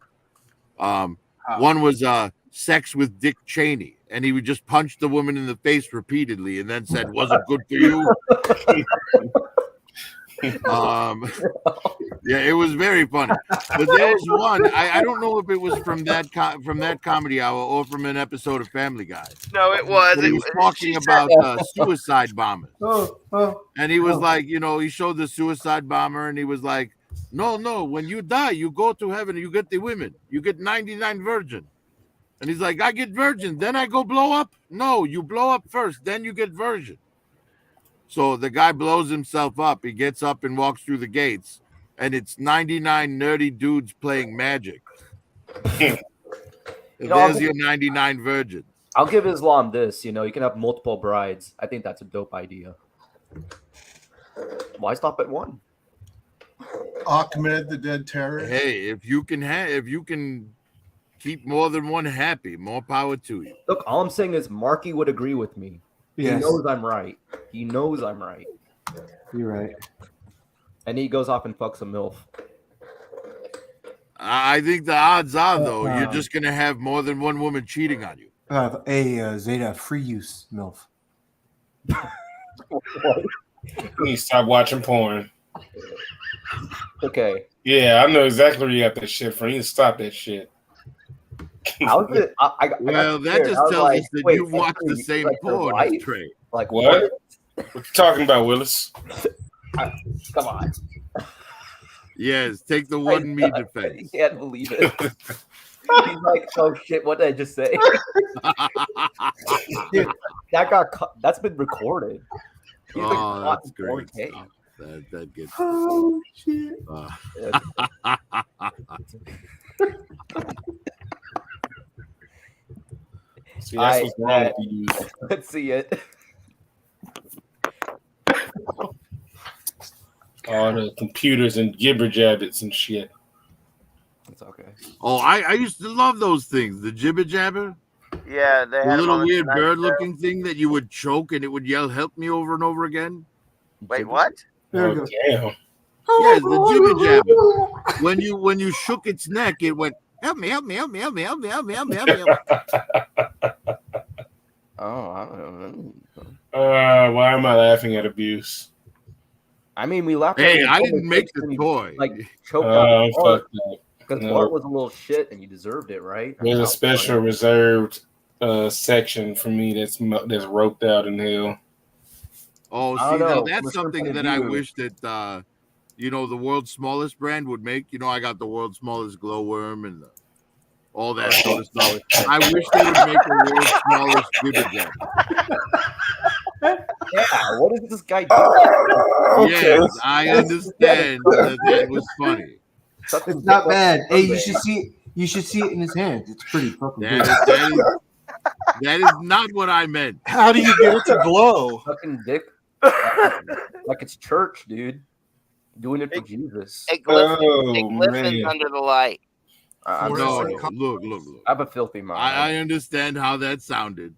One was Sex with Dick Cheney, and he would just punch the woman in the face repeatedly and then said, "Was it good for you?" Yeah, it was very funny. But there was one, I don't know if it was from that comedy hour or from an episode of Family Guy. No, it was. But he was talking about suicide bombers. And he was like, you know, he showed the suicide bomber and he was like, no, when you die, you go to heaven and you get the women. You get 99 virgin. And he's like, I get virgin, then I go blow up? No, you blow up first, then you get virgin. So the guy blows himself up. He gets up and walks through the gates. and it's 99 nerdy dudes playing Magic. There's your 99 virgins. I'll give Islam this. You can have multiple brides. I think that's a dope idea. Why stop at one? Ahmed, the dead terrorist. Hey, if you can keep more than one happy, more power to you. Look, all I'm saying is Marky would agree with me. Yes. He knows I'm right. He knows I'm right. You're right. And he goes off and fucks a MILF. I think the odds are, though, you're just going to have more than one woman cheating on you. Zeta free use MILF. You need to stop watching porn. Okay. Yeah, I know exactly where you got that shit from. You need to stop that shit. Well, that just tells us that you watch the same porn as Trey. Like what? What you talking about, Willis? Come on. Yes, take the one me defense. I can't believe it. He's like, oh shit, what did I just say? Dude, that's been recorded. That's great. That gets. Oh shit. See, that's what's wrong with you. Let's see it. All the computers and gibber jabbits and shit. It's okay. Oh, I used to love those things. The jibber jabber. Yeah, they The had little them on weird Tonight bird Show. looking thing that you would choke and it would yell, "Help me," over and over again. Wait, what? Oh, damn. Yes, the jibber jabber. When you shook its neck, it went, "Help me, help me, help me, help me, help me, help me, help me, help me." Oh, I don't know. Why am I laughing at abuse? I mean, we laughed. Hey, at I you didn't make the toy. Like choked out Bart fuck that. because No. Bart was a little shit and you deserved it, right? There's a special reserved section for me that's roped out in hell. Oh, I see, don't now know. that's From a something certain that I view. wish that the world's smallest brand would make. I got the world's smallest glowworm and all that sort of stuff. I wish they would make the world's smallest jibber jabber. Yeah, what is this guy doing? Yes, I understand that was funny. It's not bad. Hey, you should see it. You should see it in his hands. It's pretty fucking good. That is not what I meant. How do you get it to glow? Fucking dick. Like it's church, dude. Doing it for Jesus. It glistens, man. under the light. No, look. I have a filthy mind. I understand how that sounded.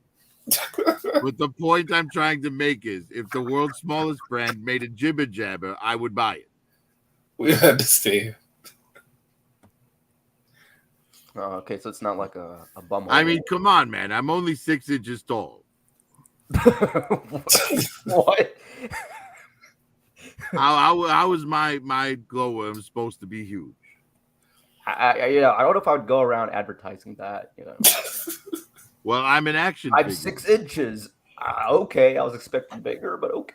But the point I'm trying to make is if the world's smallest brand made a jibber jabber, I would buy it. We understand. Oh, okay, so it's not like a bum. I mean, come on, man. I'm only 6 inches tall. What? How is my glowworm supposed to be huge? I don't know if I would go around advertising that. Well, I'm an action I'm figure. 6 inches. Okay, I was expecting bigger, but okay.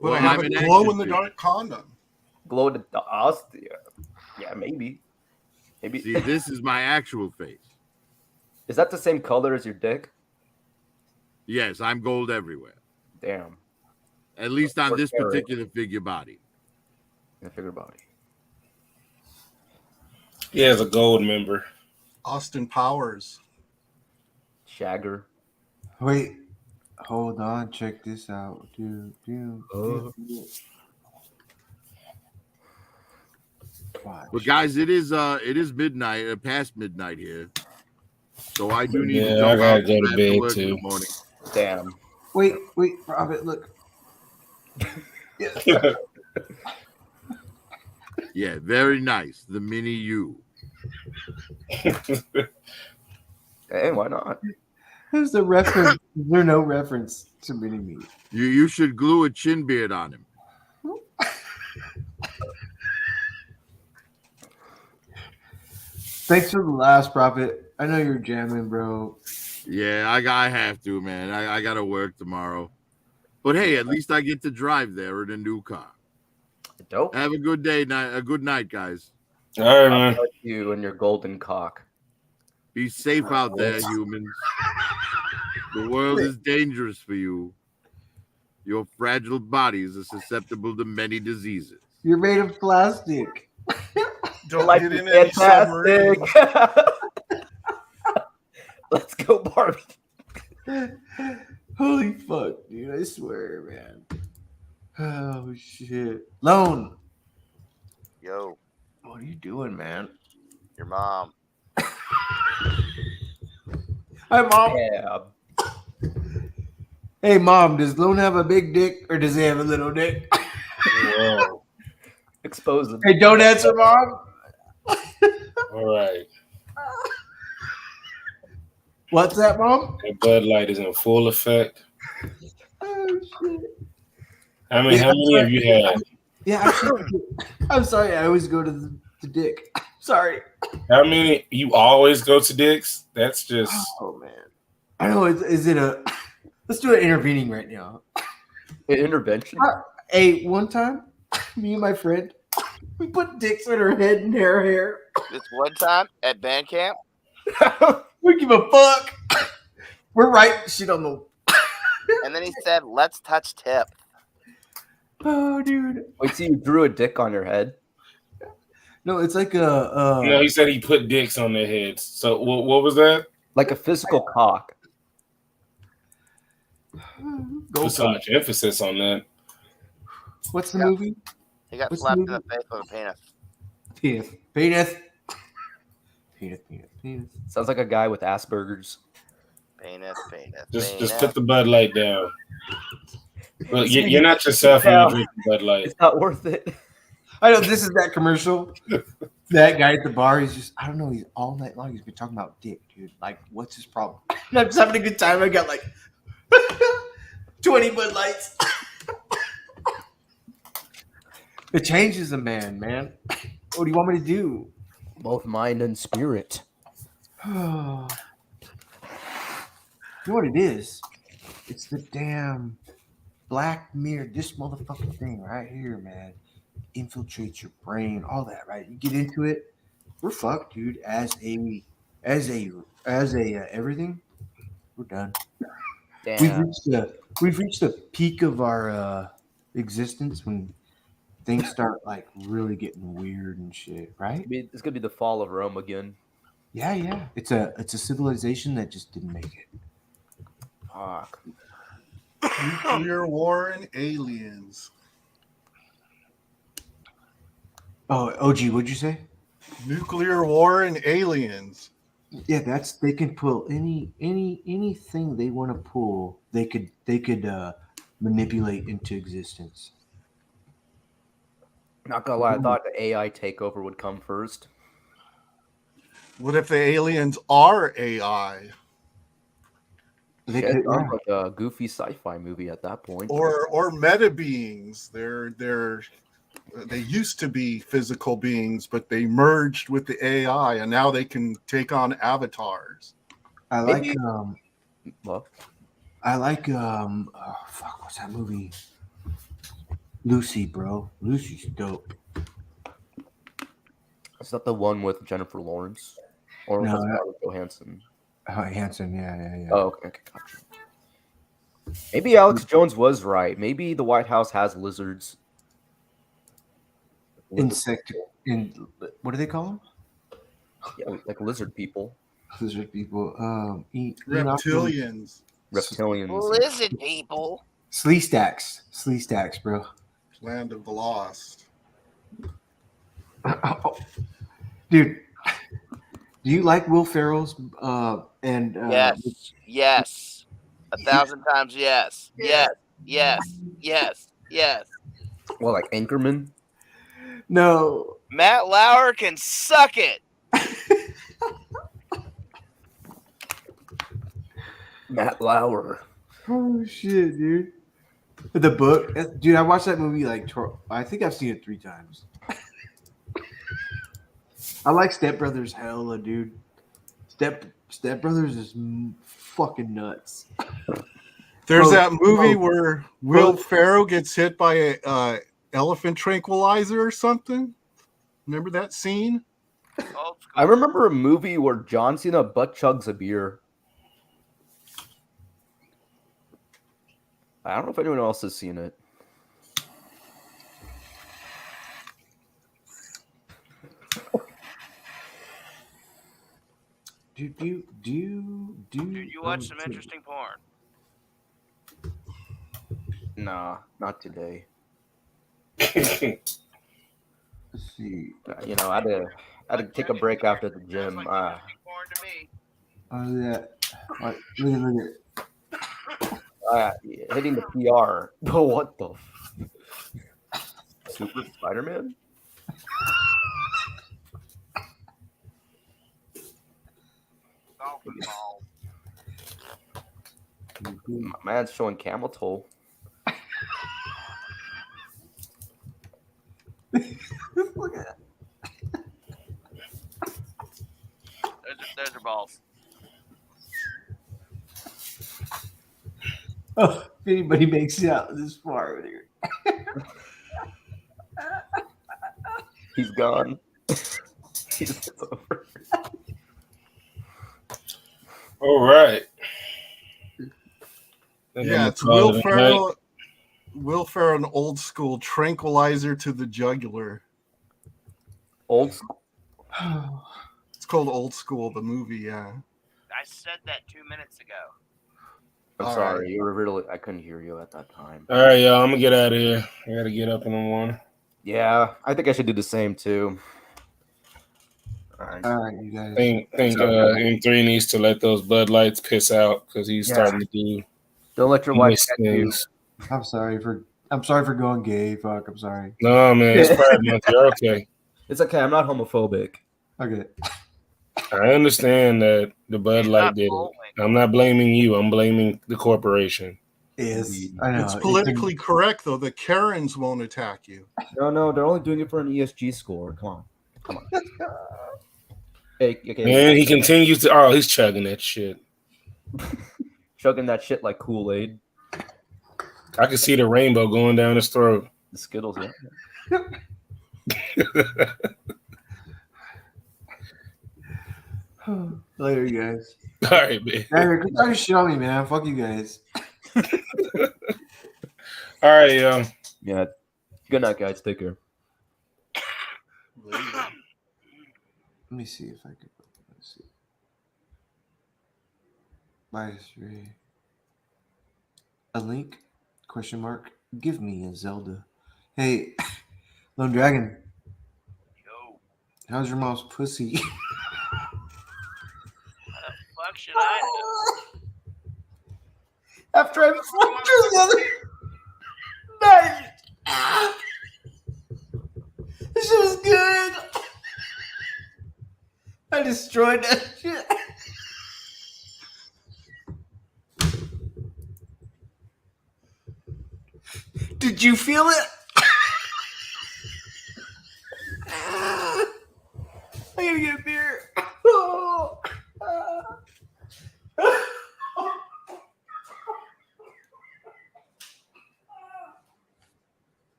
Well, have a glow in the dark condom. Glow in the dark. Yeah, maybe. See, this is my actual face. Is that the same color as your dick? Yes, I'm gold everywhere. Damn. At least on this Eric. particular figure body. The figure body. He has a gold member. Austin Powers. Shagger. Wait, hold on. Check this out, dude. But guys, it is midnight, past midnight here. So I do need to Yeah, jump I gotta out go to after bed work in too. the morning. Damn. Wait, Robert, look. Yeah, very nice. The mini you. Hey, why not? Who's the reference? Is there no reference to mini me? You should glue a chin beard on him. Thanks for the last Prophet. I know you're jamming, bro. Yeah, I have to, man. I got to work tomorrow. But hey, at least I get to drive there in a new car. Dope. Have a good day, a good night, guys. All right, man. You and your golden cock. Be safe out there, humans. The world is dangerous for you. Your fragile bodies are susceptible to many diseases. You're made of plastic. Don't Life get is in any fantastic. submarine. Let's go, Barbie. Holy fuck, dude! I swear, man. Oh shit, Lone. Yo, What are you doing, man? your mom. Hi, mom. Yeah. Hey, mom. Does Lone have a big dick or does he have a little dick? Whoa. Expose them. Hey, don't answer, mom. All right. What's that, mom? That Bud Light is in full effect. Oh shit. How Yeah, many have you had? Yeah, actually, I'm sorry. I always go to the dick. Sorry. How many? You always go to Dick's? That's just. Oh man. I know. Is it a? Let's do an intervening right now. An intervention? Hey, one time, me and my friend, we put dicks on her head and hair. This one time at band camp. We give a fuck. We're right shit on the. And then he said, "Let's touch tip." Oh, dude. Wait, so you drew a dick on your head? No, it's like a. No, he said he put dicks on their heads. So what was that? Like a physical cock. Put so much emphasis on that. What's the movie? He got What's slapped the in the face with a penis. Penis. Penis. Penis. Penis. Penis. Sounds like a guy with Asperger's. Penis. Just put the Bud Light down. Look, you're not yourself when you drink Bud Light. It's not worth it. I know this is that commercial. That guy at the bar, he's just, I don't know, he's all night long, he's been talking about dick, dude. Like, what's his problem? And I'm just having a good time. I got like 20 Bud Lights. It changes a man. What do you want me to do? Both mind and spirit. You know what it is? It's the damn Black Mirror, this motherfucking thing right here, man. Infiltrates your brain, all that, right? You get into it, we're fucked, dude. As a everything, we're done. Damn. We've reached the peak of our existence when things start like really getting weird and shit, right? It's gonna be the fall of Rome again. Yeah. It's a civilization that just didn't make it. Fuck. Nuclear war and aliens. Oh, OG, what'd you say? Nuclear war and aliens. Yeah, they can pull anything they want to pull. They could manipulate into existence. Not gonna lie, I thought the AI takeover would come first. What if the aliens are AI? They Shit, could, sounds like a goofy sci-fi movie at that point. Or meta beings. They used to be physical beings, but they merged with the AI, and now they can take on avatars. I like Maybe- Well, fuck, what's that movie? Lucy, bro. Lucy's dope. is that the one with Jennifer Lawrence? Or No, was that- Scarlett Johansson? Hanson, yeah. Oh, okay, gotcha. Maybe Alex Jones was right. Maybe the White House has lizards. Insect, what do they call them? Yeah, like lizard people. Lizard people. Reptilians. Reptilians. Lizard people. Slee stacks, bro. Land of the lost. Dude, do you like Will Ferrell's Yes. 1,000 times yes. Yes. Well, like Anchorman. No. Matt Lauer can suck it. Matt Lauer. Oh shit, dude. The book, dude. I watched that movie I think I've seen it 3 times. I like Step Brothers hella, dude. Step Brothers is fucking nuts. There's that movie where Will Ferrell gets hit by a elephant tranquilizer or something. Remember that scene? I remember a movie where John Cena butt chugs a beer. I don't know if anyone else has seen it. Dude, you watch some interesting porn. Nah, not today. Let's see. You know, I had to take a break after the gym. Interesting porn to me. Oh yeah. What? Look at. Hitting the PR. Oh, what the? Super Spider-Man? Golfing ball. My man's showing camel toe. Look at that. Those are balls. Oh, if anybody makes it out this far over here. He's gone. It's over. All right. Yeah, it's Will Ferrell. Will Ferrell, an old school tranquilizer to the jugular. Old school. It's called Old School, the movie. Yeah. I said that 2 minutes ago. I'm All sorry. right. You were really. I couldn't hear you at that time. All right, y'all. I'm gonna get out of here. I gotta get up in the morning. Yeah, I think I should do the same too. All right. All right, you guys. I think M3 needs to let those Bud Lights piss out because he's starting to do. Don't let your wife moist catch you. things. I'm sorry for going gay. Fuck, I'm sorry. No, man, it's Pride Month. You're okay. It's okay. I'm not homophobic. Okay. I understand that the Bud Light did it. I'm not blaming you. I'm blaming the corporation. Yes, I know. It's politically correct though. The Karens won't attack you. No, they're only doing it for an ESG score. Come on. Hey, okay. And he continues to. Oh, he's chugging that shit. Chugging that shit like Kool-Aid. I can see the rainbow going down his throat. The Skittles, yeah. Later, you guys. All right, man. Quit talking shit on me, man. Fuck you guys. All right, yo. Yeah. Good night, guys. Take care. Let me see if I can. Let's see. My history. A link? Question mark. Give me a Zelda. Hey, Lone Dragon. Yo. How's your mom's pussy? Fuck should I know? After I fucked her the other night. This shit was good. I destroyed that shit. Did you feel it? I gotta get a beer.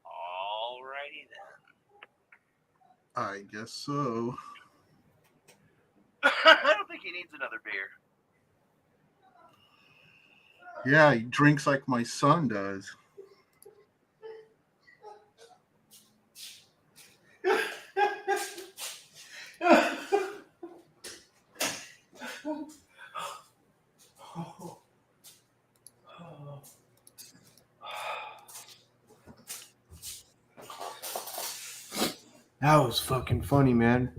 Alrighty then. I guess so. I don't think he needs another beer. Yeah, he drinks like my son does. That was fucking funny, man.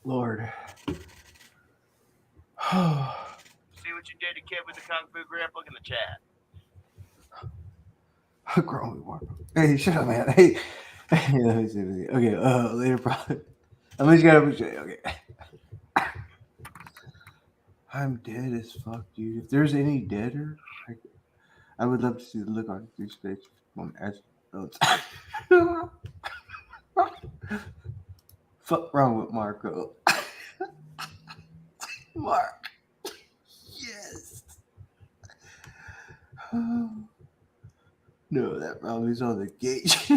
Lord. See what you did to kid with the Kung Fu grip? Look in the chat. Growing more. Hey, shut up, man. Hey, let me see. Okay, later, probably. I'm just gonna okay. I'm dead as fuck, dude. If there's any deader, I would love to see the look on his face on astronauts. Fuck wrong with Marco? Mark. Yes. No, that probably is on the gauge.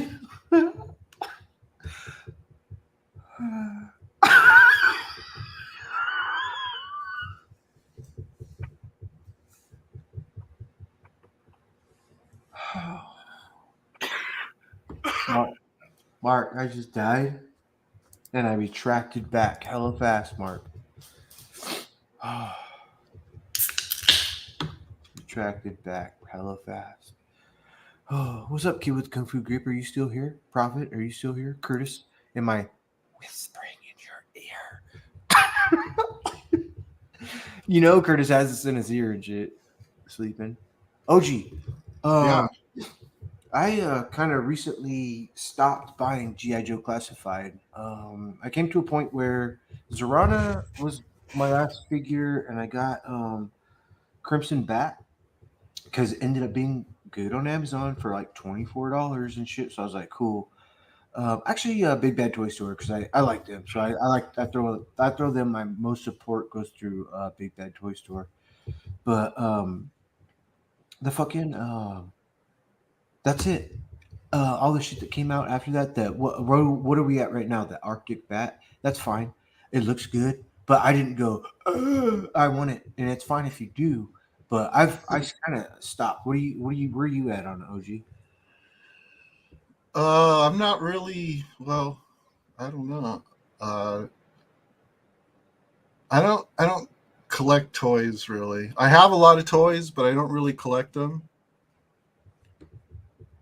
Mark, I just died, and I retracted back hella fast, Mark. Retracted back hella fast. Oh, what's up, kid with Kung Fu Grip? Are you still here? Prophet, are you still here? Curtis, am I whispering in your ear? You know, Curtis has this in his ear and shit. Sleeping. OG. Yeah. I kind of recently stopped buying GI Joe Classified. I came to a point where Zorana was my last figure, and I got Crimson Bat because it ended up being good on Amazon for like $24 and shit. So I was like, cool. Actually, Big Bad Toy Store because I like them. So I throw them. My most support goes through Big Bad Toy Store, but the fucking that's it. All the shit that came out after that. What are we at right now? The Arctic Bat. That's fine. It looks good, but I didn't go. I want it, and it's fine if you do. But I kind of stopped. Where are you at on OG? I'm not really. Well, I don't know. I don't collect toys really. I have a lot of toys, but I don't really collect them.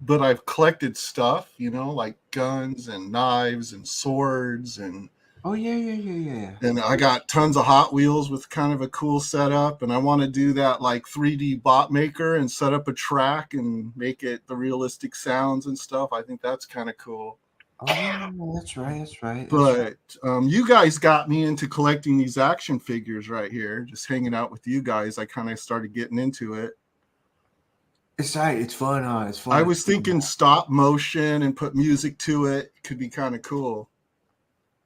But I've collected stuff, like guns and knives and swords and Oh yeah. and I got tons of Hot Wheels with kind of a cool setup, and I want to do that like 3D bot maker and set up a track and make it the realistic sounds and stuff. I think that's kind of cool. Oh yeah, that's right. But you guys got me into collecting these action figures right here. Just hanging out with you guys, I kind of started getting into it. It's tight. It's fun, huh? It's fun. I was thinking stop motion and put music to it. Could be kind of cool.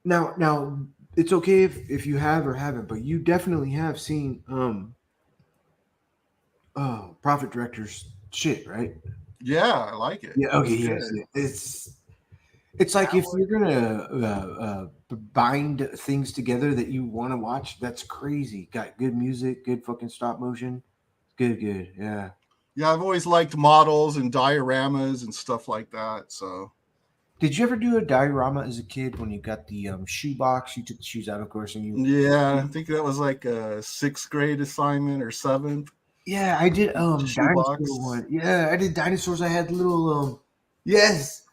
Now it's okay if you have or haven't, but you definitely have seen Profit Director's shit, right? Yeah, I like it. Yeah. Okay. Yes. It's like if you're gonna bind things together that you want to watch, that's crazy. Got good music, good fucking stop motion, good. Yeah. Yeah, I've always liked models and dioramas and stuff like that. So, did you ever do a diorama as a kid when you got the shoe box? You took the shoes out, of course, and you. Yeah, I think that was like a 6th grade assignment or 7th. Yeah, I did dinosaur one. Yeah, I did dinosaurs. I had little yes.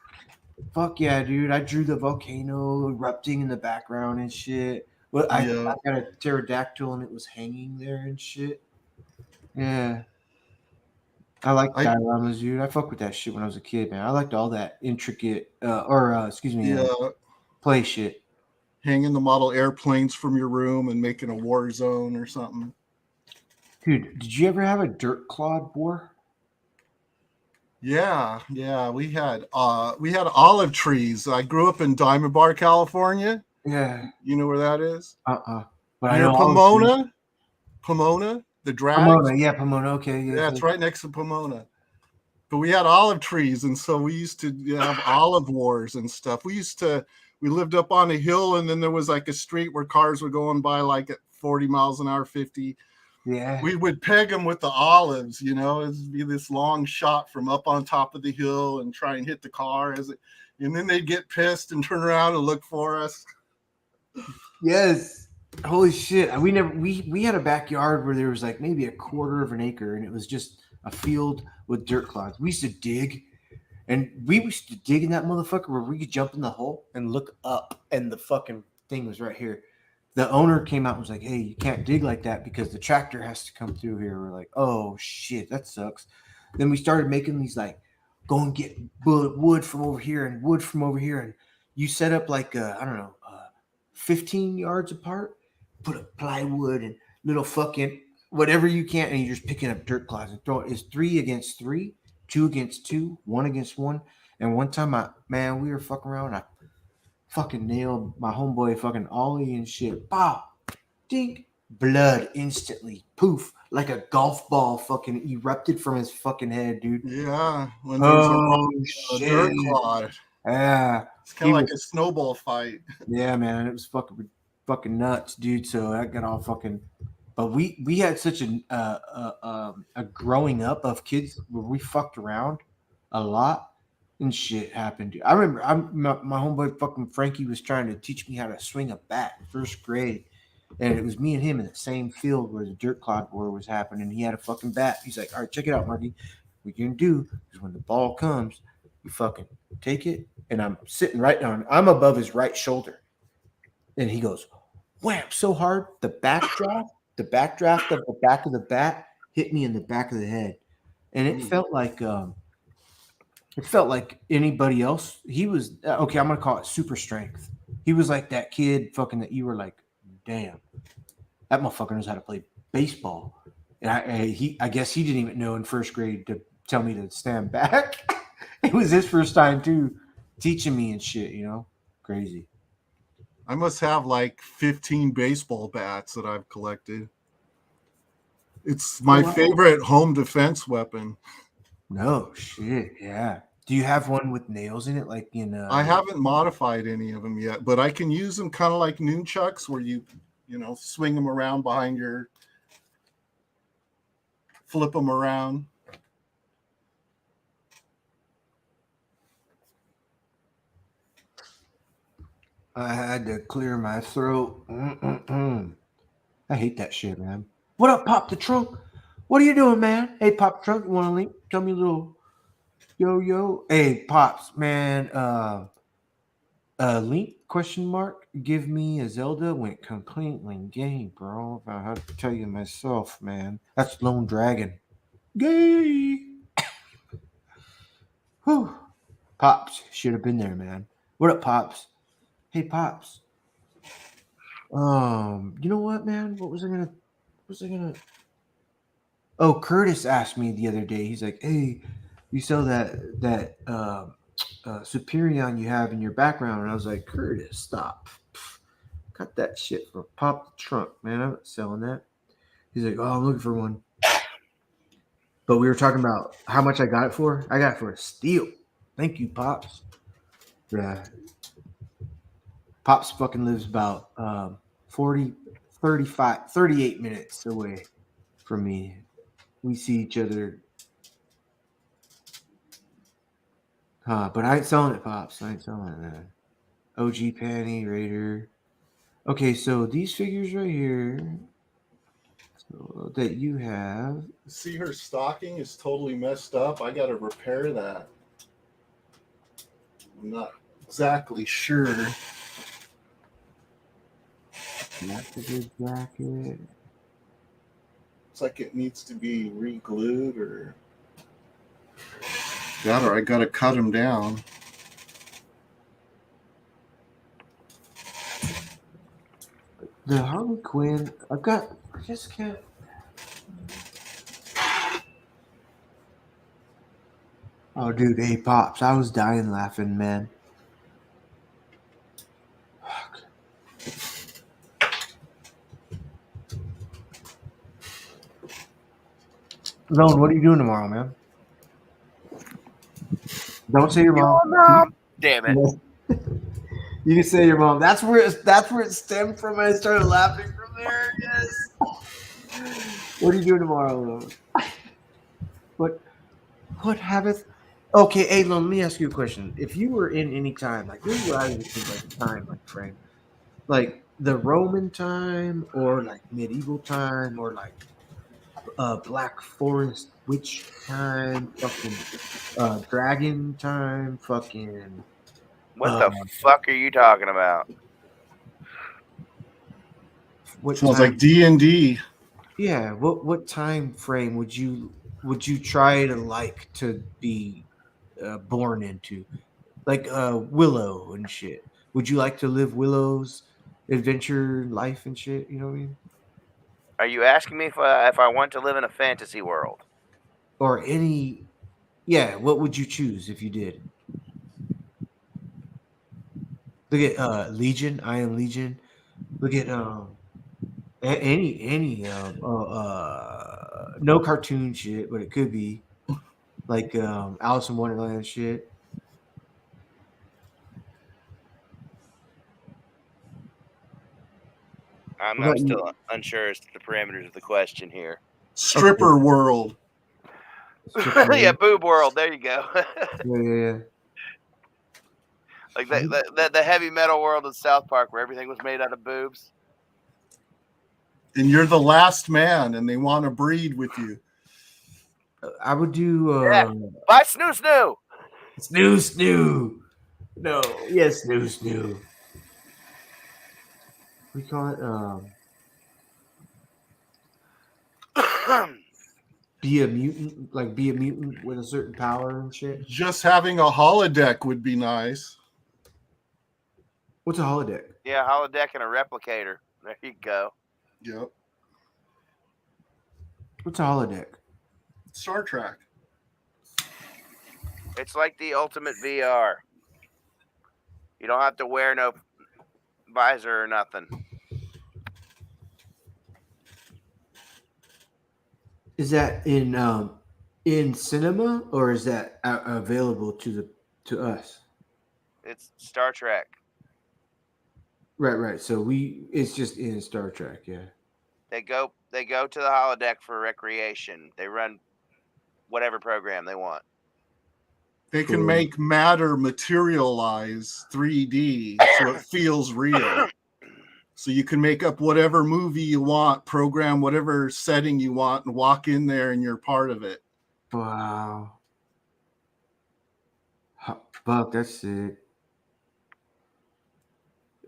Fuck yeah, dude. I drew the volcano erupting in the background and shit. Well, I got a pterodactyl and it was hanging there and shit. Yeah. I like dioramas, dude. I fuck with that shit when I was a kid, man. I liked all that intricate play shit. Hanging the model airplanes from your room and making a war zone or something. Dude, did you ever have a dirt clod war? Yeah. We had olive trees. I grew up in Diamond Bar, California. Yeah. You know where that is? But I know Pomona, the drag. Pomona. Okay. Yeah, it's right next to Pomona. But we had olive trees, and so we used to have olive wars and stuff. We lived up on a hill, and then there was like a street where cars were going by like at 40 miles an hour, 50. Yeah. We would peg them with the olives, it'd be this long shot from up on top of the hill and try and hit the car and then they'd get pissed and turn around and look for us. Yes. Holy shit. We had a backyard where there was like maybe a quarter of an acre and it was just a field with dirt clods. We used to dig and we used to dig in that motherfucker where we could jump in the hole and look up and the fucking thing was right here. The owner came out and was like, hey, you can't dig like that because the tractor has to come through here. We're like, oh shit, that sucks. Then we started making these like go and get wood from over here and wood from over here. And you set up like, 15 yards apart, put up plywood and little fucking whatever you can. And you're just picking up dirt clods and throw it. It's 3 against 3, 2 against 2, 1 against 1. And one time we were fucking around. I fucking nailed my homeboy fucking ollie and shit. Pow, dink, blood instantly, poof, like a golf ball fucking erupted from his fucking head, dude. Yeah, when there's a dirt clod. Yeah, it's kind of like a snowball fight. Yeah, man, it was fucking nuts, dude. So I got all fucking. But we had such a growing up of kids where we fucked around a lot. and shit happened. Dude. I remember my homeboy fucking Frankie was trying to teach me how to swing a bat in first grade. And it was me and him in the same field where the dirt clod war was happening. He had a fucking bat. He's like, all right, check it out, Marky. What you're going to do is when the ball comes, you fucking take it. And I'm sitting right down. I'm above his right shoulder. And he goes, wham, so hard. The backdraft of the back of the bat hit me in the back of the head. And it felt like anybody else. He was, okay, I'm going to call it super strength. He was like that kid fucking that you were like, damn, that motherfucker knows how to play baseball. And I guess he didn't even know in first grade to tell me to stand back. It was his first time too, teaching me and shit, you know? Crazy. I must have like 15 baseball bats that I've collected. It's my favorite home defense weapon. No shit, yeah. Do you have one with nails in it, like in? I haven't modified any of them yet, but I can use them kind of like nunchucks, where you swing them around behind your, flip them around. I had to clear my throat. I hate that shit, man. What up, Pop the Trunk? What are you doing, man? Hey, Pop the Trunk, you want to link? Tell me a little. Yo. Hey, Pops, man. Link, question mark. Give me a Zelda. Went completely gay, bro. I have to tell you myself, man. That's Lone Dragon. Gay. Whew. Pops, should have been there, man. What up, Pops? Hey, Pops. You know what, man? What was I gonna? Oh, Curtis asked me the other day. He's like, "Hey, you sell that Superion you have in your background?" And I was like, "Curtis, stop. Cut that shit for Pop the Trunk, man. I'm not selling that." He's like, "Oh, I'm looking for one." But we were talking about how much I got it for. I got it for a steal. Thank you, Pops. Yeah. Pops fucking lives about 40, 35, 38 minutes away from me. We see each other. But I ain't selling it, Pops. I ain't selling it, man. OG Panty, Raider. Okay, so these figures right here that you have. See, her stocking is totally messed up. I got to repair that. I'm not exactly sure. That's a good jacket. Looks like it needs to be re-glued or I got to cut them down. The Harley Quinn, I just can't. Oh, dude, hey, Pops, I was dying laughing, man. Zone, what are you doing tomorrow, man? Don't say your mom. Damn it. You can say your mom. That's where it stemmed from. I started laughing from there. Yes. What are you doing tomorrow, Lone? What habits? Okay, hey, Lone, let me ask you a question. If you were in any time, like this is what I would think like a time, like frame, like the Roman time or like medieval time or like Black Forest witch time, fucking dragon time, fucking. What the fuck are you talking about? What Sounds time, like D&D. Yeah, what time frame would you try to be born into? Like Willow and shit. Would you like to live Willow's adventure life and shit? You know what I mean? Are you asking me if I want to live in a fantasy world? Or any? Yeah. What would you choose if you did? Look at Legion. I Am Legion. Look at any no cartoon shit, but it could be like Alice in Wonderland shit. I'm still unsure as to the parameters of the question here. Stripper world. Yeah, boob world. There you go. Yeah. Like the heavy metal world of South Park where everything was made out of boobs. And you're the last man, and they want to breed with you. I would do Bye, Snoo Snoo. snoo. No, yes, snoo. We call it be a mutant, like be a mutant with a certain power and shit. Just having a holodeck would be nice. What's a holodeck? Yeah, holodeck and a replicator. There you go. Yep. What's a holodeck? Star Trek. It's like the ultimate VR. You don't have to wear no visor or nothing. Is that in cinema or is that available to us? It's Star Trek. Right. So it's just in Star Trek, yeah. They go to the holodeck for recreation. They run whatever program they want. They can make matter materialize 3D so it feels real. So you can make up whatever movie you want, program whatever setting you want, and walk in there and you're part of it. Wow. Fuck, that's sick.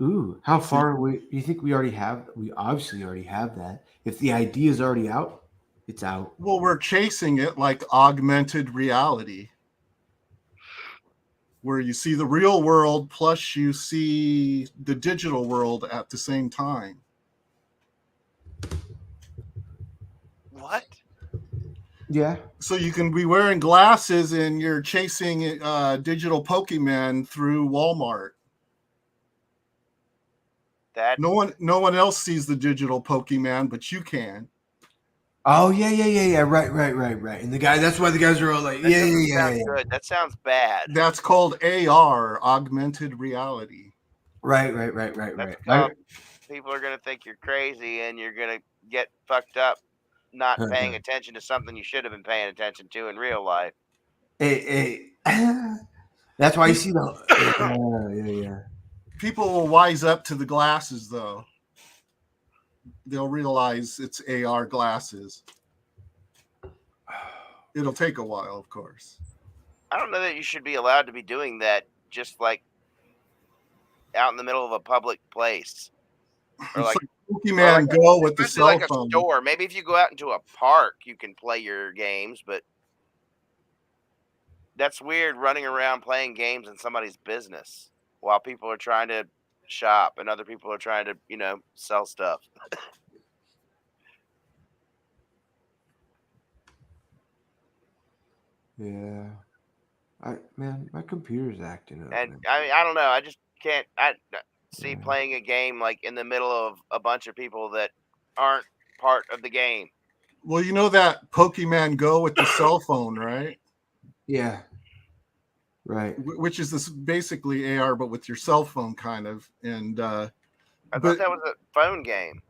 Ooh, how far away do you think we already have? We obviously already have that. If the idea is already out, it's out. Well, we're chasing it like augmented reality, where you see the real world plus you see the digital world at the same time. What? Yeah. So you can be wearing glasses and you're chasing digital Pokemon through Walmart. No one else sees the digital Pokemon, but you can. Oh yeah. Right. And that's why the guys are all like, yeah. Good. That sounds bad. That's called AR, augmented reality. Right. People are gonna think you're crazy and you're gonna get fucked up, not paying attention to something you should have been paying attention to in real life. Hey. That's why you see the yeah. People will wise up to the glasses, though. They'll realize it's AR glasses. It'll take a while, of course. I don't know that you should be allowed to be doing that just like out in the middle of a public place. Or like Pokemon Go with the cell like phone. A store. Maybe if you go out into a park, you can play your games, but that's weird running around playing games in somebody's business while people are trying to shop and other people are trying to, sell stuff. Yeah. My computer's acting up. And I don't know. I just can't see playing a game like in the middle of a bunch of people that aren't part of the game. Well, you know that Pokemon Go with the cell phone, right? Yeah. Right. Which is this basically AR, but with your cell phone, kind of. And I thought that was a phone game.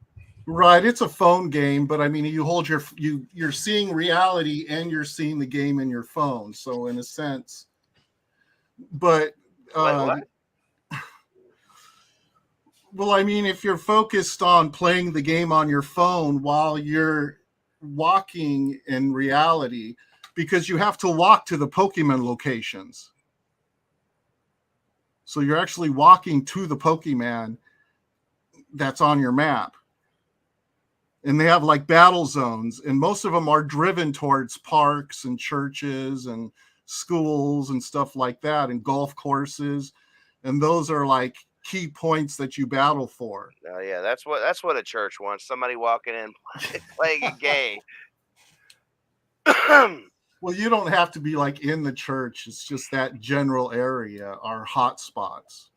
Right, it's a phone game, but I mean, you hold you're seeing reality and you're seeing the game in your phone. So in a sense, but what? Well, I mean, if you're focused on playing the game on your phone while you're walking in reality, because you have to walk to the Pokemon locations. So you're actually walking to the Pokemon that's on your map. And they have like battle zones, and most of them are driven towards parks and churches and schools and stuff like that, and golf courses. And those are like key points that you battle for. Oh yeah, that's what a church wants. Somebody walking in playing a game. Well, you don't have to be like in the church. It's just that general area are hot spots.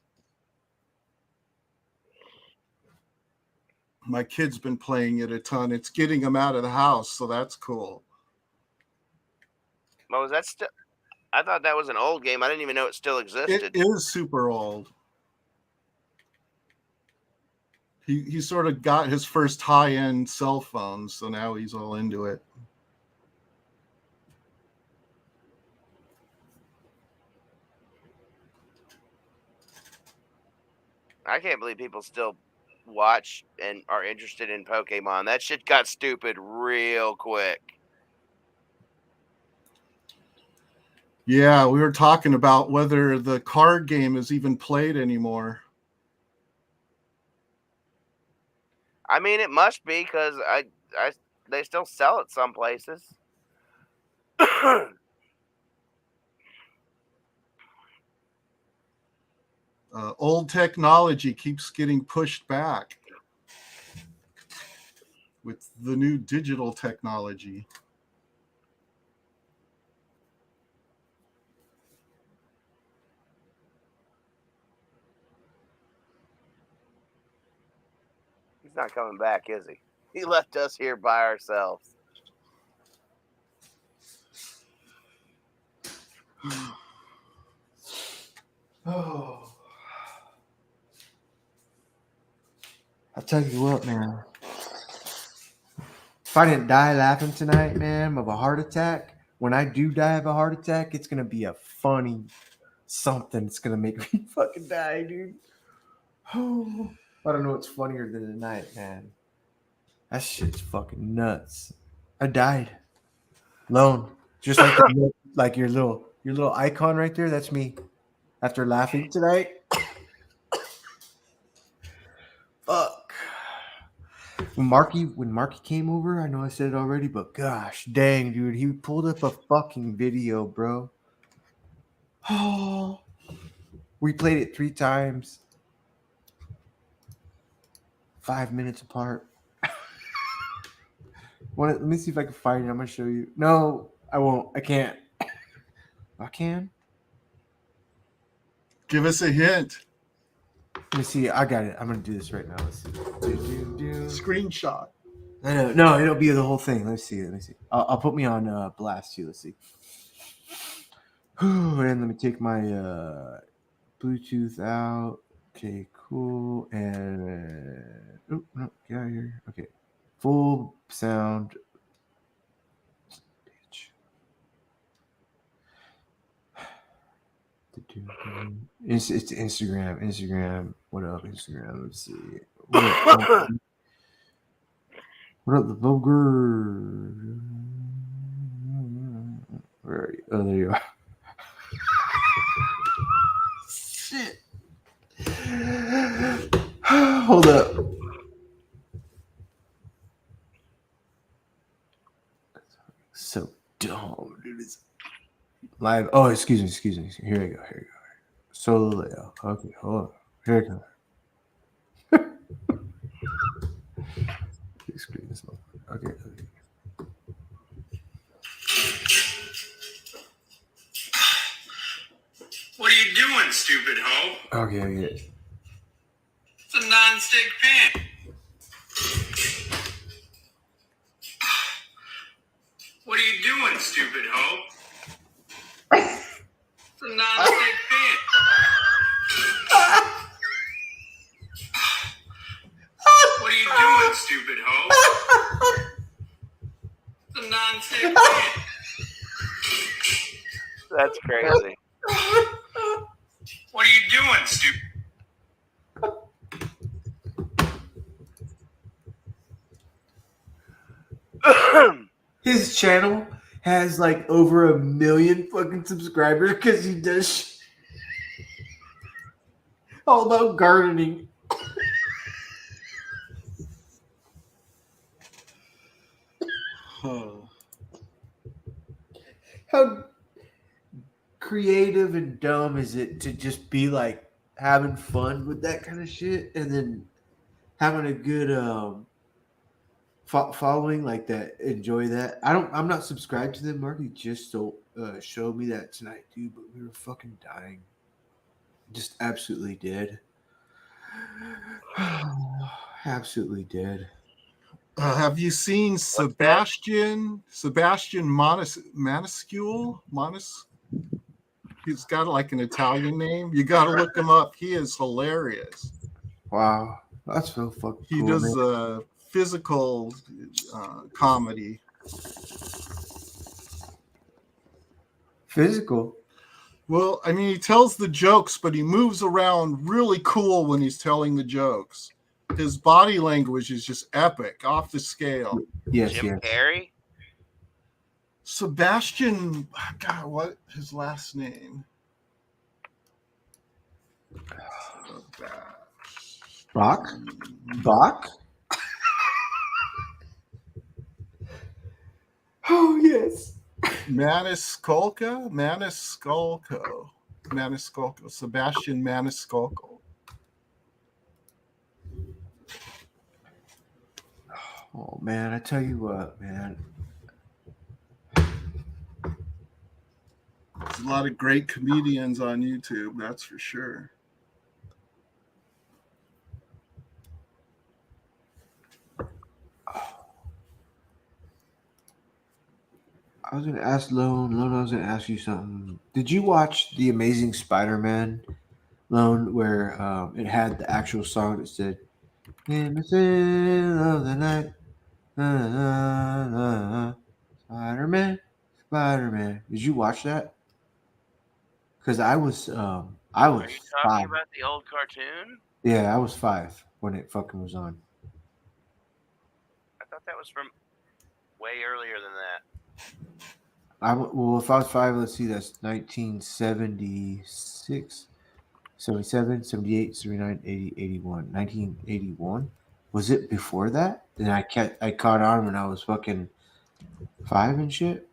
My kid's been playing it a ton. It's getting them out of the house, so that's cool. Well, was that I thought that was an old game. I didn't even know it still existed. It is super old. He sort of got his first high-end cell phone, so now he's all into it. I can't believe people still watch and are interested in Pokemon. That shit got stupid real quick. Yeah, we were talking about whether the card game is even played anymore. I mean, it must be because they still sell it some places. Old technology keeps getting pushed back with the new digital technology. He's not coming back, is he? He left us here by ourselves. Oh, I'll tell you what, man. If I didn't die laughing tonight, man, of a heart attack, when I do die of a heart attack, it's gonna be a funny something. It's gonna make me fucking die, dude. Oh, I don't know what's funnier than tonight, man. That shit's fucking nuts. I died alone, just like like your little icon right there. That's me. After laughing tonight, fuck. When Marky came over, I know I said it already, but gosh dang, dude, he pulled up a fucking video, bro. Oh, we played it 3 times, 5 minutes apart. Let me see if I can find it. I'm gonna show you. No, I won't. I can't. I can. Give us a hint. Let me see. I got it. I'm gonna do this right now. Let's see. Screenshot. I know. No, it'll be the whole thing. Let's see. I'll put me on blast too. Let's see. And let me take my Bluetooth out. Okay, cool. And oh no, get out of here. Okay, full sound. Bitch. It's Instagram. Instagram. What up, Instagram? Let's see. What up, what up, the vulgar? Where are you? Oh, there you are. Shit. Hold up. So dumb, dude. It's live. Oh, excuse me. Here we go. Solo layout. Okay, hold on. Here it comes. Big screen this one. Okay. What are you doing, stupid hoe? Okay. It's a non-stick pan. What are you doing, stupid hoe? It's a non-stick pan. What are you doing, stupid hoe? It's a non-stick pan. That's crazy. What are you doing, stupid? His channel has like over 1 million fucking subscribers because he does all about gardening. How creative and dumb is it to just be like having fun with that kind of shit and then having a good following like that, enjoy that. I'm not subscribed to them. Marky just showed me that tonight, dude, but we were fucking dying. Just absolutely dead. Absolutely dead. Have you seen Sebastian Maniscule? He's got like an Italian name. You got to look him up. He is hilarious. Wow, that's so fucking He cool. does physical comedy. Physical. Well, I mean, he tells the jokes, but he moves around really cool when he's telling the jokes. His body language is just epic, off the scale. Yes, Jim yes. Carrey. Sebastian, God, what his last name? Bach? Bach? Oh, yes. Maniscalco? Sebastian Maniscalco. Oh, man, I tell you what, man. There's a lot of great comedians on YouTube, that's for sure. I was going to ask Lone. Lone, I was going to ask you something. Did you watch The Amazing Spider-Man, Lone, where it had the actual song that said, "In the middle of the night, Spider-Man, Spider-Man"? Did you watch that? Because I was Are you talking 5. about the old cartoon? Yeah, I was 5 when it fucking was on. I thought that was from way earlier than that. Well, if I was 5, let's see, that's 1976, 77, 78, 79, 80, 81. 1981? Was it before that? Then I caught on when I was fucking 5 and shit?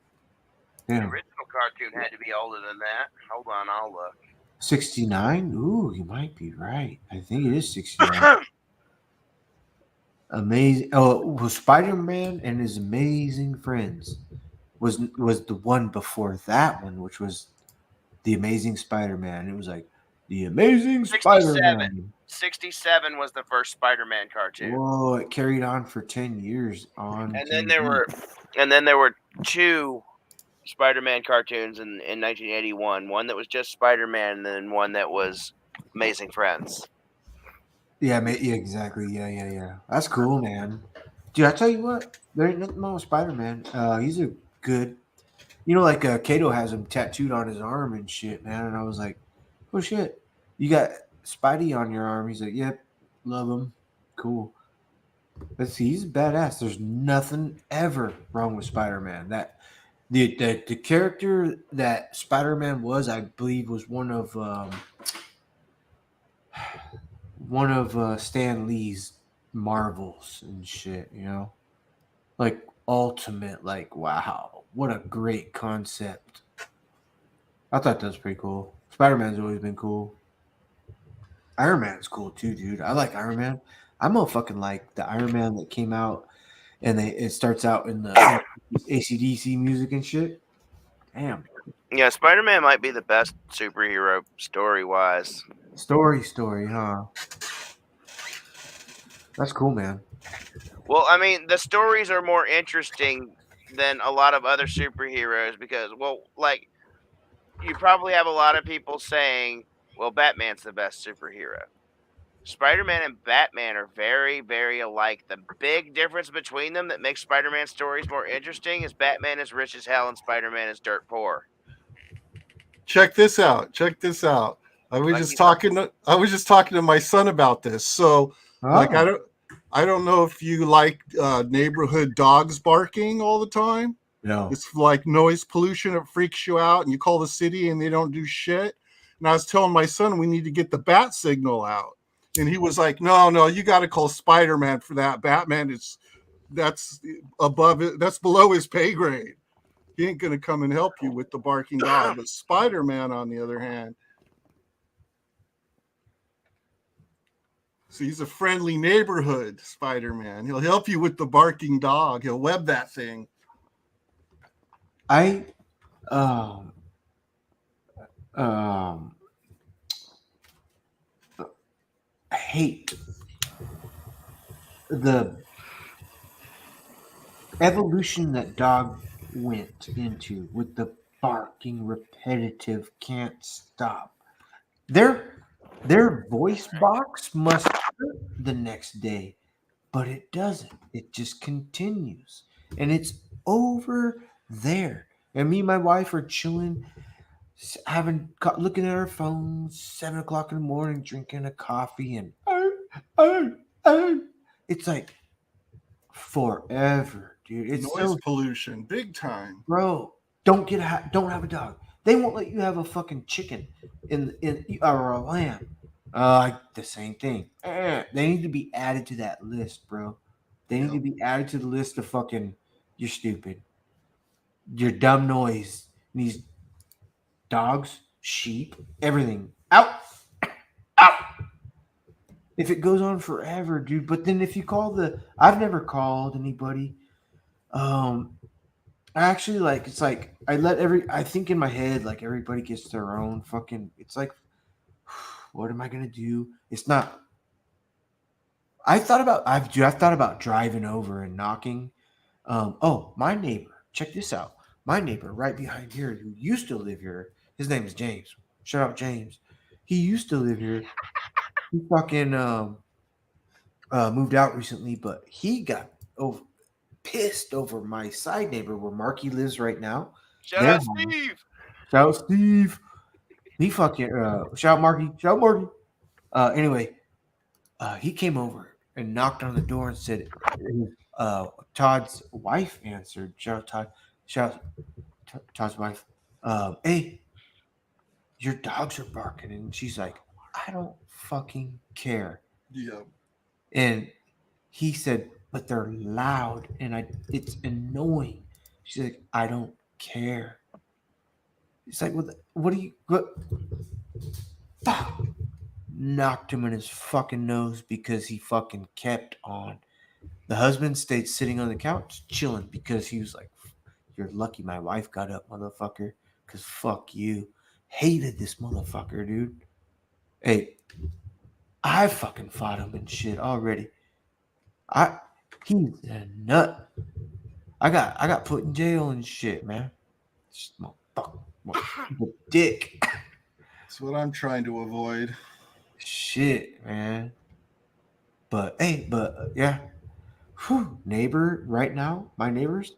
The Damn. original cartoon had to be older than that. Hold on, I'll look. 69? Ooh, you might be right. I think it is 69. Amazing. Oh, well, Spider-Man and His Amazing Friends was the one before that one, which was The Amazing Spider-Man. It was like The Amazing 67. Spider-Man. 67 was the first Spider-Man cartoon. Whoa, it carried on for 10 years on And TV. then there were 2 Spider-Man cartoons in 1981. One that was just Spider-Man, and then one that was Amazing Friends. Yeah, yeah, exactly. Yeah. That's cool, man. Dude, I tell you what, there ain't nothing wrong with Spider-Man. He's a good, like Kato has him tattooed on his arm and shit, man. And I was like, oh shit, you got Spidey on your arm. He's like, yep, love him, cool. Let's see, he's badass. There's nothing ever wrong with Spider-Man. That the character that Spider-Man was, I believe, was one of Stan Lee's Marvels and shit, like ultimate, like, wow, what a great concept. I thought that was pretty cool. Spider-Man's always been cool. Iron Man's cool too, dude. I like Iron Man. I'm a fucking like the Iron Man that came out and it starts out in the AC/DC music and shit. Damn. Yeah, Spider-Man might be the best superhero story-wise. Story, huh? That's cool, man. Well, I mean, the stories are more interesting than a lot of other superheroes because, well, like, you probably have a lot of people saying, well, Batman's the best superhero. Spider-Man and Batman are very, very alike. The big difference between them that makes Spider-Man stories more interesting is Batman is rich as hell and Spider-Man is dirt poor. Check this out. I was just talking to my son about this. So, like, I don't know if you like neighborhood dogs barking all the time. No. It's like noise pollution. It freaks you out, and you call the city, and they don't do shit. And I was telling my son we need to get the bat signal out, and he was like, "No, you got to call Spider-Man for that. Batman that's above it. That's below his pay grade. He ain't gonna come and help you with the barking dog." But Spider-Man, on the other hand, so he's a friendly neighborhood Spider-Man. He'll help you with the barking dog. He'll web that thing. I hate the evolution that dog went into with the barking, repetitive, can't stop. Their voice box must hurt the next day, but it doesn't. It just continues, and it's over there. And me and my wife are chilling. looking at our phones, 7 o'clock in the morning, drinking a coffee, and it's like forever, dude. It's Noise so, pollution, big time. bro. Don't have a dog. They won't let you have a fucking chicken in or a lamb. The same thing. They need to be added to that list, bro. They need to be added to the list of fucking. You're stupid. Your dumb noise. These dogs, sheep, everything out. If it goes on forever, dude. But then if you I've never called anybody. Actually, like, it's like I think in my head, like, everybody gets their own fucking. It's like, what am I gonna do? It's not. I've thought about driving over and knocking. My neighbor. Check this out. My neighbor right behind here, who used to live here. His name is James. Shout out James. He used to live here. He fucking moved out recently, but he got pissed over my side neighbor where Marky lives right now. Shout out Steve. Shout out Steve. He fucking shout out Marky. Shout out Marky. Anyway, he came over and knocked on the door and said, Todd's wife answered. Shout out Todd. Shout out Todd's wife. Hey, your dogs are barking. And she's like, I don't fucking care. Yeah. And he said, but they're loud and it's annoying. She's like, I don't care. It's like, what do you, what? Fuck. Knocked him in his fucking nose because he fucking kept on. The husband stayed sitting on the couch chilling because he was like, you're lucky my wife got up, motherfucker, because fuck you. Hated this motherfucker, dude. Hey, I fucking fought him and shit already. He's a nut. I got put in jail and shit, man. Motherfucker, dick. That's what I'm trying to avoid. Shit, man. But yeah. Whew, neighbor right now, my neighbors,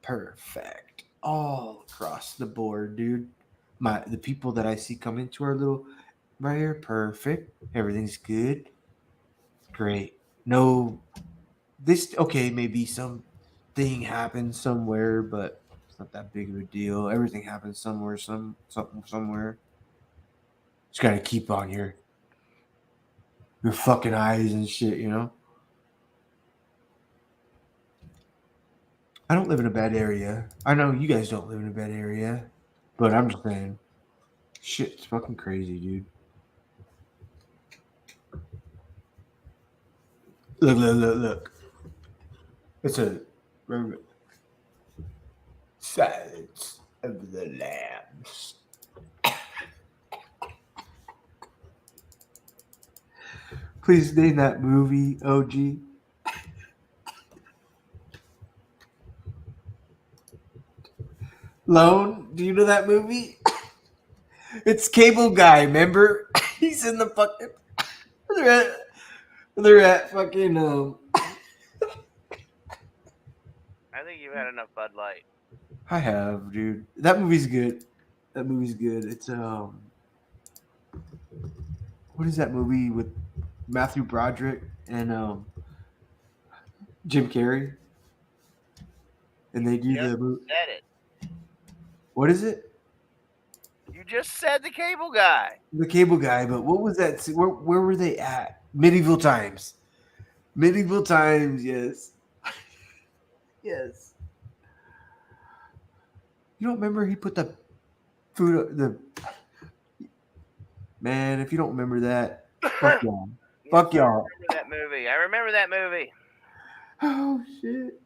perfect. All across the board, dude. The people that I see come into our little right here, perfect. Everything's good. Great. No, maybe some thing happens somewhere, but it's not that big of a deal. Everything happens somewhere, something somewhere. Just gotta keep on your fucking eyes and shit, you know? I don't live in a bad area. I know you guys don't live in a bad area, but I'm just saying, shit's fucking crazy, dude. Look. It's a Silence of the Lambs. Please name that movie, OG. Lone, do you know that movie? It's Cable Guy, remember? He's in the fucking. They're at fucking. I think you've had enough Bud Light. I have, dude. That movie's good. It's what is that movie with Matthew Broderick and Jim Carrey? And they do the movie. Said it. What is it? You just said the Cable Guy. The Cable Guy, but what was that? Where were they at? Medieval times. Medieval times, yes. Yes. You don't remember he put the food man, if you don't remember that, fuck y'all. Fuck y'all. I remember that movie. Oh shit.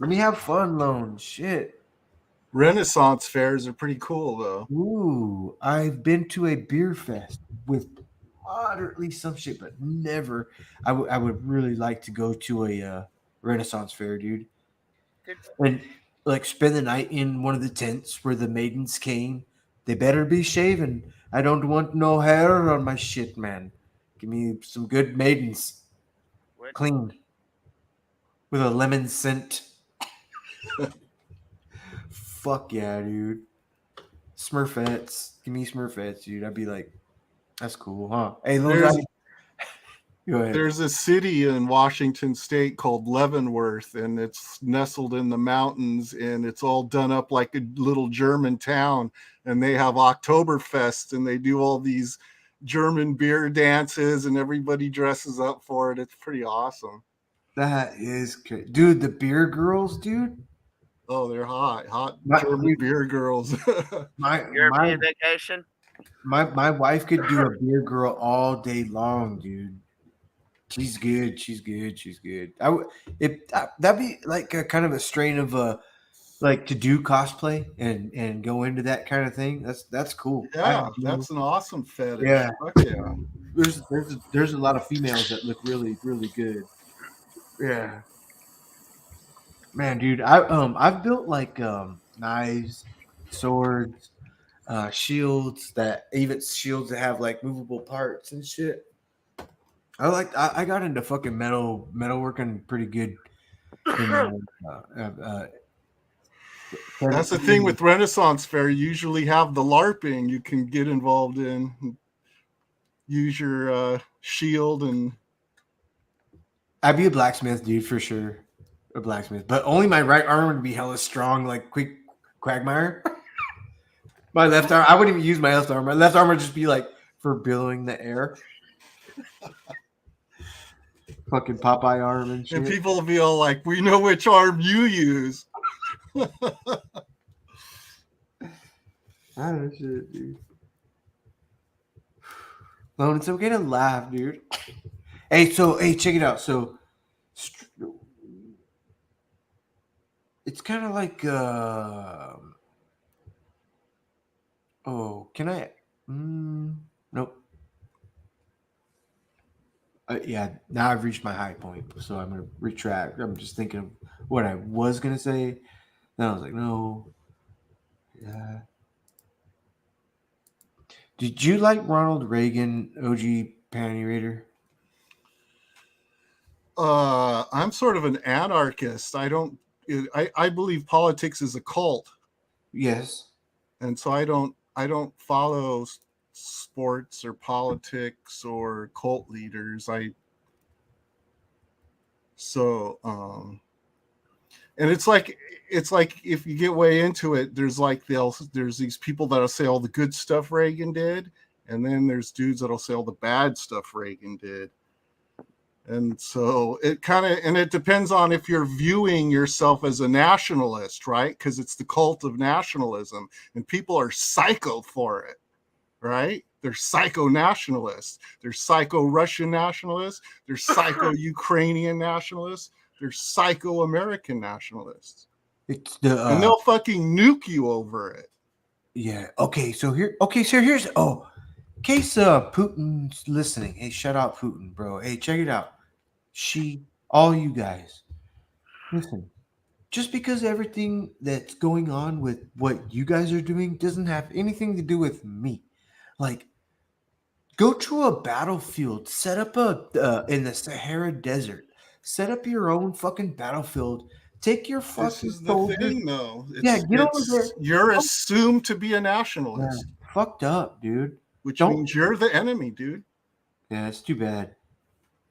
Let me have fun, Lone. Shit. Renaissance fairs are pretty cool, though. Ooh, I've been to a beer fest with moderately some shit, but never. I would really like to go to a Renaissance fair, dude. And like spend the night in one of the tents where the maidens came. They better be shaven. I don't want no hair on my shit, man. Give me some good maidens. Clean. With a lemon scent. Fuck yeah, dude. Smurfettes. Give me Smurfettes, dude. I'd be like, that's cool, huh? Hey, little There's guy. Go ahead. There's a city in Washington State called Leavenworth, and it's nestled in the mountains, and it's all done up like a little German town. And they have Oktoberfest, and they do all these German beer dances, and everybody dresses up for it. It's pretty awesome. That is good. Dude, the beer girls, dude. Oh, they're hot My- German beer girls. European vacation. My wife could do a beer girl all day long, dude. She's good. She's good. She's good. That'd be like a kind of a strain of like to do cosplay and go into that kind of thing. That's cool. Yeah, that's an awesome fetish. Yeah. Fuck yeah. There's a lot of females that look really really good. Yeah. Man, dude, I've built like knives, swords, shields that shields that have like movable parts and shit. I got into fucking metalworking pretty good. That's the thing with Renaissance Fair. You usually have the LARPing you can get involved in. Use your shield and. I'd be a blacksmith, dude, for sure. A blacksmith, but only my right arm would be hella strong, like quick Quagmire. My left arm, I wouldn't even use my left arm. My left arm would just be like for billowing the air. Fucking Popeye arm and shit. And people will be all like, "We know which arm you use." Oh shit, dude. Lone, it's okay to laugh, dude. Hey, check it out. So, it's kind of like, can I? Nope. Yeah, now I've reached my high point, so I'm gonna retract. I'm just thinking of what I was gonna say. Then I was like, no. Yeah. Did you like Ronald Reagan, OG Panty Raider? I'm sort of an anarchist. I believe politics is a cult. Yes. And so I don't follow sports or politics or cult leaders. And it's like if you get way into it, there's these people that'll say all the good stuff Reagan did, and then there's dudes that'll say all the bad stuff Reagan did. And so it depends on if you're viewing yourself as a nationalist, right? Because it's the cult of nationalism, and people are psycho for it, right? They're psycho nationalists. They're psycho Russian nationalists. They're psycho Ukrainian nationalists. They're psycho American nationalists. And they'll fucking nuke you over it. Yeah. Okay. So here's in case Putin's listening. Hey, shout out Putin, bro. Hey, check it out. All you guys, listen. Just because everything that's going on with what you guys are doing doesn't have anything to do with me, like. Go to a battlefield, set up in the Sahara Desert, set up your own fucking battlefield. Take your fucking This is the soldiers. thing, though. Get over there. You're assumed to be a nationalist. Yeah, fucked up, dude. Which means you're the enemy, dude. Yeah, it's too bad.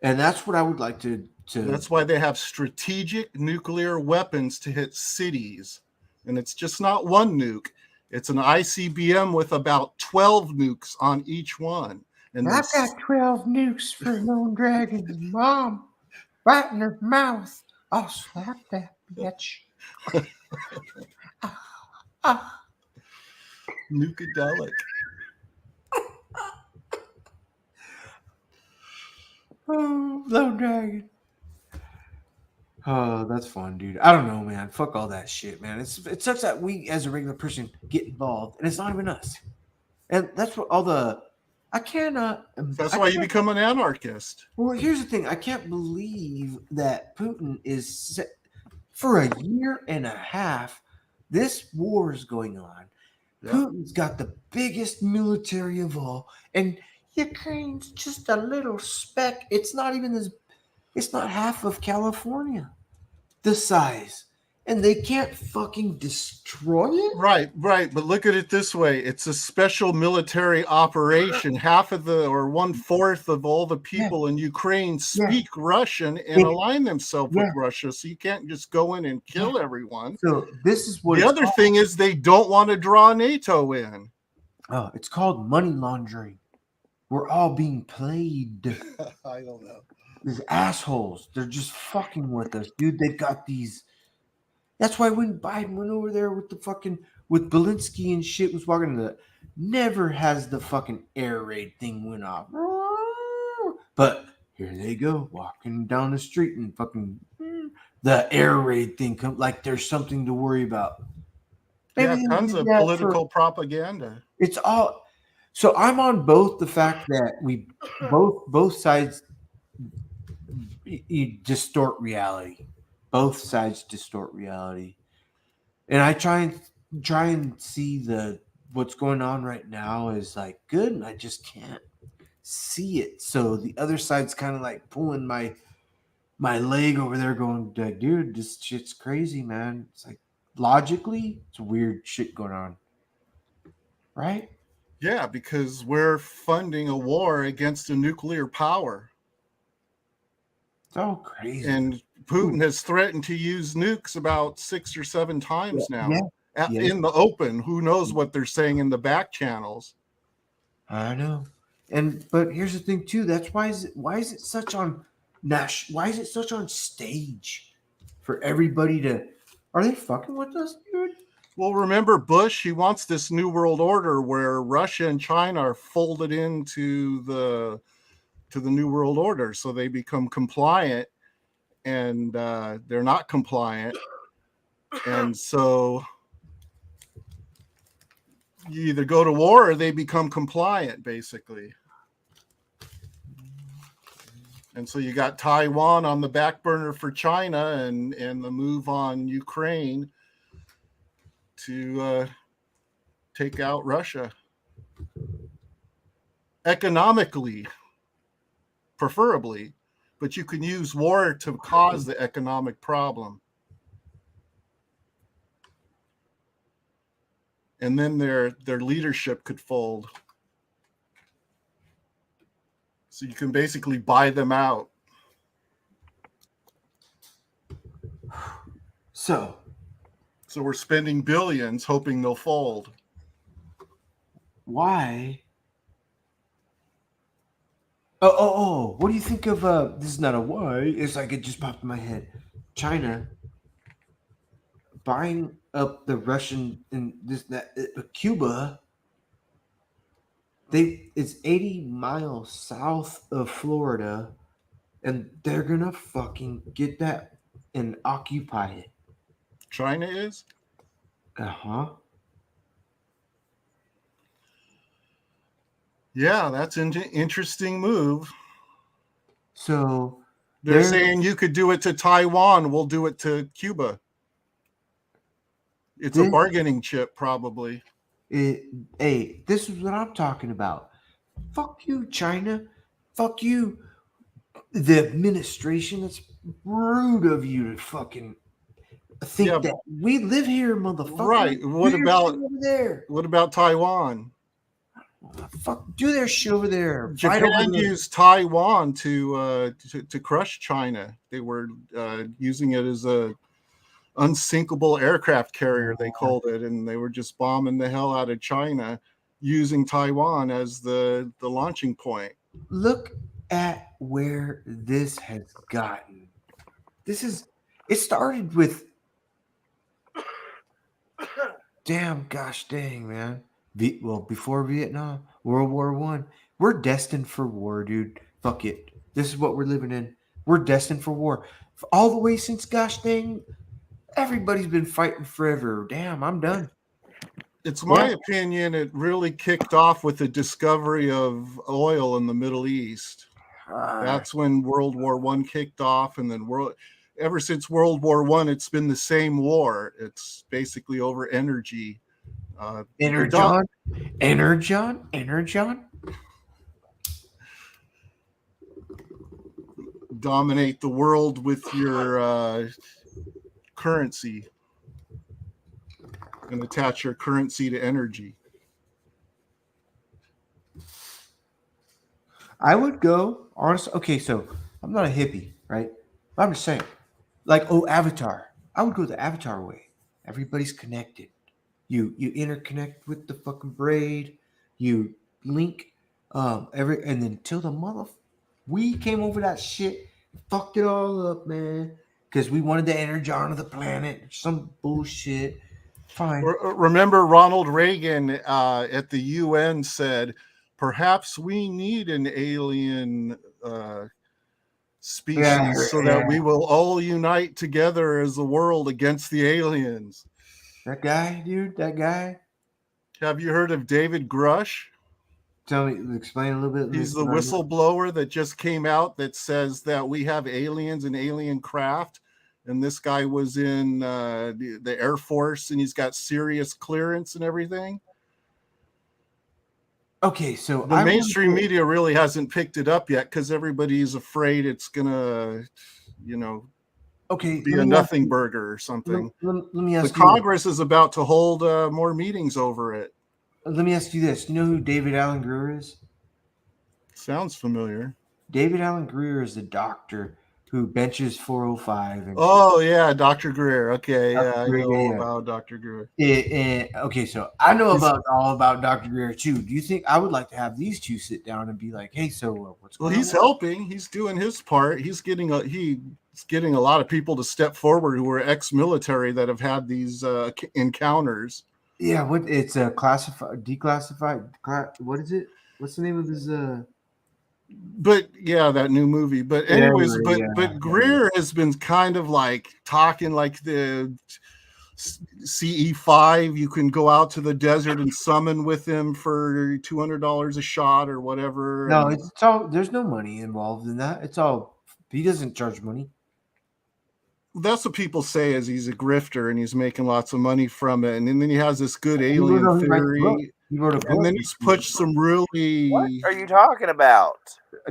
And that's what I would like to. That's why they have strategic nuclear weapons to hit cities. And it's just not one nuke. It's an ICBM with about 12 nukes on each one. And I've got 12 nukes for Lone Dragon's mom. Right in her mouth. I'll slap that bitch. Nukadelic. Oh, Lone Dragon. Oh, that's fun, dude. I don't know, man. Fuck all that shit, man. It sucks that we, as a regular person, get involved, and it's not even us. And that's what I cannot. That's why you become an anarchist. Well, here's the thing. I can't believe that Putin is for a year and a half. This war is going on. Yeah. Putin's got the biggest military of all, and Ukraine's just a little speck. It's not even it's not half of California, the size. and they can't fucking destroy it. Right. But look at it this way: it's a special military operation. Half of the, or 1/4 of all the people in Ukraine speak Russian and align themselves with Russia. So you can't just go in and kill everyone. So this is what the other thing is. They don't want to draw NATO in. Oh, it's called money laundering. We're all being played. I don't know. These assholes, they're just fucking with us, dude. They've got these. That's why when Biden went over there with the fucking with Belinsky and shit was walking the, never has the fucking air raid thing went off. But here they go walking down the street and fucking the air raid thing come like there's something to worry about. Yeah, Maybe tons of political propaganda. It's all. So I'm on both the fact that we both sides distort reality. Both sides distort reality, and I try and see the what's going on right now is like good, and I just can't see it. So the other side's kind of like pulling my leg over there, going, "Dude, this shit's crazy, man." It's like logically, it's weird shit going on, right? Yeah, because we're funding a war against a nuclear power. So crazy. And Putin has threatened to use nukes about 6 or 7 times now in the open. Who knows what they're saying in the back channels? I know. But here's the thing too. That's why is it such on why is it such on stage for everybody to? Are they fucking with us, dude? Well, remember Bush? He wants this new world order where Russia and China are folded into the new world order, so they become compliant, and they're not compliant, and so you either go to war or they become compliant, basically. And so you got Taiwan on the back burner for China, and the move on Ukraine to take out Russia economically, preferably, but you can use war to cause the economic problem. And then their leadership could fold. So you can basically buy them out. So we're spending billions hoping they'll fold. Why? Oh! What do you think of? This is not a why. It's like it just popped in my head. China buying up the Russian and Cuba. It's 80 miles south of Florida, and they're gonna fucking get that and occupy it. China is? Yeah, that's an interesting move. So they're saying you could do it to Taiwan, we'll do it to Cuba. It's a bargaining chip, probably. Hey, this is what I'm talking about. Fuck you, China. Fuck you, the administration. It's rude of you to fucking think that we live here, motherfucker. Right. What about Taiwan? Fuck, do their shit over there. Japan used Taiwan to crush China. They were using it as a unsinkable aircraft carrier, they called it, and they were just bombing the hell out of China, using Taiwan as the launching point. Look at where this has gotten. It started with gosh dang, man. Before Vietnam, World War I, we're destined for war, dude. Fuck it. This is what we're living in. We're destined for war. All the way since gosh dang, everybody's been fighting forever. Damn, I'm done. It's my opinion, it really kicked off with the discovery of oil in the Middle East. That's when World War I kicked off, and then ever since World War I, it's been the same war. It's basically over energy. Energon. Dominate the world with your currency and attach your currency to energy. I would go, honestly. Okay, so I'm not a hippie, right? But I'm just saying, like, oh, Avatar. I would go the Avatar way. Everybody's connected. You interconnect with the fucking braid. You link and then till the we came over that shit, fucked it all up, man. Because we wanted the energy onto the planet. Some bullshit. Fine. Remember Ronald Reagan at the UN said, perhaps we need an alien species so that we will all unite together as a world against the aliens. That guy, dude, that guy. Have you heard of David Grush? Tell me, explain a little bit. He's the whistleblower that just came out that says that we have aliens and alien craft. And this guy was in the Air Force and he's got serious clearance and everything. Okay, so the mainstream media really hasn't picked it up yet because everybody's afraid it's gonna, be a nothing burger or something. Let me ask you. The Congress is about to hold more meetings over it. Let me ask you this. You know who David Allen Greer is? Sounds familiar. David Allen Greer is the doctor who benches 405. Yeah, Dr. Greer. Okay, I know about Dr. Greer. Okay, so I know all about Dr. Greer too. Do you think I would like to have these two sit down and be like, hey, so what's going on? Well, he's helping. He's doing his part. He's getting a lot of people to step forward who are ex-military that have had these encounters. Yeah, what it's declassified. What is it? What's the name of this? But yeah, that new movie. But anyways, but Greer has been kind of like talking like the CE5. You can go out to the desert and summon with him for $200 a shot or whatever. No, it's all. There's no money involved in that. It's all. He doesn't charge money. That's what people say is he's a grifter and he's making lots of money from it. And then he has this good alien theory. And then he's pushed some really. What are you talking about?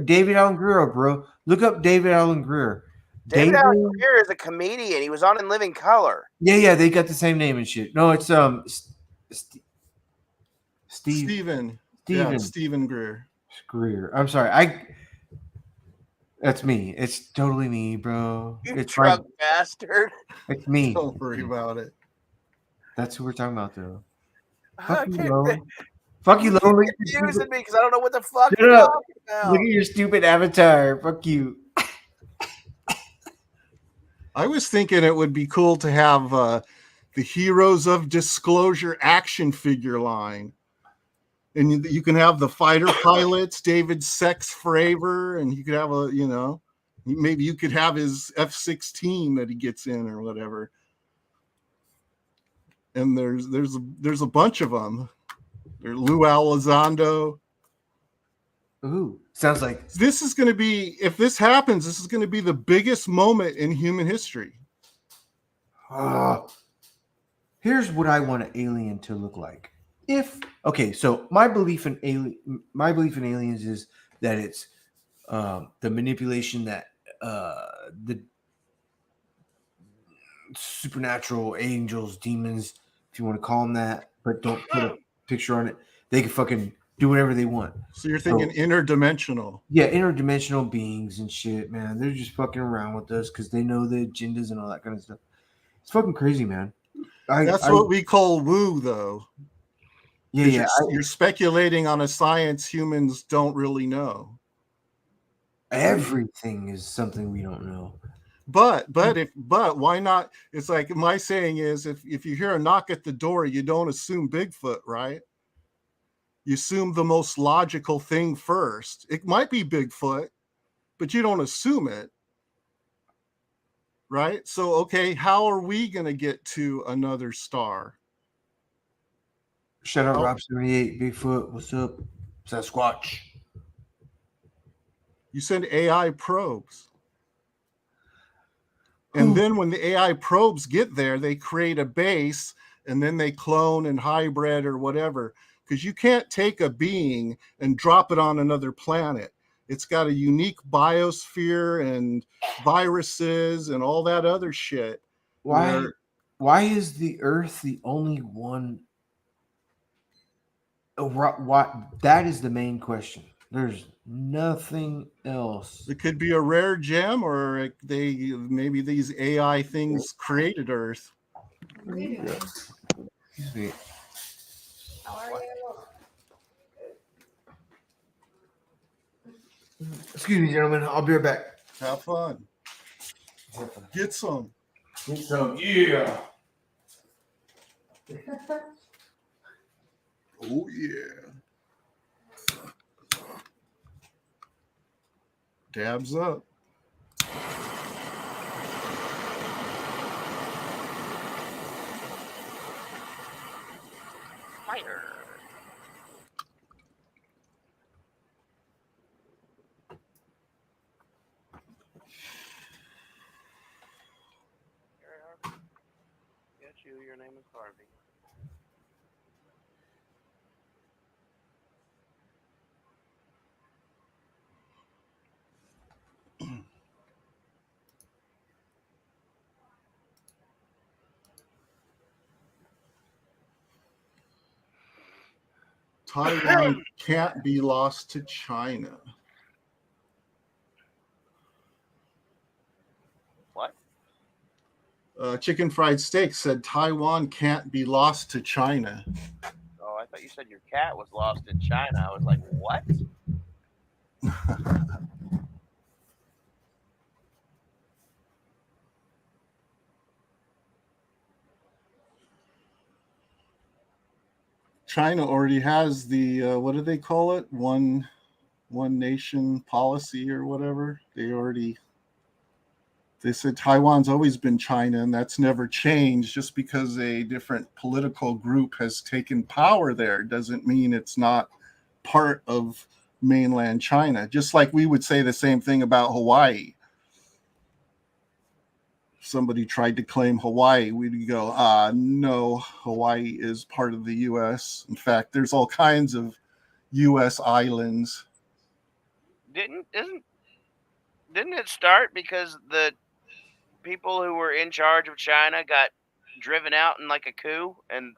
David Allen Greer, bro. Look up David Allen Greer. David Allen Greer is a comedian. He was on In Living Color. Yeah, they got the same name and shit. No, it's Steven. Yeah, Steven Greer. Greer. I'm sorry. That's me. It's totally me, bro. It's drunk bastard. It's me. Don't worry about it. That's who we're talking about, though. Fuck you, Lonely. Fuck you, Lonely. You're confusing me because I don't know what the fuck you're talking about. Look at your stupid avatar. Fuck you. I was thinking it would be cool to have the Heroes of Disclosure action figure line. And you can have the fighter pilots, David Sex Fravor, and you could have maybe you could have his F-16 that he gets in or whatever. And there's a bunch of them. There's Lou Elizondo. Ooh, sounds like this is going to be, if this happens, this is going to be the biggest moment in human history. Here's what I want an alien to look like. So my belief in aliens is that it's the manipulation that the supernatural angels, demons, if you want to call them that, but don't put a picture on it. They can fucking do whatever they want. So you're thinking interdimensional? Yeah, interdimensional beings and shit, man. They're just fucking around with us because they know the agendas and all that kind of stuff. It's fucking crazy, man. That's what we call woo, though. Yeah. You're speculating on a science humans don't really know. Everything is something we don't know. But why not? It's like my saying is, if you hear a knock at the door, you don't assume Bigfoot, right? You assume the most logical thing first. It might be Bigfoot, but you don't assume it, right? So, okay, how are we going to get to another star? Shout out Rob 78, Bigfoot. What's up? Sasquatch. You send AI probes. And then when the AI probes get there, they create a base and then they clone and hybrid or whatever. Because you can't take a being and drop it on another planet. It's got a unique biosphere and viruses and all that other shit. Why? Why is the Earth the only one? What? That is the main question. There's nothing else. It could be a rare gem, or maybe these AI things created Earth. Excuse me. Excuse me, gentlemen. I'll be right back. Have fun. Get some. Get some. Yeah. Oh yeah. Dabs up. Fire. Get you. Your name is Harvey. Taiwan can't be lost to China. What? Chicken Fried Steak said Taiwan can't be lost to China. Oh, I thought you said your cat was lost in China. I was like, what? China already has the what do they call it? One nation policy or whatever. They said Taiwan's always been China, and that's never changed. Just because a different political group has taken power there doesn't mean it's not part of mainland China. Just like we would say the same thing about Hawaii. If somebody tried to claim Hawaii, we'd go, no, Hawaii is part of the U.S. In fact, there's all kinds of U.S. islands. Didn't it start because the people who were in charge of China got driven out in like a coup, and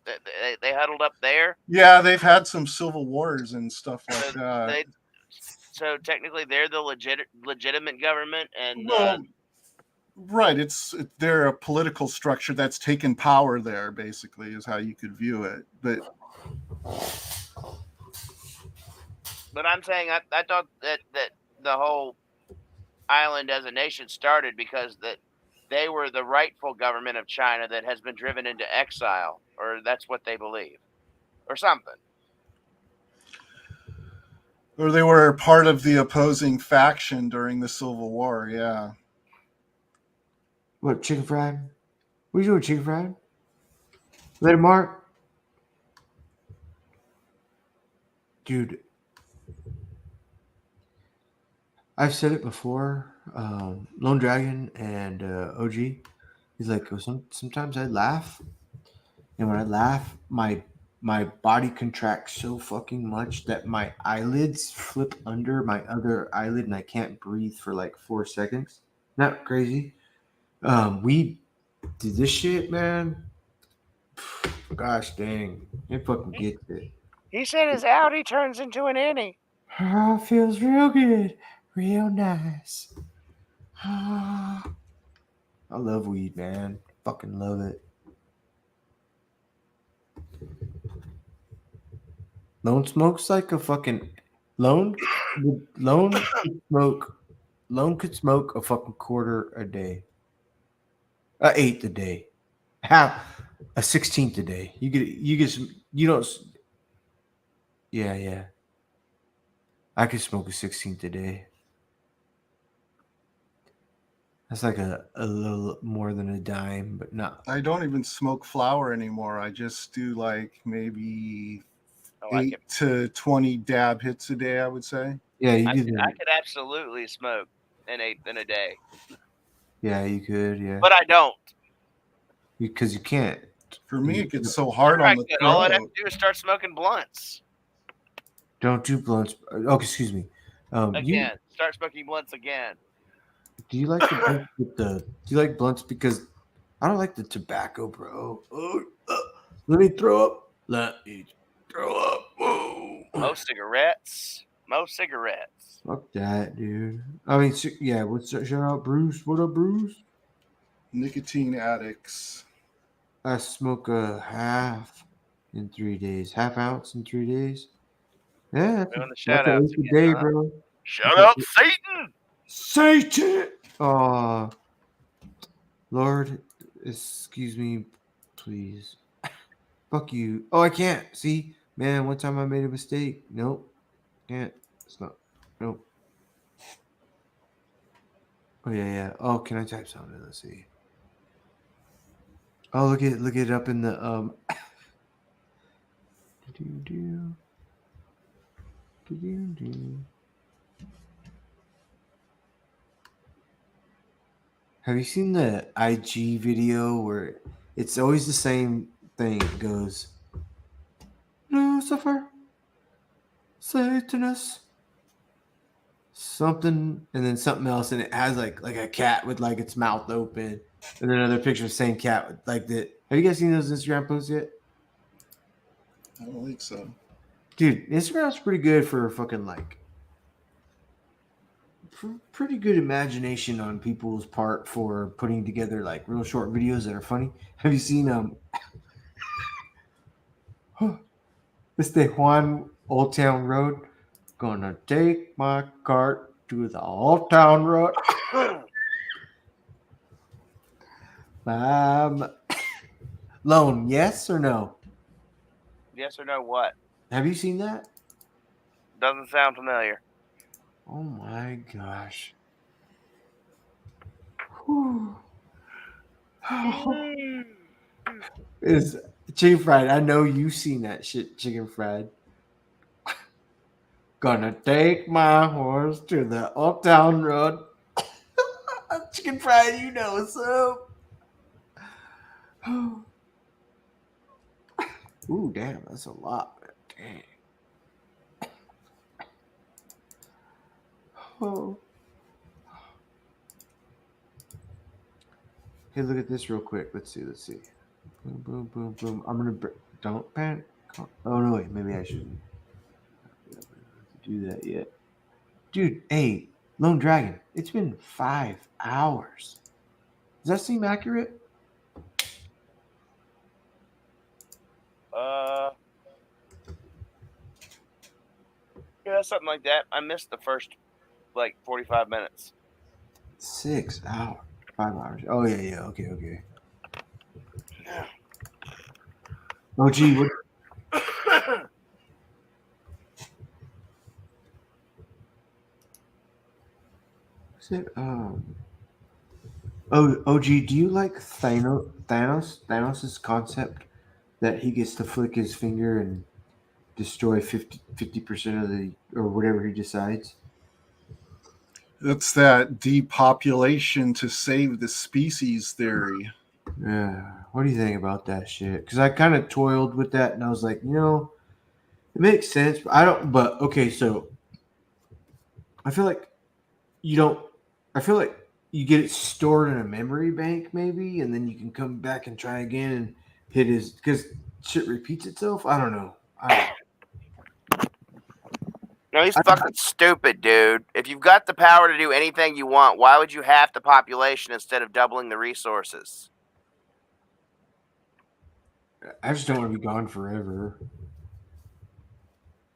they huddled up there? Yeah, they've had some civil wars and stuff like that. So technically, they're the legitimate government, and right, they're a political structure that's taken power there. Basically, is how you could view it. But I'm saying I thought that the whole island as a nation started because that they were the rightful government of China that has been driven into exile, or that's what they believe, or something. Or they were part of the opposing faction during the Civil War. Yeah. What, chicken fried? What are you doing, chicken fried? Let it mark. Dude, I've said it before. Lone Dragon and OG. He's like, sometimes I laugh, and when I laugh, my body contracts so fucking much that my eyelids flip under my other eyelid, and I can't breathe for like 4 seconds. Not crazy. We did this shit, man. Gosh dang, it fucking gets it. He said his Audi turns into an innie. Oh, feels real good, real nice. I love weed, man. Fucking love it. Lone smokes like a fucking lone could smoke a fucking quarter a day. 1/8 a day. Half a 16th a day. You get some, you don't. Yeah. I could smoke a 16th a day. That's like a little more than a dime, but not. I don't even smoke flower anymore. I just do like maybe 8 to 20 dab hits a day, I would say. Yeah, I could absolutely smoke in a day. Yeah, you could. Yeah, but I don't. Because you can't. For me, it gets so hard on the throat. All I'd have to do is start smoking blunts. Don't do blunts. Oh, excuse me. Start smoking blunts again. Do you like the blunts with the? Do you like blunts because I don't like the tobacco, bro. Let me throw up. Let me throw up. Mo cigarettes. Mo cigarettes. Fuck that, dude. I mean, yeah. Shout out, Bruce. What up, Bruce? Nicotine addicts. I smoke a half in 3 days. Half ounce in 3 days. Yeah, Doing the that's shout an outs eighth a again, day, huh? bro. Shout out Satan. Satan. Oh, Lord, excuse me, please. Fuck you. Oh, I can't. See, man, one time I made a mistake. Nope. Can't. It's not. Nope. Oh yeah. Oh, can I type something? Let's see. Oh, look it up in the Have you seen the IG video where it's always the same thing? It goes, Lucifer, Satanus, something, and then something else, and it has like a cat with like its mouth open, and then another picture of the same cat with like the. Have you guys seen those Instagram posts yet? I don't think so. Dude, Instagram's pretty good for fucking like pretty good imagination on people's part for putting together like real short videos that are funny. Have you seen Este Juan Old Town Road? Gonna take my cart to the Old Town Road. Lone, yes or no? Yes or no? What? Have you seen that? Doesn't sound familiar. Oh my gosh. Whew. Is chicken fried? I know you've seen that shit, chicken fried. Gonna take my horse to the Old Town Road. Chicken fried, you know what's up. Ooh, damn, that's a lot. Dang. Oh. Hey, look at this real quick. Let's see. Boom, boom, boom, boom. I'm gonna don't panic. Oh no, wait. Maybe I shouldn't do that yet, dude. Hey, Lone Dragon. It's been 5 hours. Does that seem accurate? Yeah, something like that. I missed the first like 45 minutes. 6 hours. 5 hours. Oh yeah. Okay. Oh gee, what? Is it OG, do you like Thanos's concept that he gets to flick his finger and destroy 50% of the or whatever he decides? It's that depopulation to save the species theory. Yeah. What do you think about that shit? Because I kind of toiled with that and I was like, it makes sense, but I don't. But okay, so I feel like you don't. I feel like you get it stored in a memory bank, maybe, and then you can come back and try again and hit his because shit repeats itself. I don't know. No, he's fucking stupid, dude. If you've got the power to do anything you want, why would you half the population instead of doubling the resources? I just don't want to be gone forever.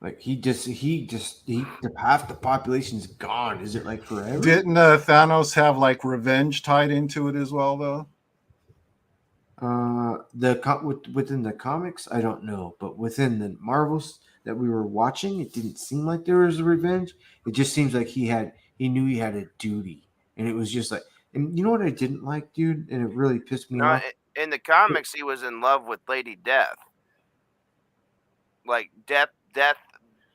Like half the population's gone. Is it like forever? Didn't Thanos have like revenge tied into it as well, though? Within the comics, I don't know, but within the Marvels that we were watching, it didn't seem like there was a revenge. It just seems like he knew he had a duty, and it was just like, and you know what I didn't like, dude, and it really pissed me off. In the comics, he was in love with Lady Death. Like death,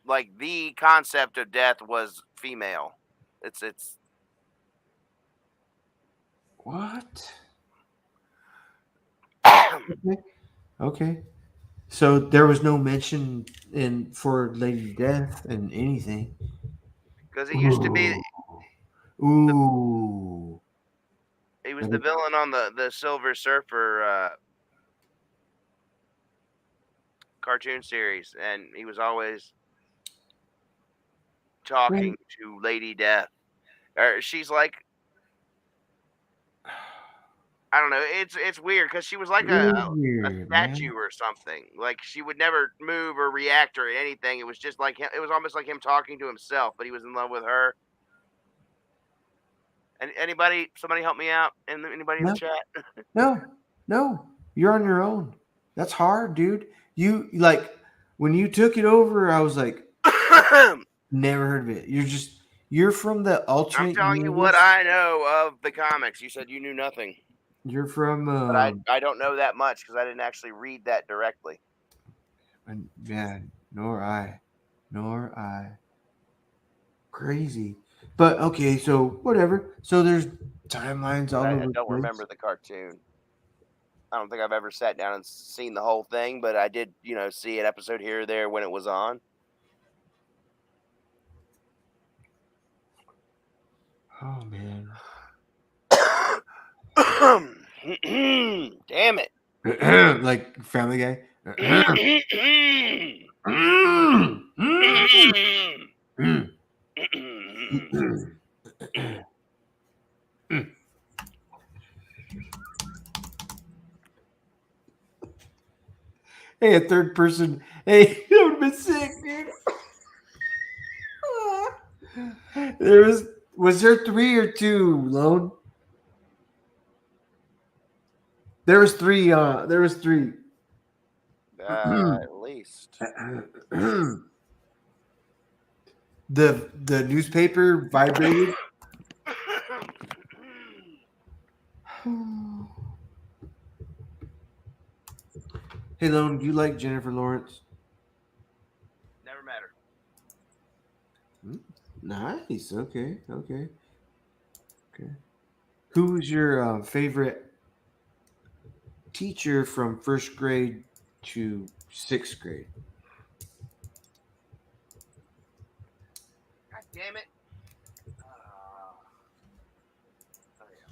like the concept of death was female. It's what? Okay. So there was no mention for Lady Death in anything. Because it used to be. Ooh. It He was the villain on the Silver Surfer cartoon series, and he was always talking to Lady Death. Or she's like, I don't know. It's weird because she was like a statue or something. Like she would never move or react or anything. It was just like it was almost like him talking to himself, but he was in love with her. And somebody help me out? And anybody in the chat? No, you're on your own. That's hard, dude. You like when you took it over, I was like, never heard of it. You're from the alternate. I'm telling you what universe. I know of the comics. You said you knew nothing. You're from. But I don't know that much because I didn't actually read that directly. Yeah, nor I. Crazy. But okay, so whatever. So there's timelines all I over. don't remember the cartoon. I don't think I've ever sat down and seen the whole thing, but I did, see an episode here or there when it was on. Oh man. Damn it. Like Family Guy. Hey, a third person. Hey, that would have been sick, dude. Was there 3 or 2, Lone? There was 3. There was 3. At least. The newspaper vibrated. Hey, Lone, do you like Jennifer Lawrence? Never met her. Nice. Okay. Who's your favorite teacher from 1st grade to 6th grade? God damn it.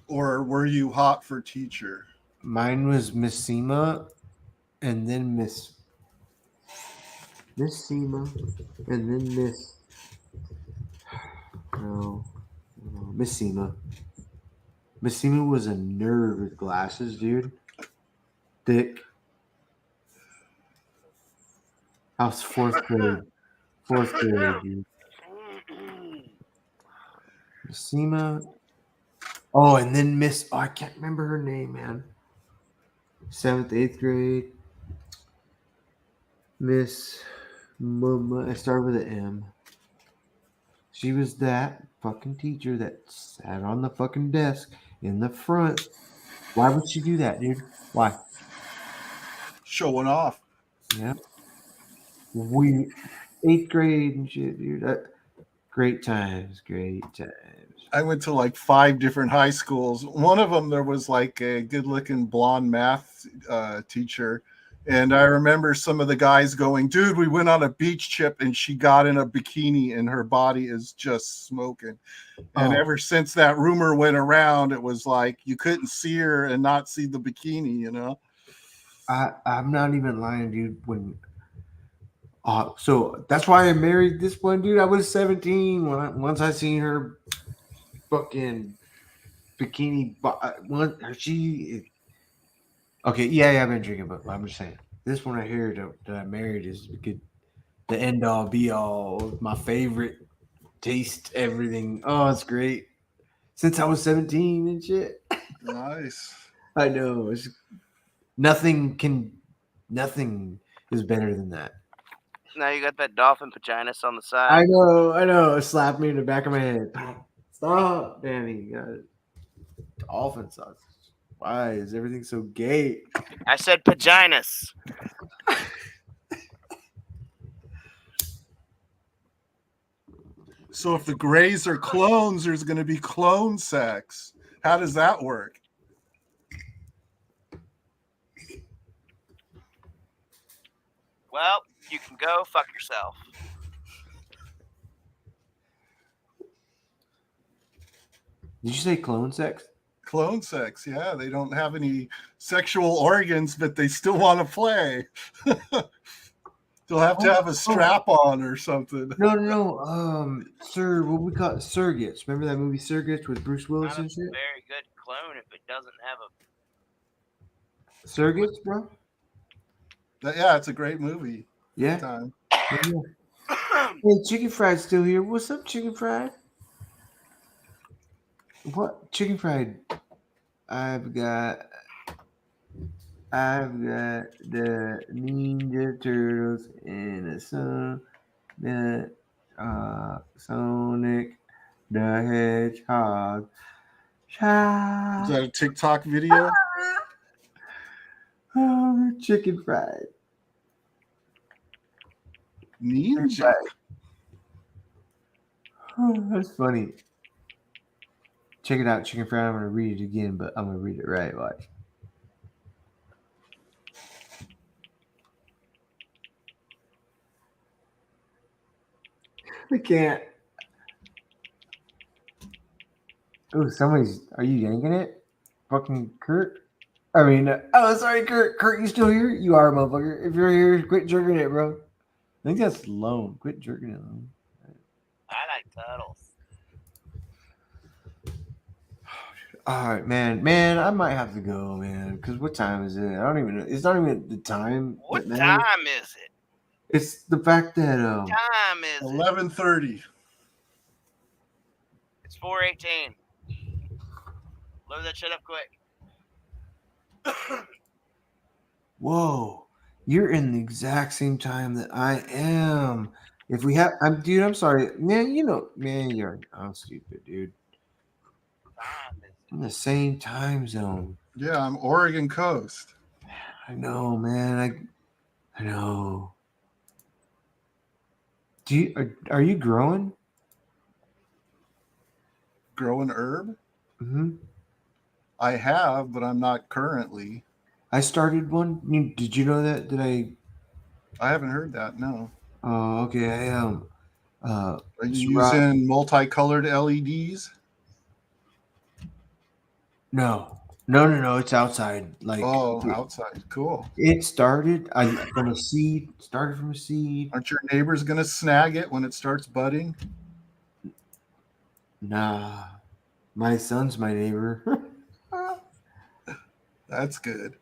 Or were you hot for teacher? Mine was Miss Seema, and then Miss Seema, and then Miss Seema. Miss Seema was a nerd with glasses, dude. Thick. I was 4th grade. 4th grade, dude. Miss Seema. Oh, and then I can't remember her name, man. 7th, 8th grade. Miss Mama. I started with an M. She was that fucking teacher that sat on the fucking desk in the front. Why would she do that, dude? Why? Showing off. Yeah. 8th grade and shit, dude. Great times. I went to like 5 different high schools. One of them, there was like a good-looking blonde math teacher. And I remember some of the guys going, dude, we went on a beach trip and she got in a bikini and her body is just smoking. And ever since that rumor went around, it was like you couldn't see her and not see the bikini, I'm not even lying, dude. So that's why I married this one, dude. I was 17 once I seen her fucking bikini. Okay, yeah, I've been drinking, but I'm just saying this one right here that I married is the end all be all, my favorite taste, everything. Oh, it's great. Since I was 17 and shit. Nice. I know. Nothing is better than that. Now you got that dolphin vaginas on the side. I know. It slapped me in the back of my head. Stop, Danny. Dolphin sauce. Why is everything so gay? I said vaginas. So if the Greys are clones, there's going to be clone sex. How does that work? Well, you can go fuck yourself. Did you say clone sex? Clone sex, yeah. They don't have any sexual organs, but they still want to play. They'll have to have a strap on or something. No. Sir, what we call it, surrogates. Remember that movie Surrogates with Bruce Willis Not a and shit? very good clone if it doesn't have a. Surrogates, bro. Yeah, it's a great movie. Yeah. Good time. Hey, Chicken Fried's still here. What's up, Chicken Fried? What Chicken Fried? I've got the Ninja Turtles and the Sonic the Hedgehog. Is that a TikTok video? Oh, Chicken Fried. Ninja. Oh, that's funny. Check it out, Chicken Fried. I'm gonna read it again, but I'm gonna read it right. Watch. I can't. Oh, are you yanking it? Fucking Kurt? Sorry, Kurt. Kurt, you still here? You are, motherfucker. If you're here, quit jerking it, bro. I think that's Lone. Quit jerking it, Lone. I like turtles. All right, man. I might have to go, man. Because what time is it? I don't even know. It's not even the time. What time is it? It's the fact that Time is 11:30. It's 4:18. Load that shit up quick. Whoa, you're in the exact same time that I am. If we have, I'm sorry, man. I'm stupid, dude. I'm the same time zone. Yeah, I'm Oregon Coast. I know, man. I know. Are you growing? Growing herb? Mm-hmm. I have, but I'm not currently. I started one. Did you know that? I haven't heard that. No. Oh, okay. I am. Are you using multicolored LEDs? No. It's outside. Outside. Cool. It started from a seed. Aren't your neighbors gonna snag it when it starts budding? Nah, my son's my neighbor. That's good.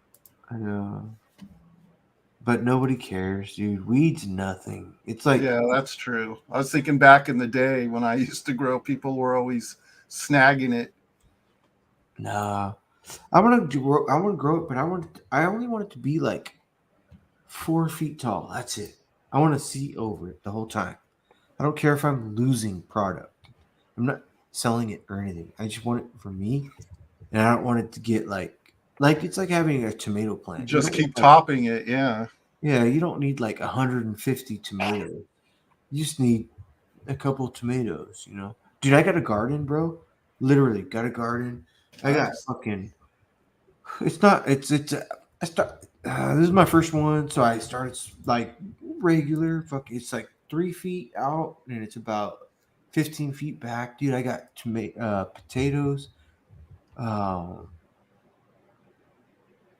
I know, but nobody cares, dude. Weeds nothing. It's like, yeah, that's true. I was thinking back in the day when I used to grow, people were always snagging it. Nah, I want to grow it, but I only want it to be like 4 feet tall. That's it. I want to see over it the whole time. I don't care if I'm losing product. I'm not selling it or anything. I just want it for me, and I don't want it to get like it's like having a tomato plant. Just keep topping it, yeah. Yeah, you don't need like 150 tomatoes. You just need a couple of tomatoes, Dude, I got a garden, bro. Literally got a garden. I got fucking. It's not. This is my first one, so I started like regular. It's like 3 feet out, and it's about 15 feet back, dude. I got potatoes.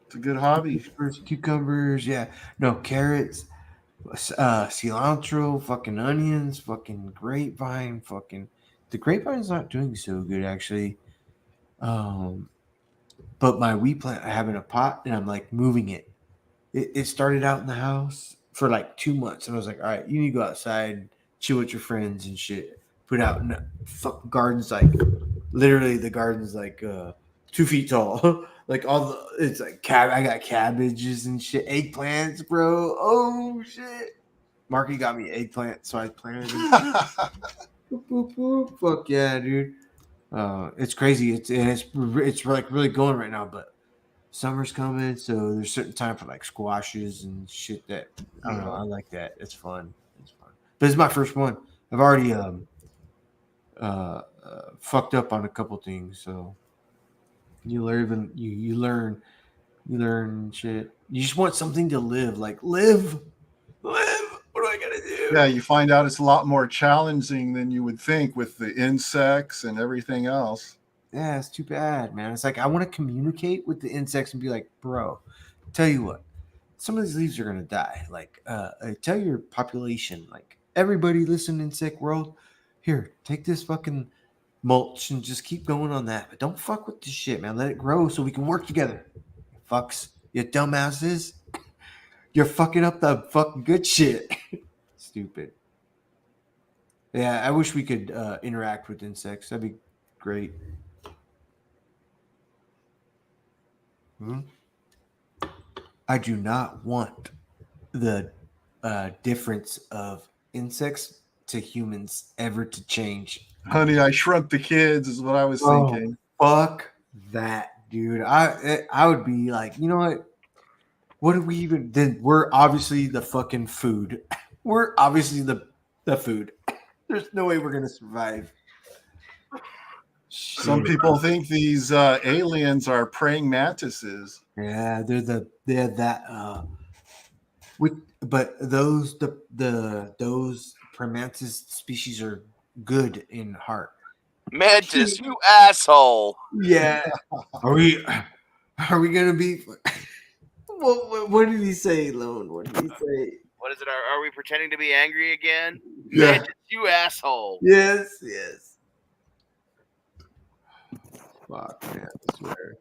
It's a good hobby. Cucumbers, yeah. No, carrots, cilantro, fucking onions, fucking grapevine, the grapevine's not doing so good actually. But my wheat plant I have in a pot and I'm like moving it. It started out in the house for like 2 months and I was like, all right, you need to go outside, chill with your friends and shit. Put out in the fucking garden's like literally the garden's like 2 feet tall. Like it's like I got cabbages and shit, eggplants, bro. Oh shit. Marky got me eggplant, so I planted them. Fuck yeah, dude. It's crazy. It's like really going right now, but summer's coming, so there's certain time for like squashes and shit that I don't know. I like that. It's fun. But it's my first one. I've already fucked up on a couple things, so you learn shit. You just want something to live. Like live. What do I gotta do? Yeah, you find out it's a lot more challenging than you would think with the insects and everything else. yeah, it's too bad, man. It's like I want to communicate with the insects and be like, bro, tell you what, some of these leaves are gonna die. Like, tell your population, like everybody, listen, insect world, here, take this fucking mulch and just keep going on that. But don't fuck with this shit, man. Let it grow so we can work together. Fucks, you dumbasses. You're fucking up the fucking good shit. Stupid. Yeah, I wish we could interact with insects. That'd be great. Hmm? I do not want the difference of insects to humans ever to change. Honey, I Shrunk the Kids is what I was Oh, thinking. fuck that, dude. I would be like, you know what? What do we even? Then we're obviously the fucking food. We're obviously the food. There's no way we're gonna survive. Some Shit. people think these aliens are praying mantises. Yeah, they're that with but those those Primantis species are good in heart. Mantis, you asshole. Yeah. Are we gonna be what did he say, Lone? What did he say? What is it? Are we pretending to be angry again? Yeah. Mantis, you asshole. Yes. Fuck, man, I swear.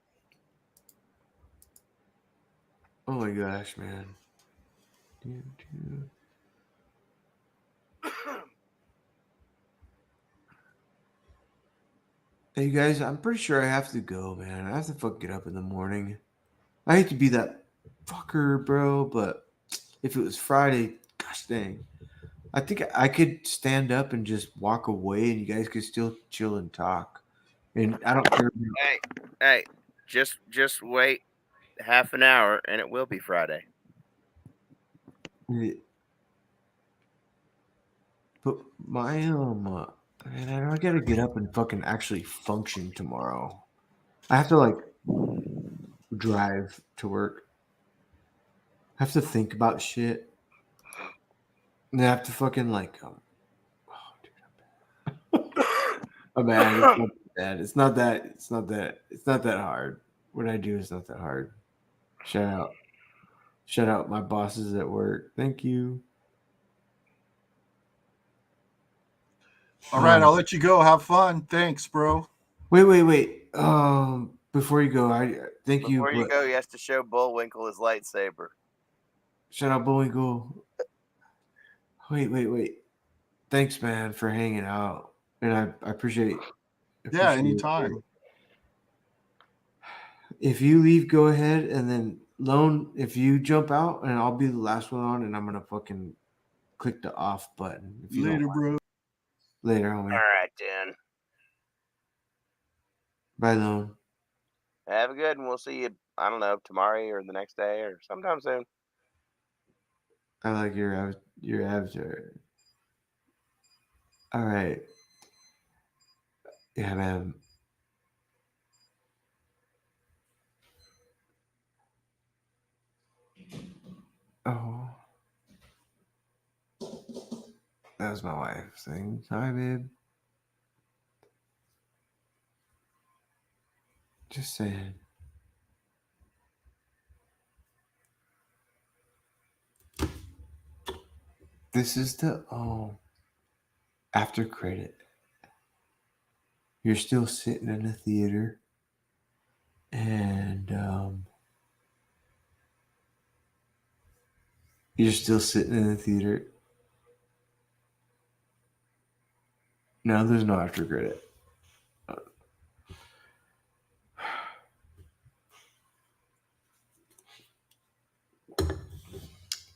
Oh my gosh, man. Hey guys, I'm pretty sure I have to go, man. I have to fucking get up in the morning. I hate to be that fucker, bro, but if it was Friday, gosh dang. I think I could stand up and just walk away and you guys could still chill and talk. And I don't care. Hey, just wait half an hour and it will be Friday. But my man, I gotta get up and fucking actually function tomorrow. I have to like drive to work. I have to think about shit. And I have to fucking like oh man, it's not bad. It's not that hard. What I do is not that hard. Shout out my bosses at work. Thank you. All right, I'll let you go. Have fun. Thanks, bro. Wait. Before you go, I thank you. Before you But go, he has to show Bullwinkle his lightsaber. shout out Bullwinkle. Wait. Thanks, man, for hanging out. And I appreciate Yeah, it. anytime. If you leave, go ahead, and then Lone, if you jump out, and I'll be the last one on, and I'm gonna fucking click the off button. If you Later, don't mind. bro. Later, homie. All right, then. Bye, Lone. Have a good one. We'll see you, I don't know, tomorrow or the next day or sometime soon. I like your avatar. All right. Yeah, man. Oh. That was my wife saying, hi, babe. Just saying. This is the after credit. You're still sitting in the theater, and you're still sitting in the theater. No, there's no after credit.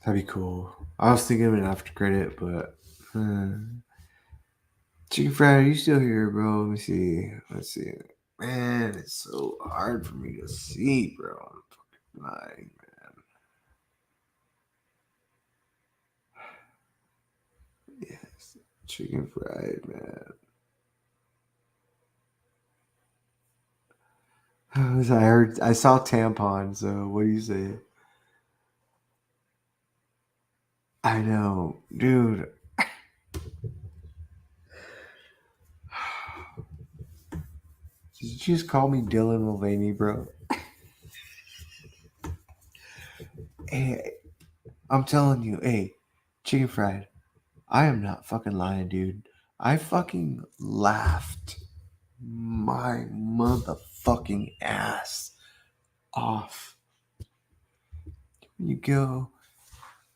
That'd be cool. I was thinking of an after credit, but Chicken Fried, are you still here, bro? Let me see. Let's see. Man, it's so hard for me to see, bro. I'm fucking lying, man. Yes, Chicken Fried, man. I saw tampon. So what do you say? I know, dude. Did you just call me Dylan Mulvaney, bro? Hey, I'm telling you, hey, chicken fried. I am not fucking lying, dude. I fucking laughed my motherfucking ass off. You go,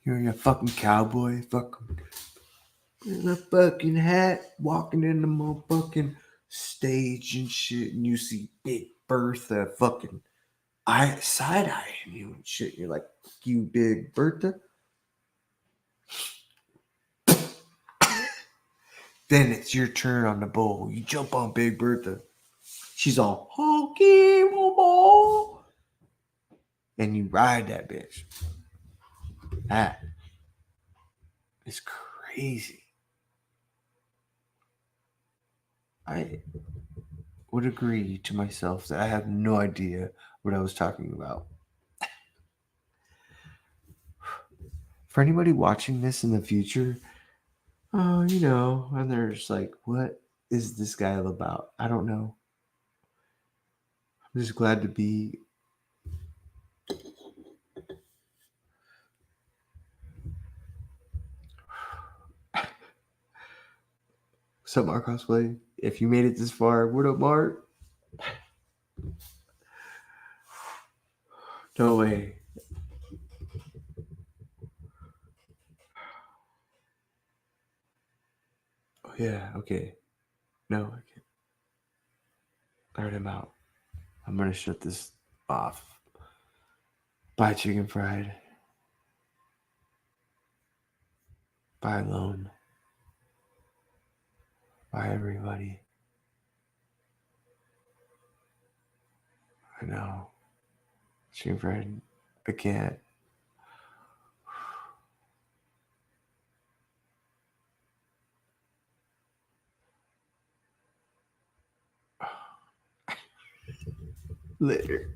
you're your fucking cowboy, fucking in a fucking hat, walking in the motherfucking stage and shit, and you see Big Bertha fucking side eyeing you and shit. You're like, you Big Bertha. Then it's your turn on the bowl. You jump on Big Bertha. She's all honky ball, and you ride that bitch. That is crazy. I would agree to myself that I have no idea what I was talking about. For anybody watching this in the future, and they're just like, what is this guy all about? I don't know. I'm just glad to be What's up, Mark Cosplay? If you made it this far, what up, Mark? No way. Oh, yeah, okay. No, I can't. I heard him out. I'm going to shut this off. Bye, chicken fried. Bye, Lone. Bye, everybody. I know. Chicken fried. I can't. Later.